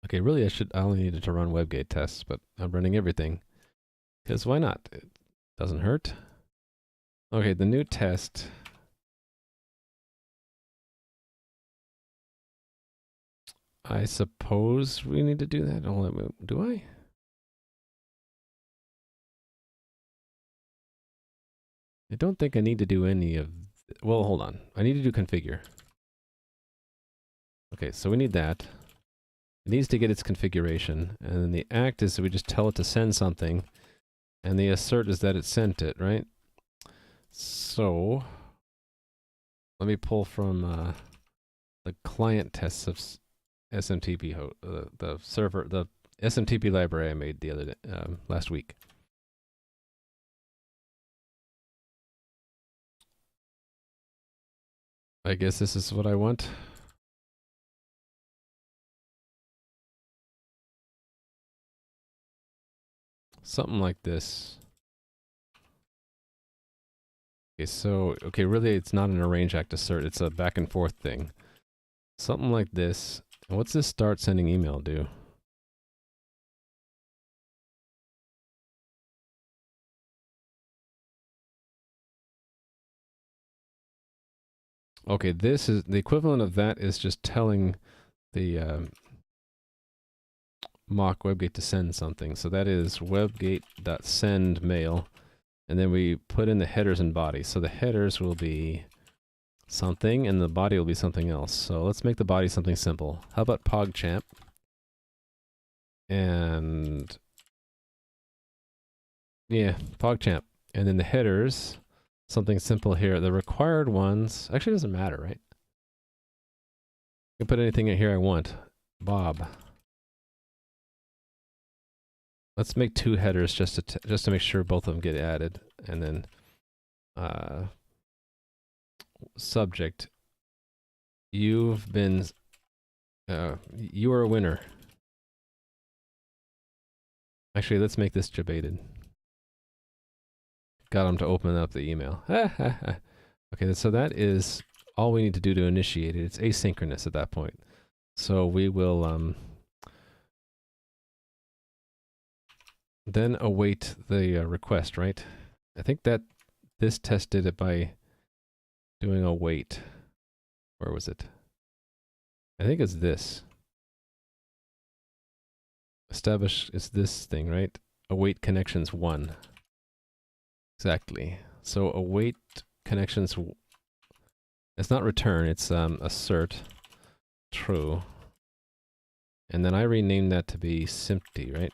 Okay, really I only needed to run WebGate tests, but I'm running everything. Because why not? It doesn't hurt. Okay, the new test. I suppose we need to do that. Do I? I don't think I need to do any of... Well, hold on. I need to do configure. Okay, so we need that. It needs to get its configuration. And then the act is that we just tell it to send something. And the assert is that it sent it, right? So... let me pull from the client tests of SMTP, the server, the SMTP library I made the other day, last week. I guess this is what I want. Something like this. Okay, so, okay, really it's not an arrange act assert, it's a back and forth thing. Something like this. And what's this start sending email do? Okay, this is, the equivalent of that is just telling the mock WebGate to send something. So that is webgate.send mail. And then we put in the headers and body. So the headers will be something and the body will be something else. So let's make the body something simple. How about PogChamp? And yeah, PogChamp. And then the headers, something simple here. The required ones, actually doesn't matter, right? I can put anything in here I want. Bob. Let's make two headers just to make sure both of them get added, and then subject. You've been you are a winner. Actually, let's make this debated. Got him to open up the email. Okay, so that is all we need to do to initiate it. It's asynchronous at that point. So we will then await the request, right? I think that this test did it by doing await. Where was it? I think it's this. Establish is this thing, right? Await connections 1. Exactly. So await connections. It's not return, it's assert true. And then I renamed that to be SMPTY, right?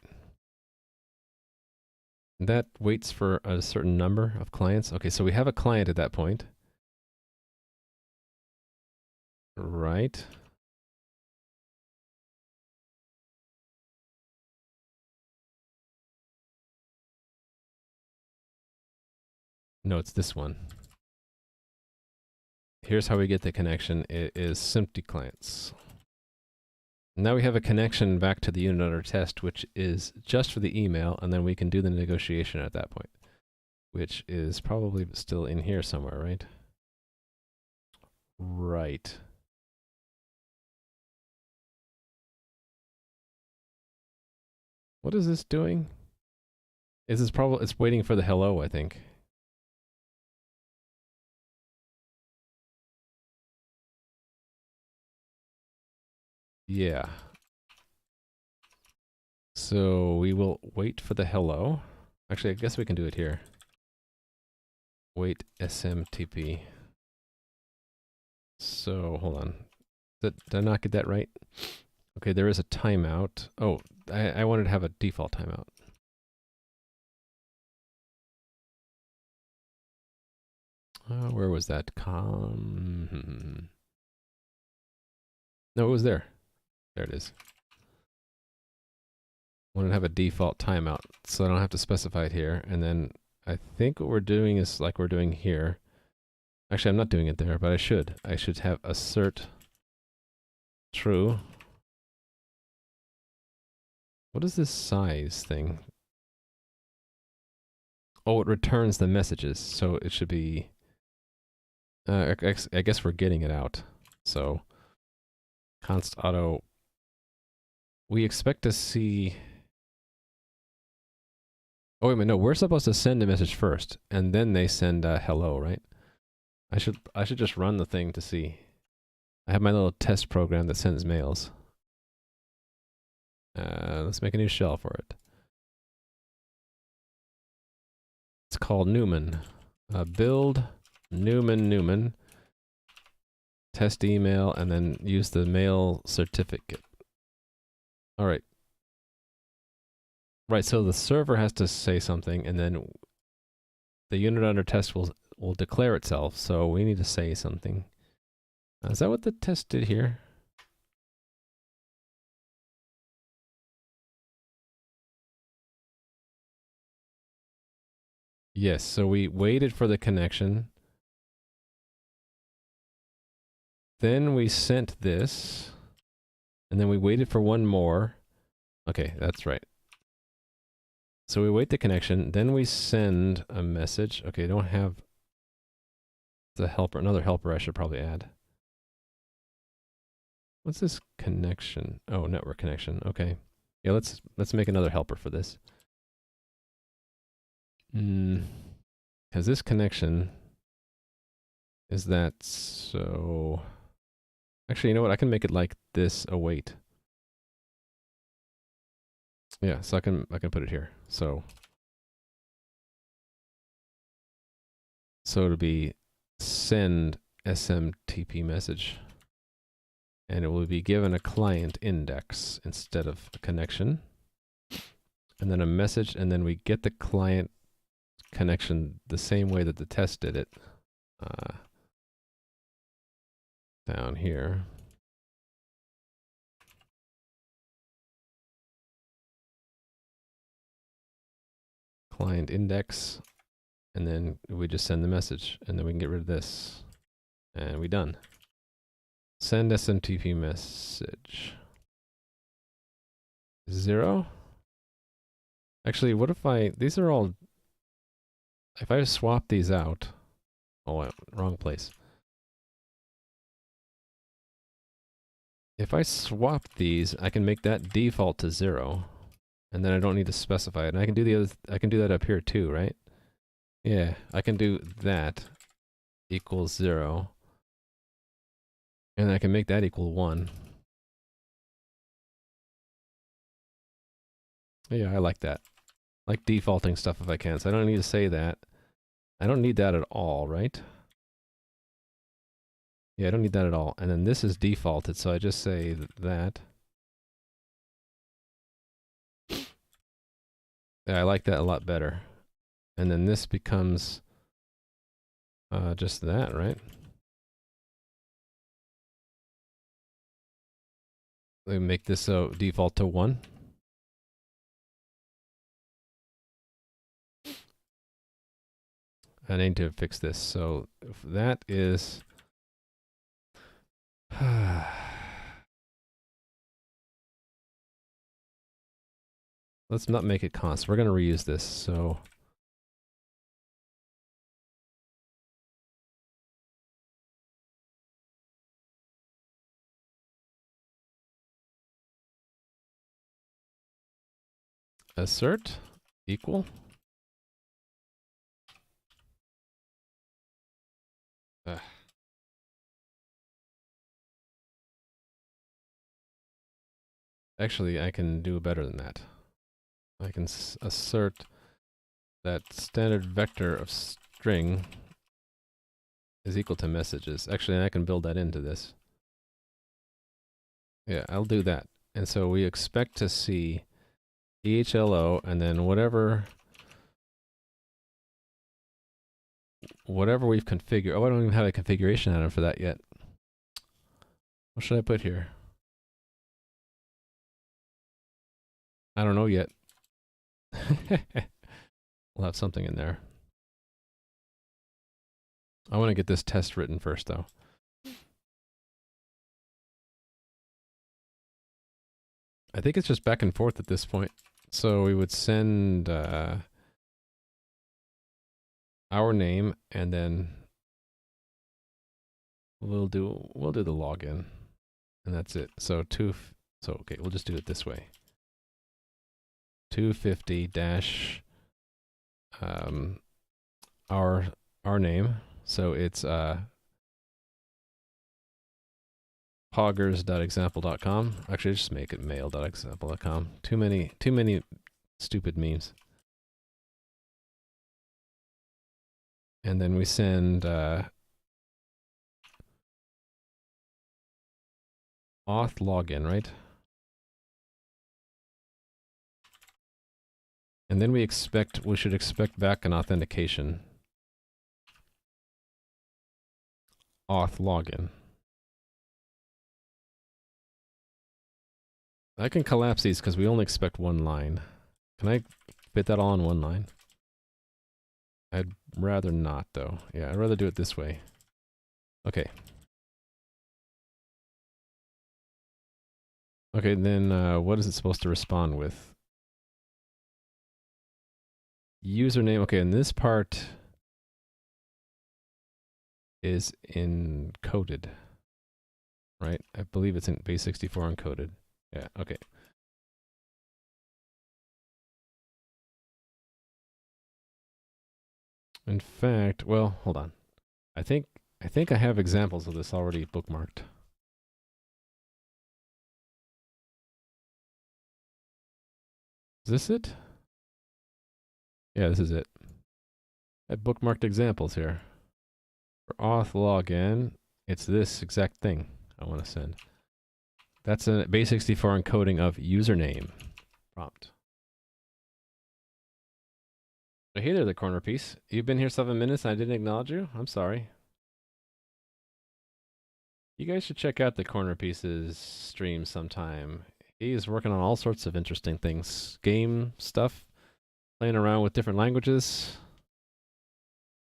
That waits for a certain number of clients. Okay, so we have a client at that point. Right. No, it's this one. Here's how we get the connection. It is SMPTY clients. Now we have a connection back to the unit under test, which is just for the email, and then we can do the negotiation at that point, which is probably still in here somewhere, right? Right. What is this doing? Is this probably, it's waiting for the hello, I think. Yeah. So we will wait for the hello. Actually, I guess we can do it here. Wait SMTP. So hold on. Did I not get that right? Okay, there is a timeout. Oh, I wanted to have a default timeout. Where was that? No, it was there. There it is. I want to have a default timeout, so I don't have to specify it here. And then I think what we're doing is like we're doing here. Actually, I'm not doing it there, but I should. I should have assert true. What is this size thing? Oh, it returns the messages, so it should be... I guess we're getting it out. So, const auto... We expect to see... Oh, wait a minute, no, we're supposed to send a message first, and then they send hello, right? I should just run the thing to see. I have my little test program that sends mails. Let's make a new shell for it. It's called Newman. Build Newman test email, and then use the mail certificate. All right. Right, so the server has to say something, and then the unit under test will declare itself, so we need to say something. Is that what the test did here? Yes, so we waited for the connection. Then we sent this, and then we waited for one more. Okay, that's right. So we wait the connection, then we send a message. Okay, I don't have the helper, another helper I should probably add. What's this connection? Oh, network connection. Okay. Yeah, let's make another helper for this. Because this connection is that so... Actually, you know what? I can make it like this await. Yeah, so I can put it here. So it'll be send SMTP message. And it will be given a client index instead of a connection. And then a message, and then we get the client connection the same way that the test did it. Down here. Client index, and then we just send the message, and then we can get rid of this. And we're done. Send SMTP message. 0. Actually, what if these are all, if I swap these out, oh, wrong place. If I swap these, I can make that default to 0, and then I don't need to specify it. And I can do I can do that up here too, right? Yeah, I can do that equals 0, and I can make that equal 1. Yeah, I like that. I like defaulting stuff if I can, so I don't need to say that. I don't need that at all, right? Yeah, I don't need that at all. And then this is defaulted, so I just say that. Yeah, I like that a lot better. And then this becomes just that, right? We make this default to 1. I need to fix this. So if that is... Let's not make it const. We're going to reuse this, so... assert equal. Actually, I can do better than that. I can assert that standard vector of string is equal to messages. Actually, I can build that into this. Yeah, I'll do that. And so we expect to see EHLO and then whatever we've configured. Oh, I don't even have a configuration item for that yet. What should I put here? I don't know yet. We'll have something in there. I want to get this test written first, though. I think it's just back and forth at this point. So we would send our name, and then we'll do the login, and that's it. So okay, we'll just do it this way. 250 dash our name. So it's poggers.example.com. Actually, just make it mail.example.com. Too many stupid memes. And then we send auth login, right? And then we should expect back an authentication. Auth login. I can collapse these because we only expect one line. Can I fit that all in one line? I'd rather not, though. Yeah, I'd rather do it this way. Okay. Okay, then what is it supposed to respond with? Username. Okay, and this part is encoded, right? I believe it's in base64 encoded. Yeah, okay. In fact, well, hold on. I think I have examples of this already bookmarked. Is this it? Yeah, this is it. I bookmarked examples here. For auth login, it's this exact thing I want to send. That's a base64 encoding of username prompt. So hey there, the corner piece. You've been here 7 minutes and I didn't acknowledge you? I'm sorry. You guys should check out the corner pieces stream sometime. He's working on all sorts of interesting things. Game stuff, playing around with different languages.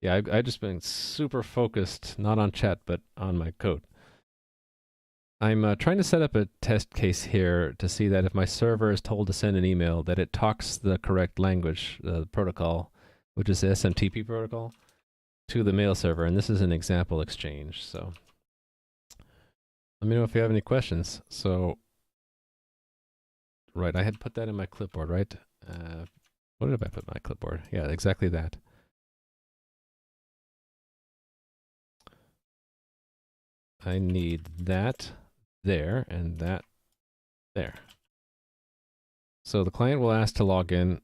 Yeah, I've just been super focused, not on chat, but on my code. I'm trying to set up a test case here to see that if my server is told to send an email, that it talks the correct language, the protocol, which is the SMTP protocol, to the mail server. And this is an example exchange. So let me know if you have any questions. So, right, I had put that in my clipboard, right? What did I put in my clipboard? Yeah, exactly that. I need that there and that there. So the client will ask to log in.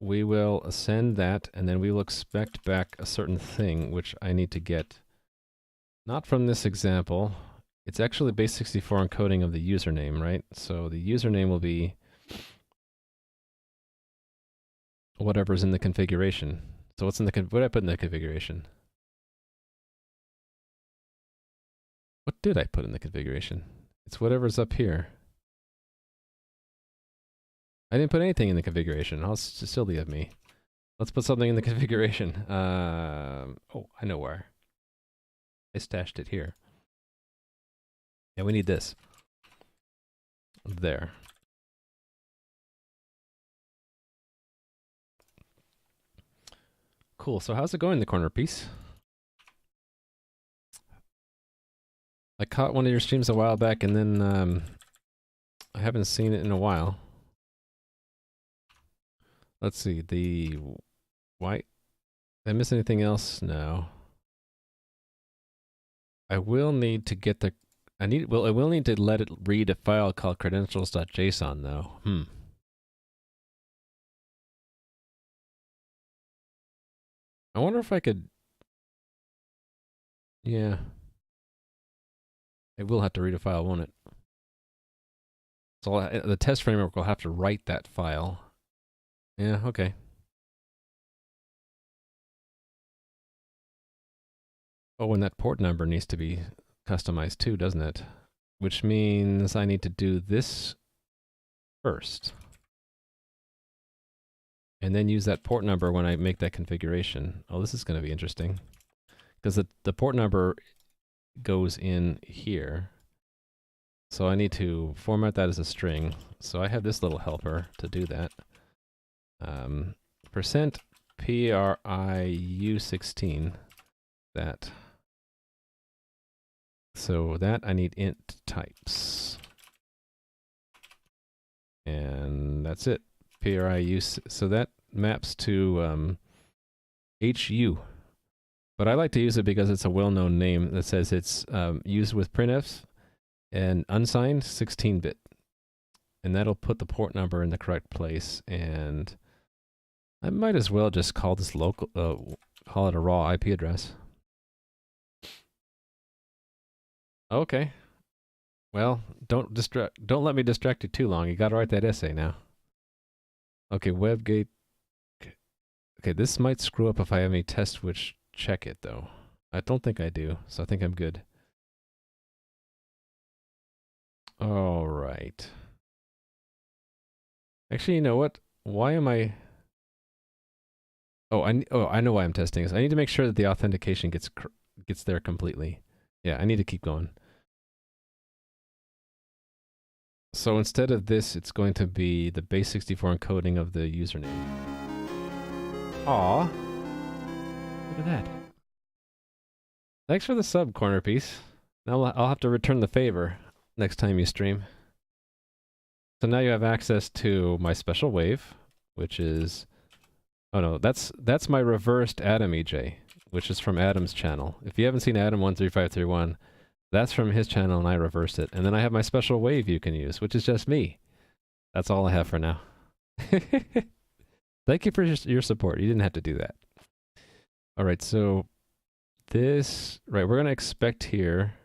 We will send that, and then we will expect back a certain thing, which I need to get. Not from this example. It's actually base64 encoding of the username, right? So the username will be whatever's in the configuration. So what's in the what did I put in the configuration? What did I put in the configuration? It's whatever's up here. I didn't put anything in the configuration. I'll still be of me. Let's put something in the configuration. Oh, I know where. I stashed it here. Yeah, we need this. There. Cool. So how's it going, the corner piece? I caught one of your streams a while back, and then I haven't seen it in a while. Let's see. The white. Did I miss anything else? No. I will need to get the I will need to let it read a file called credentials.json though. I wonder if I could. Yeah. It will have to read a file, won't it? So the test framework will have to write that file. Yeah, okay. Oh, and that port number needs to be customized too, doesn't it? Which means I need to do this first. And then use that port number when I make that configuration. Oh, this is going to be interesting. Because the port number goes in here. So I need to format that as a string. So I have this little helper to do that. Percent PRIU16. That. So that I need int types. And that's it. PRIU. So that maps to HU. But I like to use it because it's a well-known name that says it's used with printfs and unsigned 16-bit. And that'll put the port number in the correct place. And I might as well just call this local, call it a raw IP address. Okay. Well, don't let me distract you too long. You got to write that essay now. Okay, WebGate. Okay, this might screw up if I have any tests which check it though. I don't think I do, so I think I'm good. All right. Actually, you know what? Why am I? Oh, I know why I'm testing this. I need to make sure that the authentication gets there completely. Yeah, I need to keep going. So instead of this, it's going to be the base64 encoding of the username. Aw. Look at that. Thanks for the sub, Corner Piece. Now I'll have to return the favor next time you stream. So now you have access to my special wave, which is... Oh no, that's my reversed Adam EJ, which is from Adam's channel. If you haven't seen Adam13531, that's from his channel and I reversed it. And then I have my special wave you can use, which is just me. That's all I have for now. Thank you for your support. You didn't have to do that. All right, so this, right, we're going to expect here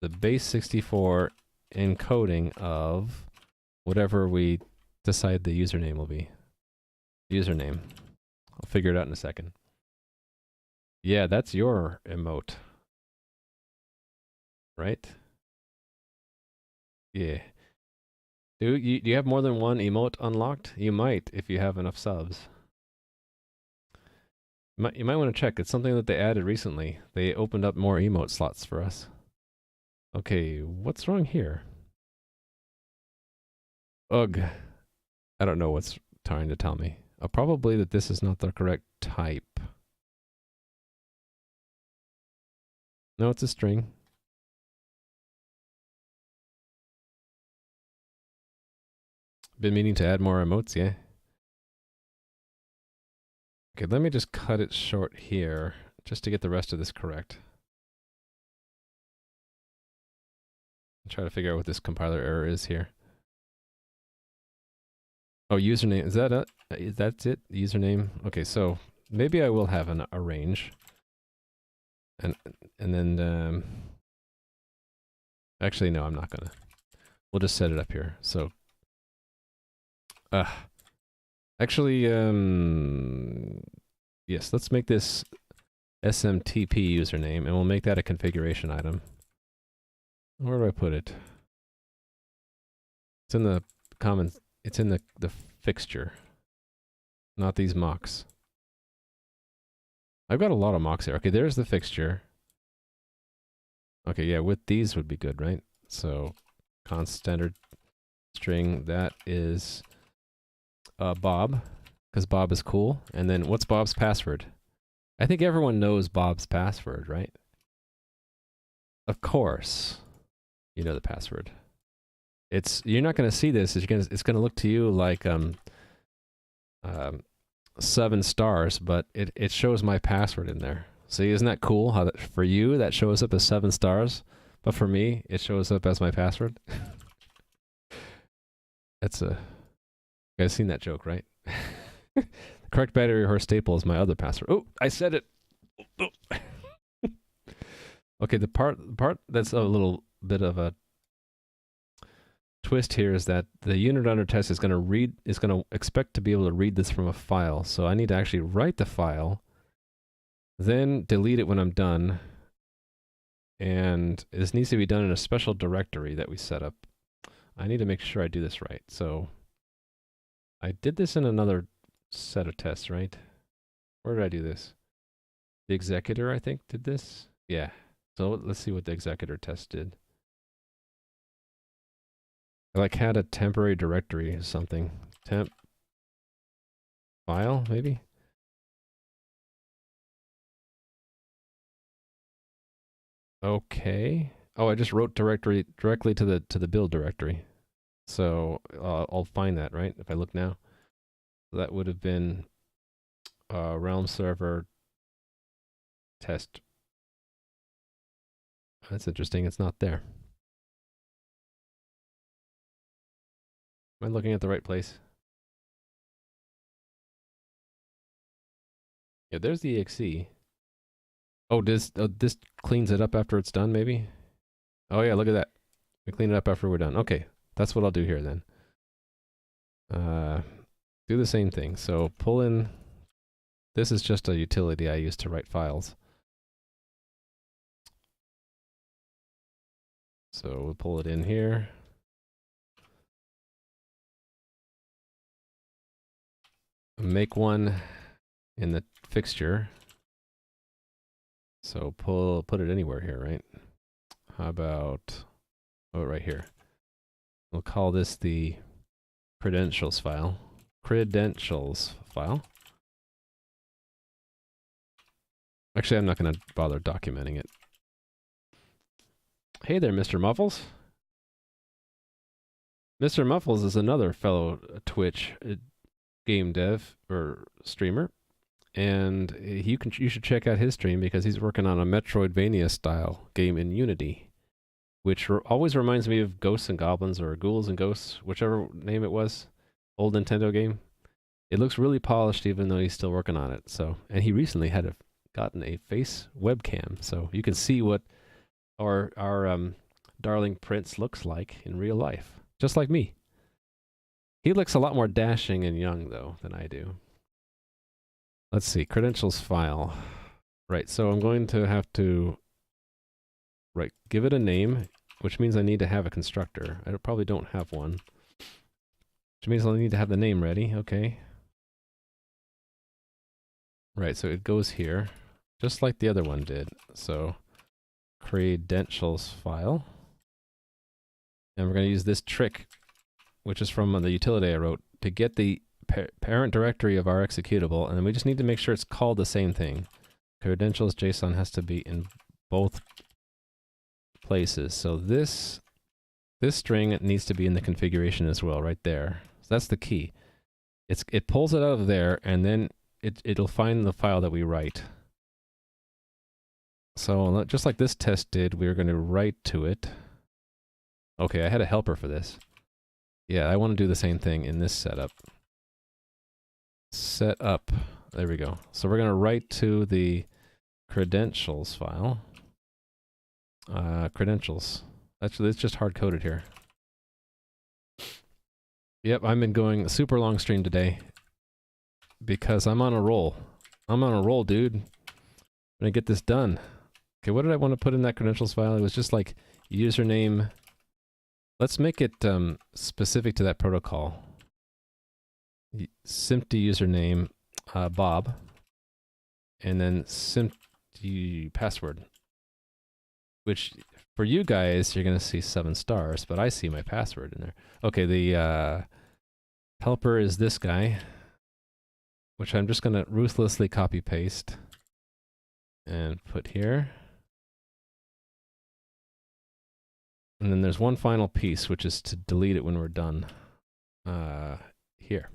the base64 encoding of whatever we decide the username will be. Username. I'll figure it out in a second. Yeah, that's your emote. Right? Yeah. Do you have more than one emote unlocked? You might if you have enough subs. You might want to check. It's something that they added recently. They opened up more emote slots for us. Okay, what's wrong here? Ugh. I don't know what's trying to tell me. Probably that this is not the correct type. No, it's a string. Been meaning to add more emotes, yeah. Okay, let me just cut it short here, just to get the rest of this correct. Try to figure out what this compiler error is here. Oh, username, is that it? That's it? Username? Okay, so maybe I will have a range. And then, actually, no, I'm not gonna. We'll just set it up here. So, actually, yes, let's make this SMTP username, and we'll make that a configuration item. Where do I put it? It's in the comments. It's in the fixture, not these mocks. I've got a lot of mocks here. Okay, there's the fixture. Okay, yeah, with these would be good, right? So, const standard string, that is Bob, because Bob is cool. And then what's Bob's password? I think everyone knows Bob's password, right? Of course, you know the password. You're not going to see this. It's going to look to you like 7 stars, but it shows my password in there. See, isn't that cool? How that for you that shows up as 7 stars, But for me, it shows up as my password. That's a... You guys seen that joke, right? The correct battery horse staple is my other password. Oh, I said it! Oh. Okay, the part that's a little bit of a twist here is that the unit under test is going to expect to be able to read this from a file. So I need to actually write the file, then delete it when I'm done. And this needs to be done in a special directory that we set up. I need to make sure I do this right. So I did this in another set of tests, right? Where did I do this? The executor, I think, did this. Yeah. So let's see what the executor test did. I like had a temporary directory or something. Temp file, maybe? Okay. Oh, I just wrote directly to the build directory. So I'll find that, right? If I look now. That would have been Realm server test. That's interesting. It's not there. Am I looking at the right place? Yeah, there's the exe. Oh, this cleans it up after it's done, maybe? Oh yeah, look at that. We clean it up after we're done. Okay, that's what I'll do here then. Do the same thing. So pull in. This is just a utility I use to write files. So we'll pull it in here. Make one in the fixture. So put it anywhere here, right? How about, oh, right here. We'll call this the credentials file. Credentials file. Actually, I'm not going to bother documenting it. Hey there, Mr. Muffles. Mr. Muffles is another fellow Twitch game dev or streamer. And you should check out his stream because he's working on a Metroidvania style game in Unity, which always reminds me of Ghosts and Goblins or Ghouls and Ghosts, whichever name it was, old Nintendo game. It looks really polished even though he's still working on it. So, and he recently had gotten a face webcam, so you can see what our darling Prince looks like in real life, just like me. He looks a lot more dashing and young though than I do. Let's see, credentials file. Right, so I'm going to have to give it a name, which means I need to have a constructor. I probably don't have one. Which means I'll need to have the name ready, okay. Right, so it goes here, just like the other one did. So, credentials file. And we're going to use this trick, which is from the utility I wrote, to get the parent directory of our executable, and then we just need to make sure it's called the same thing. Credentials JSON has to be in both places. So this string needs to be in the configuration as well, right there. So that's the key. It pulls it out of there, and then it'll find the file that we write. So just like this test did, we're going to write to it. Okay, I had a helper for this. Yeah, I want to do the same thing in this setup. Set up. There we go. So we're going to write to the credentials file. Credentials. Actually, it's just hard coded here. Yep, I've been going a super long stream today because I'm on a roll. I'm on a roll, dude. I'm gonna get this done. Okay, what did I want to put in that credentials file? It was just like username. Let's make it specific to that protocol. SMPTY username, Bob, and then SMPTY password, which for you guys, you're going to see 7 stars, but I see my password in there. Okay, the helper is this guy, which I'm just going to ruthlessly copy paste and put here. And then there's one final piece, which is to delete it when we're done. Here.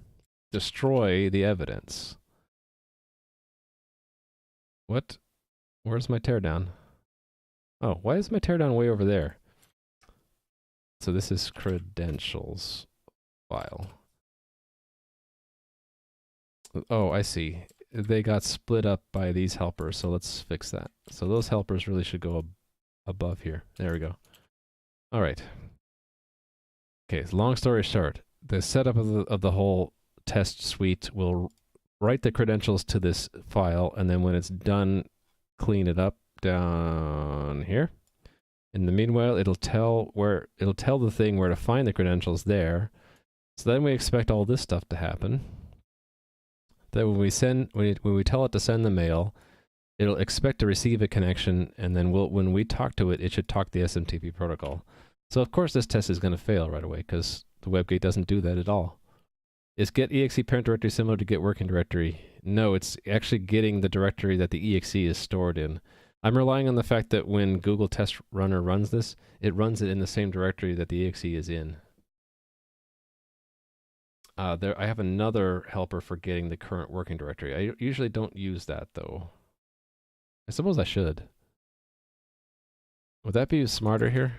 Destroy the evidence. What? Where's my teardown? Oh, why is my teardown way over there? So this is credentials file. Oh, I see. They got split up by these helpers, so let's fix that. So those helpers really should go above here. There we go. All right. Okay, so long story short, the setup of the whole test suite will write the credentials to this file, and then when it's done, clean it up down here. In the meanwhile, it'll tell the thing where to find the credentials there. So then we expect all this stuff to happen. Then when we tell it to send the mail, it'll expect to receive a connection, and then when we talk to it, it should talk the SMTP protocol. So of course this test is going to fail right away because the WebGate doesn't do that at all. Is get exe parent directory similar to get working directory? No, it's actually getting the directory that the exe is stored in. I'm relying on the fact that when Google Test Runner runs this, it runs it in the same directory that the exe is in. I have another helper for getting the current working directory. I usually don't use that though. I suppose I should. Would that be smarter here?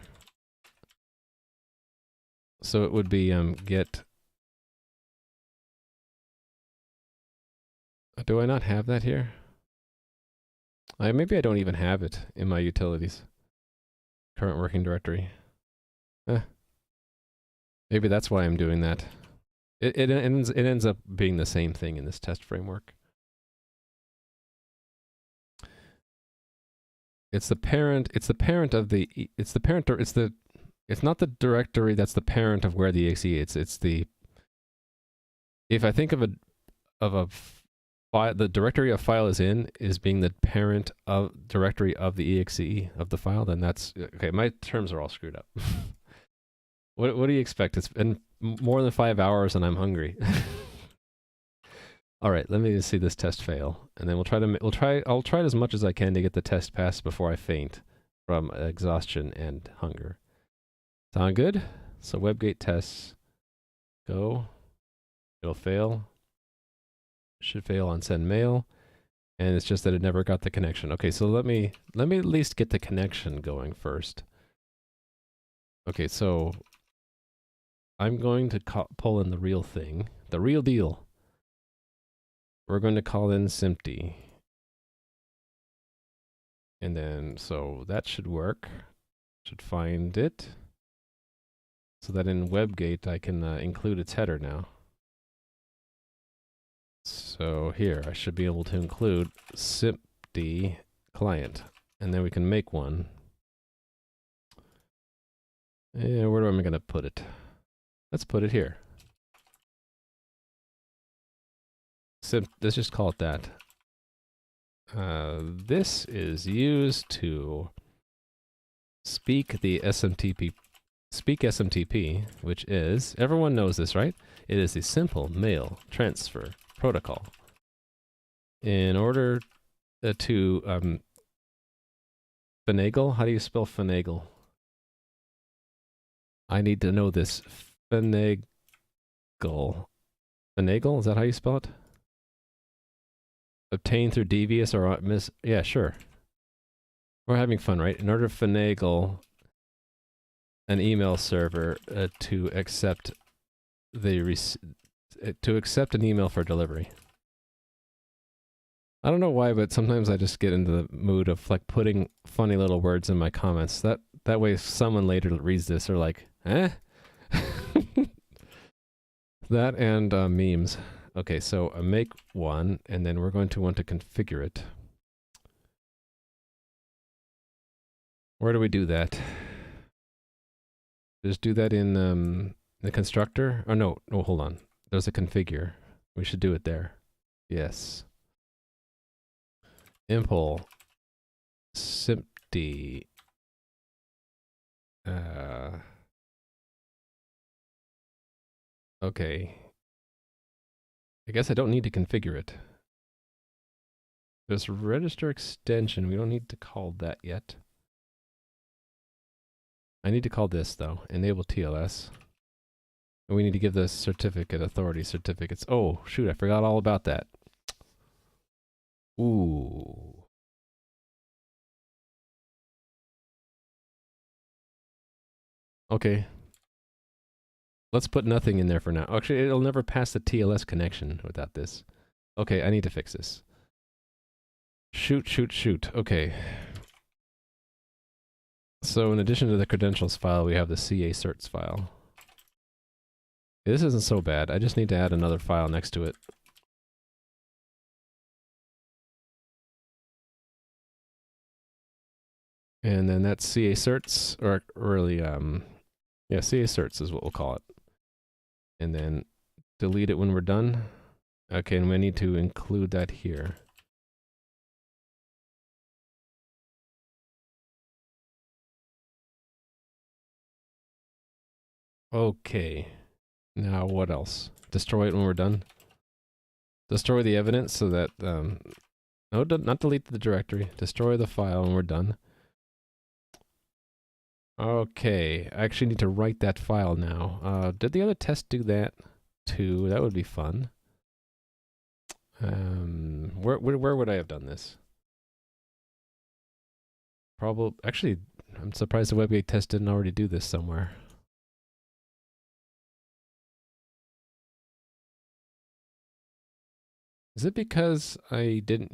So it would be get. Do I not have that here? Maybe I don't even have it in my utilities. Current working directory. Maybe that's why I'm doing that. It ends up being the same thing in this test framework. It's the parent. It's the parent of the. It's the parent. It's not the directory that's the parent of where the exe is. It's the. If I think of a file, the directory a file is in is being the parent of directory of the exe of the file, then that's okay. My terms are all screwed up. What do you expect? It's been more than 5 hours and I'm hungry. All right, let me just see this test fail, and then I'll try as much as I can to get the test passed before I faint from exhaustion and hunger. Sound good? So WebGate tests go. It'll fail. Should fail on send mail, and it's just that it never got the connection. Okay, so let me at least get the connection going first. Okay, so I'm going to pull in the real thing, the real deal. We're going to call in SMPTY. And then, so that should work. Should find it. So that in WebGate I can include its header now. So here, I should be able to include SMPTY client. And then we can make one. Yeah, where am I going to put it? Let's put it here. Let's just call it that. This is used to speak SMTP, which is, everyone knows this, right? It is the simple mail transfer protocol. In order to finagle, how do you spell finagle? I need to know this. Finagle. Finagle, is that how you spell it? Obtain through devious or yeah, sure. We're having fun, right? In order to finagle an email server to accept an email for delivery. I don't know why, but sometimes I just get into the mood of like putting funny little words in my comments. That way, if someone later reads this, they're like, "Eh." That and memes. Okay, so make one, and then we're going to want to configure it. Where do we do that? Just do that in the constructor? Oh, no, hold on. There's a configure. We should do it there. Yes. Impl SMPTY. Okay. I guess I don't need to configure it. There's register extension. We don't need to call that yet. I need to call this though, enable TLS. And we need to give the certificate authority certificates. Oh, shoot, I forgot all about that. Ooh. Okay. Let's put nothing in there for now. Actually, it'll never pass the TLS connection without this. Okay, I need to fix this. Shoot, shoot, shoot. Okay. So in addition to the credentials file, we have the CA certs file. This isn't so bad. I just need to add another file next to it. And then that's CA certs, or really, yeah, CA certs is what we'll call it. And then delete it when we're done. Okay, and we need to include that here. Okay. Now what else? Destroy it when we're done. Destroy the evidence so that, no, not delete the directory. Destroy the file when we're done. Okay, I actually need to write that file now. Did the other test do that too? That would be fun. Where would I have done this? Probably, actually, I'm surprised the WebGate test didn't already do this somewhere. Is it because I didn't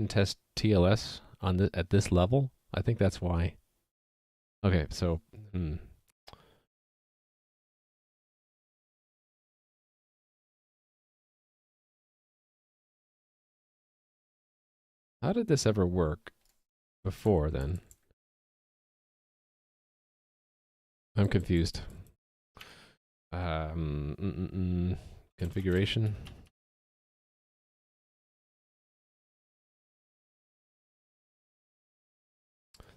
test TLS on at this level? I think that's why. Okay, so, How did this ever work before then? I'm confused. Configuration.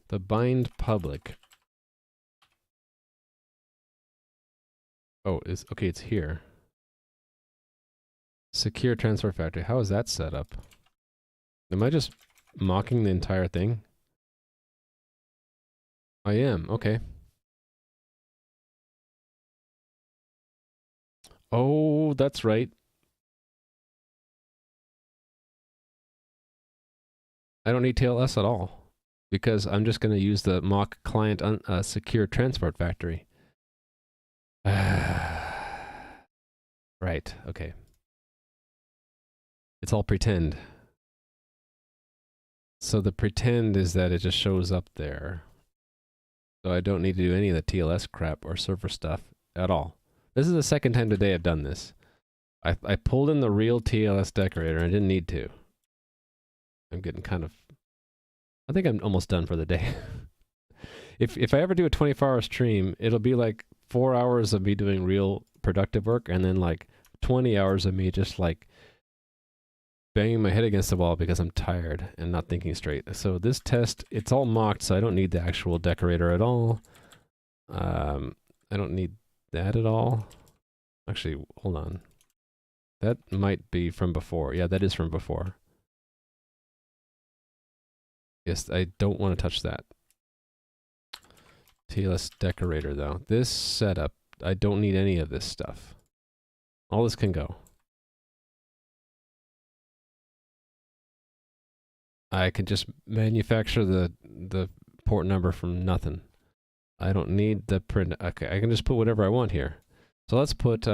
The bind public. Oh, okay, it's here. Secure transfer factory. How is that set up? Am I just mocking the entire thing? I am, okay. Oh, that's right. I don't need TLS at all because I'm just going to use the mock client secure transport factory. Right, okay. It's all pretend. So the pretend is that it just shows up there. So I don't need to do any of the TLS crap or server stuff at all. This is the second time today I've done this. I pulled in the real TLS decorator and I didn't need to. I'm getting kind of... I think I'm almost done for the day. If I ever do a 24-hour stream, it'll be like 4 hours of me doing real productive work and then like 20 hours of me just like banging my head against the wall because I'm tired and not thinking straight. So this test, it's all mocked, so I don't need the actual decorator at all. I don't need that at all. Actually, hold on. That might be from before. Yeah, that is from before. Yes, I don't want to touch that. TLS decorator, though. This setup, I don't need any of this stuff. All this can go. I can just manufacture the port number from nothing. I don't need the print. Okay, I can just put whatever I want here. So let's put,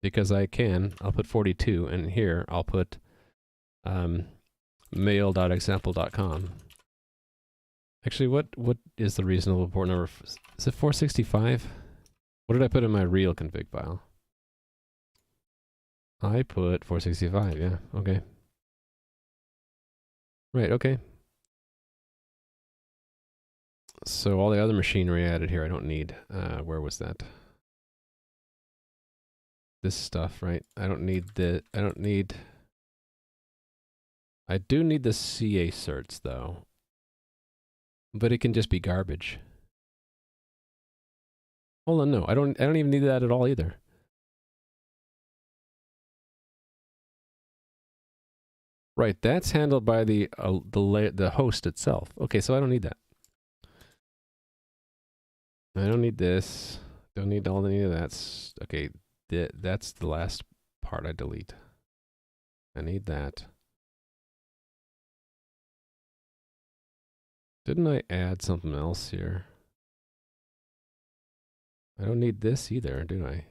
because I can, I'll put 42, and here I'll put mail.example.com. Actually, what is the reasonable port number? Is it 465? What did I put in my real config file? I put 465, yeah, okay. Right, okay. So all the other machinery added here I don't need. Where was that? This stuff, right? I do need... I do need the CA certs, though. But it can just be garbage. Hold on, no, I don't even need that at all either. Right, that's handled by the host itself. Okay, so I don't need that. I don't need this. Don't need any of that. Okay, that's the last part I delete. I need that. Didn't I add something else here? I don't need this either, do I?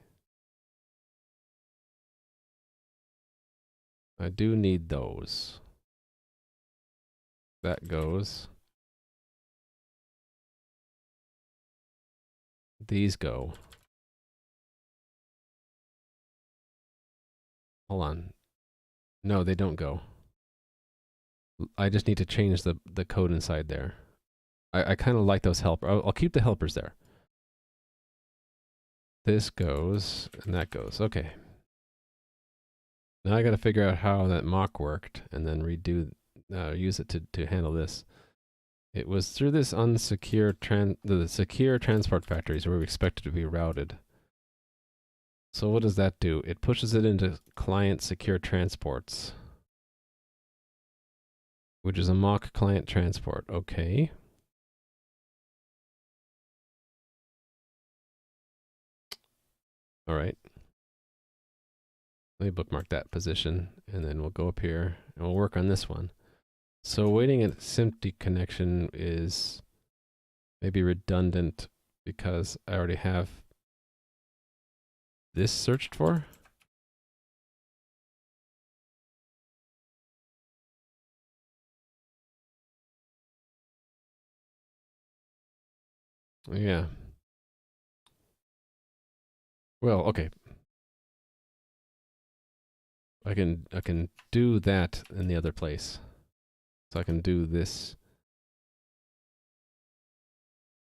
I do need those. That goes. These go. Hold on. No, they don't go. I just need to change the code inside there. I kind of like those helpers. I'll keep the helpers there. This goes, and that goes. Okay. Now I got to figure out how that mock worked, and then redo, use it to handle this. It was through this unsecure the secure transport factories where we expect it to be routed. So what does that do? It pushes it into client secure transports, which is a mock client transport. Okay. All right. Let me bookmark that position, and then we'll go up here, and we'll work on this one. So waiting at SMPTE connection is maybe redundant because I already have this searched for. Yeah. Well, okay. I can do that in the other place. So I can do this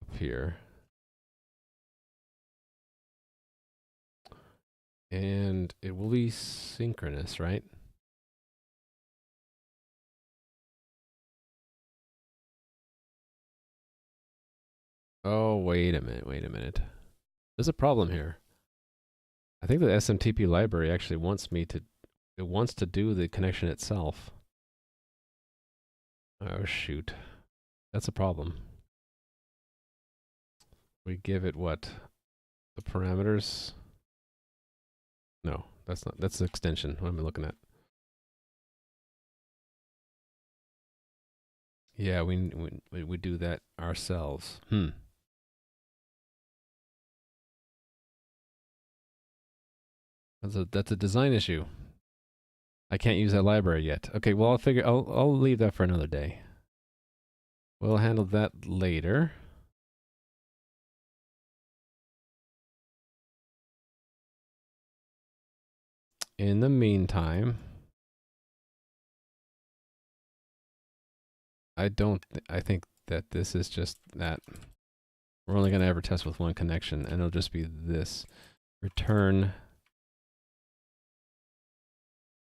up here. And it will be synchronous, right? Oh, wait a minute, wait a minute. There's a problem here. I think the SMTP library actually wants me to, it wants to do the connection itself. Oh, shoot. That's a problem. We give it what? The parameters? No, that's not, that's the extension. What am I looking at? Yeah, we do that ourselves. That's a design issue. I can't use that library yet. Okay, well I'll leave that for another day. We'll handle that later. In the meantime, I think that this is just that we're only going to ever test with one connection, and it'll just be this return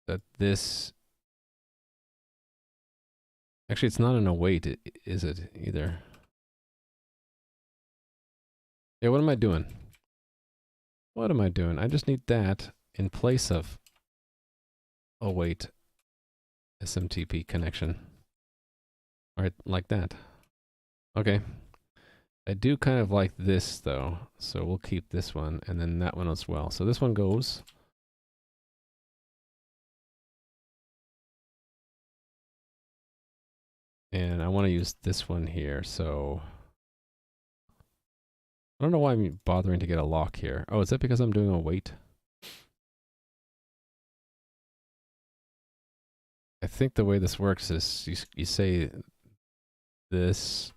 that this. Actually, it's not an await, is it either? Yeah, what am I doing? What am I doing? I just need that in place of await SMTP connection. All right, like that. Okay. I do kind of like this though, so we'll keep this one and then that one as well. So this one goes. And I want to use this one here, so I don't know why I'm bothering to get a lock here. Oh, is that because I'm doing a wait? I think the way this works is you say this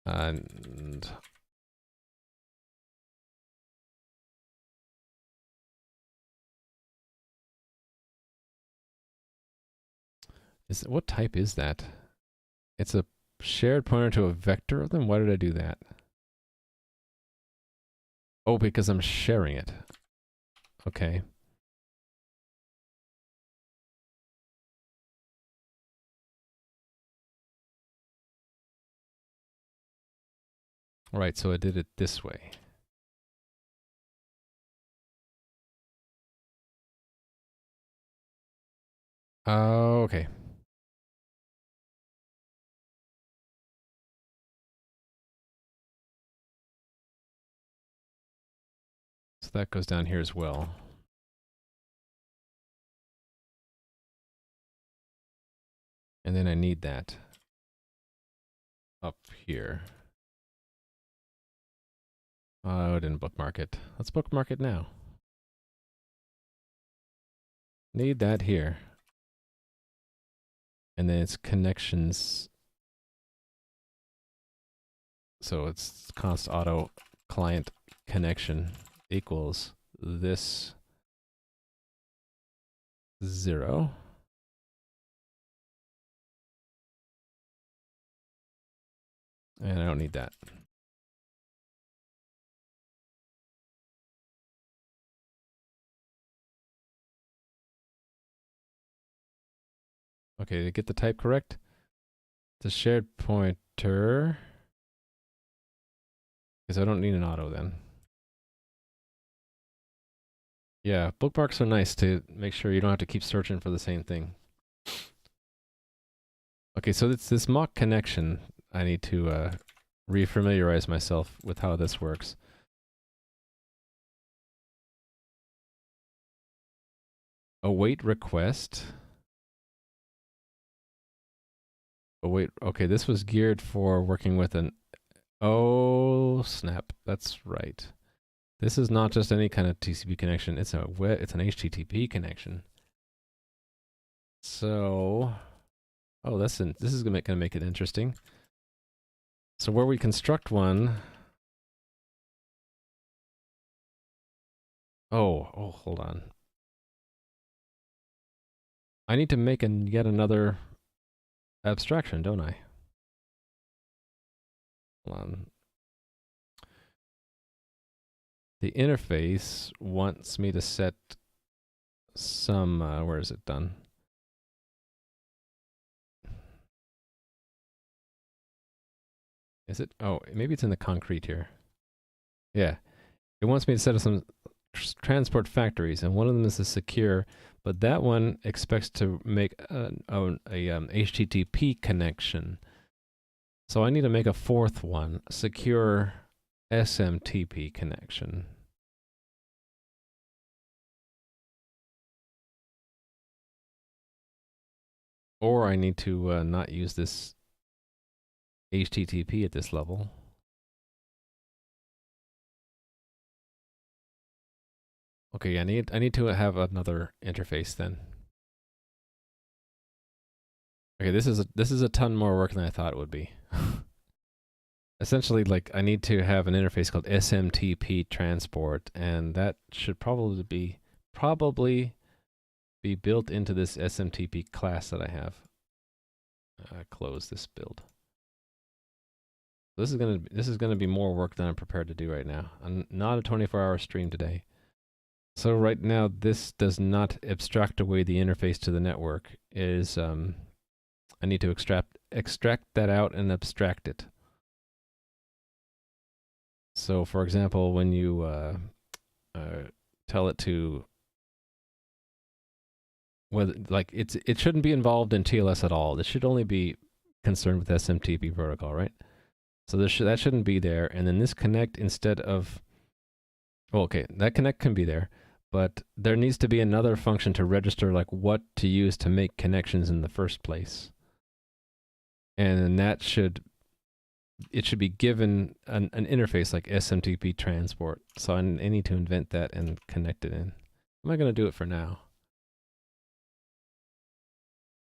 and what type is that? It's a shared pointer to a vector. Then why did I do that? Oh, because I'm sharing it. Okay. All right, so I did it this way. Oh, okay. So that goes down here as well. And then I need that up here. Oh, I didn't bookmark it. Let's bookmark it now. Need that here. And then it's connections. So it's const auto client connection equals this 0. And I don't need that. Okay, to get the type correct, the shared pointer, because I don't need an auto then. Yeah, bookmarks are nice to make sure you don't have to keep searching for the same thing. Okay, so it's this mock connection. I need to refamiliarize myself with how this works. Await request. Await, okay, this was geared for working with an, oh snap, that's right. This is not just any kind of TCP connection, it's an HTTP connection. So, oh, this is gonna make it interesting. So where we construct one, oh, hold on. I need to make yet another abstraction, don't I? Hold on. The interface wants me to set some, where is it done? Is it? Oh, maybe it's in the concrete here. Yeah. It wants me to set up some transport factories, and one of them is a secure, but that one expects to make a HTTP connection. So I need to make a fourth one, secure SMTP connection. Or I need to not use this HTTP at this level. Okay, I need to have another interface then. Okay, this is a ton more work than I thought it would be. Essentially, like, I need to have an interface called SMTP transport, and that should probably be built into this SMTP class that I have. Close this build. This is gonna be more work than I'm prepared to do right now. I'm not a 24-hour stream today. So right now, this does not abstract away the interface to the network. It is I need to extract that out and abstract it. So, for example, when you tell it to, whether, like, it shouldn't be involved in TLS at all. This should only be concerned with SMTP protocol, right? So that shouldn't be there. And then this connect, instead of, well, okay, that connect can be there, but there needs to be another function to register like what to use to make connections in the first place. And that should be given an interface like SMTP transport. So I need to invent that and connect it in. I'm not going to do it for now.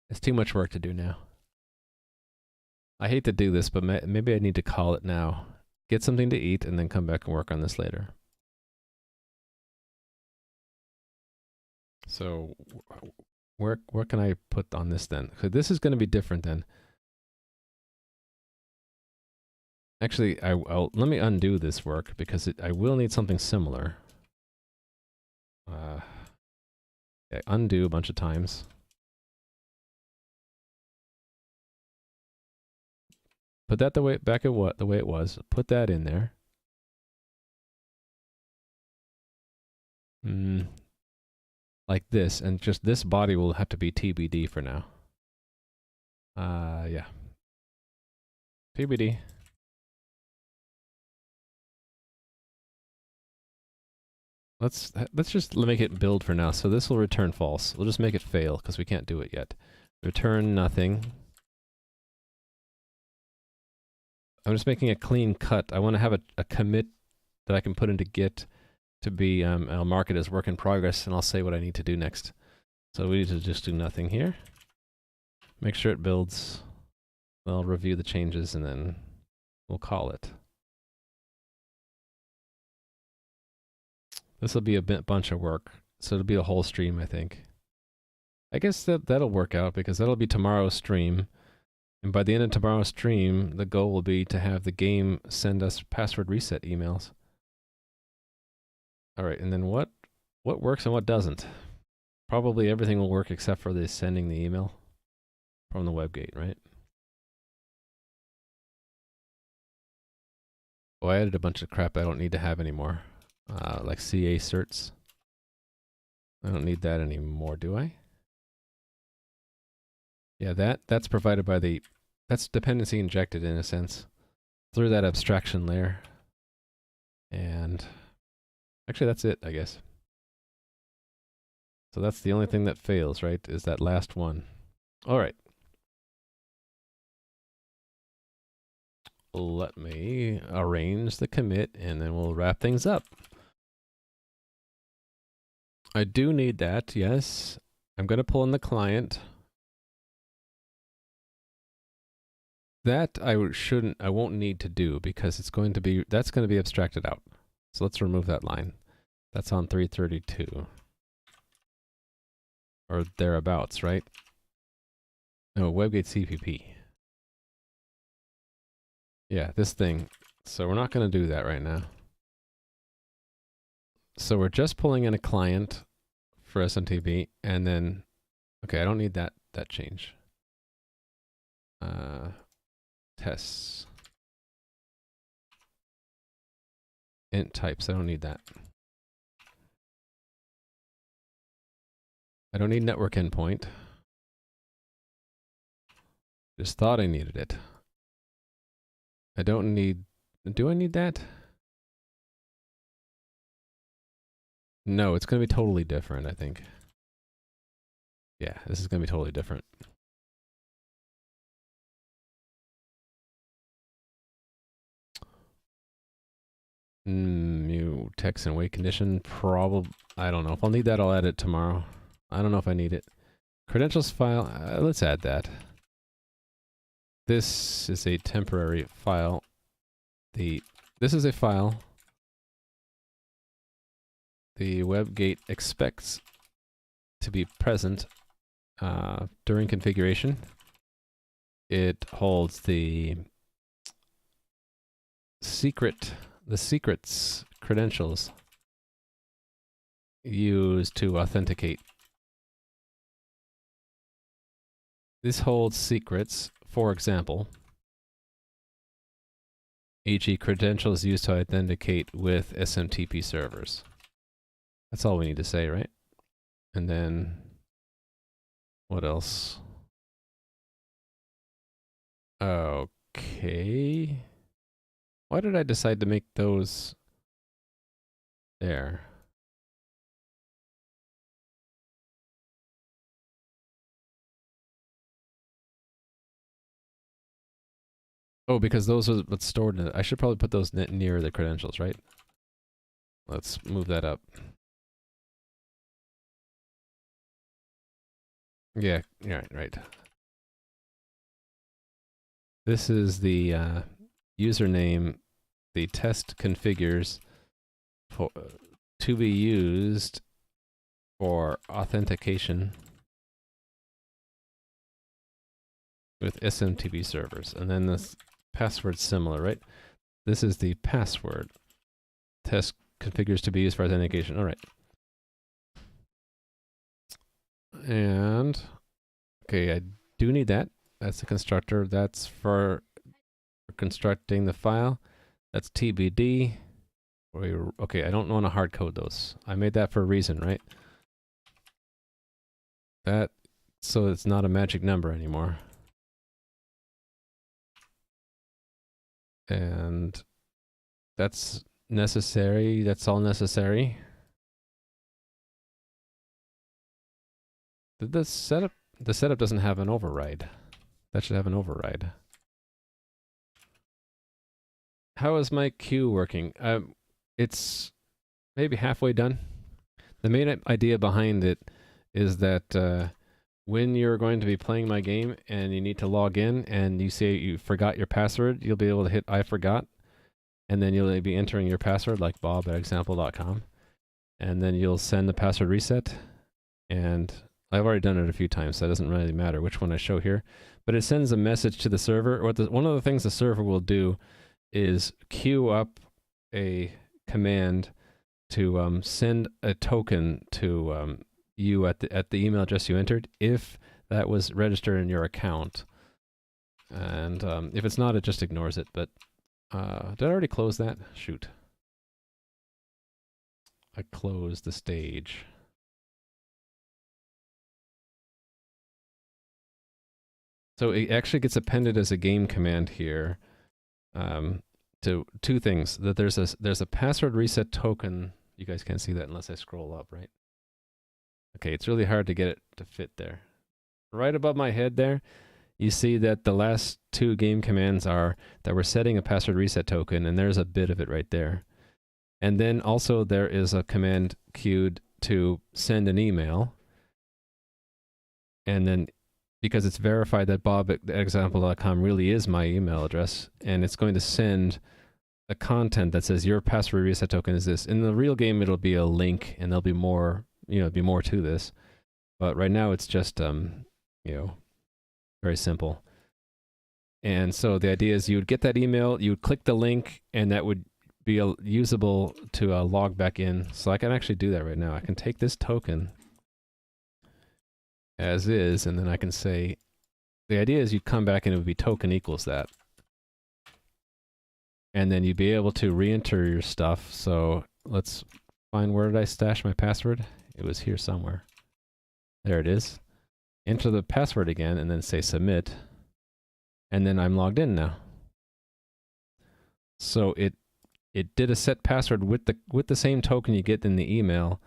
It's too much work to do now. I hate to do this, but maybe I need to call it now. Get something to eat and then come back and work on this later. So where can I put on this then? So this is going to be different then. Actually, let me undo this work because I will need something similar. Yeah, undo a bunch of times. Put that the way it was. Put that in there. Like this, and just this body will have to be TBD for now. Yeah. TBD. Let's just make it build for now. So this will return false. We'll just make it fail because we can't do it yet. Return nothing. I'm just making a clean cut. I want to have a commit that I can put into Git to be, I'll mark it as work in progress, and I'll say what I need to do next. So we need to just do nothing here. Make sure it builds. I'll review the changes, and then we'll call it. This will be a bunch of work, so it'll be a whole stream, I think. I guess that'll work out, because that'll be tomorrow's stream. And by the end of tomorrow's stream, the goal will be to have the game send us password reset emails. All right, and then what works and what doesn't? Probably everything will work except for the sending the email from the WebGate, right? Oh, I added a bunch of crap I don't need to have anymore, like CA certs. I don't need that anymore, do I? Yeah, that's provided by that's dependency injected in a sense through that abstraction layer. And actually that's it, I guess. So that's the only thing that fails, right? Is that last one. All right. Let me arrange the commit, and then we'll wrap things up. I do need that, yes. I'm going to pull in the client. That I won't need to do, because that's going to be abstracted out. So let's remove that line. That's on 332. Or thereabouts, right? No, WebGate CPP. Yeah, this thing. So we're not going to do that right now. So we're just pulling in a client for SMTP, and then, okay, I don't need that change. Tests. Int types, I don't need that. I don't need network endpoint. Just thought I needed it. I don't need, do I need that? No, it's going to be totally different, I think. Yeah, this is going to be totally different. New text and wait condition, probably, I don't know. If I'll need that, I'll add it tomorrow. I don't know if I need it. Credentials file, let's add that. This is a temporary file. This is a file the WebGate expects to be present during configuration. It holds the secrets credentials used to authenticate. This holds secrets, for example, e.g. credentials used to authenticate with SMTP servers. That's all we need to say, right? And then, what else? Okay. Why did I decide to make those there? Oh, because those are what's stored in it. I should probably put those near the credentials, right? Let's move that up. Yeah, right. This is the username the test configures for to be used for authentication with SMTP servers. And then this password similar, right? This is the password. Test configures to be used for authentication. All right. And okay, I do need that. That's the constructor. That's for constructing the file. That's TBD. Okay, I don't want to hard code those. I made that for a reason, right? That so it's not a magic number anymore. And that's necessary. That's all necessary. Did the setup doesn't have an override. That should have an override. How is my queue working? it's maybe halfway done. The main idea behind it is that when you're going to be playing my game and you need to log in and you say you forgot your password, you'll be able to hit I forgot, and then you'll be entering your password like bob@example.com, and then you'll send the password reset. And I've already done it a few times, so it doesn't really matter which one I show here. But it sends a message to the server. One of the things the server will do is queue up a command to send a token to you at the email address you entered, if that was registered in your account. And if it's not, it just ignores it. But did I already close that? Shoot. I closed the stage. So it actually gets appended as a game command here to two things. That there's a password reset token. You guys can't see that unless I scroll up, right? Okay, it's really hard to get it to fit there. Right above my head there, you see that the last two game commands are that we're setting a password reset token, and there's a bit of it right there. And then also there is a command queued to send an email. And then because it's verified that bob@example.com really is my email address, and it's going to send a content that says your password reset token is this. In the real game, it'll be a link, and there'll be more, be more to this. But right now, it's just, very simple. And so the idea is you would get that email, you would click the link, and that would be usable to log back in. So I can actually do that right now. I can take this token as is, and then I can say, the idea is you'd come back and it would be token equals that. And then you'd be able to re-enter your stuff. So let's find, where did I stash my password? It was here somewhere. There it is. Enter the password again and then say submit. And then I'm logged in now. So it did a set password with the same token you get in the email,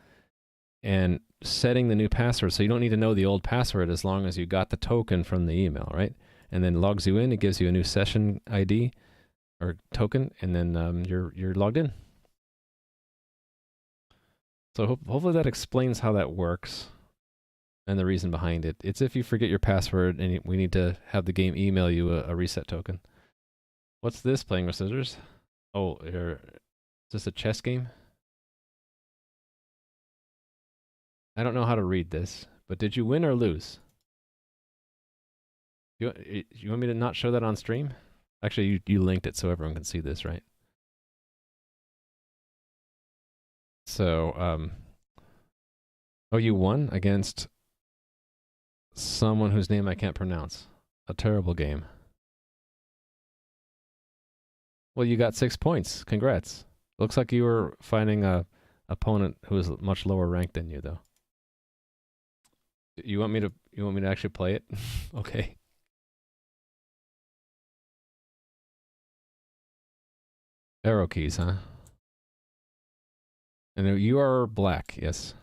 and setting the new password. So you don't need to know the old password as long as you got the token from the email, right? And then logs you in. It gives you a new session ID or token, and then you're logged in. So hopefully that explains how that works and the reason behind it. It's if you forget your password and we need to have the game email you a reset token. What's this, Playing with Scissors? Oh, is this a chess game? I don't know how to read this, but did you win or lose? You want me to not show that on stream? Actually, you linked it so everyone can see this, right? So, oh, you won against someone whose name I can't pronounce. A terrible game. Well, you got 6 points. Congrats. Looks like you were fighting a opponent who was much lower ranked than you, though. You want me to actually play it? Okay. Arrow keys, huh? And you are black, yes.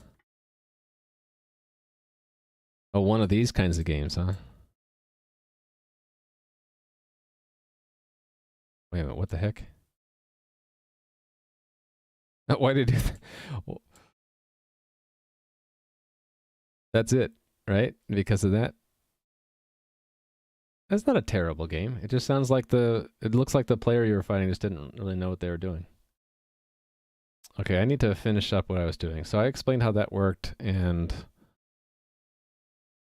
Oh, one of these kinds of games, huh? Wait a minute, what the heck? Why did you... Well, that's it, right? Because of that? That's not a terrible game. It just sounds like it looks like the player you were fighting just didn't really know what they were doing. Okay, I need to finish up what I was doing. So I explained how that worked, and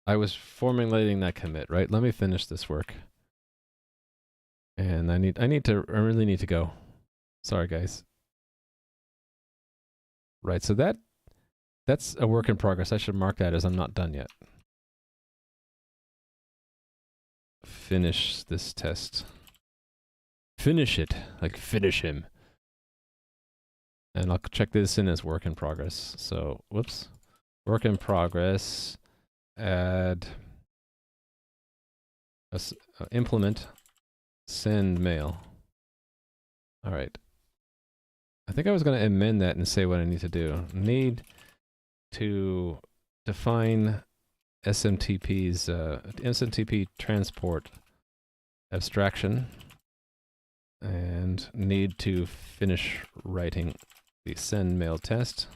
I was formulating that commit, right? Let me finish this work. And I really need to go. Sorry, guys. Right, so that's a work in progress. I should mark that as I'm not done yet. Finish this test. Finish it, like finish him. And I'll check this in as work in progress. So, whoops. Work in progress. Add. Implement. Send mail. All right. I think I was going to amend that and say what I need to do. Need to define SMTP's SMTP transport abstraction, and need to finish writing the send mail test.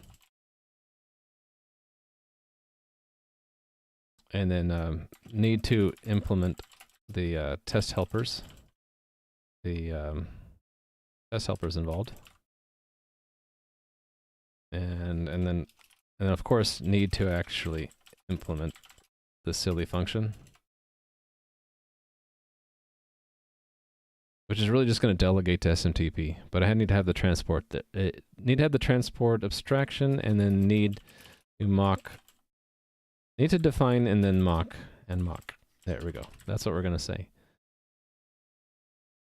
And then need to implement the test helpers. The test helpers involved. And then of course need to actually implement the silly function, which is really just going to delegate to SMTP. But I need to have the transport need to have the transport abstraction, and then need to define and then mock and mock. There we go. That's what we're going to say.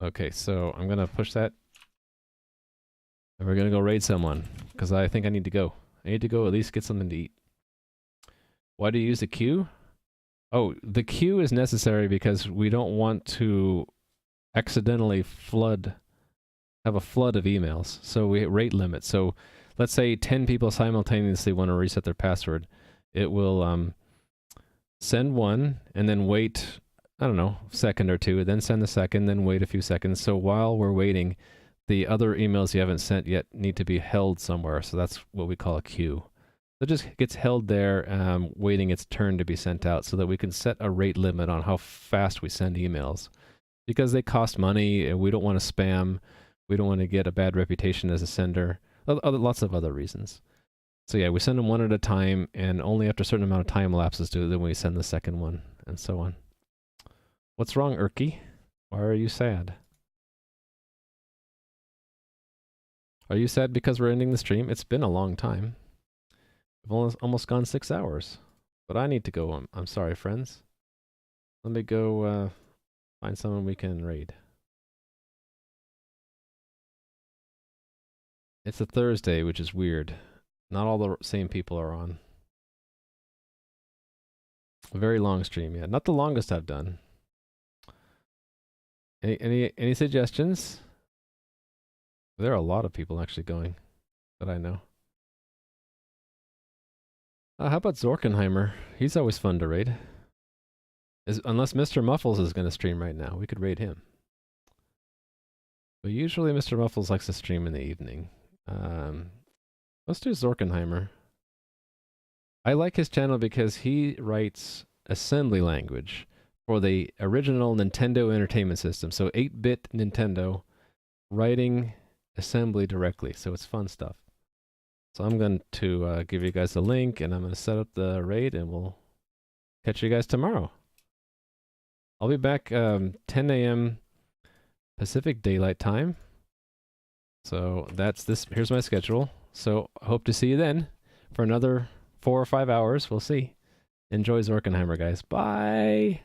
Okay, so I'm going to push that. And we're going to go raid someone, because I think I need to go. I need to go at least get something to eat. Why do you use the queue? Oh, the queue is necessary because we don't want to accidentally have a flood of emails. So we rate limit. So let's say 10 people simultaneously want to reset their password. It will send one and then wait, I don't know, a second or two, then send the second, then wait a few seconds. So while we're waiting, the other emails you haven't sent yet need to be held somewhere. So that's what we call a queue. So it just gets held there, waiting its turn to be sent out, so that we can set a rate limit on how fast we send emails. Because they cost money, and we don't want to spam. We don't want to get a bad reputation as a sender. Lots of other reasons. So yeah, we send them one at a time, and only after a certain amount of time elapses then we send the second one, and so on. What's wrong, Erky? Why are you sad? Are you sad because we're ending the stream? It's been a long time. We've almost gone 6 hours. But I need to go. I'm sorry, friends. Let me go find someone we can raid. It's a Thursday, which is weird. Not all the same people are on. A very long stream, yeah. Not the longest I've done. Any suggestions? There are a lot of people actually going that I know. How about Zorkenheimer? He's always fun to raid. Unless Mr. Muffles is going to stream right now, we could raid him. But usually Mr. Muffles likes to stream in the evening. Let's do Zorkenheimer. I like his channel because he writes assembly language for the original Nintendo Entertainment System. So 8-bit Nintendo writing assembly directly. So it's fun stuff. So I'm going to give you guys the link, and I'm going to set up the raid, and we'll catch you guys tomorrow. I'll be back 10 a.m. Pacific Daylight Time. So here's my schedule. So I hope to see you then for another 4 or 5 hours. We'll see. Enjoy Zorkenheimer, guys. Bye!